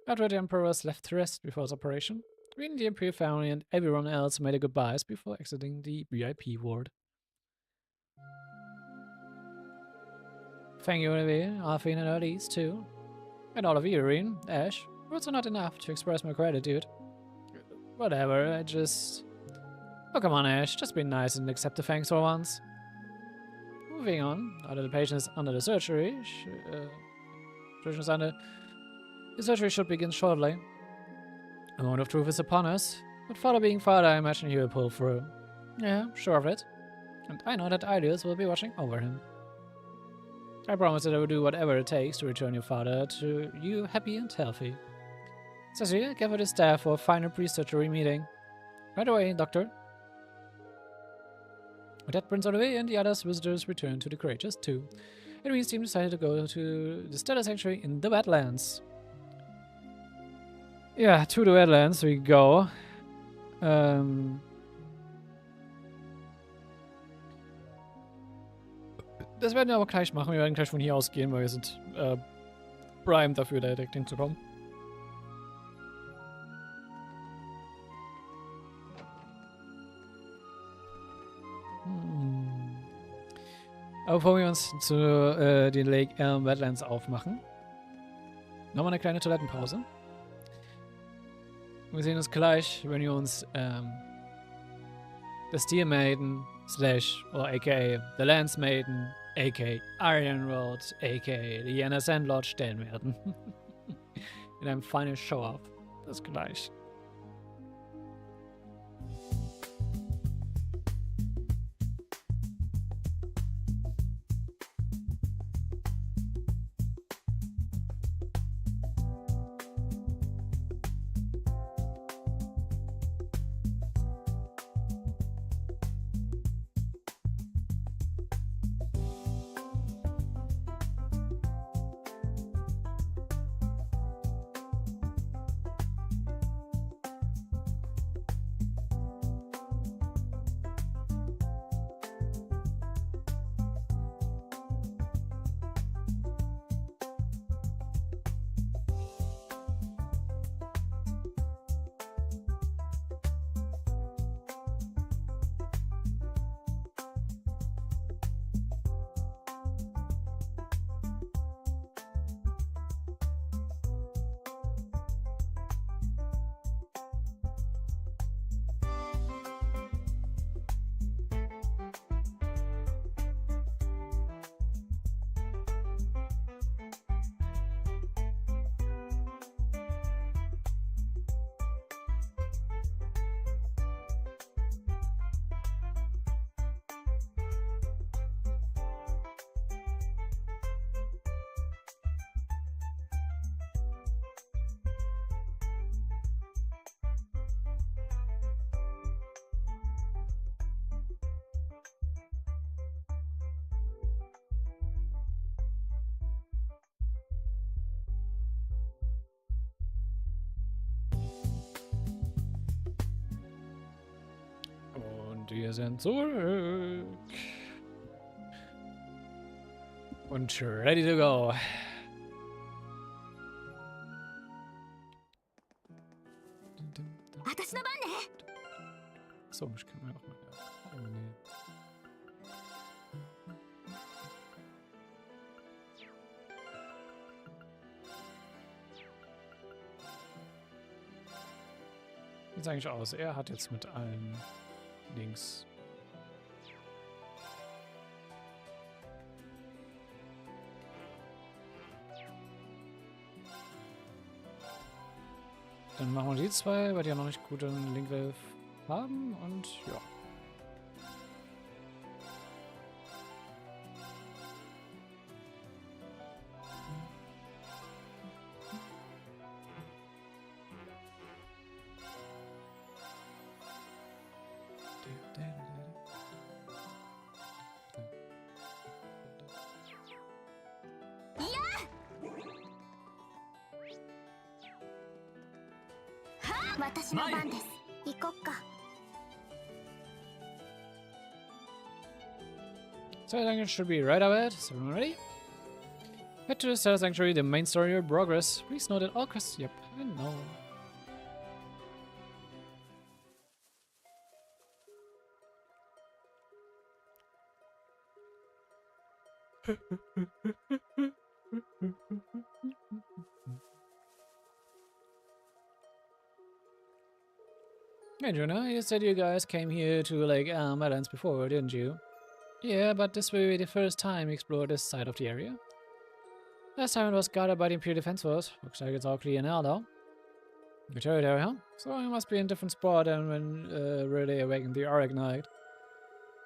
After the Emperor was left to rest before his operation, Rean, the Imperial family, and everyone else made their goodbyes before exiting the VIP ward. Thank you, Olivier, Arvin, and Elise, too. And all of you, Rean, Ash. Words are not enough to express my gratitude. Whatever, I just... Oh, come on, Ash, just be nice and accept the thanks for once. Moving on, now that the patient is under the surgery, the surgery should begin shortly. The moment of truth is upon us, but father being father, I imagine he will pull through. Yeah, sure of it. And I know that Ilias will be watching over him. I promise that I will do whatever it takes to return your father to you happy and healthy. Cecile, gather the staff for a final pre-surgery meeting. Right away, Doctor. With that, Prince Olivier and the other visitors returned to the Courageous too. And Rean's team decided to go to the Stellar Sanctuary in the Wetlands. Yeah, to the Wetlands we go. Das werden wir aber gleich machen. Wir werden gleich von hier aus gehen, weil wir sind primed dafür, da direkt hinzukommen. Aber bevor wir uns zu den Lake Wetlands aufmachen, nochmal eine kleine Toilettenpause. Wir sehen uns gleich, wenn wir uns das Steel Maiden oder aka The Lance Maiden, aka Iron Road, aka the Yenna Sandlord stellen werden. In einem Final Show-Up. Bis gleich. Wir sind zurück. Und ready to go. So, ich kann mir auch mal. Oh, nee. Wie sieht es eigentlich aus? Er hat jetzt mit allen links. Dann machen wir die zwei, weil die ja noch nicht guten Linkwave haben und ja. So I think it should be right ahead. So everyone ready? Head to the Star Sanctuary, the main story of progress. Please note that all quests. Yep, I know. Hey Jonah, you said you guys came here to Lake Wetlands before, didn't you? Yeah, but this will be the first time we explore this side of the area. Last time it was guarded by the Imperial Defense Force. Looks like it's all clear now, though. Good territory, huh? So it must be in a different spot than when really awakened the Auric Knight.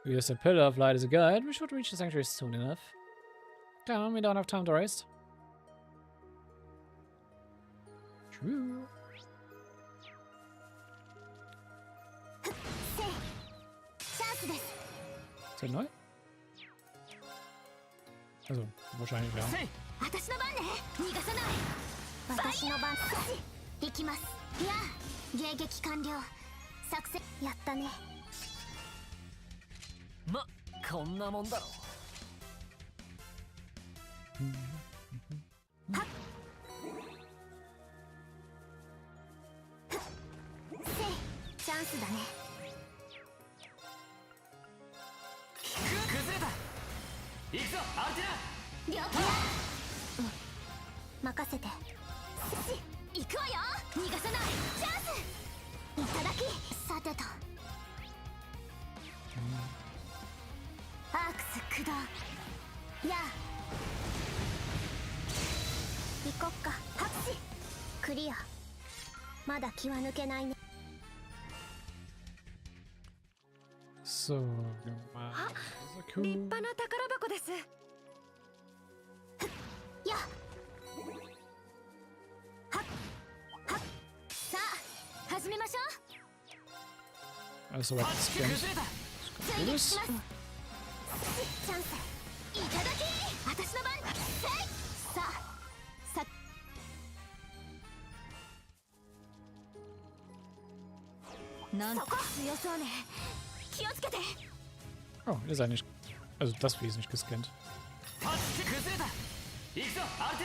We use a Pillar of Light as a guide. We should reach the sanctuary soon enough. Come on, we don't have time to waste. True. Ist der neu? Also, wahrscheinlich ja. チャンスだね。崩れた。行くぞアルテナ。了解。任せて。行くわよ。逃がさない。チャンス。いただき。さてと。アークス駆動。やあ。行こっか。拍手。クリア。まだ気は抜けないね。So, 立派な宝箱です。やっはっはっ。さあ始めましょう。 also what is 追撃します。チャンス。いただき。私の番。さあさなんと強そうね。気をつけて。 Oh, ihr seid nicht. Also das Vieh ist nicht gescannt. 崩れた。行くぞアルテ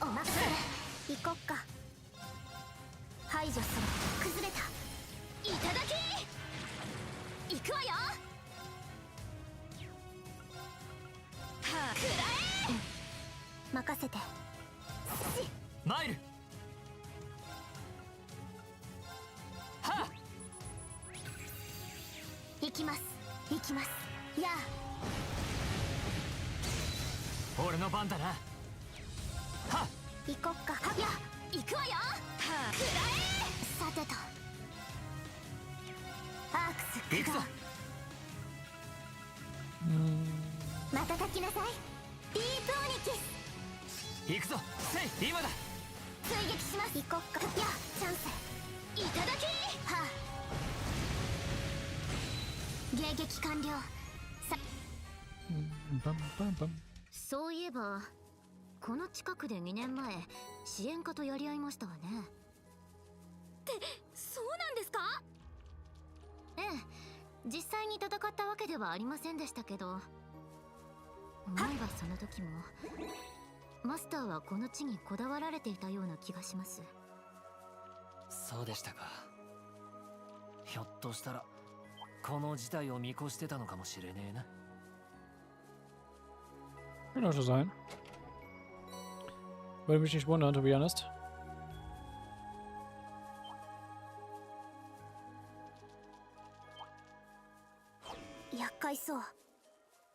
ナ。お任せ。行こっか。排除する。崩れた。いただき。行くわよ。はあ、くらえ。任せて。マイル。はあ。行きます。行きます。やあ。俺の番だな。はっ。行こっか。はや。行くわよ。はあ。くらえ。さてと。アークス駆動。瞬きなさい。ディープオニキス。行くぞセイ。今だ。追撃します。行こっか。やチャンス。いただき。はあ。迎撃完了。さ。そういえばこの近くで2年前支援家とやり合いましたわね。ってそうなんですか？ええ、実際に戦ったわけではありませんでしたけど、思えばその時もマスターはこの地にこだわられていたような気がします。そうでしたか。ひょっとしたらこの事態を見越してたのかもしれねえな。Kann auch so sein. Würde mich nicht wundern, to be honest. 厄介そう。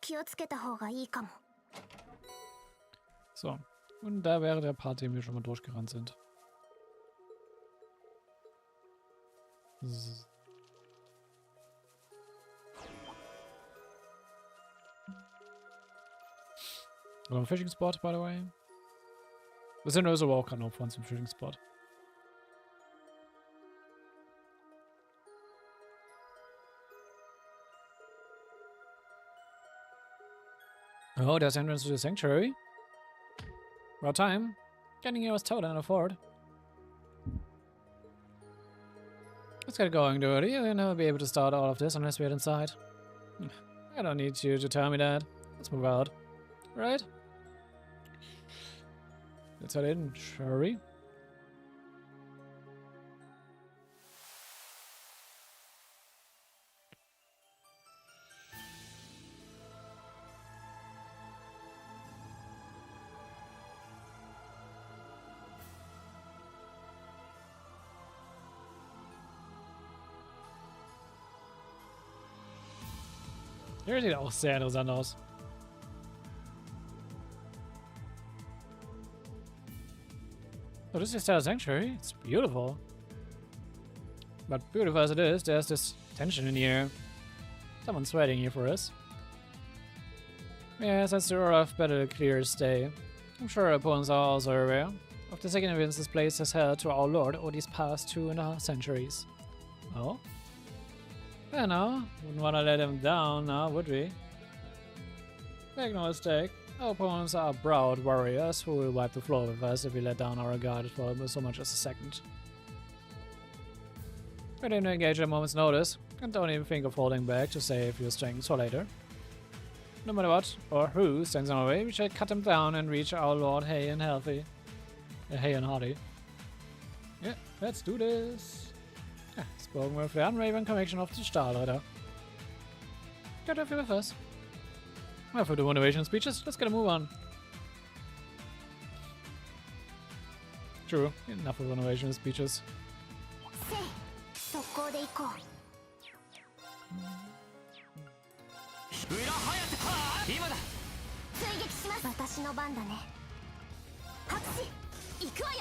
気をつけた方がいいかも。 So, und da wäre der Part, den wir schon mal durchgerannt sind. So. Noch ein Fishing Spot, by the way. Wir sind also auch gerade noch vor uns im Fishing Spot. Oh, there's entrance to the sanctuary. About time. Getting here was told and afford. Let's get going, dude. You'll never be able to start all of this unless we're inside. I don't need you to tell me that. Let's move out. Right? Let's head in, shall we? Hier sieht auch sehr interessant aus. Oh, this is still a sanctuary. It's beautiful. But beautiful as it is, there's this tension in the air. Someone's waiting here for us. Yes, that's the rough but a clear stay. I'm sure our opponents are also aware of the significance this place has held to our lord over these past 2.5 centuries. Oh? Yeah, no, wouldn't want to let him down now, would we? Make no mistake, our opponents are browed warriors who will wipe the floor with us if we let down our guard for so much as a second. We didn't engage at a moment's notice, and don't even think of holding back to save your strength for later. No matter what or who stands in our way, we shall cut them down and reach our Lord Hay and Healthy. Hay and Hardy. Yeah, let's do this. Ja, spoken with the unwavering conviction of the Stahlritter. Got off with us. Well, for the motivation speeches, let's get a move on. True, enough of motivation speeches. 速攻で行こう。裏早手はあ今だ。追撃します。私の番だね。拍手行くわよ。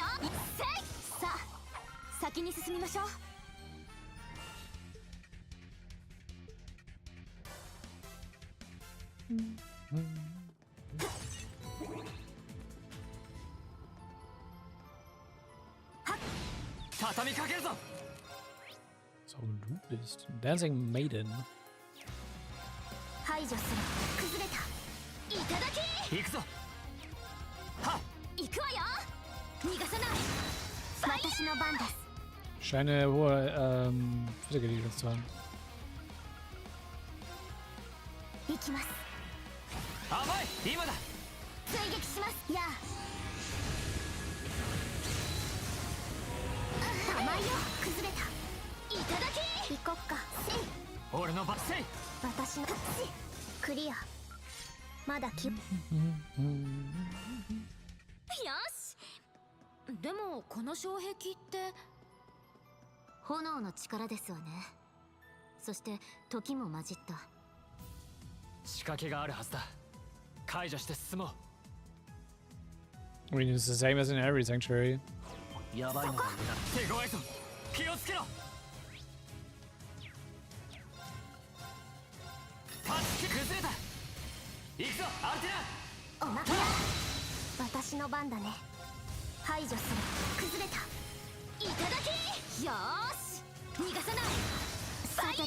せい。さあ先に進みましょう。畳みかけるぞ。So du bist Dancing Maiden. 排除する。崩れた。いただき。行くぞ。は。行くわよ。逃がさない。私の番です。Scheine hohe Physik zu haben. 行きます。甘い今だ。追撃します。やあ。甘いよ。崩れた。いただき。行こっか。せい。俺の番。せい。私の勝ち。クリア。まだき。よし。でもこの障壁って炎の力ですわね。そして時も混じった。仕掛けがあるはずだ。解除して進もう。I mean, it's the same as in every sanctuary. やばいのがいるな。手強いぞ。気をつけろ。崩れた。行くぞアルテナ。おまけや。私の番だね。排除する。崩れた。いただき。よーし。逃がさない。さてと。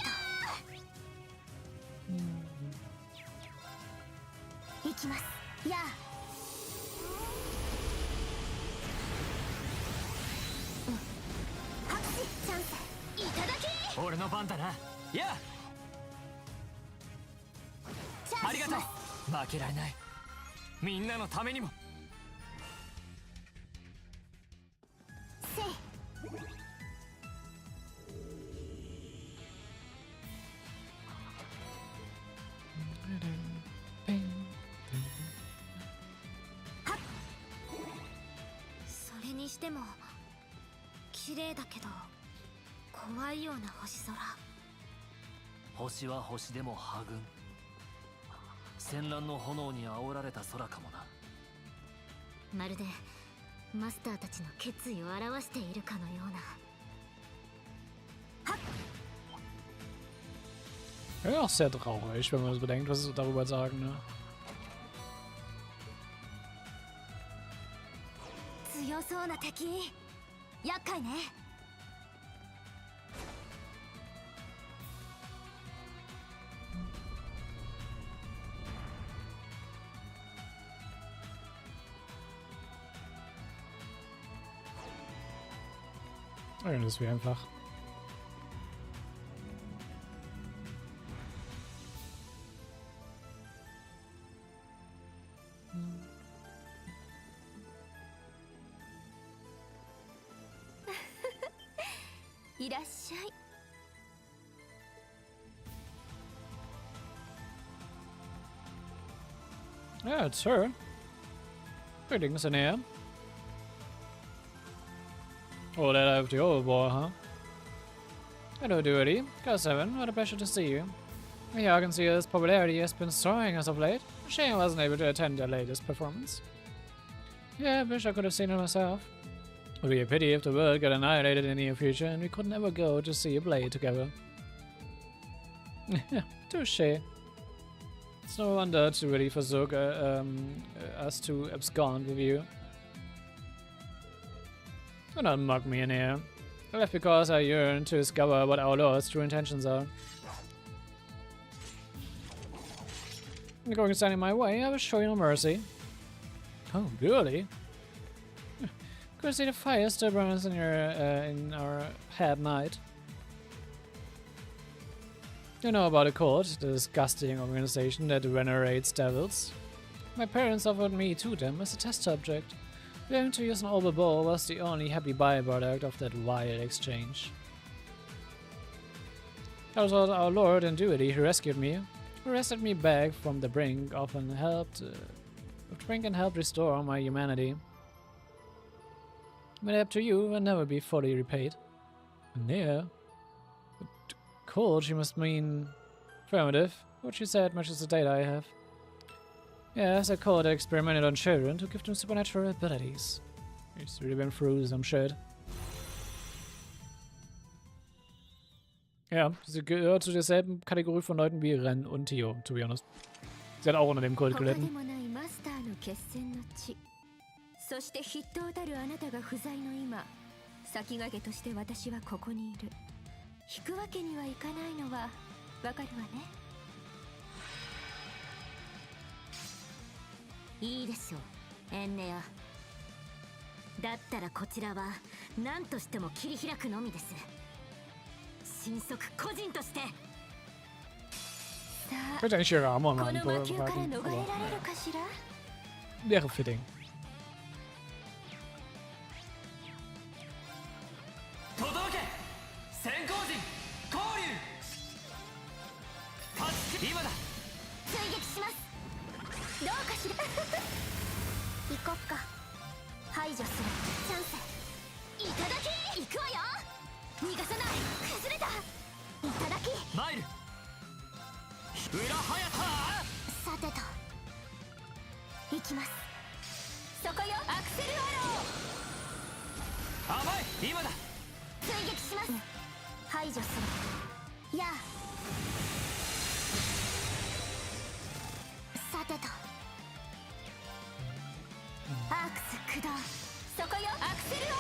行きます。やあ。拍手チャンス。いただき。俺の番だな。やあ。ありがとう。負けられない。みんなのためにも。せい。それにしても綺麗だけど怖いような星空。星は星でも破群。戦乱の炎に煽られた空かもな。まるでマスターたちの決意を表しているかのような。 Ja, auch sehr traurig, wenn man das bedenkt, was sie darüber sagen, ne? 強そうな敵。厄介ね。Ja, das wäre einfach. Yeah, it's her. Greetings, Anea. Oh, that of the old boy, huh? Hello, Duty. K7, what a pleasure to see you. Yeah, I can see his popularity has been soaring as of late. Shame I wasn't able to attend your latest performance. Yeah, I wish I could have seen it myself. It would be a pity if the world got annihilated in the near future and we could never go to see a play together. Touché. It's no wonder to really forsook us to abscond with you. Do not mock me, Anea. I left because I yearn to discover what our Lord's true intentions are. You're going to stand in my way, I will show you no mercy. Oh, really? Could see the fire still burns in your in our head, knight. You know about the court, the disgusting organization that venerates devils. My parents offered me to them as a test subject. Learning to use an oval bow was the only happy byproduct of that vile exchange. I was our Lord and deity who rescued me, who wrested me back from the brink of and helped restore my humanity. But up to you will never be fully repaid. Near. Cold, she must mean affirmative. What she said matches the data I have. Yes, a cult that experimented on children to give them supernatural abilities. He's really been through some shit. Ja, sie gehört zu derselben Kategorie von Leuten wie Rean und Theo, to be honest. Sie hat auch unter dem Kult gelitten. そして筆頭たるあなたが不在の今、先駆けとして私はここにいる。引くわけにはいかないのはわかるわね。いいでしょう、エンネア。だったらこちらは何としても切り開くのみです。神速個人として。さあ、 Könnte eigentlich ihre Arme こ mal の魔球から逃れ anpacken, られるかしら。 wäre fitting. 届け先行陣交流今だ追撃します。どうかしら。行こっか。排除するチャンス。いただき。行くわよ。逃がさない。崩れた。いただき。マイル裏早田。さてと行きます。そこよ。アクセルアロー。甘い今だ。追撃します。排除する。やあ。さてとアークス駆動。そこよ。アクセルアロ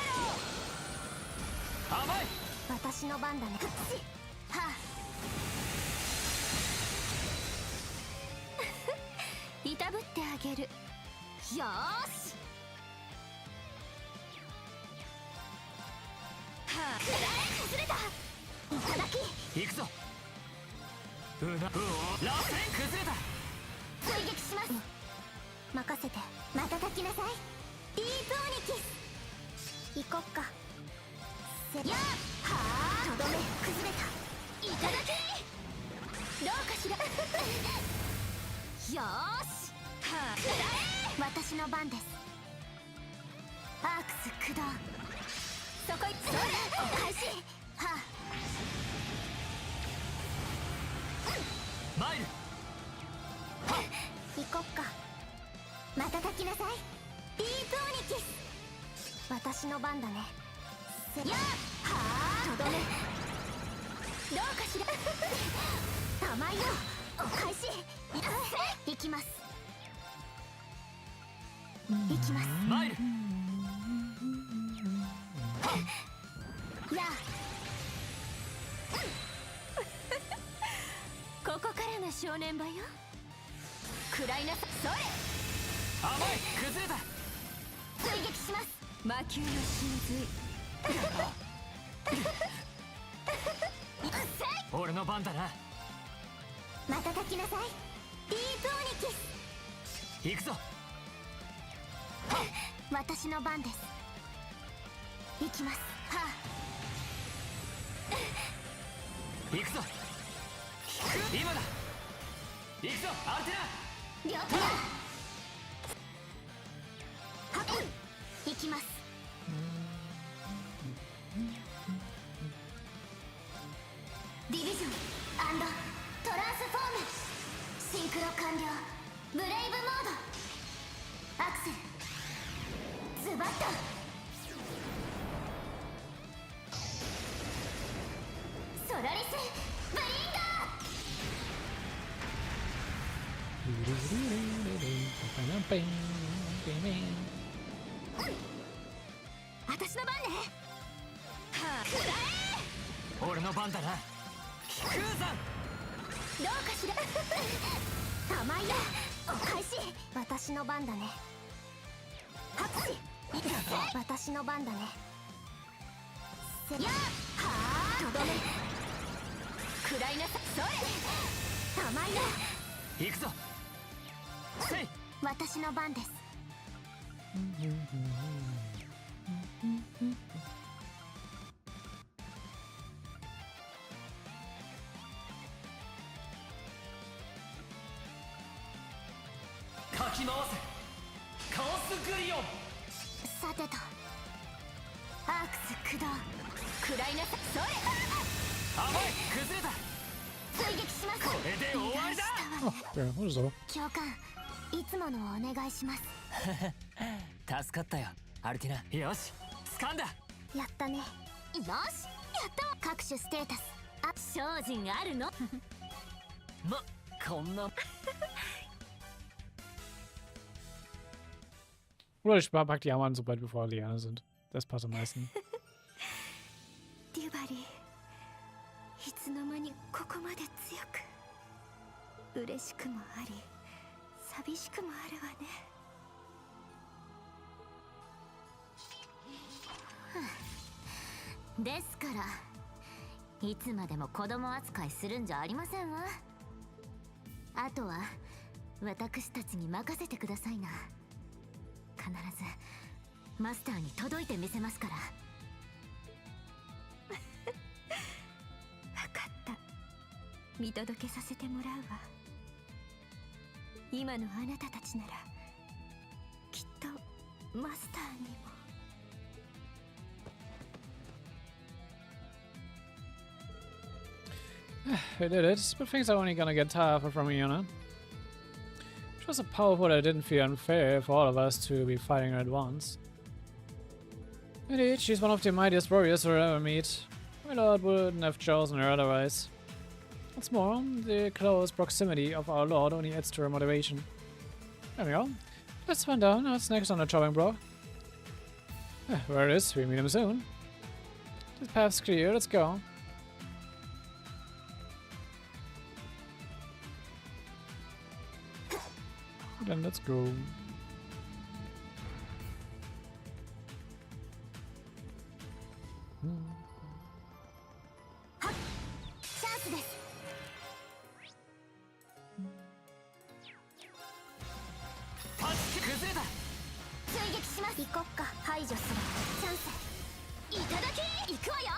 ー。甘い。私の番だね。はあ。いたぶってあげる。よーし。はあ。崩れた。いただき。行くぞ。うなうお螺旋崩れた。追撃します。任せて。またたきなさい。ディープオニキス。行こっか。やあ。はあ。とどめ。崩れた。いただき。どうかしら。よーし。はあ。くらえ。私の番です。アークス駆動。そこいそれ。お返し。はあ。マイル行こっか。またたきなさい。ディープオニキス。私の番だね。やあ。はあ。とどめ。どうかしら。甘いよ。お返し。行きます。行きます。マイルやあ。ここからが正念場よ。食らいなさ。それ。甘い崩れた。追撃します。魔球の神髄。俺の番だな。またたきなさい。ディープオニキス。行くぞ。私の番です。行きます。はあ。行くぞ。今だ。行くぞアルテナ。両手だ。はっ。行きます。ディビジョン&トランスフォーム。シンクロ完了。ブレイブモード。アクセル。ズバッと。ソラリスブリンガー。私の番ね。はあ。くらえ。俺の番だな。空山。どうかしら。甘いよ。お返し。私の番だね。拍手。私の番だね。やあ。はあ。とどめ。食らいなさそれ甘いな行くぞせい私の番ですかき回せカオスグリオンさてとアークス駆動食らいなさそれ甘い崩れた追撃しますこれで終わりだ Oh, yeah, what is that? 教官いつものをお願いします助かったよアルティナよし掴んだやったねよしやった各種ステータスあ精進あるのこんな Oder ich pack die Arme an, sobald wir vor Liane sind. Das passt am meisten. デュバリーいつの間にここまで強く嬉しくもあり寂しくもあるわねですからいつまでも子供扱いするんじゃありませんわあとは私たちに任せてくださいな必ずマスターに届いてみせますから分かった見届けさせてもらうわ今のあなたたちならきっとマスターにもWe did it, but things are only gonna get tougher from here on out. She was so powerful that it didn't feel unfair for all of us to be fighting her at once. Indeed, she's one of the mightiest warriors we'll ever meet. My lord wouldn't have chosen her otherwise. What's more, the close proximity of our lord only adds to her motivation. There we go. Let's find out what's next on the chopping block. Where it is, we meet him soon. This path's clear, let's go. Then let's go. チャンスですパンチ崩れた追撃します行こっか排除するチャンスいただき行くわよ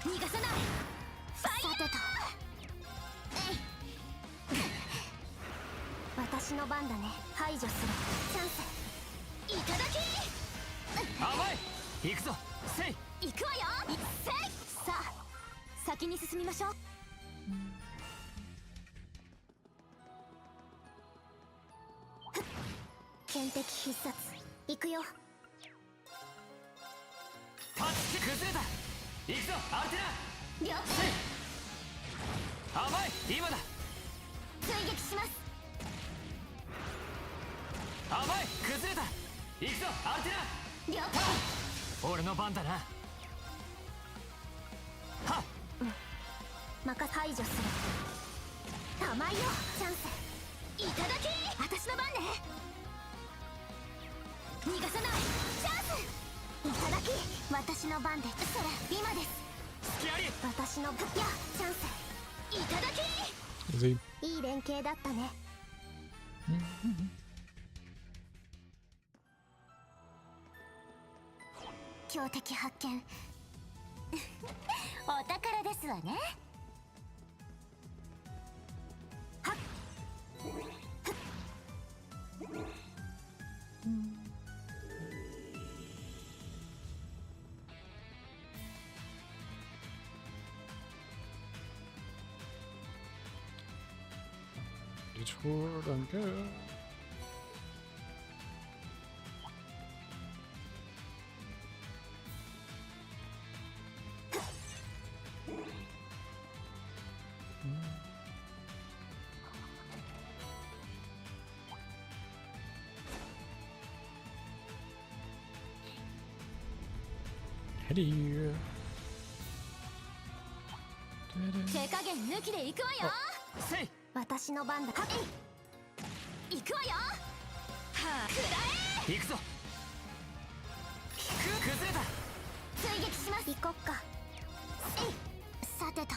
逃がさないファイヤーさてと私の番だね排除するチャンスいただき甘い行くぞせい行くわよせいさあ先に進みましょう天敵必殺行くよパンチ崩れた行くぞアルティナ了せい甘い今だ追撃します甘い崩れた行くぞアルティナ了解俺の番だなはっ排除する甘いよチャンスいただき私の番ね逃がさないチャンスいただき私の番でそれ今です隙あり私のいやチャンスいただき Easy. いい連携だったね強敵発見お宝ですわねはっDie Tour, danke. Hedi. 手加減抜きで行くわよせい私の番だはい行くわよはあくらえ行くぞ崩れた追撃します行こっかえいさてと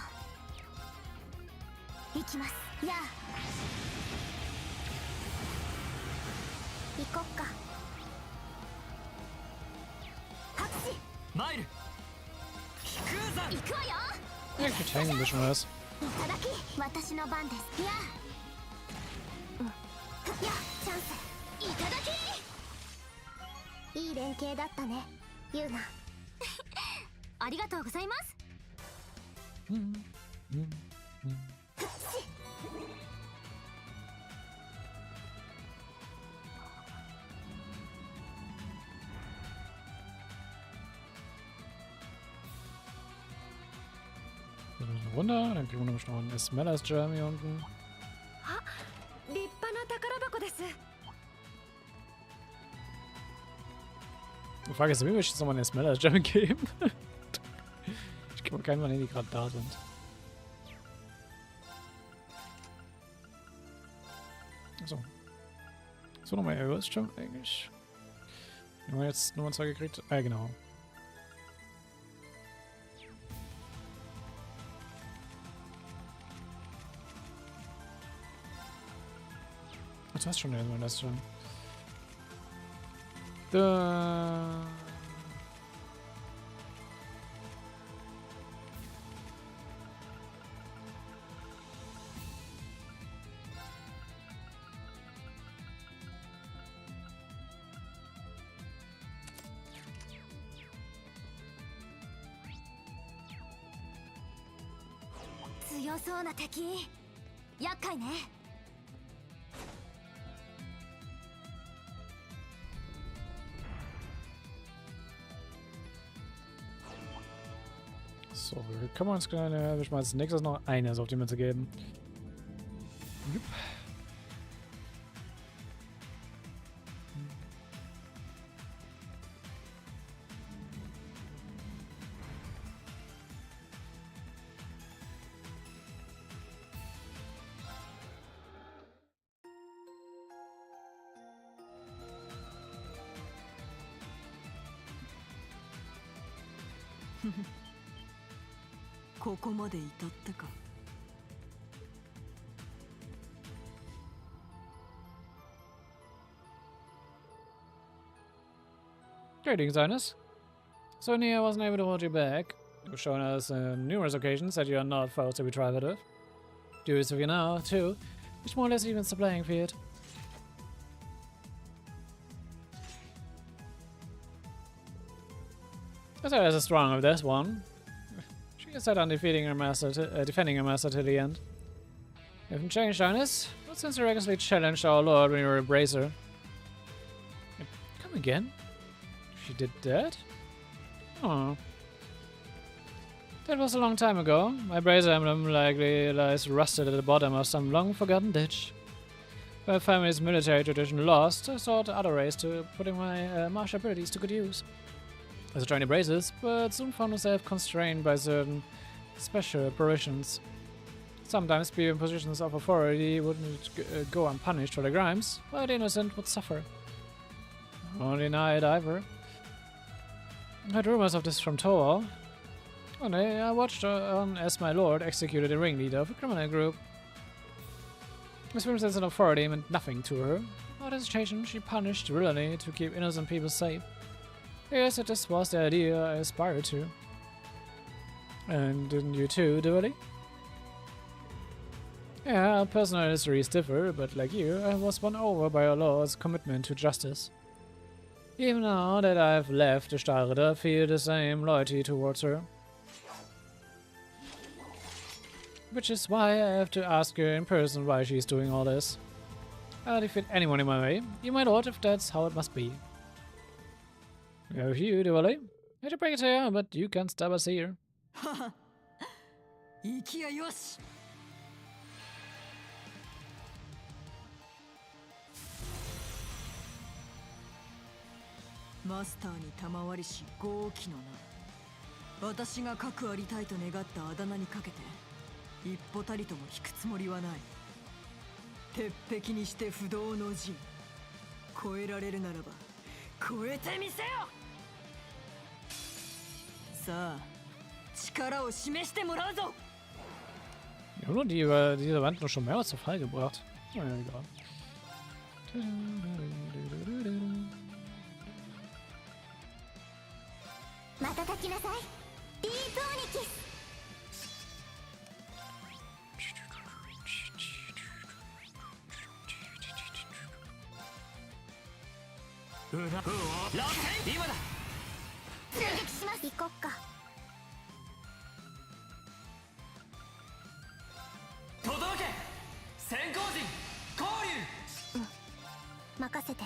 きます。やあ行こっか。拍手マイル空山行くわよ。 Ja, ich hängen ein bisschen was. いただき私の番です。やあやあチャンスいただき。いい連携だったねユーナ。ありがとうございます。Runter, dann kriegen wir nämlich noch ein Smellers Germ hier unten. あ、立派な宝箱です。 Die Frage ist, wie möchte ich jetzt nochmal eine Smellers Gem geben? Ich gebe keinen, wann die gerade da sind. So. So, nochmal Errors schon eigentlich. Haben wir jetzt Nummer 2 gekriegt? Ah, genau. Das war's schon, irgendwann das schon. Da.強そうな敵。厄介ね。 So, wir kümmern uns gerne. Wir schmeißen als nächstes noch eines auf die Münze geben. Jupp. Hm. ここまで至ってか。Greetings, Ines. So near I wasn't able to hold you back. You've shown us on numerous occasions that you are not foes to be trifled with. Curious of you now, too, which more or less evens the playing field. As I was strong of this one. She is set on defending her master to the end. You haven't changed, Ines, not since you regularly challenged our lord when you were a bracer. Come again? She did that? Oh. That was a long time ago. My bracer emblem likely lies rusted at the bottom of some long-forgotten ditch. My family's military tradition lost, I sought other ways to putting my martial abilities to good use. I was trying to braces, but soon found myself constrained by certain special apparitions. Sometimes people in positions of authority wouldn't go unpunished for their crimes, while the innocent would suffer. Only deny it either. I heard rumors of this from Toa. One day I watched on as my lord executed the ringleader of a criminal group. His sense of authority meant nothing to her. Without hesitation, she punished villainy to keep innocent people safe. Yes, this was the idea I aspired to. And didn't you too, Dually? Yeah, our personal histories differ, but like you, I was won over by our lord's commitment to justice. Even now that I've left the Starre, I feel the same loyalty towards her. Which is why I have to ask her in person why she's doing all this. I'll defeat anyone in my way, even my lord, if that's how it must be. We have you, Dually. Hate to break it here, but you can't stop us here. Haha. 行きやよし。マスターに賜りし豪気の名。私が核ありたいと願ったあだ名にかけて一歩たりとも引くつもりはない。鉄壁にして不動の陣。超えられるならば超えてみせよ。さあ力を示してもらうぞ。Ich habe nur diese Wand nur schon mehrmals zu Fall gebracht. Oh, ja, egal. 瞬きなさい。ディープオニキス。今だ。追撃します。行こっか。届け。先行陣交流。任せて。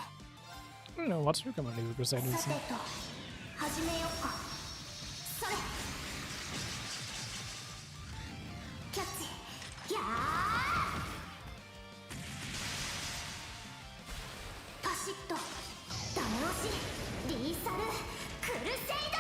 I don't know what's your command leave because I didn't さて see. と始めよっか。それ。キャッチ。やー。パシッと。ダメ押し。リーサルクルセイド。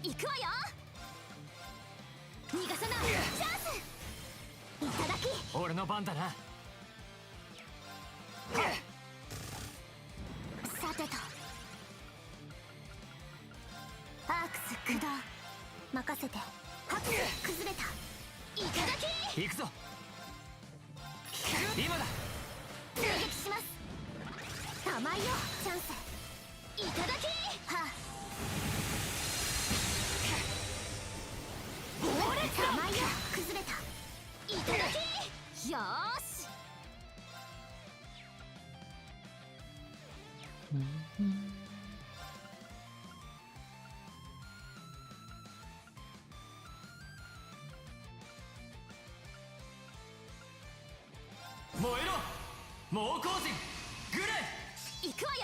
行くわよ。逃がさない。チャンス。いただき。俺の番だな。さてとアークス駆動任せて。ハクス崩れた。いただき。行くぞ。今だ。追撃します。甘いよ。チャンス。いただき。はあ。甘いよ。崩れた。いただき。よーし。燃えろ猛攻陣グレー。行くわよ。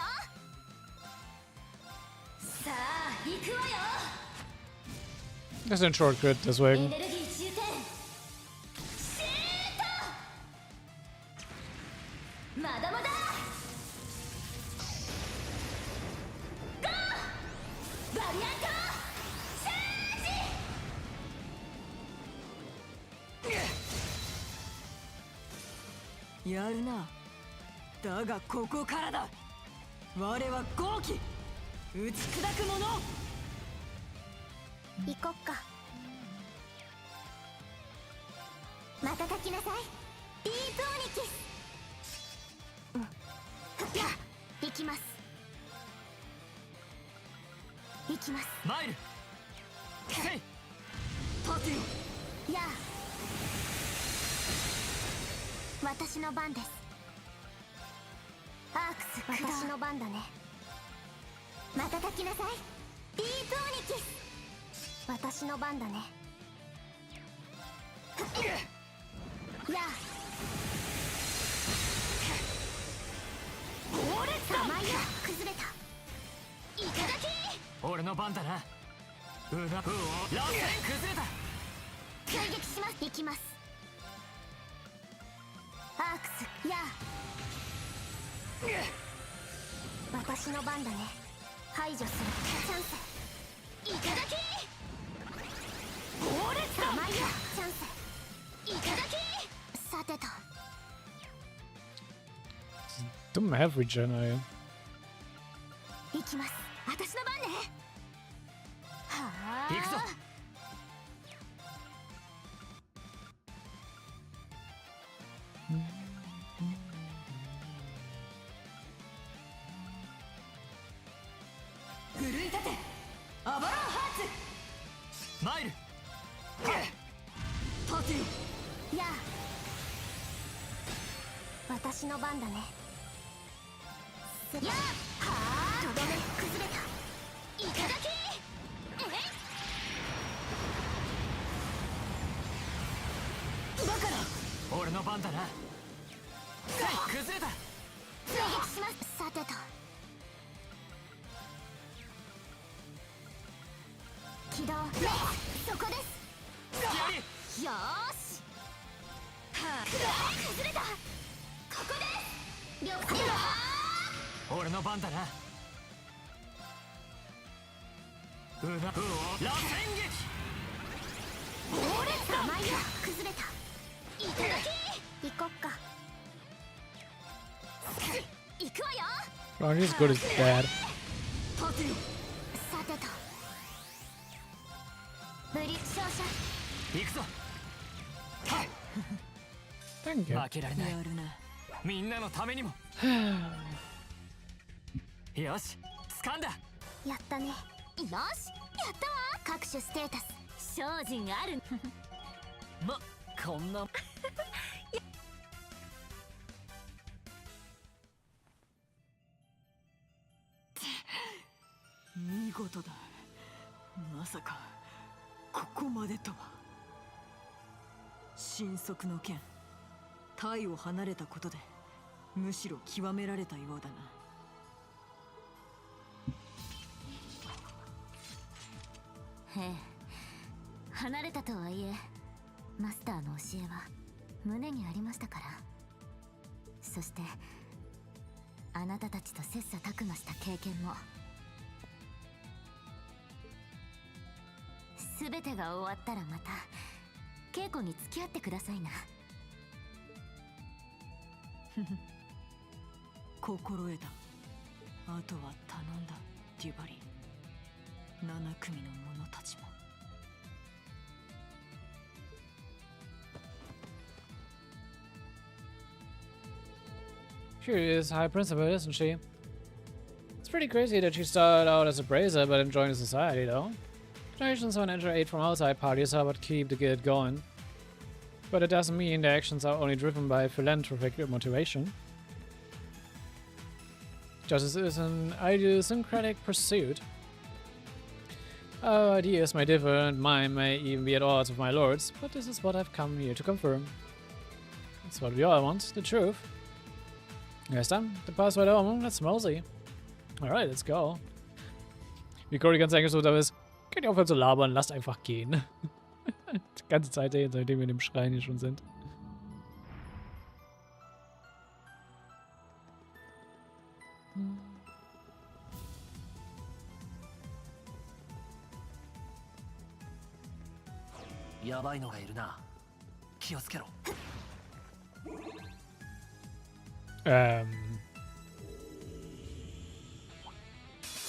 さあ行くわよ。 Das ist ein Shortcut, deswegen. まだまだ。ゴー。バリアントチャージ。やるな。だがここからだ。我は豪気打ち砕く者。行こっか。瞬きなさい。ディープオニキス。や行きます。行きます。マイルヘイパティオ。やあ私の番です。アークス駆動私の番だね。瞬きなさい。ディープオニキス。私の番だね。やあ甘いよ。崩れた。いただき。俺の番だな。ラセン崩れた。追撃します。行きます。アークスやあ私の番だね。排除する。チャンス。いただき。甘いよ。チャンス。いただき。さてと Dumm have regen, ey. 行きます。私の番ね。はあ。行くぞ。奮い立て。アバロンハーツ。マイル。パティ。やあ私の番だね。やあはあ。とどめ崩れた。いただき。バカな。俺の番だな。崩れた。追撃します。さてと起動。そこです。よーし。はあ。崩れた。ここです。了解。俺の番だな。ラセン撃。甘いよ。崩れた。いただき。Not as good as Dad. さてとブリ勝者行くぞ Thank you. 負けられないみんなのためにもよし掴んだやったねよしやったわ各種ステータス精進あるこんな見事だまさかここまでとは神速の剣体を離れたことでむしろ極められたようだなへえ離れたとはいえマスターの教えは胸にありましたからそしてあなたたちと切磋琢磨した経験も全てが終わったらまた稽古に付き合ってくださいな心得たあとは頼んだデュバリ7組の者たちもShe is High Principal, isn't she? It's pretty crazy that she started out as a brazier but then joined the society, though. Donations and enter aid from outside parties are what keep the guild going. But it doesn't mean their actions are only driven by philanthropic motivation. Justice is an idiosyncratic pursuit. Our ideas may differ and mine may even be at odds with my lord's, but this is what I've come here to confirm. That's what we all want, the truth. Yes, dann, the password home, let's mosey. Alright, let's go. Wie Cody ganz eigentlich so da ist, könnt ihr aufhören zu labern, lasst einfach gehen. Die ganze Zeit, seitdem wir in dem Schrein hier schon sind.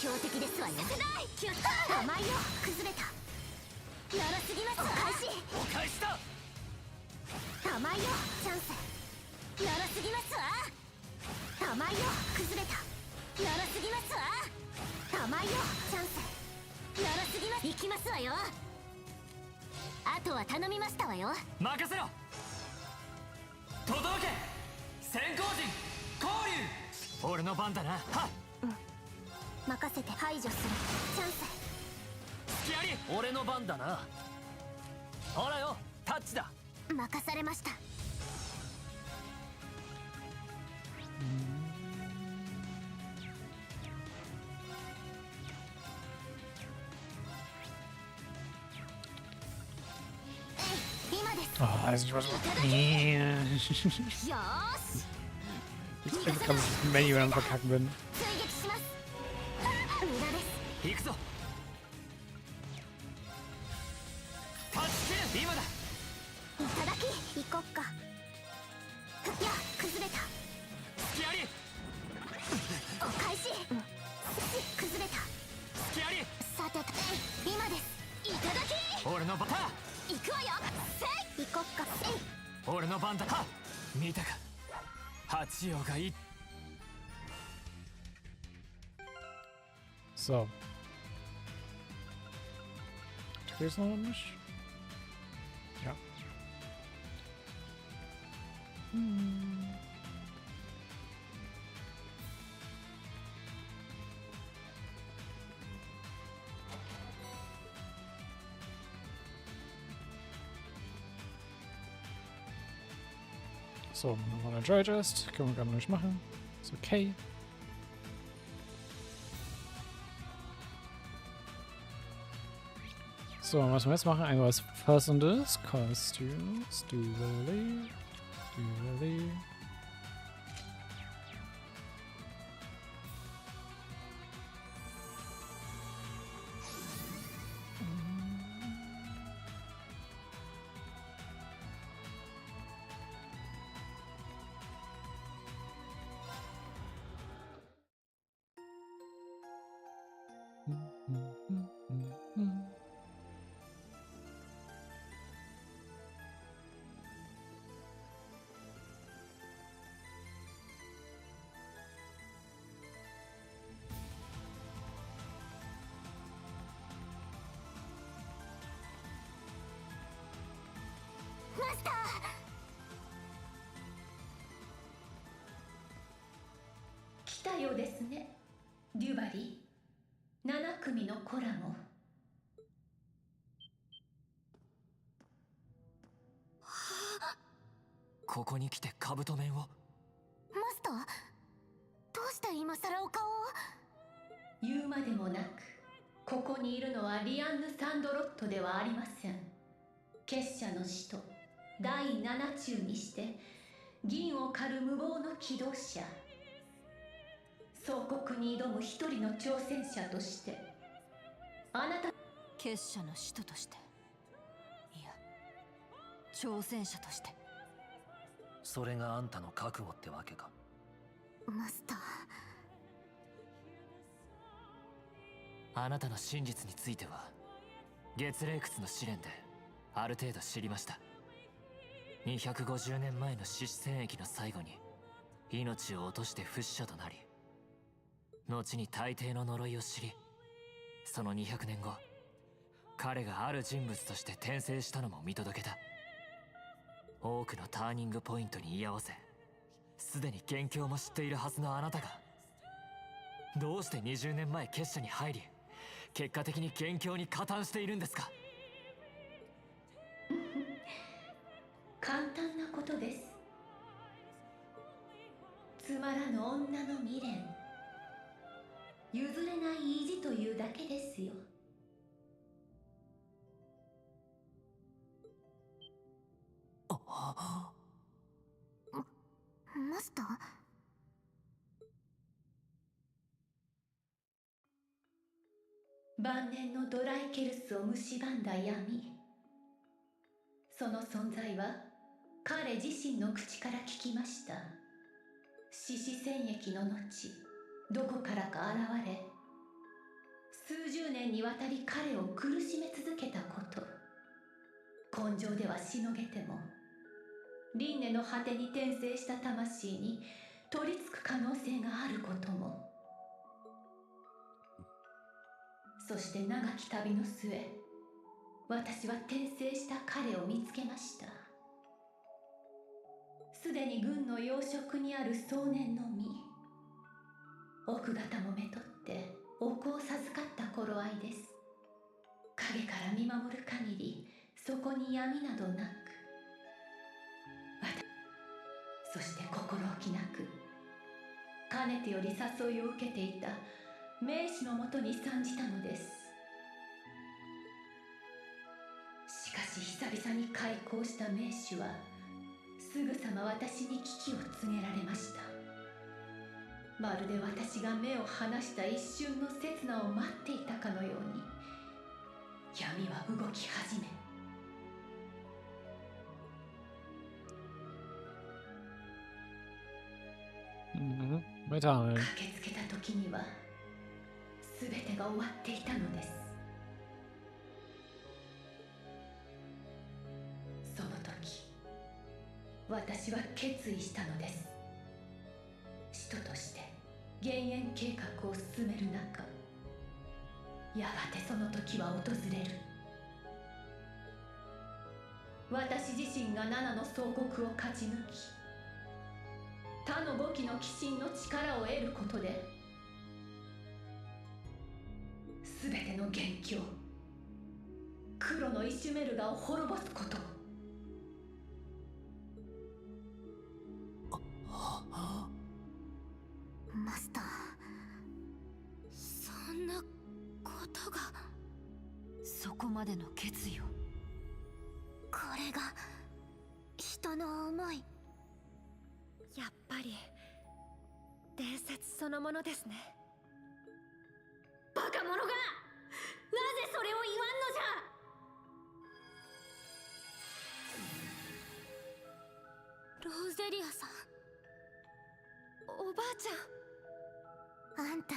強敵ですわよ気をつけ甘いよ崩れたやらすぎますお返しだ甘いよチャンスやらすぎますわ甘いよ崩れたやらすぎますわ甘いよチャンスやらすぎます行きますわよあとは頼みましたわよ任せろ届け先行陣交流俺の番だなはっ任せて排除するチャンス隙あり俺の番だなほらよタッチだ任されました今です Oh, das ist was. Ich bin gerade das Menü am Verkacken bin. 行くぞタッチ今だいただき行こっかいや崩れた隙ありお返し崩れた隙ありさてと今ですいただき俺の番だ行くわよせい行こっかせい俺の番だは見たか八王がいい So. Here's noch nicht. Ja. So, nochmal ein Joy Test. Können wir gerade noch nicht machen. Ist okay. So, was wir jetzt machen, irgendwas Passendes. Costumes, Dually. マスター。来たようですね、デュバリー。7組のコラモ。ここに来て兜面を。マスター、どうして今さらお顔を。言うまでもなく、ここにいるのはリアンヌ・サンドロットではありません。結社の使徒第7中にして銀を狩る無謀の機動者、総国に挑む一人の挑戦者として、あなた。結社の使徒として、いや挑戦者として。それがあんたの覚悟ってわけか。マスター、あなたの真実については月霊窟の試練である程度知りました。250年前の獅子戦役の最後に命を落として不死者となり、後に大抵の呪いを知り、その200年後彼がある人物として転生したのも見届けた。多くのターニングポイントに居合わせ、すでに元凶も知っているはずのあなたが、どうして20年前結社に入り、結果的に元凶に加担しているんですか。簡単なことです。つまらぬ女の未練、譲れない意地というだけですよ。マスター。晩年のドライケルスを蝕んだ闇、その存在は彼自身の口から聞きました。獅子戦役の後、どこからか現れ、数十年にわたり彼を苦しめ続けたこと、根性ではしのげても輪廻の果てに転生した魂に取りつく可能性があることも。そして長き旅の末、私は転生した彼を見つけました。すでに軍の要職にある壮年の身、奥方もめとってお子を授かった頃合いです。影から見守る限りそこに闇などなく、そして心置きなくかねてより誘いを受けていた名士のもとに参じたのです。しかし久々に開口した名士はすぐさま私に危機を告げられました。まるで私が目を離した一瞬の刹那を待っていたかのように、闇は動き始め、Weiter. 駆けつけた時には全てが終わっていたのです。その時私は決意したのです。使徒として減塩計画を進める中、やがてその時は訪れる。私自身が7の総国を勝ち抜き、他の5機の鬼神の力を得ることで、全ての元凶、黒のイシュメルガを滅ぼすことを。マスター、そんなことが。そこまでの決意を。これが人の思い。やっぱり伝説そのものですね。バカ者がなぜそれを言わんのじゃ。ローゼリアさん、おばあちゃん。あんた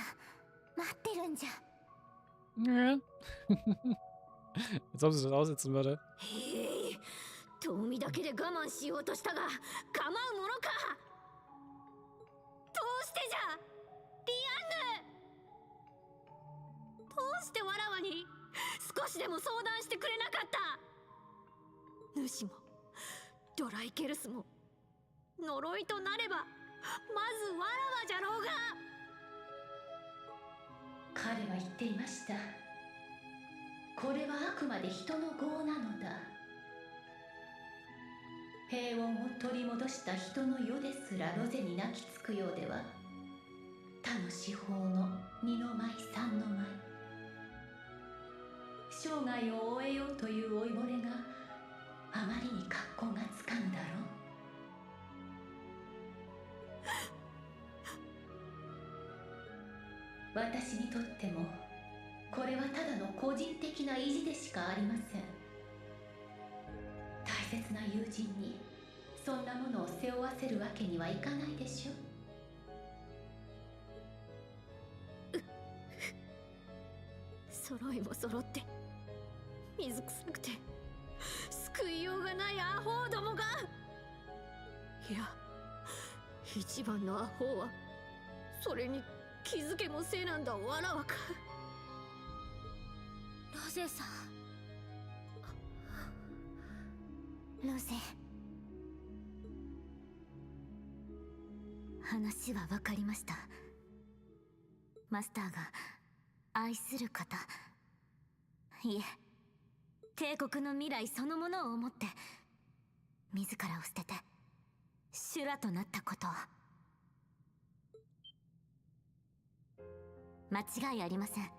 待ってるんじゃ。Ja. Als ob sie das aussitzen würde. へえ、遠見だけで我慢しようとしたが構うものか。どうしてじゃリアンヌ。どうしてわらわに少しでも相談してくれなかった。主もドライケルスも呪いとなればまずわらわじゃろうが。彼は言っていました。これはあくまで人の業なのだ。平穏を取り戻した人の世ですらロゼに泣きつくようでは、他の司法の二の舞三の舞、生涯を終えようという老いぼれがあまりに格好がつかぬだろう。私にとってもこれはただの個人的な意地でしかありません。大切な友人にそんなものを背負わせるわけにはいかないでしょう。揃いも揃って水臭くて救いようがないアホどもが。いや、一番のアホはそれに気づけもせなんだわらわか。ロゼさん。ロゼ、話は分かりました。マスターが愛する方、いえ帝国の未来そのものを思って自らを捨てて修羅となったことを。間違いありません。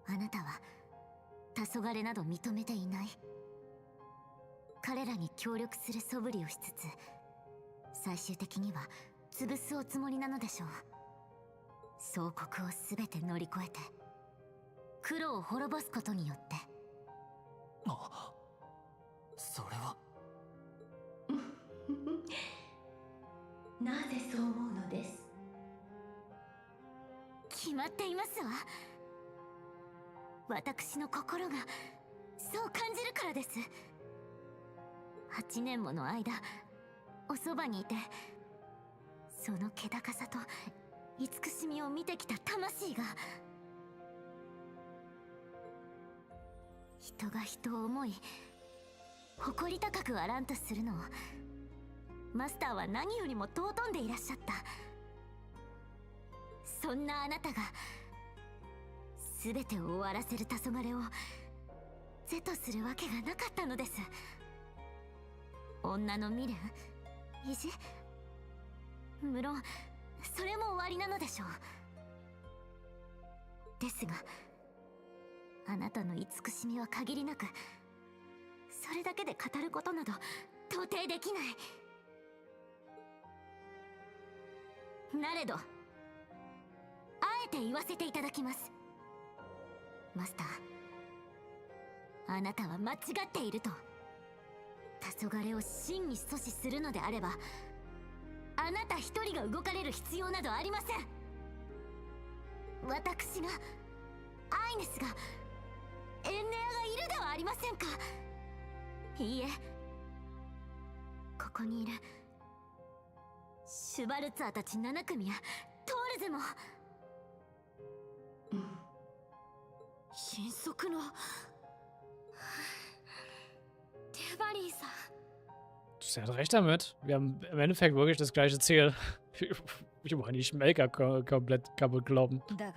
あなたは黄昏など認めていない。彼らに協力する素振りをしつつ最終的には潰すおつもりなのでしょう。総国を全て乗り越えて黒を滅ぼすことによって。あ、それはなぜそう思うのです。決まっていますわ。私の心がそう感じるからです。8年もの間おそばにいてその気高さと慈しみを見てきた魂が、人が人を思い誇り高くあらんとするのをマスターは何よりも尊んでいらっしゃった。そんなあなたが全てを終わらせる黄昏を是とするわけがなかったのです。女の未練、意地、無論それも終わりなのでしょう。ですがあなたの慈しみは限りなくそれだけで語ることなど到底できない。なれどあえて言わせていただきます。マスター、あなたは間違っていると。黄昏を真に阻止するのであればあなた一人が動かれる必要などありません。私が、アイネスが、エンネアがいるではありませんか。いいえ、ここにいるシュバルツァーたち7組やトールズも、神速のデバリーさん。Sie hat recht damit. Wir haben im Endeffekt wirklich das gleiche Ziel. Ich wollte die Schmelker komplett kaputt glauben. だが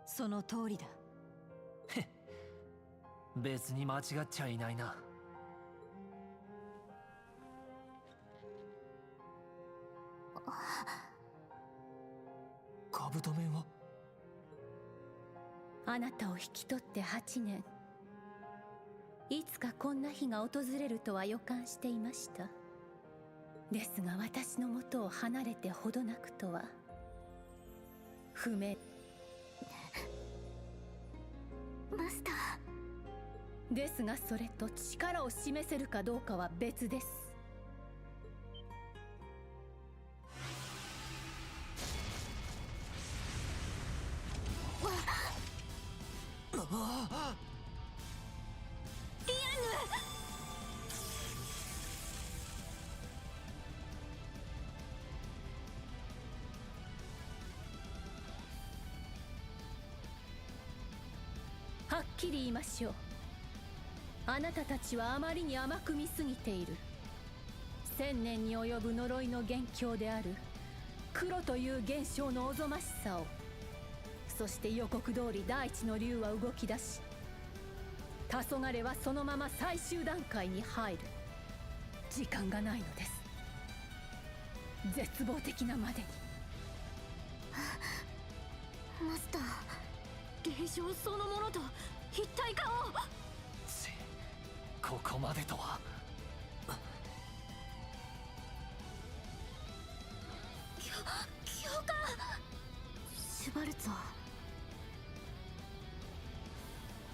その通りだ。別に間違っちゃいないな。カブトメンはあなたを引き取って8年。いつかこんな日が訪れるとは予感していました。ですが私の元を離れてほどなくとは不明。マスターですがそれと力を示せるかどうかは別です。はっきり言いましょう。あなたたちはあまりに甘く見すぎている。1000年に及ぶ呪いの元凶である黒という現象のおぞましさを、そして予告通り第一の竜は動き出し、黄昏はそのまま最終段階に入る。時間がないのです。絶望的なまでに。マスター、現象そのものと一体化を。ここまでとは。教官シュバルツァー。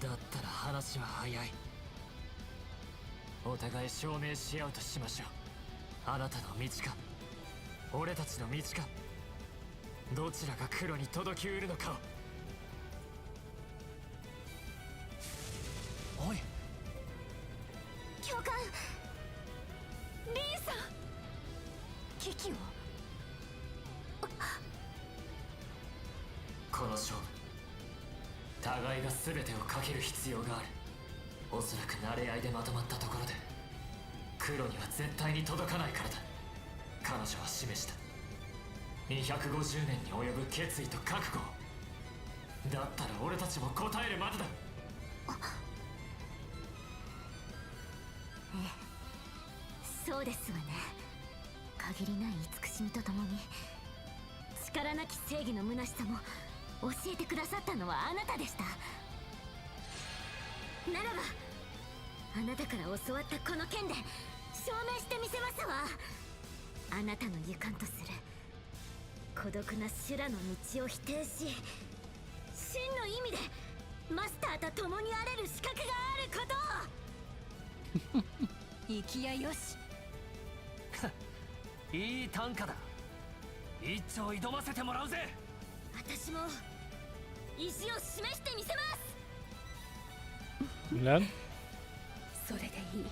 だったら話は早い。お互い証明し合うとしましょう。あなたの道か俺たちの道か、どちらが黒に届きうるのかを。おい教官、リンさん、危機を。この勝負、互いが全てをかける必要がある。おそらく慣れ合いでまとまったところで黒には絶対に届かないからだ。彼女は示した250年に及ぶ決意と覚悟を。だったら俺たちも答えるまでだ。そうですわね。限りない慈しみとともに力なき正義の虚しさも教えてくださったのはあなたでした。ならばあなたから教わったこの剣で証明してみせますわ。あなたの勇敢とする孤独な修羅の道を否定し、真の意味でマスターと共にあれる資格があることを。生きやよし。いい短歌だ。一丁挑ませてもらうぜ。私も意地を示してみせます。Millium? それでいい。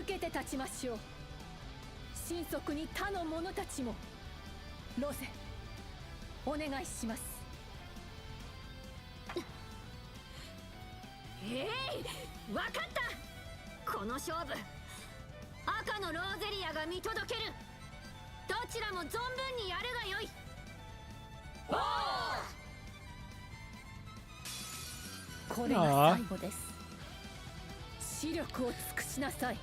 受けて立ちましょう。神速に他の者たちも。ロゼ、お願いします。わかった。この勝負、赤のローゼリアが見届ける。どちらも存分にやるがよい。これが最後です。視力を尽くしなさい。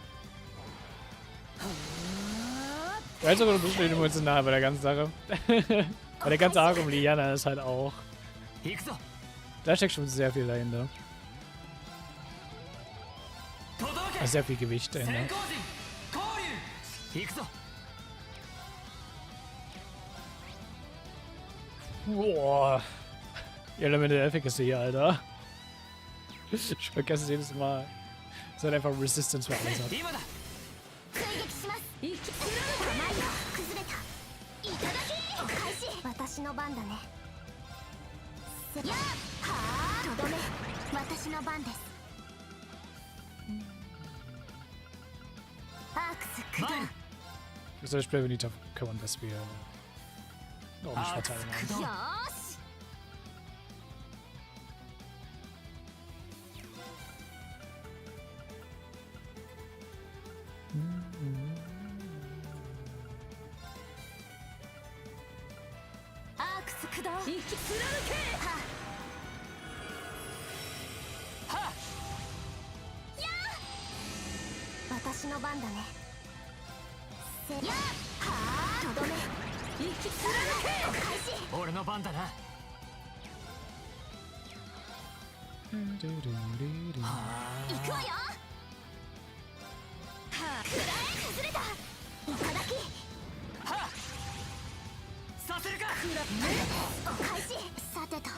Ich weiß aber, du bist nicht emotional bei der ganzen Sache. Weil der ganze Arc um Liana ist halt auch. Da steckt schon sehr viel dahinter. Also sehr viel Gewicht dahinter. Boah. Die Elemental Efficacy hier, Alter. Ich vergesse es jedes Mal. Es hat einfach Resistance für alles hat. 私の番だね。やっはーとどめ、私の番です。アークス駆動。Das heißt, ich bleibe nicht davon, dass wir ordentlich verteilen haben. よーし。アークス駆動。生き貫け。はやー。私の番だね。やっはーとどめ。生き貫け。俺の番だな。行くわよ。くらえ、崩れた。いただき。させるか。お返し。さてと。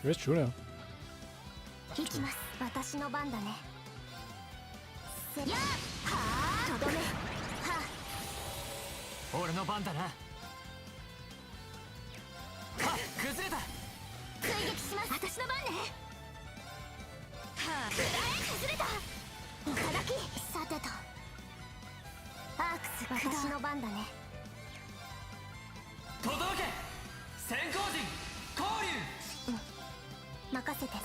Where's Julia? 行きます。私の番だね。やっはーとどめ。は俺の番だな。崩れた。追撃します。私の番ね。崩れたたきさてとアークス私の番だね轟け先行陣交流任せては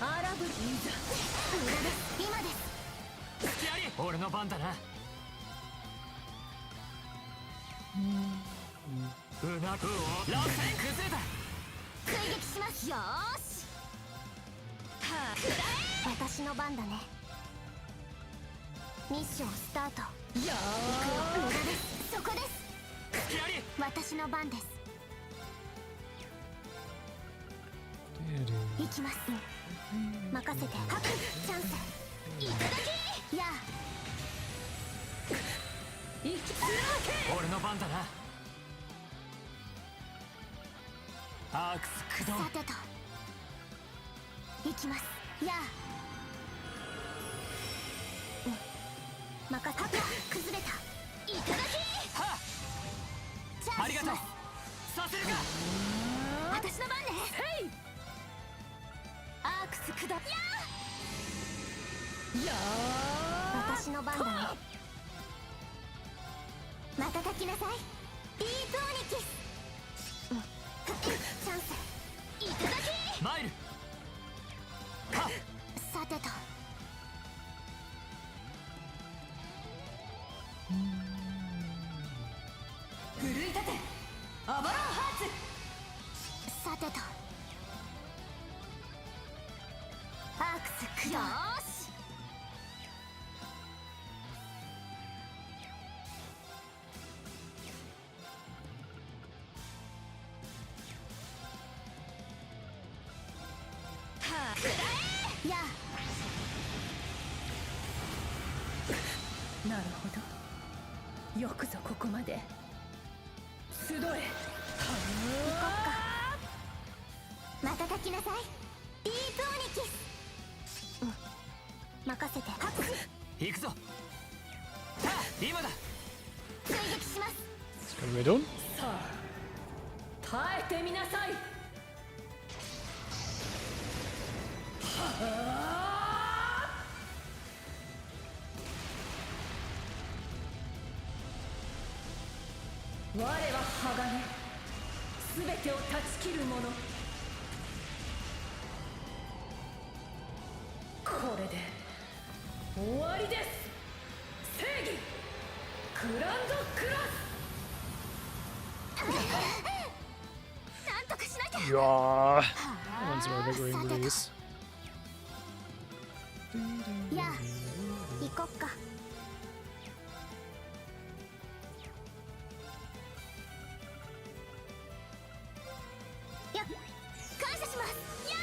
あアラブいざ無駄です今です隙あり俺の番だなうなくを螺旋崩れた追撃しますよーし私の番だねミッションスタートよー行くよ無駄ですそこです隙あり私の番です行きます任せてハクチャンスいただきや生きつらけ俺の番だなアークス駆動さてと行きますや任せて崩れたいただきはチャンスありがとうさせるか私の番ねヘイアークス駆動や私の番だね瞬きなさいビートーニキスチャンスいただきマイルさてと奮い立てアバロンハーツさてとアークス駆動よーしやなるほどよくぞここまで集え行こっか瞬きなさいビートーニキス任せてハク行くぞはあ今だ追撃します Was können wir tun? さあ耐えてみなさい我は鋼すべてを断ち切る者これで終わりです正義グランドクラスなんとかしなきゃ Ja. Once more big ring release. や行こっかや感謝しますや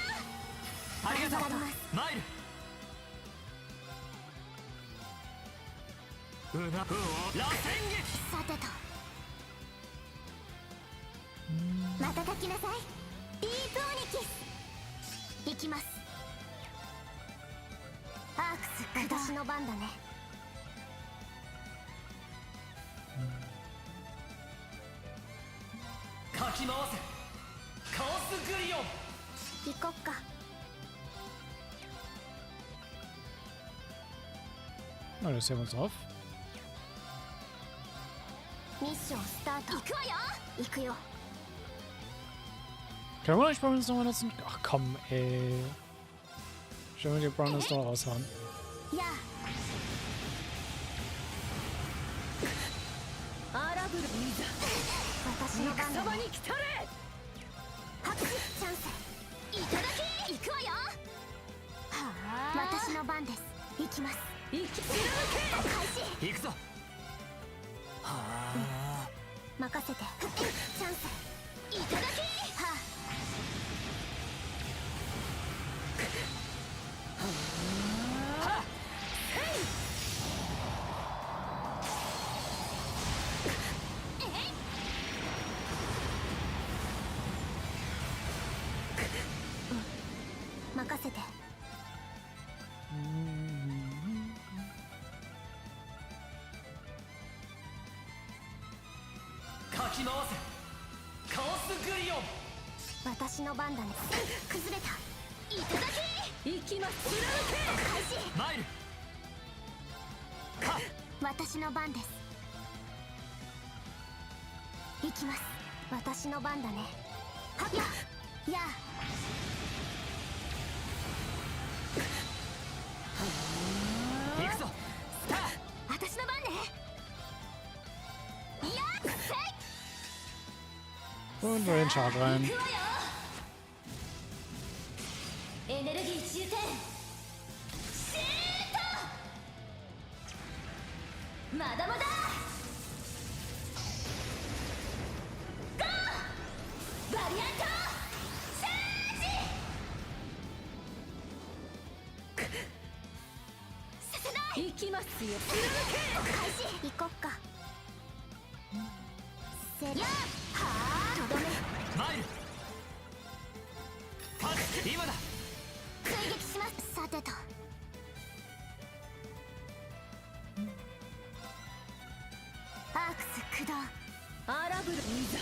ありがとう助かりますマイルうなくを螺旋撃さてと瞬きなさいビートーニキス行きますアークス私の番だねかき回せカオスグリオン行こっかNa, das heben wir uns auf. ミッションスタート行くわよ行くよ Können wir nicht Browns nochmal nutzen? Ach komm, ey. Stellen wir die Browns noch raushauen. やアラブルいざ私の番だねに来たれハクチャンスいただき行くわよはあ私の番です行きます生き貫開始行くぞはあ任せてチャンスいただきはは任せてかき回せカオスグリオン私の番だね。崩れた。いただき。行きます。貫け。開始。マイル。私の番です。行きます。私の番だね。はっや行くぞ。私の番ね。いやっせい。 Und nur den Chart rein. エネルギー充填。シート。まだまだ。ゴー。バリアント。チャージ。させない。行きますよ。開始。行こっか。せやはあ。とどめ。マイル。パス。今だ。追撃します。さてと。アークス駆動。アラブルいざ。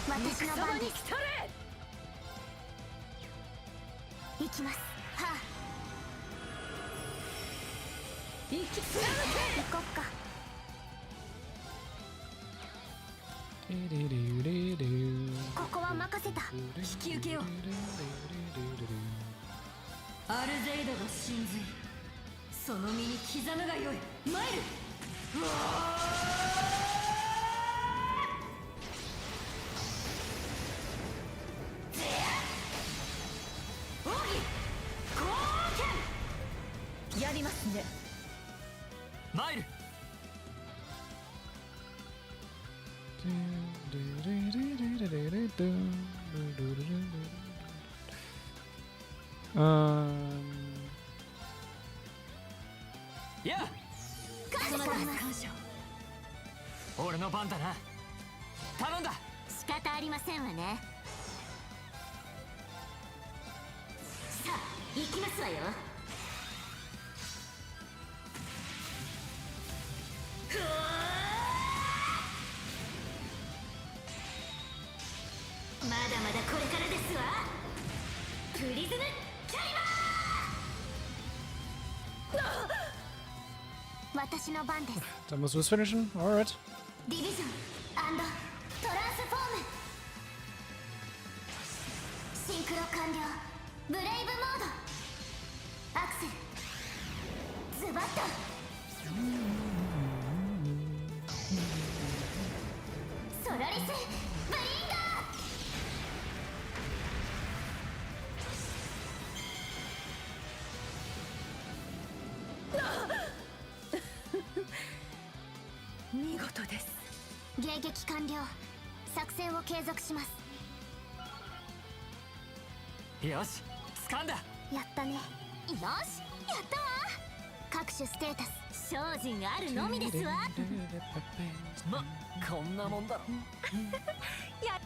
私の番です。に来たれ。行きます。はあ。行き貫け。行こっか。ここは任せた。引き受けよう。アルゼイドの神髄、その身に刻むがよい。マイル。奥義貢献。やりますね。マイル。やあ、感謝。俺の番だな。頼んだ。仕方ありませんわね。さあ行きますわよ。まだまだこれからですわ。プリズムキャリバー。私の番です。 Dann musst du es finishen. Alright. ディビジョン&トランスフォーム。シンクロ完了。ブレイブモード。アクセル。ズバッと。ソラリスブリン見事です。迎撃完了。作戦を継続します。よし、掴んだ。やったね。よし、やったわ。各種ステータス精進あるのみですわ。ま、こんなもんだろ。や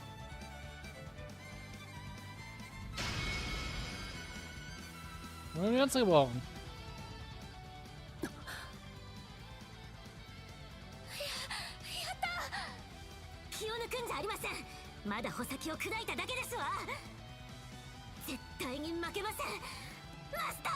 Und jetzt gebrochen. 気を抜くんじゃありません。まだ穂先を砕いただけですわ。絶対に負けません。マスタ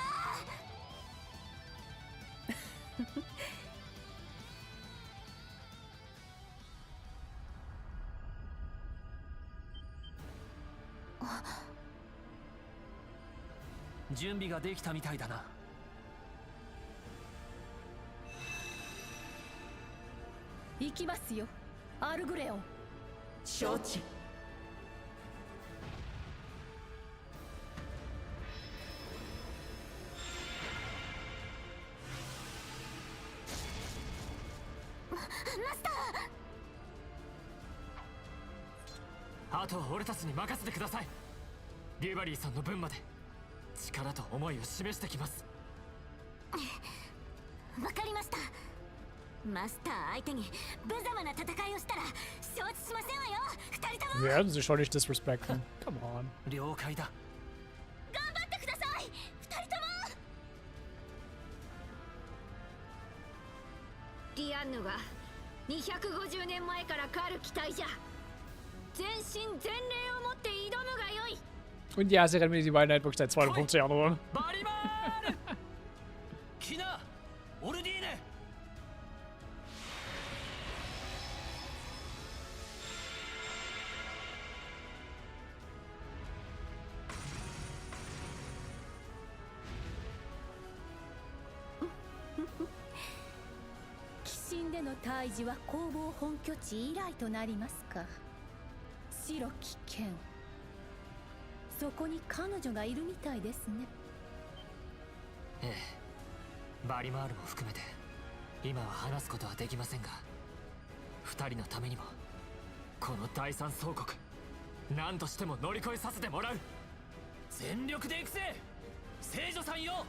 準備ができたみたいだな。行きますよ。アルグレオン。承知。マスター。あとは俺たちに任せてください。リュバリーさんの分まで力と思いを示してきます。わかりました。マスター相手に無様な戦いをしたら承知しませんわよ。二人とも Wir werden sie schon nicht disrespecten. Come on. 了解だ。頑張ってください。二人とも。ディアンヌが250年前から狩る機体じゃ。Und ja, sie rennen mir die beiden halt wirklich seit 52 Jahren rum.の退治は工房本拠地以来となりますか。白き剣、そこに彼女がいるみたいですね。ええ、バリマールも含めて今は話すことはできませんが、二人のためにもこの第三総国何としても乗り越えさせてもらう。全力で行くぜ聖女さんよ。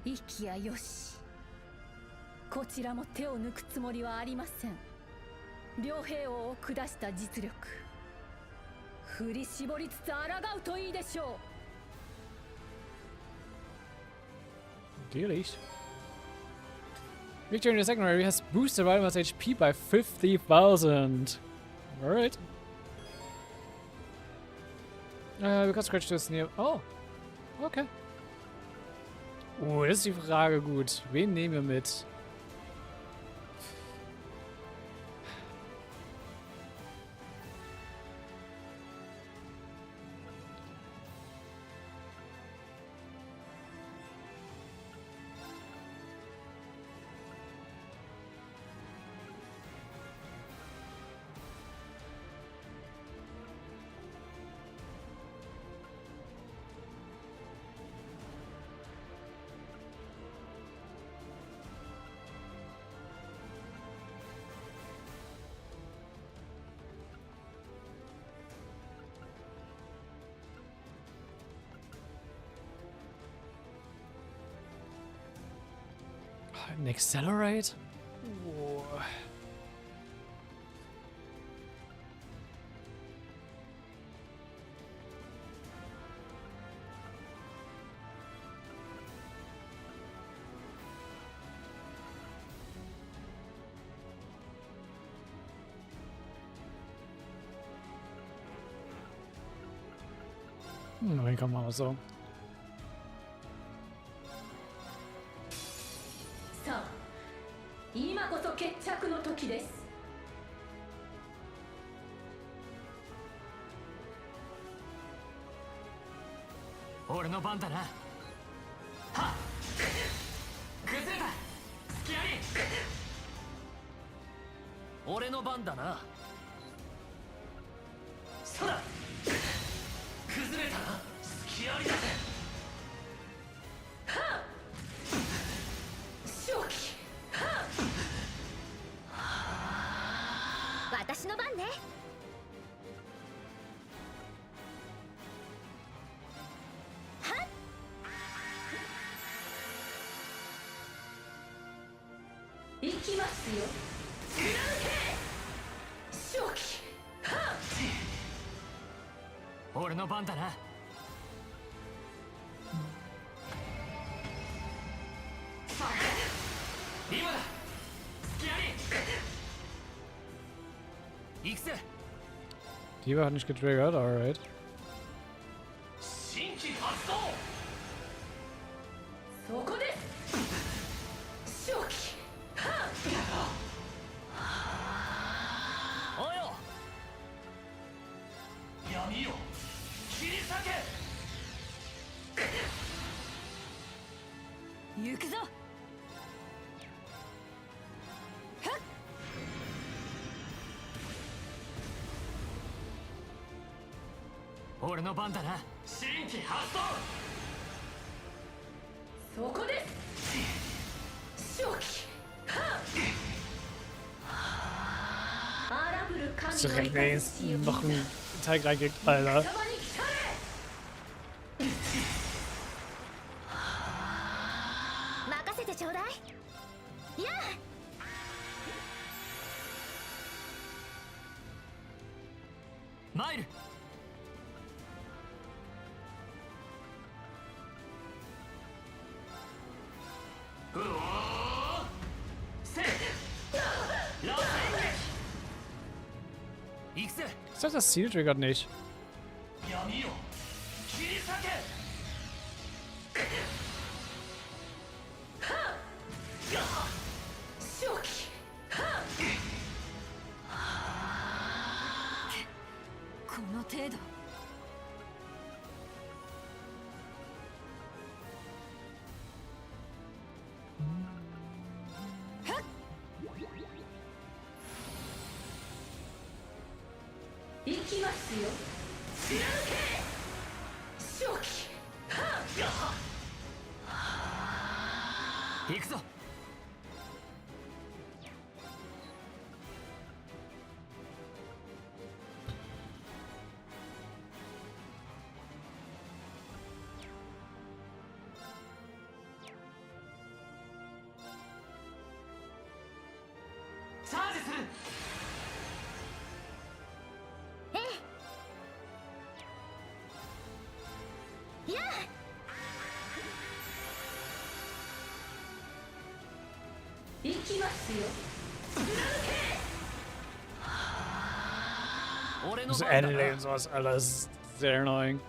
息やよし、こちらも手を抜くつもりはありません。両兵王を下した実力、振り絞りつつ抗うといいでしょう。 Natürlich. Victory in the second area has boosted Rivals HP by 50,000. Alright. We got scratch this near. Oh. Okay. Oh, das ist die Frage. Gut. Wen nehmen wir mit? An accelerate? Oh. Wen kann man auch so? 今こそ決着の時です。俺の番だな。はっ、崩れた。隙あり。俺の番だな。そうだ。崩れたな。隙ありだぜ。はっ、正気。私の番ね。はっ、行きますよ。貫け正気。はっ、俺の番だな。今だ。隙あり。Die war nicht getriggert, alright.俺の番だな。新規発動。そこです。正気。Direkt noch ein Teig reingekriegt, Alter. 任せてちょうだい。やあ。マイル。Ich sag, das Ziel triggert nicht. Das Ende und sowas, Alter, das ist sehr annoying.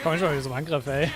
Komm schon wieder zum Angriff, ey.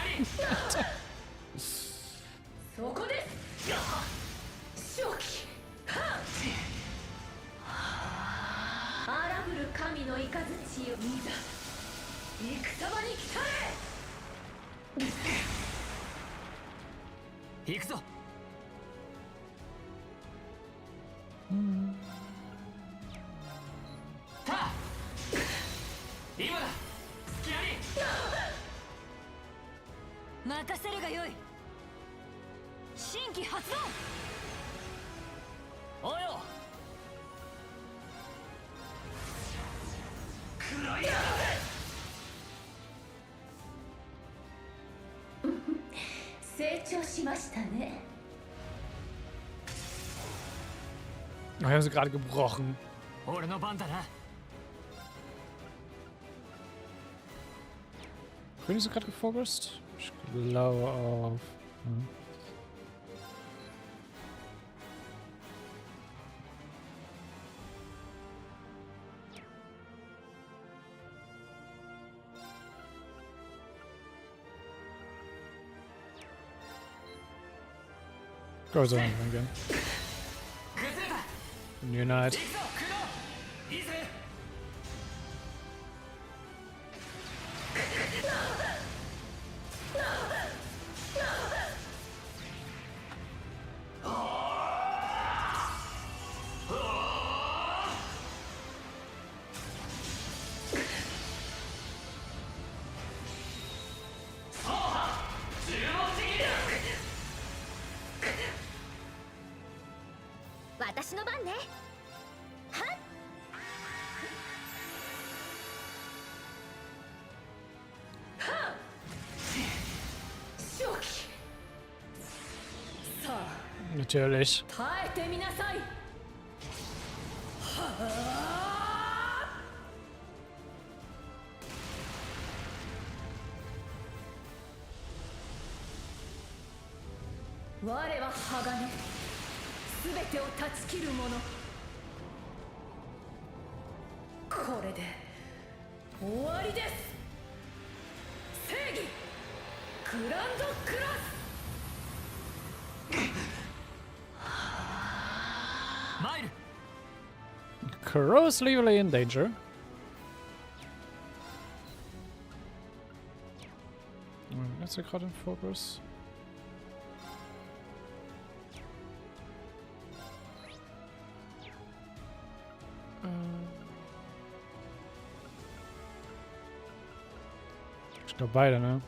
Ich habe sie gerade gebrochen. Bin ich so gerade gefokust? Ich glaube auf. Goes on again. Unite. Natürlich. Corrosively in danger. Jetzt hier gerade im Fokus. Ich glaube beide, ne?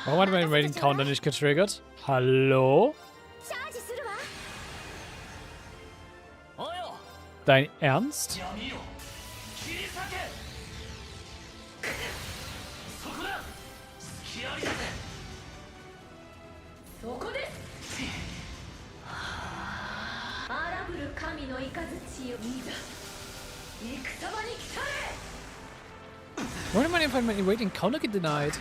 Warum hat man den Rating Counter nicht getriggert? Hallo? Dein Ernst? Warum hat man einfach mal den Rating Counter gedenied?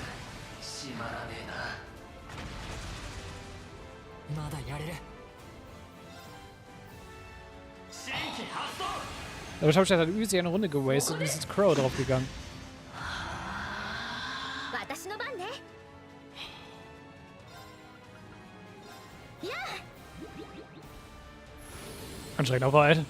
Aber ich habe halt übelst eine Runde gewastet und ist jetzt Crow draufgegangen. Anstrengend auch weit.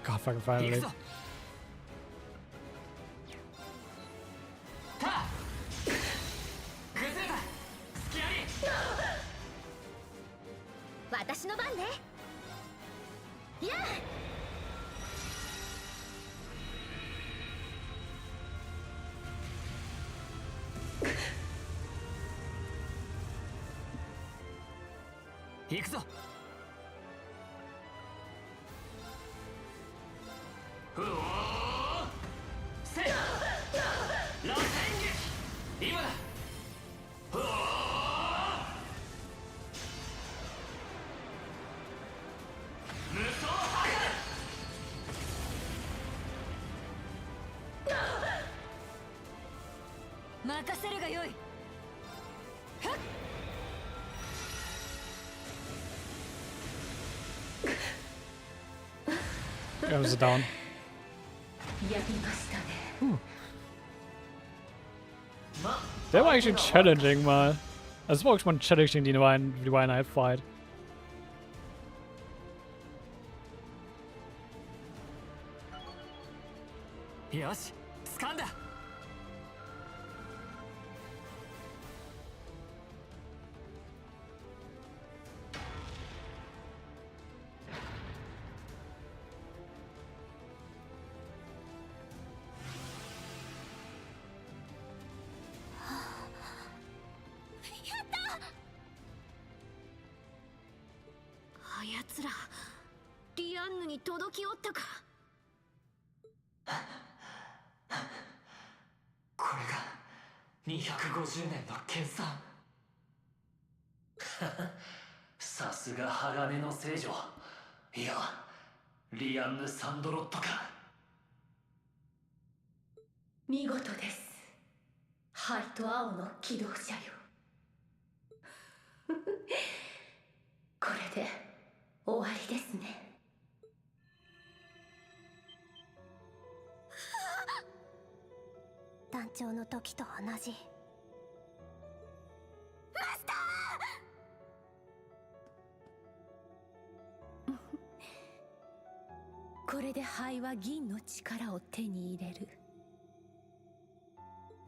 God, fucking finally. Yeah, was down. Der war eigentlich challenging mal. Also es war auch schon challenging, die Night Fight. Yoshi, 掴んだ. Rean に届きおったか。これが250年の研鑽。さすが鋼の聖女。いや、リアンヌ・サンドロットか。見事です。灰と青の機動車よ。で終わりですね。団長の時と同じ。マスターこれで灰は銀の力を手に入れる。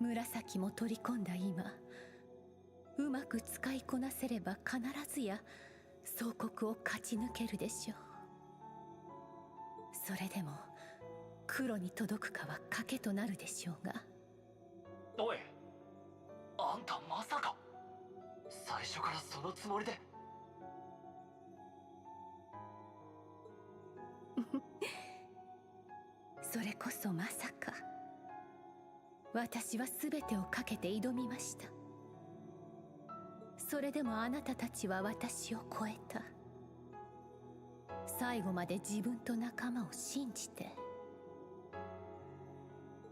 紫も取り込んだ今、うまく使いこなせれば必ずや総国を勝ち抜けるでしょう。それでも黒に届くかは賭けとなるでしょうが。おい、あんたまさか最初からそのつもりで。それこそまさか。私は全てをかけて挑みました。それでもあなたたちは私を超えた。最後まで自分と仲間を信じて。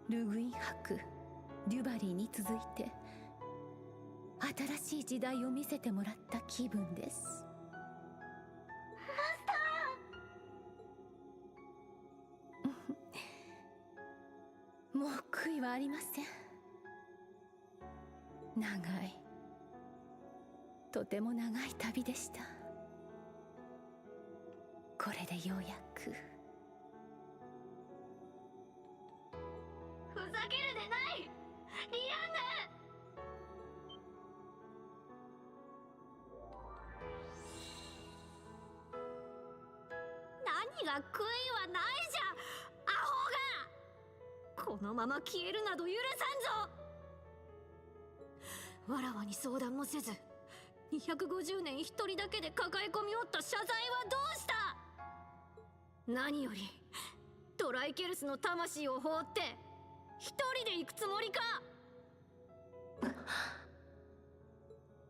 ルグイン博、デュバリーに続いて新しい時代を見せてもらった気分です。もう悔いはありません。長い、とても長い旅でした。これでようやく。ふざけるでない、リアンヌ。何が悔いはないじゃん、アホが。このまま消えるなど許さんぞ。わらわに相談もせず250年一人だけで抱え込みおった謝罪はどうした。何よりトライケルスの魂を放って一人で行くつもりか。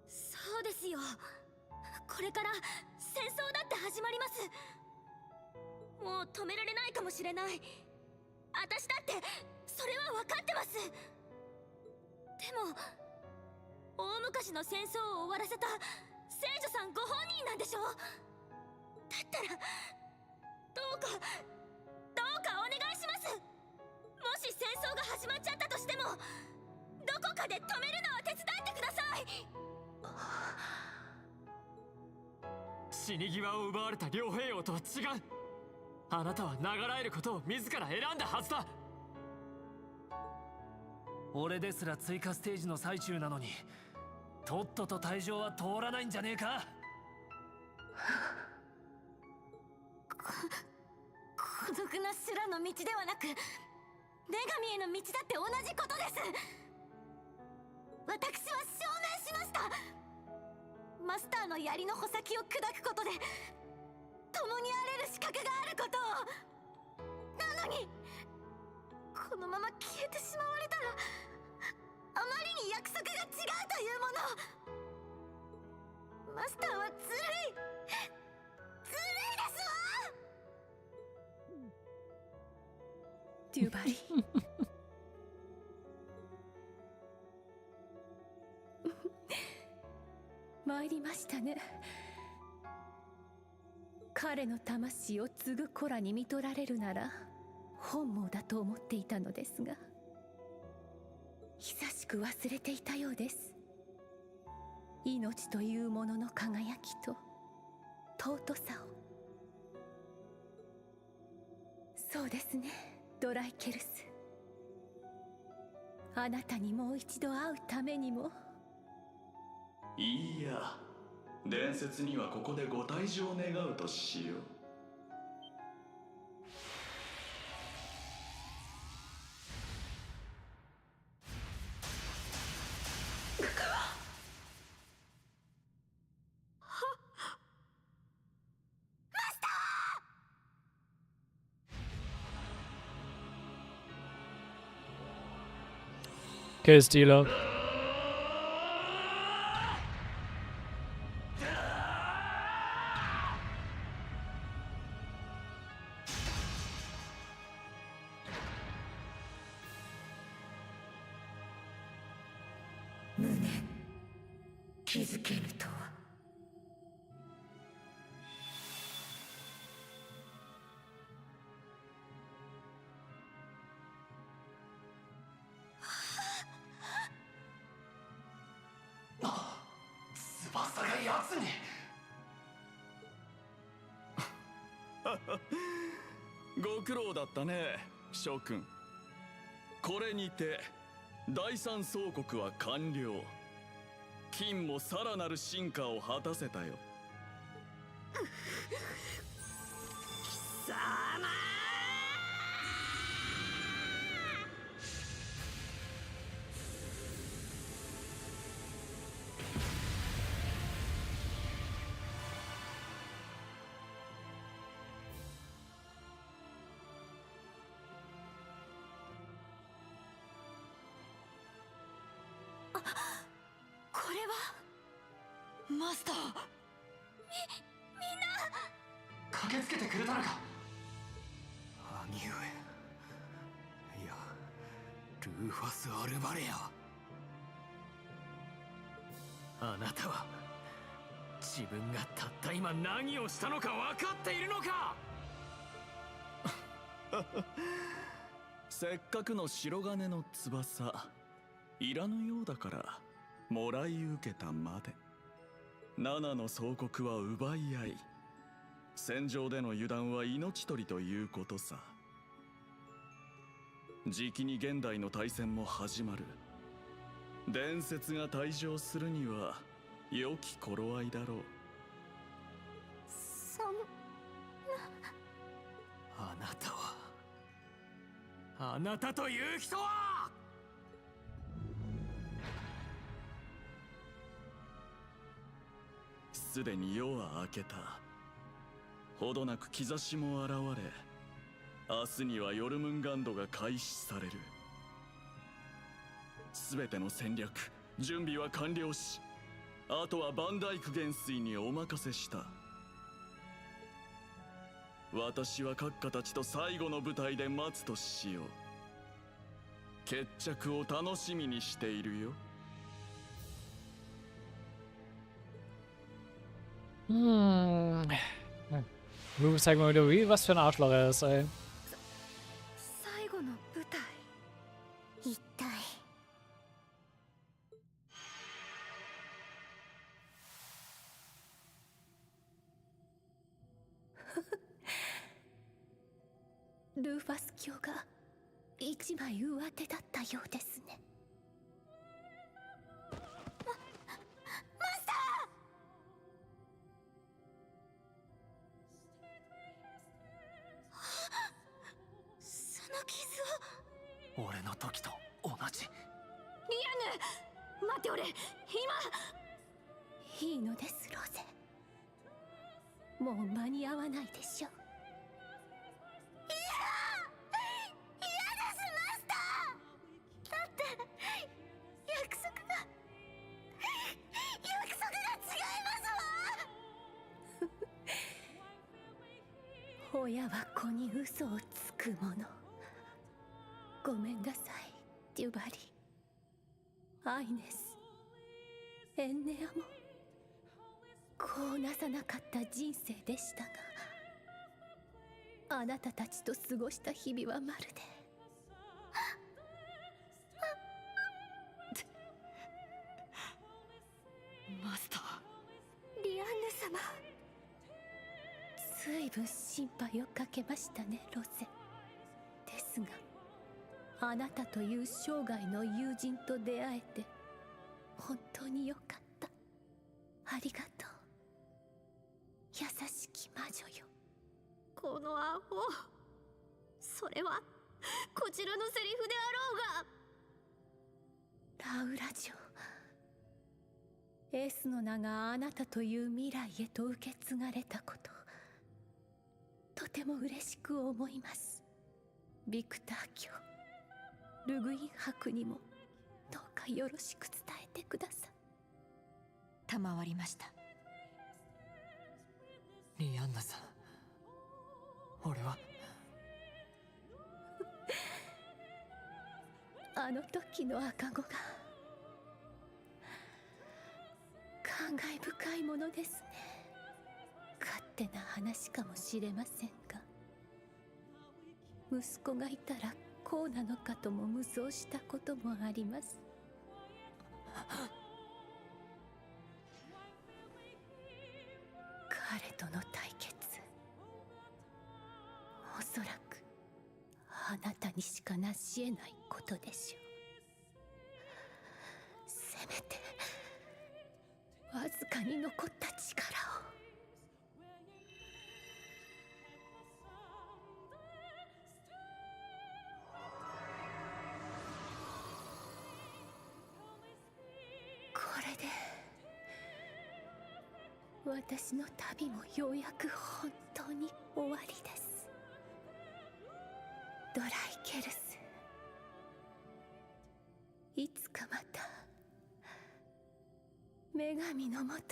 そうですよ、これから戦争だって始まります。もう止められないかもしれない。私だってそれは分かってます。でも大昔の戦争を終わらせた聖女さんご本人なんでしょ。だったらどうかお願いします。もし戦争が始まっちゃったとしてもどこかで止めるのは手伝ってください。死に際を奪われた両兵王とは違う。あなたは流らえることを自ら選んだはずだ。俺ですら追加ステージの最中なのにとっとと退場は通らないんじゃねえか。孤独な修羅の道ではなく女神への道だって同じことです。私は証明しました。マスターの槍の穂先を砕くことで共にあれる資格があることを。なのにこのまま消えてしまわれたらあまりに約束が違うというもの。マスターはずるいですわ。デュバリー参りましたね。彼の魂を継ぐ子らに見取られるなら本望だと思っていたのですが、久しく忘れていたようです。命というものの輝きと尊さを。そうですね、ドライケルス。あなたにもう一度会うためにも。いいや、伝説にはここでご退場願うとしよう。Okay, Stealer. に。ご苦労だったね諸君。これにて第三総国は完了。金もさらなる進化を果たせたよ。貴様これはマスター。みんな駆けつけてくれたのか。兄上、いやルーファス・アルバレア。あなたは自分がたった今何をしたのか分かっているのか。せっかくの白金の翼いらぬようだからもらい受けたまで。七の総国は奪い合い、戦場での油断は命取りということさ。じきに現代の大戦も始まる。伝説が退場するには良き頃合いだろう。そんあなたは、あなたという人は。すでに夜は明けた。ほどなく兆しも現れ、明日にはヨルムンガンドが開始される。すべての戦略準備は完了し、あとはバンダイク元帥にお任せした。私は閣下たちと最後の舞台で待つとしよう。決着を楽しみにしているよ。Hm. Ruby zeigt mal wieder, wie was für ein Arschloch er ist, ey. 最後の舞台。一体ルーファス卿が一枚上手だったようですね。マスター、その傷を。俺の時と同じ。リアヌ、待っておれ、今。いいのですロゼ、もう間に合わないでしょう。親は子に嘘をつくもの。ごめんなさいデュバリ、アイネス、エンネアもこうなさなかった人生でしたが、あなたたちと過ごした日々はまるでマスター。リアンヌ様、ずいぶん心配をかけましたねロゼ。ですがあなたという生涯の友人と出会えて本当によかった。ありがとう優しき魔女よ。このアホ、それはこちらのセリフであろうが。ラウラ城、エースの名があなたという未来へと受け継がれたこと、とても嬉しく思います。ビクター卿、ルグイン伯にもどうかよろしく伝えてください。賜りました。リアンナさん、俺はあの時の赤子が感慨深いものですね。勝手な話かもしれませんが、息子がいたらこうなのかとも無双したこともあります。あなたにしか成し得ないことでしょう。せめてわずかに残った力を。これで私の旅もようやく本当に終わりです。ドライケルス、いつかまた女神のもとで。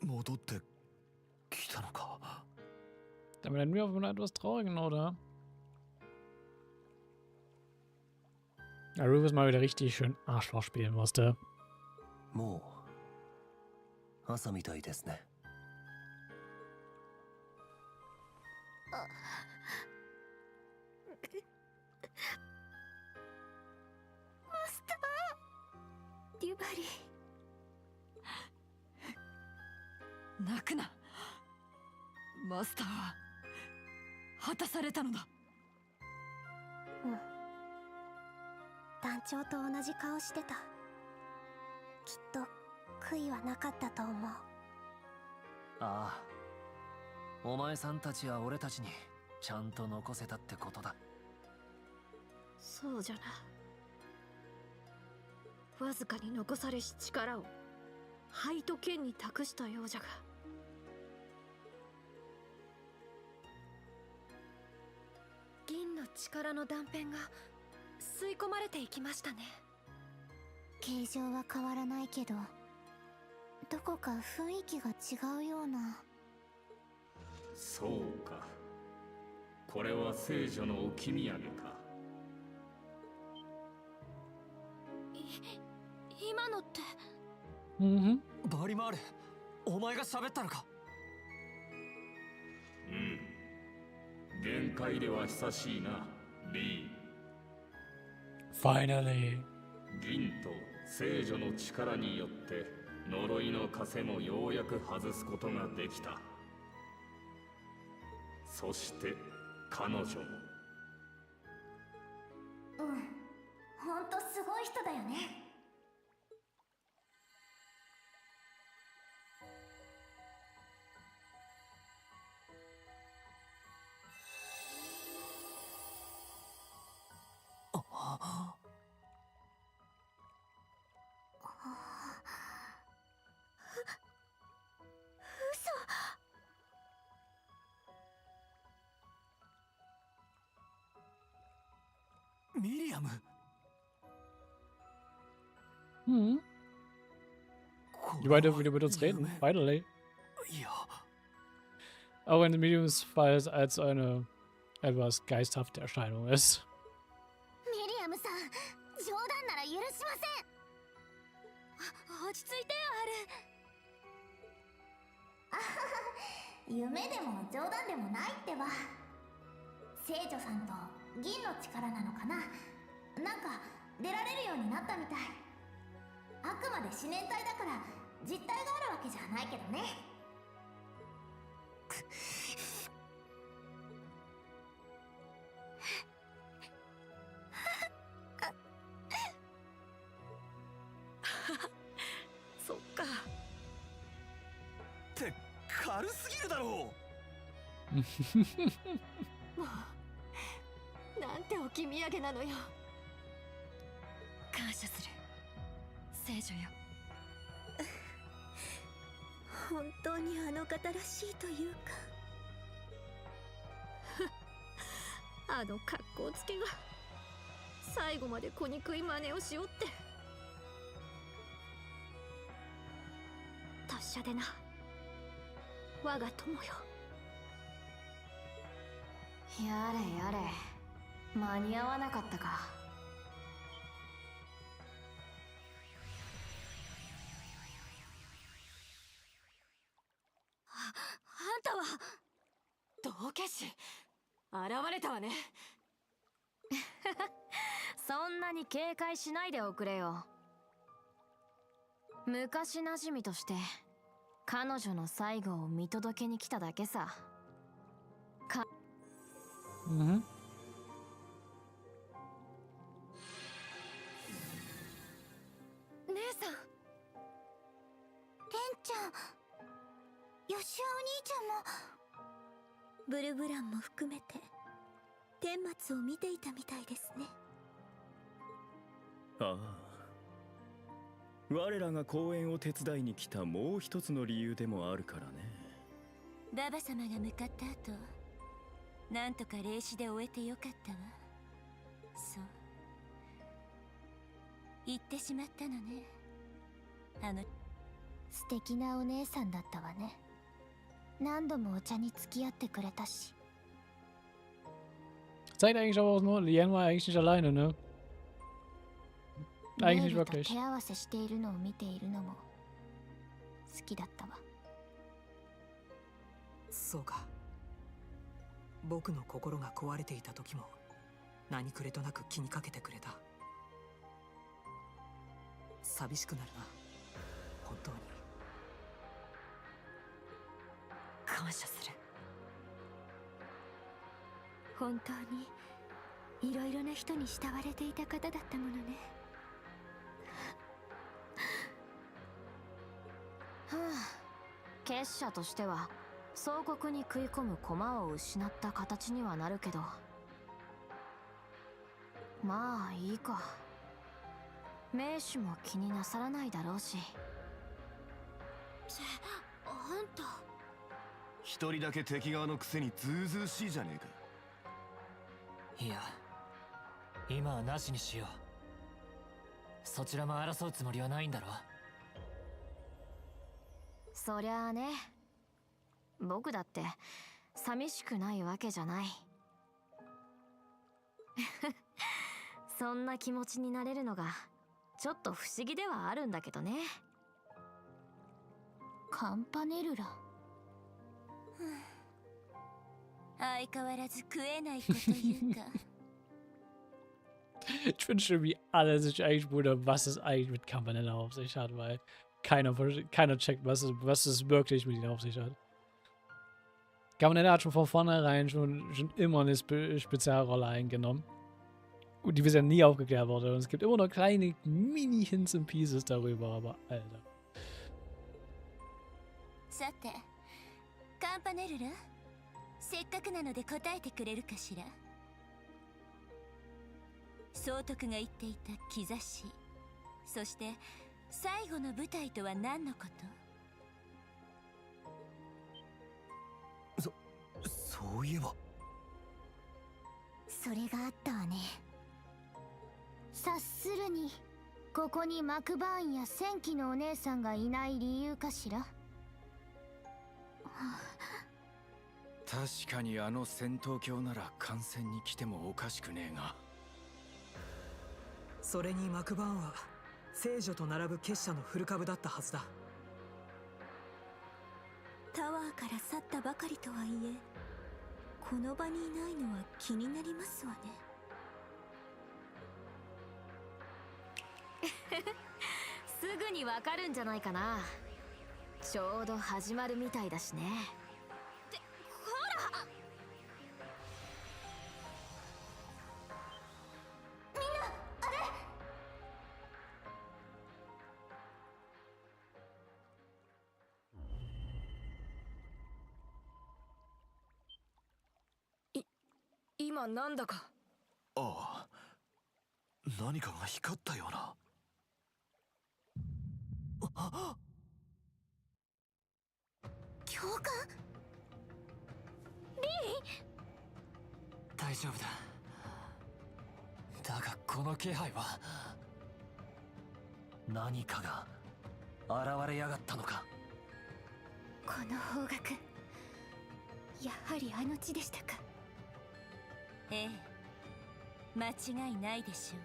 戻ってきたのか。 Damit enden wir auf einer etwas traurigen Note. Ja, Rufus mal wieder richtig schön Arschloch spielen musste. もう朝みたいですね。マスター、デュバリー。泣くな。マスターは果たされたのだ。うん。団長と同じ顔してた。きっと悔いはなかったと思う。ああ、お前さんたちは俺たちにちゃんと残せたってことだ。そうじゃな。わずかに残されし力を灰と剣に託したようじゃが。銀の力の断片が吸い込まれていきましたね。形状は変わらないけど、どこか雰囲気が違うような。そうか、これは聖女の置き土産か。今のって。バリマール、お前が喋ったのか。うん、限界では久しいな、リー。Finally。銀と聖女の力によって呪いの枷もようやく外すことができた。そして彼女も。うん、ほんとすごい人だよね。ミリアム。Die beiden wieder mit uns reden. Finally. Auch wenn Mediumsfall als eine etwas geisthafte Erscheinung ist. ミリアムさん、冗談なら許しません。落ち着いてよ、アル。あはは、夢でも冗談でもないってば。聖女さんと銀の力なのかな。なんか出られるようになったみたい。あくまで思念体だから実体があるわけじゃないけどね。そっか。って軽すぎるだろう。もうなんて置き土産なのよ。感謝する聖女よ。本当にあの方らしいというか。あの格好つけが最後まで小憎い真似をしようって。達者でな、我が友よ。やれやれ、間に合わなかったか。道化師現れたわね。そんなに警戒しないでおくれよ。昔なじみとして彼女の最後を見届けに来ただけさ。Mhm. 姉さん、レンちゃん、ヨシオお兄ちゃんもブルブランも含めて顛末を見ていたみたいですね。ああ、我らが公演を手伝いに来たもう一つの理由でもあるからね。ババ様が向かった後、なんとか霊視で終えてよかったわ。そう言ってしまったのね。素敵なお姉さんだったわね。何度もお茶に付き合ってくれたし。 Zeigt eigentlich aber auch nur, Rean war eigentlich nicht alleine, ne? Eigentlich nicht メールと wirklich. 手合わせしているのを見ているのも好きだったわ。そうか。僕の心が壊れていた時も何くれとなく気にかけてくれた。寂しくなるな、本当に。感謝する。本当にいろいろな人に慕われていた方だったものね。はあ、結社としては総国に食い込む駒を失った形にはなるけど、まあいいか。名手も気になさらないだろうし。あんた一人だけ敵側のくせにズうずうしいじゃねえか。いや、今はなしにしよう。そちらも争うつもりはないんだろ。そりゃあね、僕だって寂しくないわけじゃない。そんな気持ちになれるのがちょっと不思議ではあるんだけどね。カンパネルラ。相変わらず食えないこと言うか。Ich finde schon, wie alle sich eigentlich wundern, was es eigentlich mit Campanella auf sich hat, weil keiner checkt, was es wirklich mit ihnen auf sich hat. Campanella hat schon von vornherein schon immer eine Spezialrolle eingenommen. Und die bisher nie aufgeklärt wurde. Und es gibt immer noch kleine Mini-Hints und Pieces darüber, aber Alter. さて、カンパネルラ、せっかくなので答えてくれるかしら。総督が言っていた兆し、そして最後の舞台とは何のこと？そういえばそれがあったわね。察するにここにマクバーンや戦記のお姉さんがいない理由かしら。確かにあの戦闘狂なら観戦に来てもおかしくねえが。それにマクバーンは聖女と並ぶ結社の古株だったはずだ。タワーから去ったばかりとはいえ、この場にいないのは気になりますわね。すぐにわかるんじゃないかな。ちょうど始まるみたいだしね。ってほら、みんなあれ。今なんだか。ああ、何かが光ったような。教官リー。大丈夫だ。だがこの気配は何かが現れやがったのか。この方角、やはりあの地でしたか。ええ、間違いないでしょう。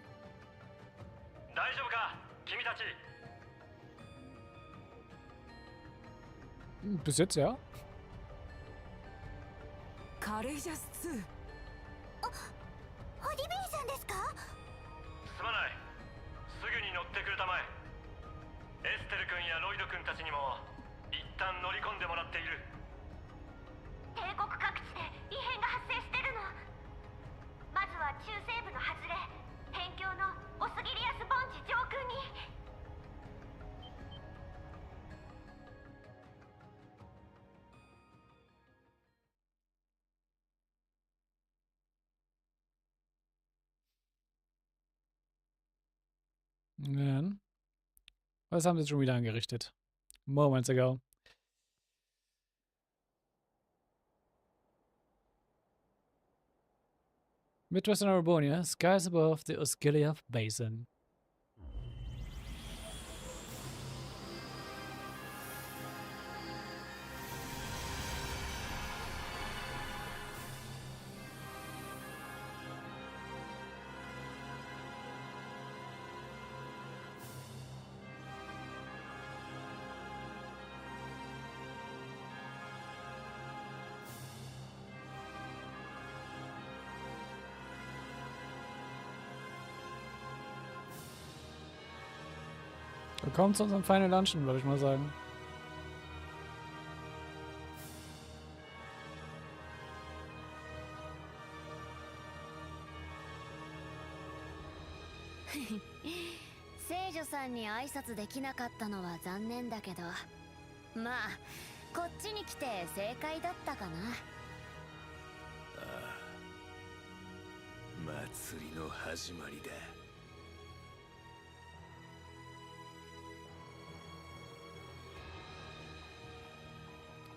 大丈夫か君たち。 Bis jetzt ja. カレイジャス2。オリベイさんですか？すまない、すぐに乗ってくれたまえ。エステル君やロイド君たちにも一旦乗り込んでもらっている。帝国各地で異変が発生してるの。まずは中西部の外れ、辺境のオスギリアス盆地上空に。Ja. Was haben sie schon wieder angerichtet? Moments ago. Midwestern Arabonia, skies above the Osgiliath Basin. Willkommen zu unserem Final Lunchen, würde ich mal sagen.聖女さんに挨拶できなかったのは残念だけど、まあこっちに来て正解だったかな。ああ、祭りの始まりだ。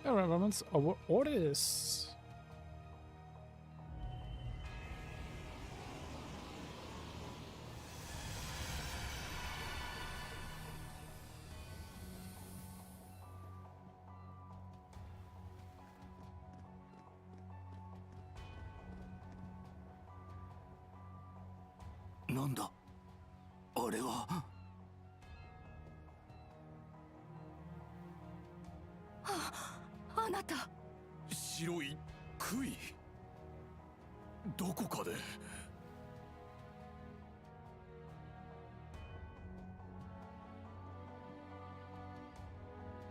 Alright, Romans, our orders. Nanda? あれは。あなた。白い杭。どこかで。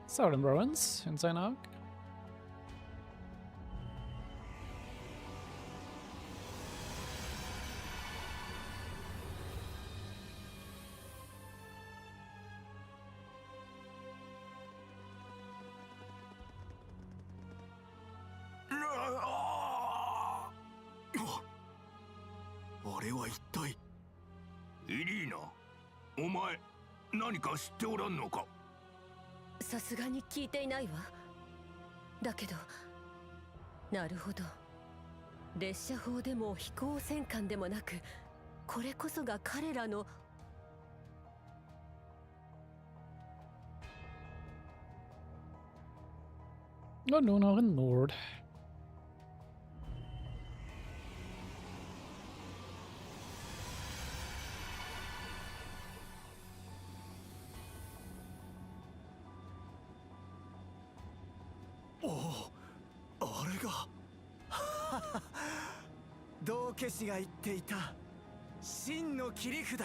So, then Romans in sein Arc. さすがに聞いていないわ。だけど、なるほど。列車砲でも飛行戦艦でもなく、これこそが彼らの。Und nur noch in Nord. 道化師が言っていた真の切り札か。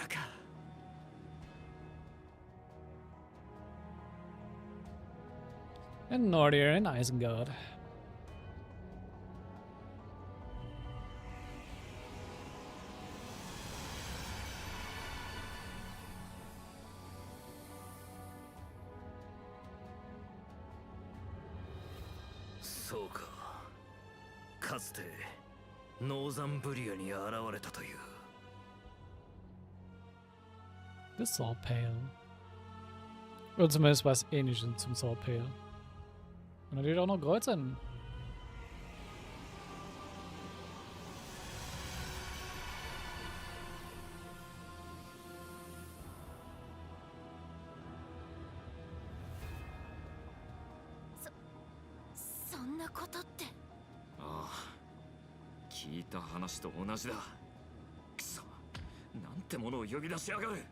And Nordir and Isengard. Soか。かつてノーザンブリアに現れたという。Das Sword Pale. Oder zumindest was Ähnliches zum Sword Pale. Und natürlich auch noch Kreuzen. Soんなことって。ああ、聞いた話と同じだ。くそ、なんてものを呼び出しやがる。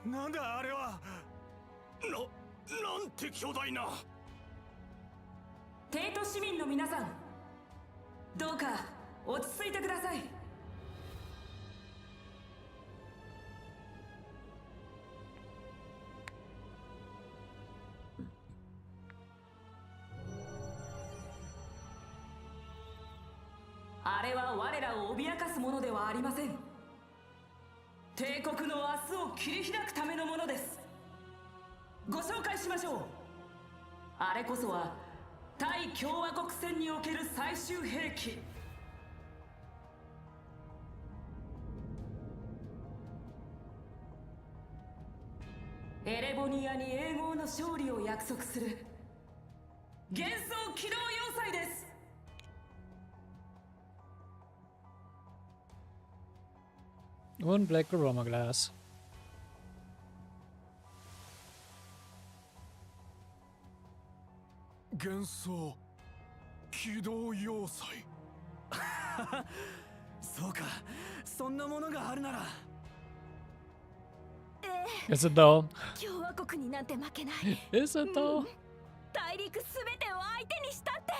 なんだあれは。なんて巨大な。帝都市民の皆さん、どうか落ち着いてください。あれは我らを脅かすものではありません。帝国の明日を切り開くためのものです。ご紹介しましょう。あれこそは対共和国戦における最終兵器。エレボニアに永劫の勝利を約束する幻想機動要塞です。Und Black Aroma Glass. Genso Kidou Yosai. そうか、そんなものがあるなら。Is it though? 共和国になんて負けない。Is it though? 大陸すべてを相手にしたって。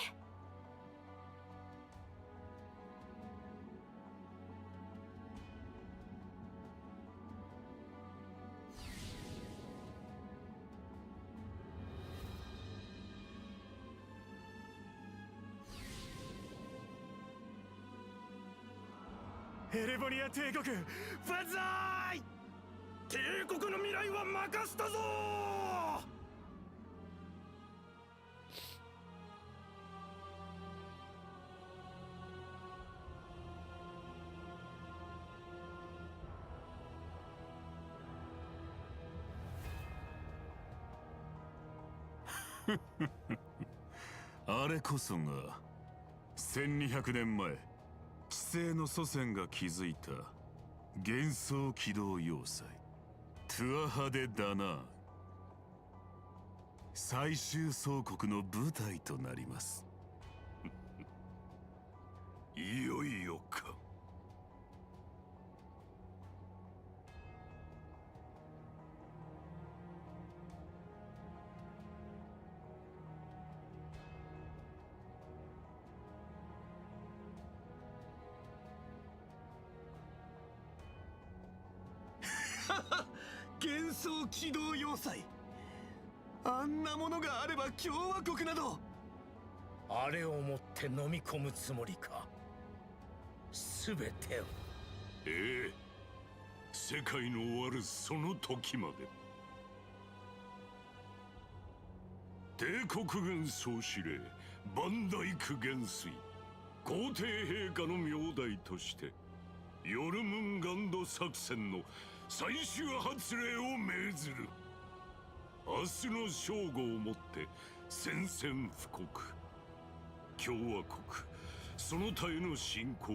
エレボニア帝国万歳。帝国の未来は任せたぞ。あれこそが1200年前知性の祖先が築いた幻想機動要塞トゥアハデ・ダナー。最終総国の舞台となります。いよいよか。幻想機動要塞。あんなものがあれば共和国など。あれをもって飲み込むつもりか。すべてを。ええ、世界の終わるその時まで。帝国軍総司令バンダイク元帥、皇帝陛下の名代としてヨルムンガンド作戦の最終発令を命ずる。明日の正午をもって宣戦布告。共和国その他への侵攻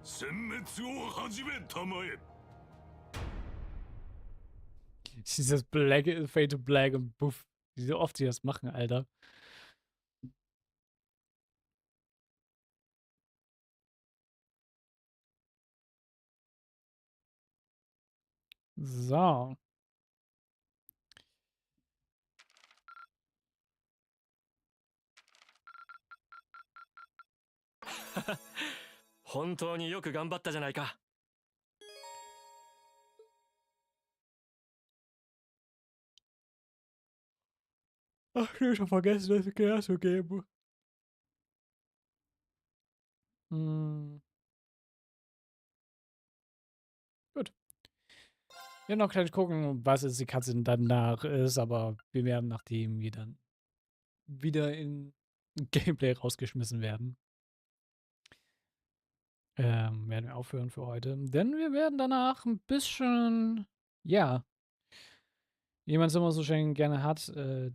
殲滅を始めたまえ。 Dieses Black, Fade to Black und Buff. Wie so oft sie das machen, Alter. So. 本当によく頑張ったじゃないか。Ach, ich hab schon vergessen, dass ich Gas so gebe. Gut. Wir noch gleich gucken, was jetzt die Katze danach ist, aber wir werden, nachdem wir dann wieder in Gameplay rausgeschmissen werden, werden wir aufhören für heute. Denn wir werden danach ein bisschen, ja, wie man es immer so schön gerne hat, the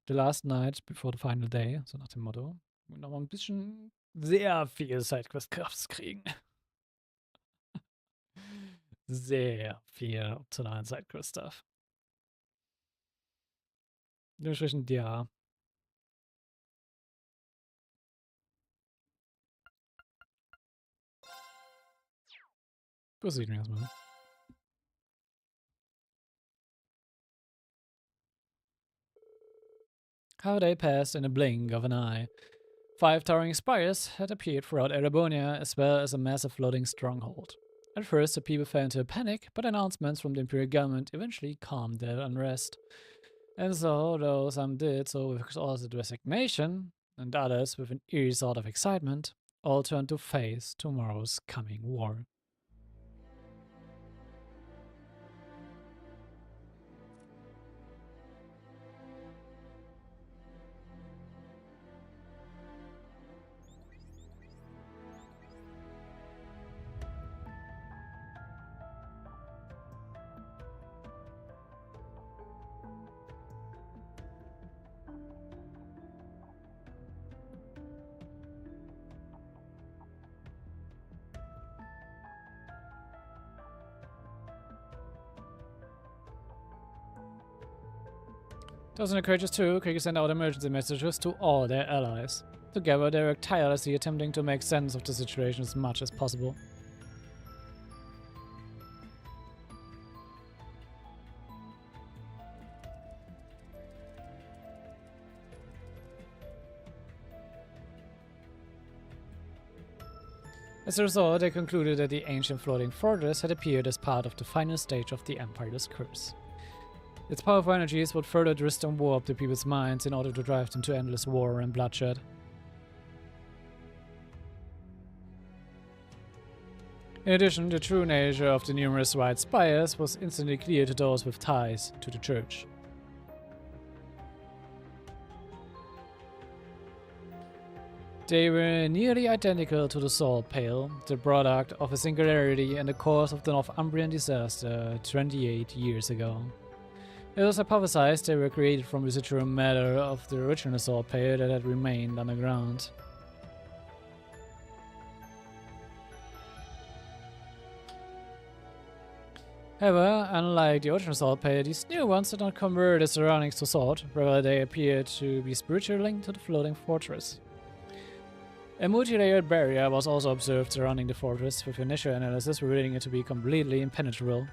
last night before the final day, so nach dem Motto. Und nochmal ein bisschen sehr viel Sidequest-Crafts kriegen. Sehr viel optionalen Sidequest-Stuff. Dementsprechend, ja. Proceeden wir erstmal. How they passed in a blink of an eye. 5 towering spires had appeared throughout Erebonia, as well as a massive floating stronghold. At first, the people fell into a panic, but announcements from the Imperial government eventually calmed their unrest. And so, though some did so with exhausted resignation, and others with an eerie sort of excitement, all turned to face tomorrow's coming war. Dozen courageous too, quickly sent out emergency messages to all their allies. Together, they worked tirelessly attempting to make sense of the situation as much as possible. As a result, they concluded that the ancient floating fortress had appeared as part of the final stage of the Empire's curse. Its powerful energies would further twist and warp the people's minds in order to drive them to endless war and bloodshed. In addition, the true nature of the numerous white spires was instantly clear to those with ties to the church. They were nearly identical to the Salt Pale, the product of a singularity in the course of the Northumbrian disaster 28 years ago. It was hypothesized they were created from residual matter of the original Salt Pale that had remained underground. However, unlike the original Salt Pale, these new ones did not convert the surroundings to salt, rather they appeared to be spiritually linked to the floating fortress. A multi-layered barrier was also observed surrounding the fortress, with initial analysis revealing it to be completely impenetrable.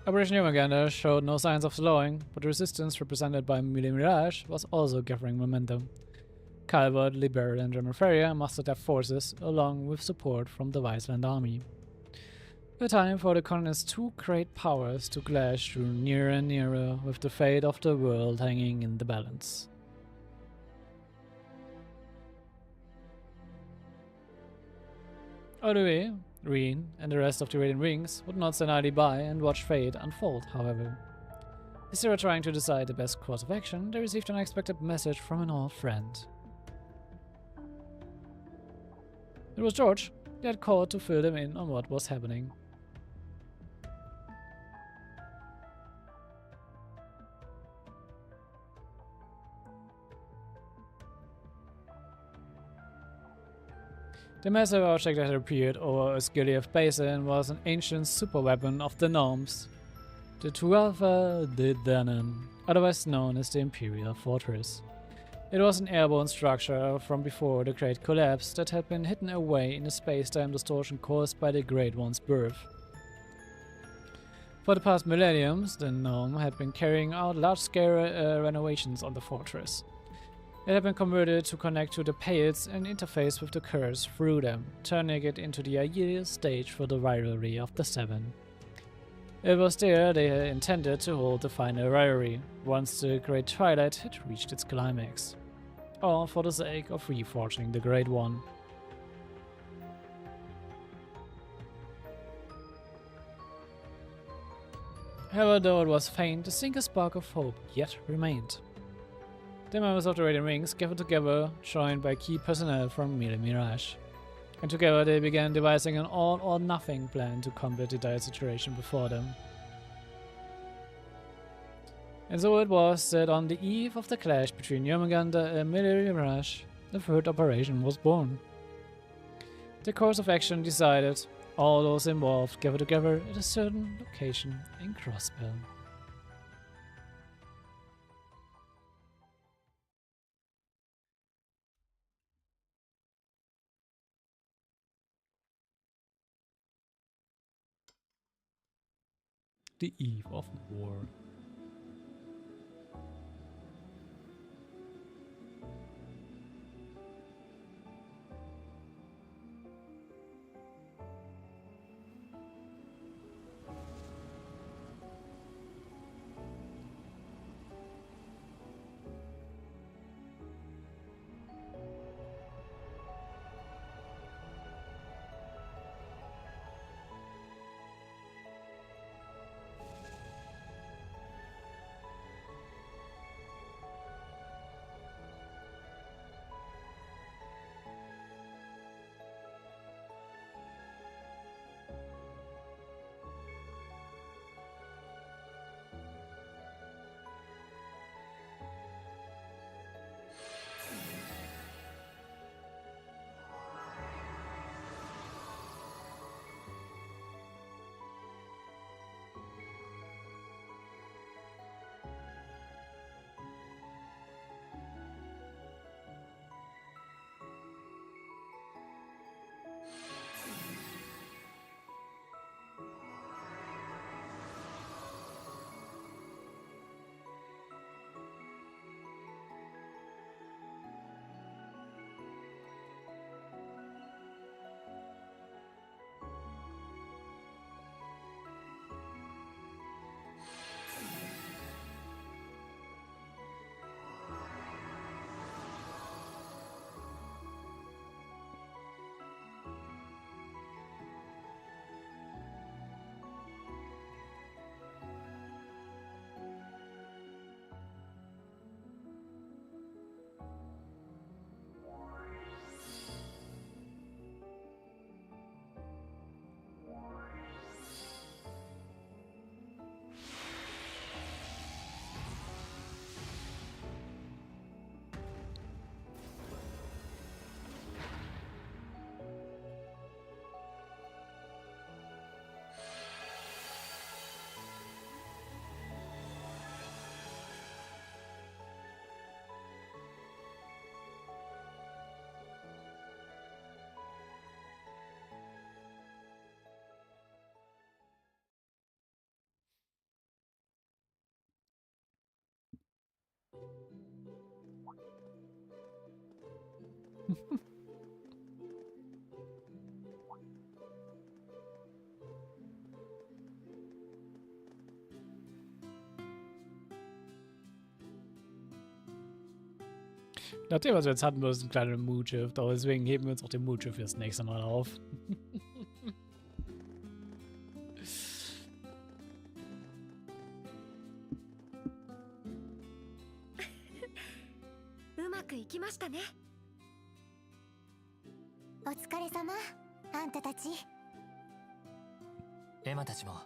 Operation Humaganda showed no signs of slowing, but the resistance represented by Millium was also gathering momentum. Calvert, Liber, and Gemerferia mustered their forces, along with support from the Viceland army. A time for the continent's two great powers to clash drew nearer and nearer, with the fate of the world hanging in the balance. All the way, Rean and the rest of the Radiant Wings would not stand idly by and watch fate unfold, however. As they were trying to decide the best course of action, they received an unexpected message from an old friend. It was George. They had called to fill them in on what was happening. The massive object that had appeared over Osgiliath Basin was an ancient superweapon of the Gnomes, the Tuatha De Danann, otherwise known as the Imperial Fortress. It was an airborne structure from before the Great Collapse that had been hidden away in the space-time distortion caused by the Great One's birth. For the past millenniums, the Gnome had been carrying out large-scale renovations on the fortress. It had been converted to connect to the Pales and interface with the curse through them, turning it into the ideal stage for the rivalry of the Seven. It was there they had intended to hold the final rivalry, once the Great Twilight had reached its climax. All for the sake of reforging the Great One. However, though it was faint, a single spark of hope yet remained. The members of the Radiant Wings gathered together, joined by key personnel from Millium. And together they began devising an all-or-nothing plan to combat the dire situation before them. And so it was that on the eve of the clash between Jormungandr and Millium, the third operation was born. The course of action decided, all those involved gathered together at a certain location in Crossbell. the eve of war. Nachdem, was wir jetzt hatten, war es ein kleiner Mood-Shift, aber deswegen heben wir uns auch den Mood-Shift fürs nächste Mal auf. うまくいきましたね。お疲れ様、あんたたち。エマたちも、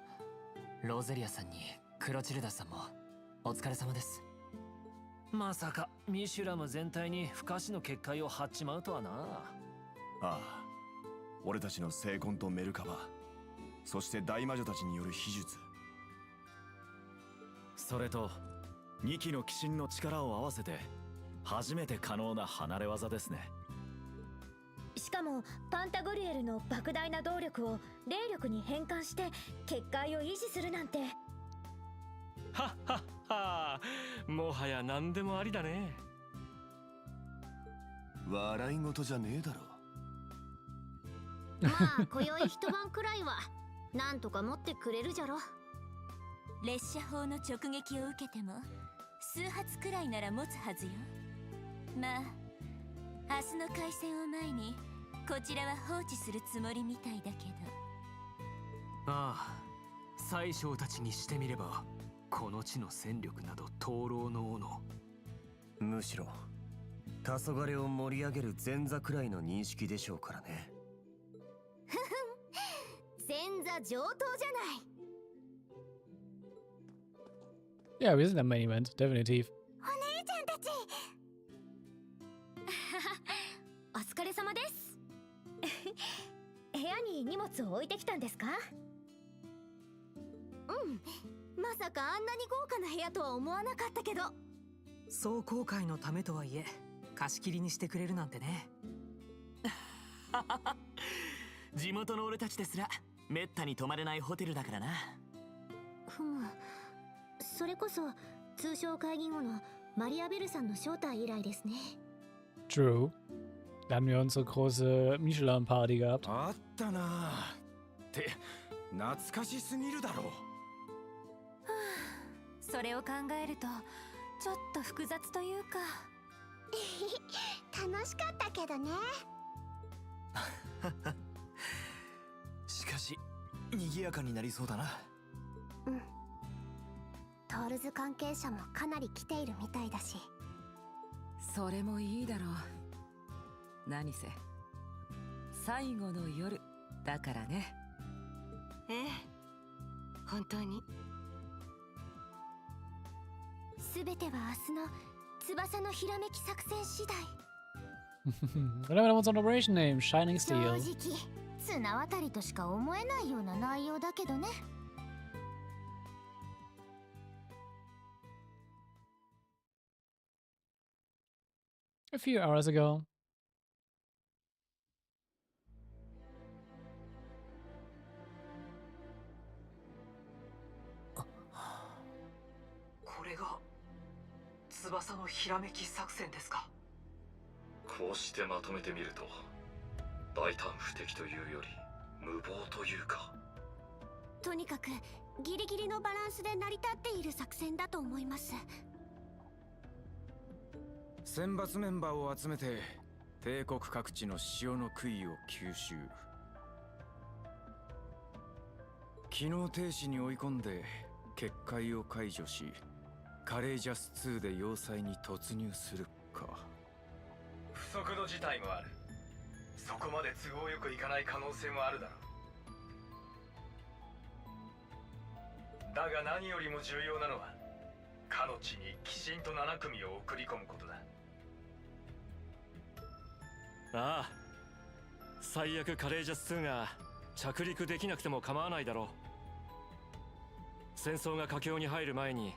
ローゼリアさんにクロチルダさんもお疲れ様です。まさかミシュラム全体に不可視の結界を張っちまうとはな。ああ、俺たちの聖魂とメルカバ、そして大魔女たちによる秘術、それと2機の鬼神の力を合わせて初めて可能な離れ技ですね。しかもパンタグリエルの莫大な動力を霊力に変換して結界を維持するなんて。はっはっは、もはや何でもありだね。笑い事じゃねえだろ。まあ今宵一晩くらいはなんとか持ってくれるじゃろ。列車砲の直撃を受けても数発くらいなら持つはずよ。まあ明日の開戦を前にこちらは放置するつもりみたいだけど。ああ、宰相たちにしてみればこの地の戦力など灯籠の斧。むしろ黄昏を盛り上げる前座くらいの認識でしょうからね。ふふん、前座上等じゃない。 Yeah, wir sind am Main Event, definitiv. お姉ちゃんたちお疲れ様です。部屋に荷物を置いてきたんですか？うん、まさかあんなに豪華な部屋とは思わなかったけど。壮行会のためとはいえ貸し切りにしてくれるなんてね。地元の俺たちですらめったに泊まれないホテルだからな。ふむ、それこそ通商会議後のマリアベルさんの招待以来ですね。 True. Da haben wir unsere große Michelin-Party gehabt. あったなって懐かしすぎるだろう。それを考えるとちょっと複雑というか楽しかったけどね。しかし賑やかになりそうだな。うん。トールズ関係者もかなり来ているみたいだし。それもいいだろう。何せ最後の夜だからね。ええ、本当に。すべては明日の翼のひらめき作戦次第。What about what's on operation name? Shining 正 Steel. 直綱渡りとしか思えないような内容だけどね。A few hours ago. これが翼のひらめき作戦ですか。こうしてまとめてみると大胆不敵というより無謀というか。とにかくギリギリのバランスで成り立っている作戦だと思います。選抜メンバーを集めて帝国各地の潮の杭を吸収、機能停止に追い込んで結界を解除し、カレージャス2で要塞に突入するか。不測の事態もある。そこまで都合よくいかない可能性もあるだろう。だが何よりも重要なのはかの地に鬼神と7組を送り込むことだ。ああ、最悪カレージャス2が着陸できなくても構わないだろう。戦争が佳境に入る前に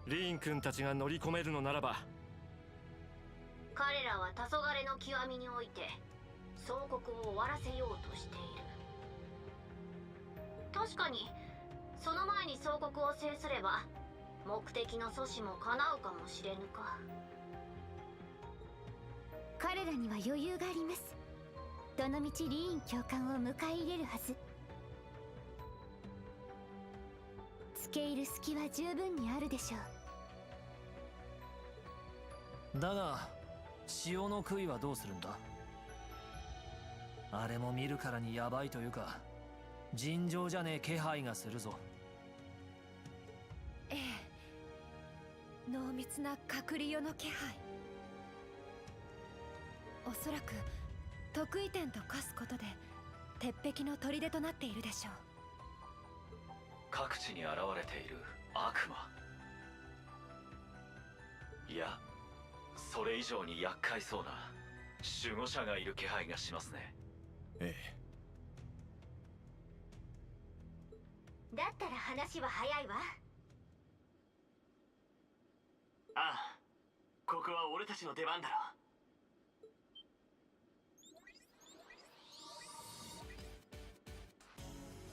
リーン君たちが乗り込めるのならば。彼らは黄昏の極みにおいて総国を終わらせようとしている。確かにその前に総国を制すれば目的の阻止も叶うかもしれぬか。彼らには余裕があります。どのみちリーン教官を迎え入れるはず。付け入る隙は十分にあるでしょう。だが潮の杭はどうするんだ。あれも見るからにヤバいというか尋常じゃねえ気配がするぞ。ええ、濃密な隔離用の気配。おそらく得意点と化すことで鉄壁の砦となっているでしょう。各地に現れている悪魔、いやそれ以上に厄介そうな守護者がいる気配がしますね。えう。だったら話は早いわ。ああ、ここは俺たちの出番だろ。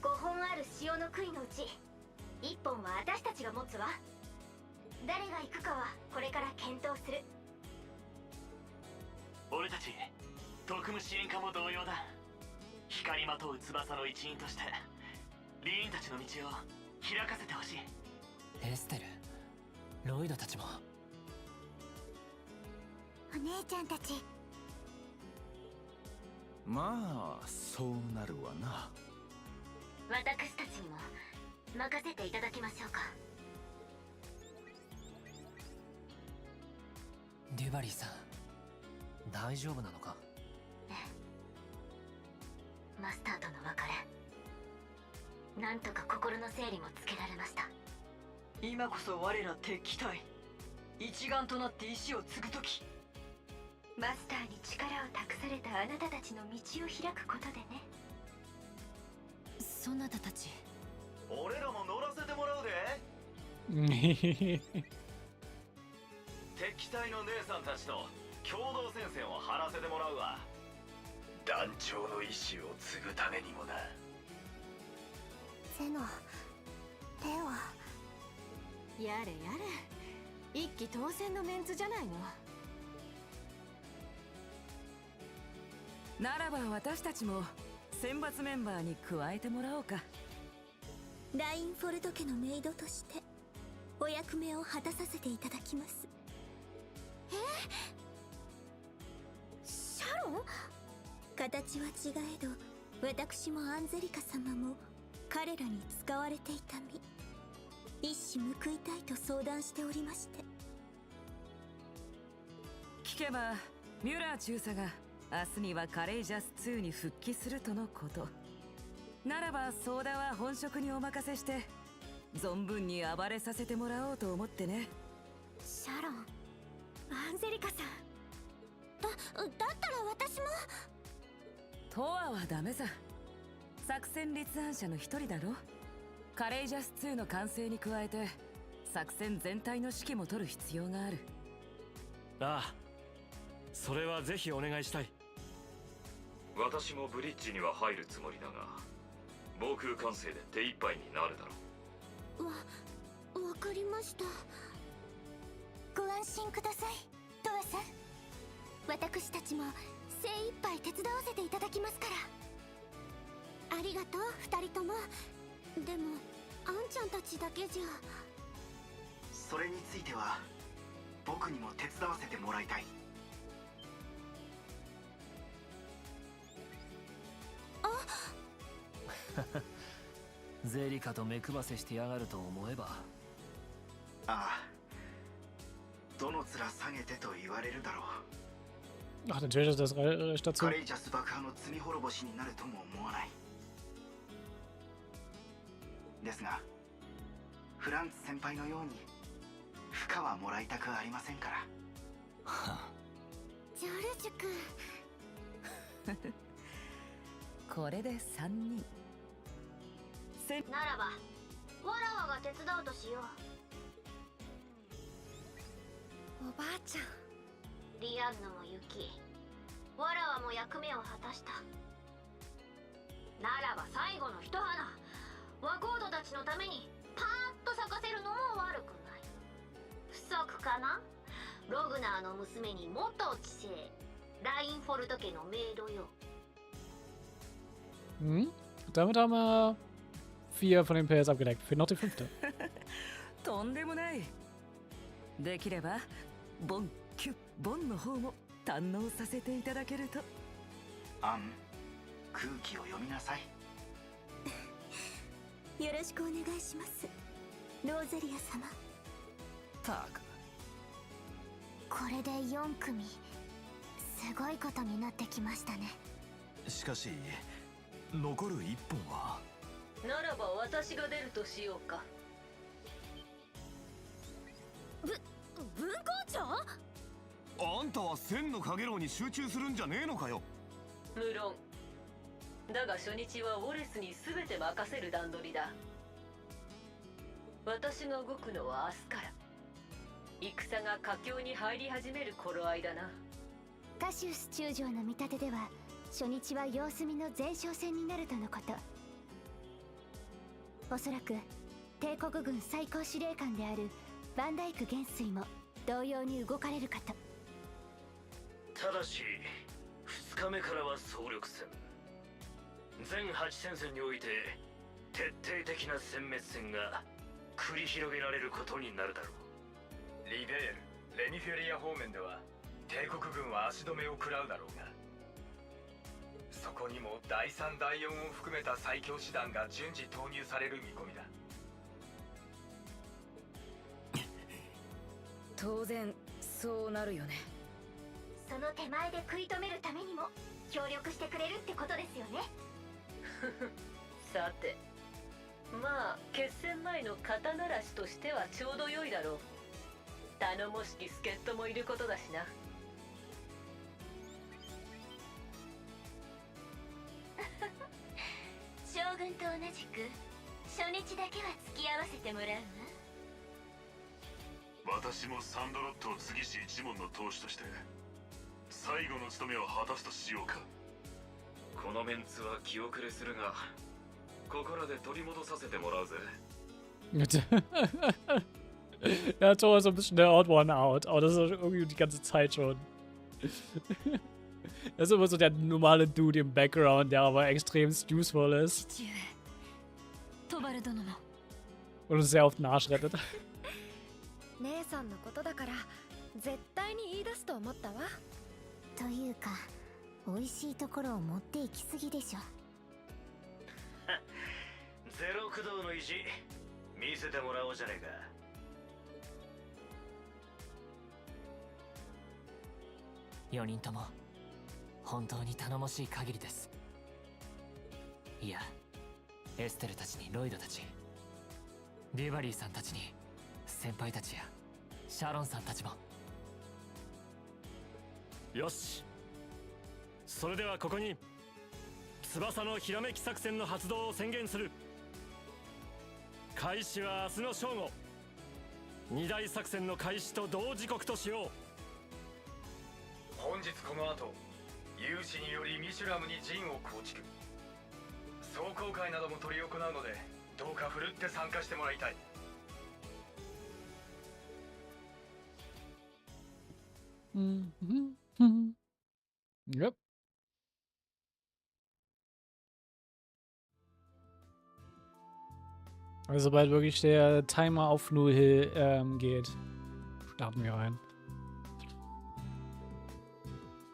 5本ある潮の杭のうち1本は私たちが持つわ。誰が行くかはこれから検討する。俺たち特務支援課も同様だ。光りまとう翼の一員としてリーンたちの道を開かせてほしい。エステル、ロイドたちも。お姉ちゃんたち。まあそうなるわな。私たちにも任せていただきましょうか。デュバリーさん、大丈夫なのか。マスターとの別れ、なんとか心の整理もつけられました。今こそ我ら敵機隊一丸となって意志を継ぐ時。マスターに力を託されたあなたたちの道を開くことでね。そなたたち、俺らも乗らせてもらうで。敵隊の姉さんたちと共同戦線を張らせてもらうわ。団長の意志を継ぐためにもな。ゼノ、手はやれやれ、一騎当選のメンツじゃないの。ならば私たちも選抜メンバーに加えてもらおうか。ラインフォルト家のメイドとしてお役目を果たさせていただきます。シャロン？形は違えど私もアンゼリカ様も彼らに使われていた身、一矢報いたいと相談しておりまして。聞けばミュラー中佐が明日にはカレイジャス2に復帰するとのこと。ならばソーダは本職にお任せして存分に暴れさせてもらおうと思ってね。シャロン、アンゼリカさん。だったら私も。トアはダメさ。作戦立案者の一人だろ。カレイジャス2の完成に加えて作戦全体の指揮も取る必要がある。ああ、それはぜひお願いしたい。私もブリッジには入るつもりだが、防空管制で手一杯になるだろう。わかりました。ご安心ください、トアさん。私たちも精一杯手伝わせていただきますから。ありがとう、二人とも。でもあんちゃんたちだけじゃ。それについては僕にも手伝わせてもらいたい。ゼリカと目配せしてやがると思えば。ああ、どの面下げてと言われるだろう。 Ach, natürlich ist das Recht dazu. カレイジャス爆破の罪滅ぼしになるとも思わない。ですがフランツ先輩のように負荷はもらいたくありませんから。ジョルジュ君。これで3人。ならばわらわが手伝うとしよう。おばあちゃん。リアンヌも行き、わらわも役目を果たした。ならば最後の一花、ワコードたちのためにパーッと咲かせるのも悪くない。不足かな。ログナーの娘に元知性、ラインフォルト家のメイドよ。Damit haben wir 4 von den PS abgedeckt. Fehlt noch die 5. とんでもない。できればボンキュッボンの方も堪能させていただけると。アン、空気を読みなさい。よろしくお願いします、ローゼリア様。たく、これで4組。すごいことになってきましたね。しかし残る1本は。ならば私が出るとしようか。文校長？あんたは千のかげろうに集中するんじゃねえのかよ。無論だが初日はウォレスに全て任せる段取りだ。私が動くのは明日から。戦が佳境に入り始める頃合いだな。カシウス中将の見立てでは初日は様子見の前哨戦になるとのこと。おそらく帝国軍最高司令官であるバンダイク元帥も同様に動かれるかと。ただし2日目からは総力戦。全8戦線において徹底的な殲滅戦が繰り広げられることになるだろう。リベール、レニフェリア方面では帝国軍は足止めを食らうだろうが、そこにも第3第4を含めた最強師団が順次投入される見込みだ。当然そうなるよね。その手前で食い止めるためにも協力してくれるってことですよね。さて、まあ決戦前の肩慣らしとしてはちょうど良いだろう。頼もしき助っ人もいることだしな。将軍と同じく初日だけは付き合わせてもらうわ。私もサンドロットを継ぎし一門の当主として最後の務めを果たすとしようか。このメンツは気遅れするが、ここらで取り戻させてもらうぜ。Ja, Thor ist so ein bisschen der Odd One Out, aber das ist irgendwie die ganze Zeit schon. Das ist immer so der normale Dude im Background, der aber extrem useful ist. Und uns sehr oft den Arsch rettet. 姉さんのことだから絶対に言い出すと思ったわ。というか美味しいところを持って行き過ぎでしょ。ゼロ駆動の意地見せてもらおうじゃねえか。4人とも本当に頼もしい限りです。いや、エステルたちにロイドたち、デュバリーさんたちに先輩たちやシャロンさんたちも。よし、それではここに翼のひらめき作戦の発動を宣言する。開始は明日の正午。二大作戦の開始と同時刻としよう。本日この後有志によりミシュラムに陣を構築、壮行会なども執り行うのでどうかふるって参加してもらいたい。Yep. Also sobald wirklich der Timer auf 0 geht, starten wir rein.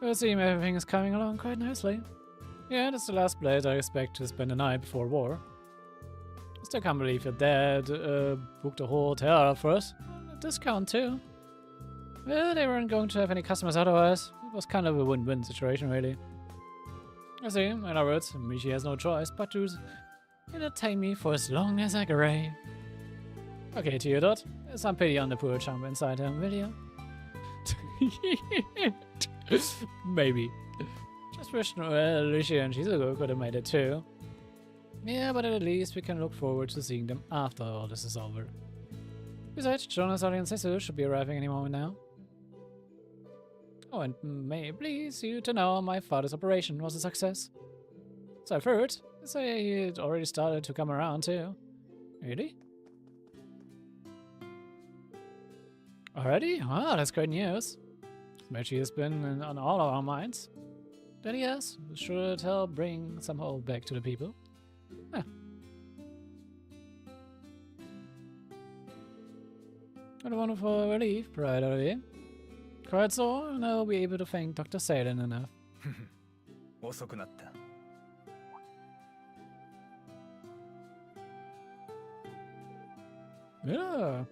It seems everything is coming along quite nicely. Yeah, that's the last place I expect to spend the night before war. I still can't believe your dad booked a whole hotel for us. A discount too. Well, they weren't going to have any customers otherwise. It was kind of a win-win situation, really. I see, in other words, Michi has no choice but to entertain me for as long as I can. Okay, Theodot, some pity on the poor chump inside him, will you? Maybe. Just wish Lucia and Shizuku could have made it too. Yeah, but at least we can look forward to seeing them after all this is over. Besides, Jonas, Ari, and Sesu should be arriving any moment now. Oh, and may it please you to know my father's operation was a success. So I've heard. They say he'd already started to come around too. Really? Already? Wow, that's great news. Mechi has been on all of our minds. That he has. Should help bring some hope back to the people. Huh. What a wonderful relief, right out of here. Quite so, and I'll be able to thank Dr. Salen enough. 遅くなった。Yeah.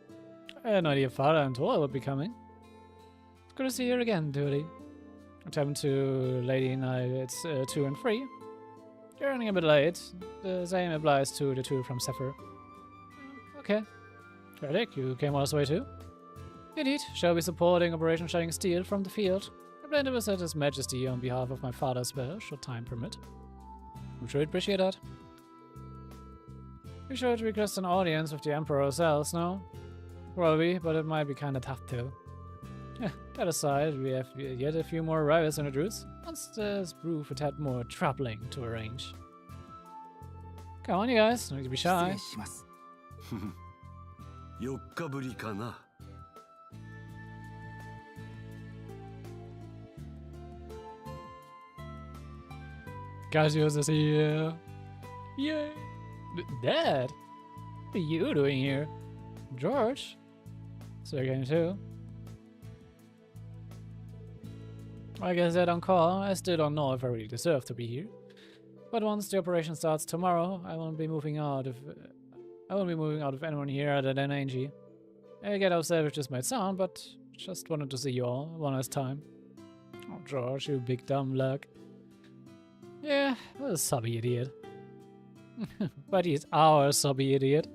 I had no idea Father and Tor would be coming. It's good to see you again, Dooley. What happened to Lady Nights 2 and 3? You're running a bit late. The same applies to the two from Zephyr. Okay. Reddick, you came all this way too? Indeed, shall be supporting Operation Shining Steel from the field. I plan to visit His Majesty on behalf of my father as well, should time permit. I'm sure he'd appreciate that. We should request an audience with the Emperor ourselves, no? Probably, but it might be kinda tough too. That aside, we have yet a few more arrivals on the routes. Once this prove a tad more troubling to arrange. Come on, you guys, don't need to be shy. 4日ぶりかな。Cassius is here. Yay! Dad? What are you doing here? George? So you're getting too? I guess I don't call. I still don't know if I really deserve to be here. But once the operation starts tomorrow, I won't be moving out of anyone here other than Angie. I get how selfish this might sound, but just wanted to see you all one last time. Oh, George, you big dumb luck. Yeah, what a sobby idiot. But he's our sobby idiot.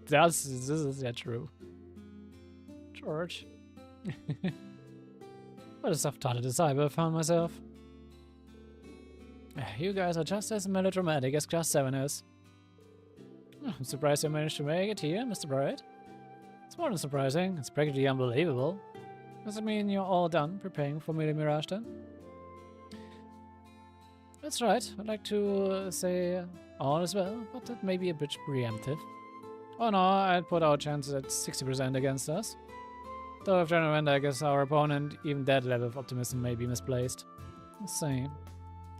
This is yeah true. George. What a soft-hearted disciple I found myself. You guys are just as melodramatic as Class 7 is. I'm surprised you managed to make it here, Mr. Bright. It's more than surprising, it's practically unbelievable. Does it mean you're all done preparing for Millium Mirage then? That's right, I'd like to say all as well, but that may be a bit preemptive. Oh no, I'd put our chances at 60% against us. Though if general went, I guess our opponent, even that level of optimism may be misplaced. Same.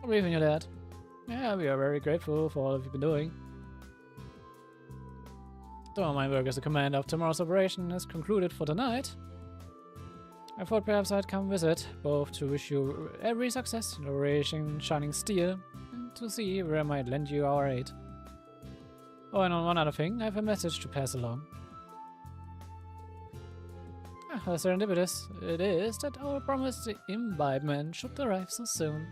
I believe in your dad. Yeah, we are very grateful for all you've been doing. Though my work as a commander of tomorrow's operation is concluded for tonight, I thought perhaps I'd come visit, both to wish you every success in Operation Shining Steel, and to see where I might lend you our aid. Oh, and on one other thing, I have a message to pass along. How serendipitous it is that our promised imbibement should arrive so soon.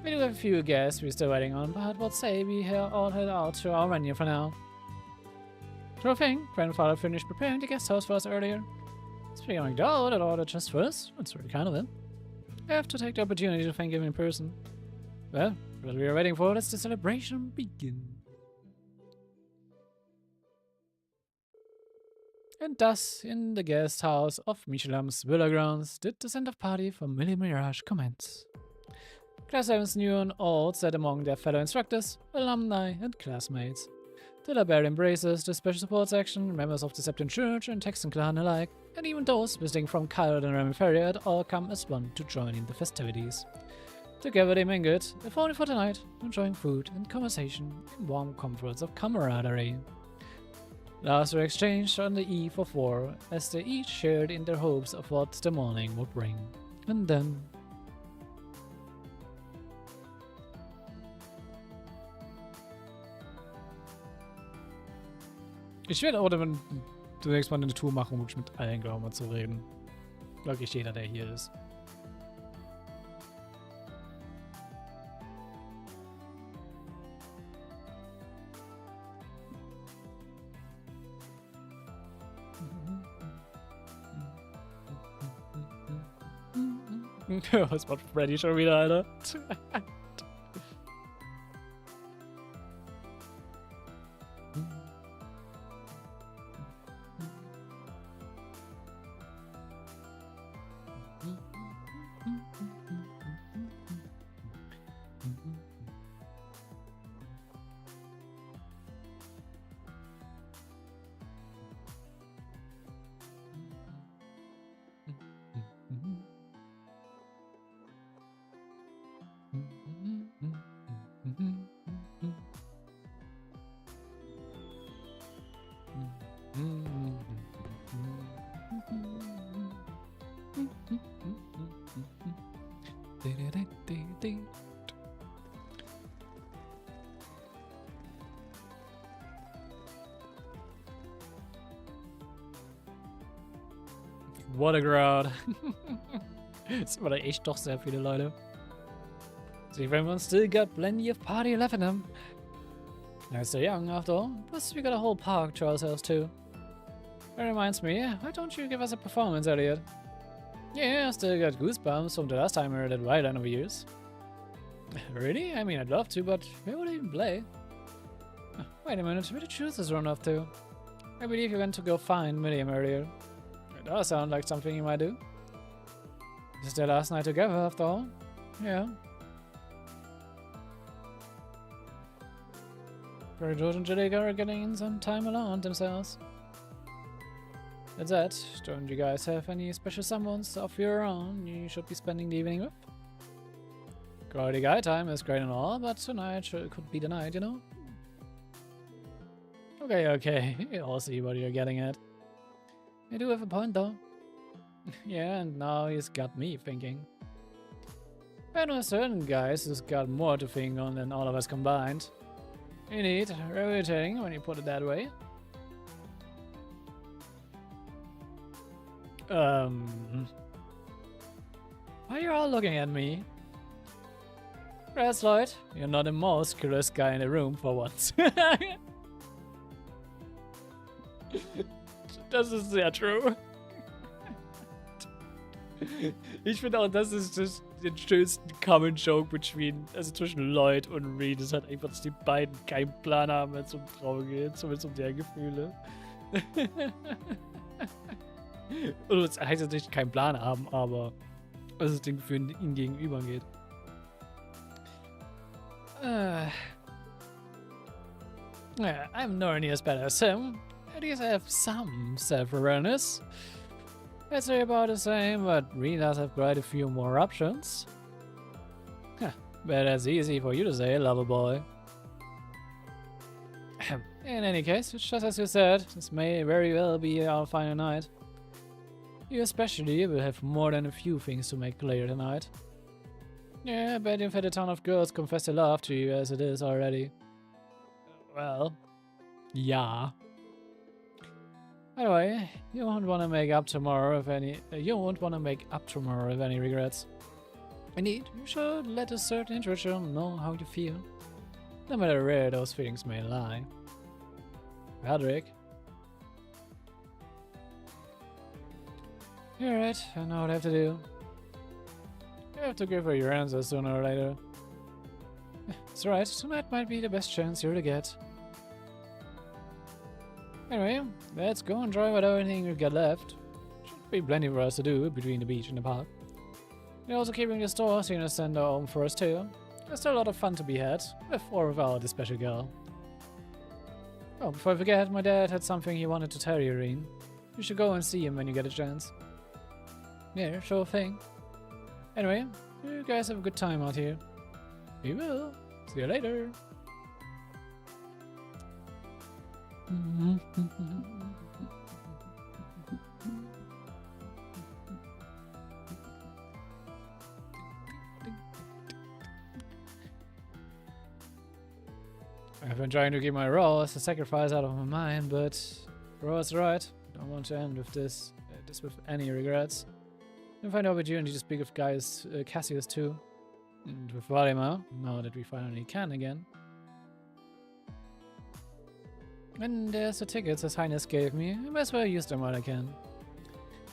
We do have a few guests we're still waiting on, but what say we all head out to our menu for now. Sure thing, grandfather finished preparing the guest house for us earlier. Speaking of McDowell, that ordered just for us. That's really kind of him. I have to take the opportunity to thank him in person. Well, what we are waiting for, let's the celebration begin. And thus, in the guest house of Michelam's Villa Grounds, did the send-off party for Millium commence. Class 7's new and old sat among their fellow instructors, alumni, and classmates. The library embraces the special support section, members of the Septon Church and Texan clan alike, and even those visiting from Kyle and Ramiferia had all come as one to join in the festivities. Together they mingled, if only for tonight, enjoying food and conversation in warm comforts of camaraderie. Laughs were exchanged on the eve of war, as they each shared in their hopes of what the morning would bring. And then... Ich werde auch dann zunächst mal eine Tour machen, wirklich mit allen, glaube ich, mal zu reden. Wirklich jeder, der hier ist. Was macht Freddy schon wieder, Alter? What a crowd. Es waren echt doch sehr viele Leute. See if everyone still got plenty of party left in them. They're still young after all, plus we got a whole park to ourselves too. That reminds me, why don't you give us a performance, Elliot? Yeah, I still got goosebumps from the last time I heard that Twilight over years. Really? I mean, I'd love to, but where would I even play? Wait a minute, where did Choosers run off to? I believe you went to go find Millium earlier. It does sound like something you might do. This is their last night together, after all. Yeah. Very George and Jellica are getting in some time alone themselves. That's that. Don't you guys have any special someones of your own you should be spending the evening with? Quality guy time is great and all, but tonight could be the night, you know? Okay. I'll see what you're getting at. You do have a point, though. Yeah, and now he's got me thinking. I know certain guys who's got more to think on than all of us combined. Indeed, irritating when you put it that way. Why are you all looking at me? Rest, Lloyd, you're not the most curious guy in the room for once. Das ist sehr true. Ich finde auch, das ist den schönsten Common Joke zwischen Lloyd und Rean. Das hat einfach, dass die beiden keinen Plan haben, wenn es um Trauer geht, zumindest um deren Gefühle. Oder das heißt jetzt nicht keinen Plan haben, aber was es den Gefühlen ihnen gegenüber geht. I'm nowhere near as bad as him. At least I have some self-awareness. I'd say about the same, but Rean does have quite a few more options. Huh, but that's easy for you to say, lover boy. In any case, just as you said, this may very well be our final night. You especially will have more than a few things to make clear tonight. Yeah, I bet you've had a ton of girls confess their love to you as it is already. Well, yeah. Anyway, you won't want to make up tomorrow if any. You won't want to make up tomorrow with any regrets. Indeed, you should let a certain intuition know how you feel, no matter where those feelings may lie. Roderick. You're right. I know what I have to do. You have to give her your answer sooner or later. That's right. Tonight might be the best chance you're to get. Anyway, let's go enjoy whatever thing we've got left. Should be plenty for us to do between the beach and the park. We're also keeping the store so you can send her home for us too. There's still a lot of fun to be had, with or without the special girl. Oh, before I forget, my dad had something he wanted to tell you, Rean. You should go and see him when you get a chance. Yeah, sure thing. Anyway, you guys have a good time out here. We will. See you later. I've been trying to keep my role as a sacrifice out of my mind, but Ro's right. I don't want to end with this with any regrets. I'll find the opportunity to speak with Cassius too, and with Valdemar, now that we finally can again. And there's the tickets His Highness gave me. I might as well use them while I can.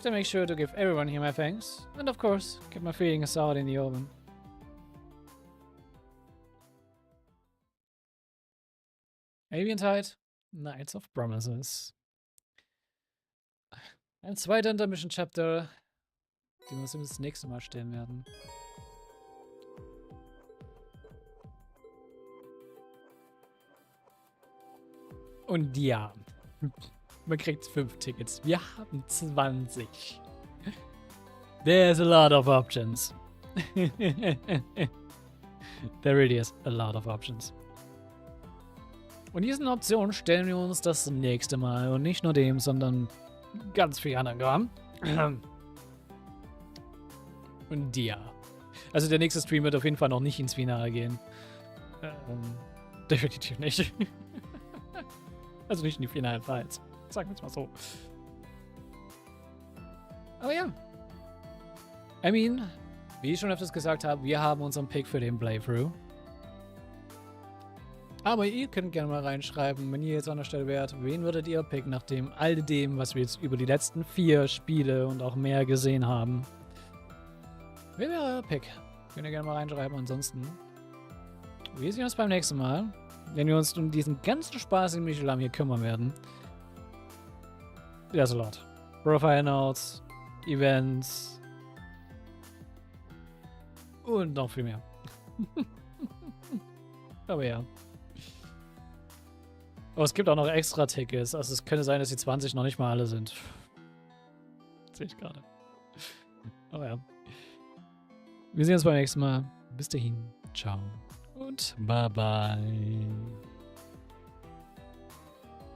To make sure to give everyone here my thanks, and of course, get my feelings out in the open. Alien Tide, Knights of Promises. Ein zweiter Intermission Chapter, die wir uns das nächste Mal stellen werden. Und ja, man kriegt 5 Tickets. Wir haben 20. There's a lot of options. There really is a lot of options. Und diesen Optionen stellen wir uns das nächste Mal. Und nicht nur dem, sondern ganz viel anderen Kram. Und ja. Also der nächste Stream wird auf jeden Fall noch nicht ins Finale gehen. Definitiv nicht. Also nicht in die finalen Fights. Sagen wir es mal so. Aber ja. I mean, wie ich schon öfters gesagt habe, wir haben unseren Pick für den Playthrough. Aber ihr könnt gerne mal reinschreiben, wenn ihr jetzt an der Stelle wärt, wen würdet ihr picken, nachdem all dem, was wir jetzt über die letzten 4 Spiele und auch mehr gesehen haben. Wer wäre euer Pick? Könnt ihr gerne mal reinschreiben. Ansonsten, wir sehen uns beim nächsten Mal, wenn wir uns um diesen ganzen Spaß in Millium hier kümmern werden. There's a lot. Profile Notes, Events und noch viel mehr. Aber ja. Oh, es gibt auch noch extra Tickets. Also es könnte sein, dass die 20 noch nicht mal alle sind. Sehe ich gerade. Aber ja. Wir sehen uns beim nächsten Mal. Bis dahin. Ciao. Und bye bye.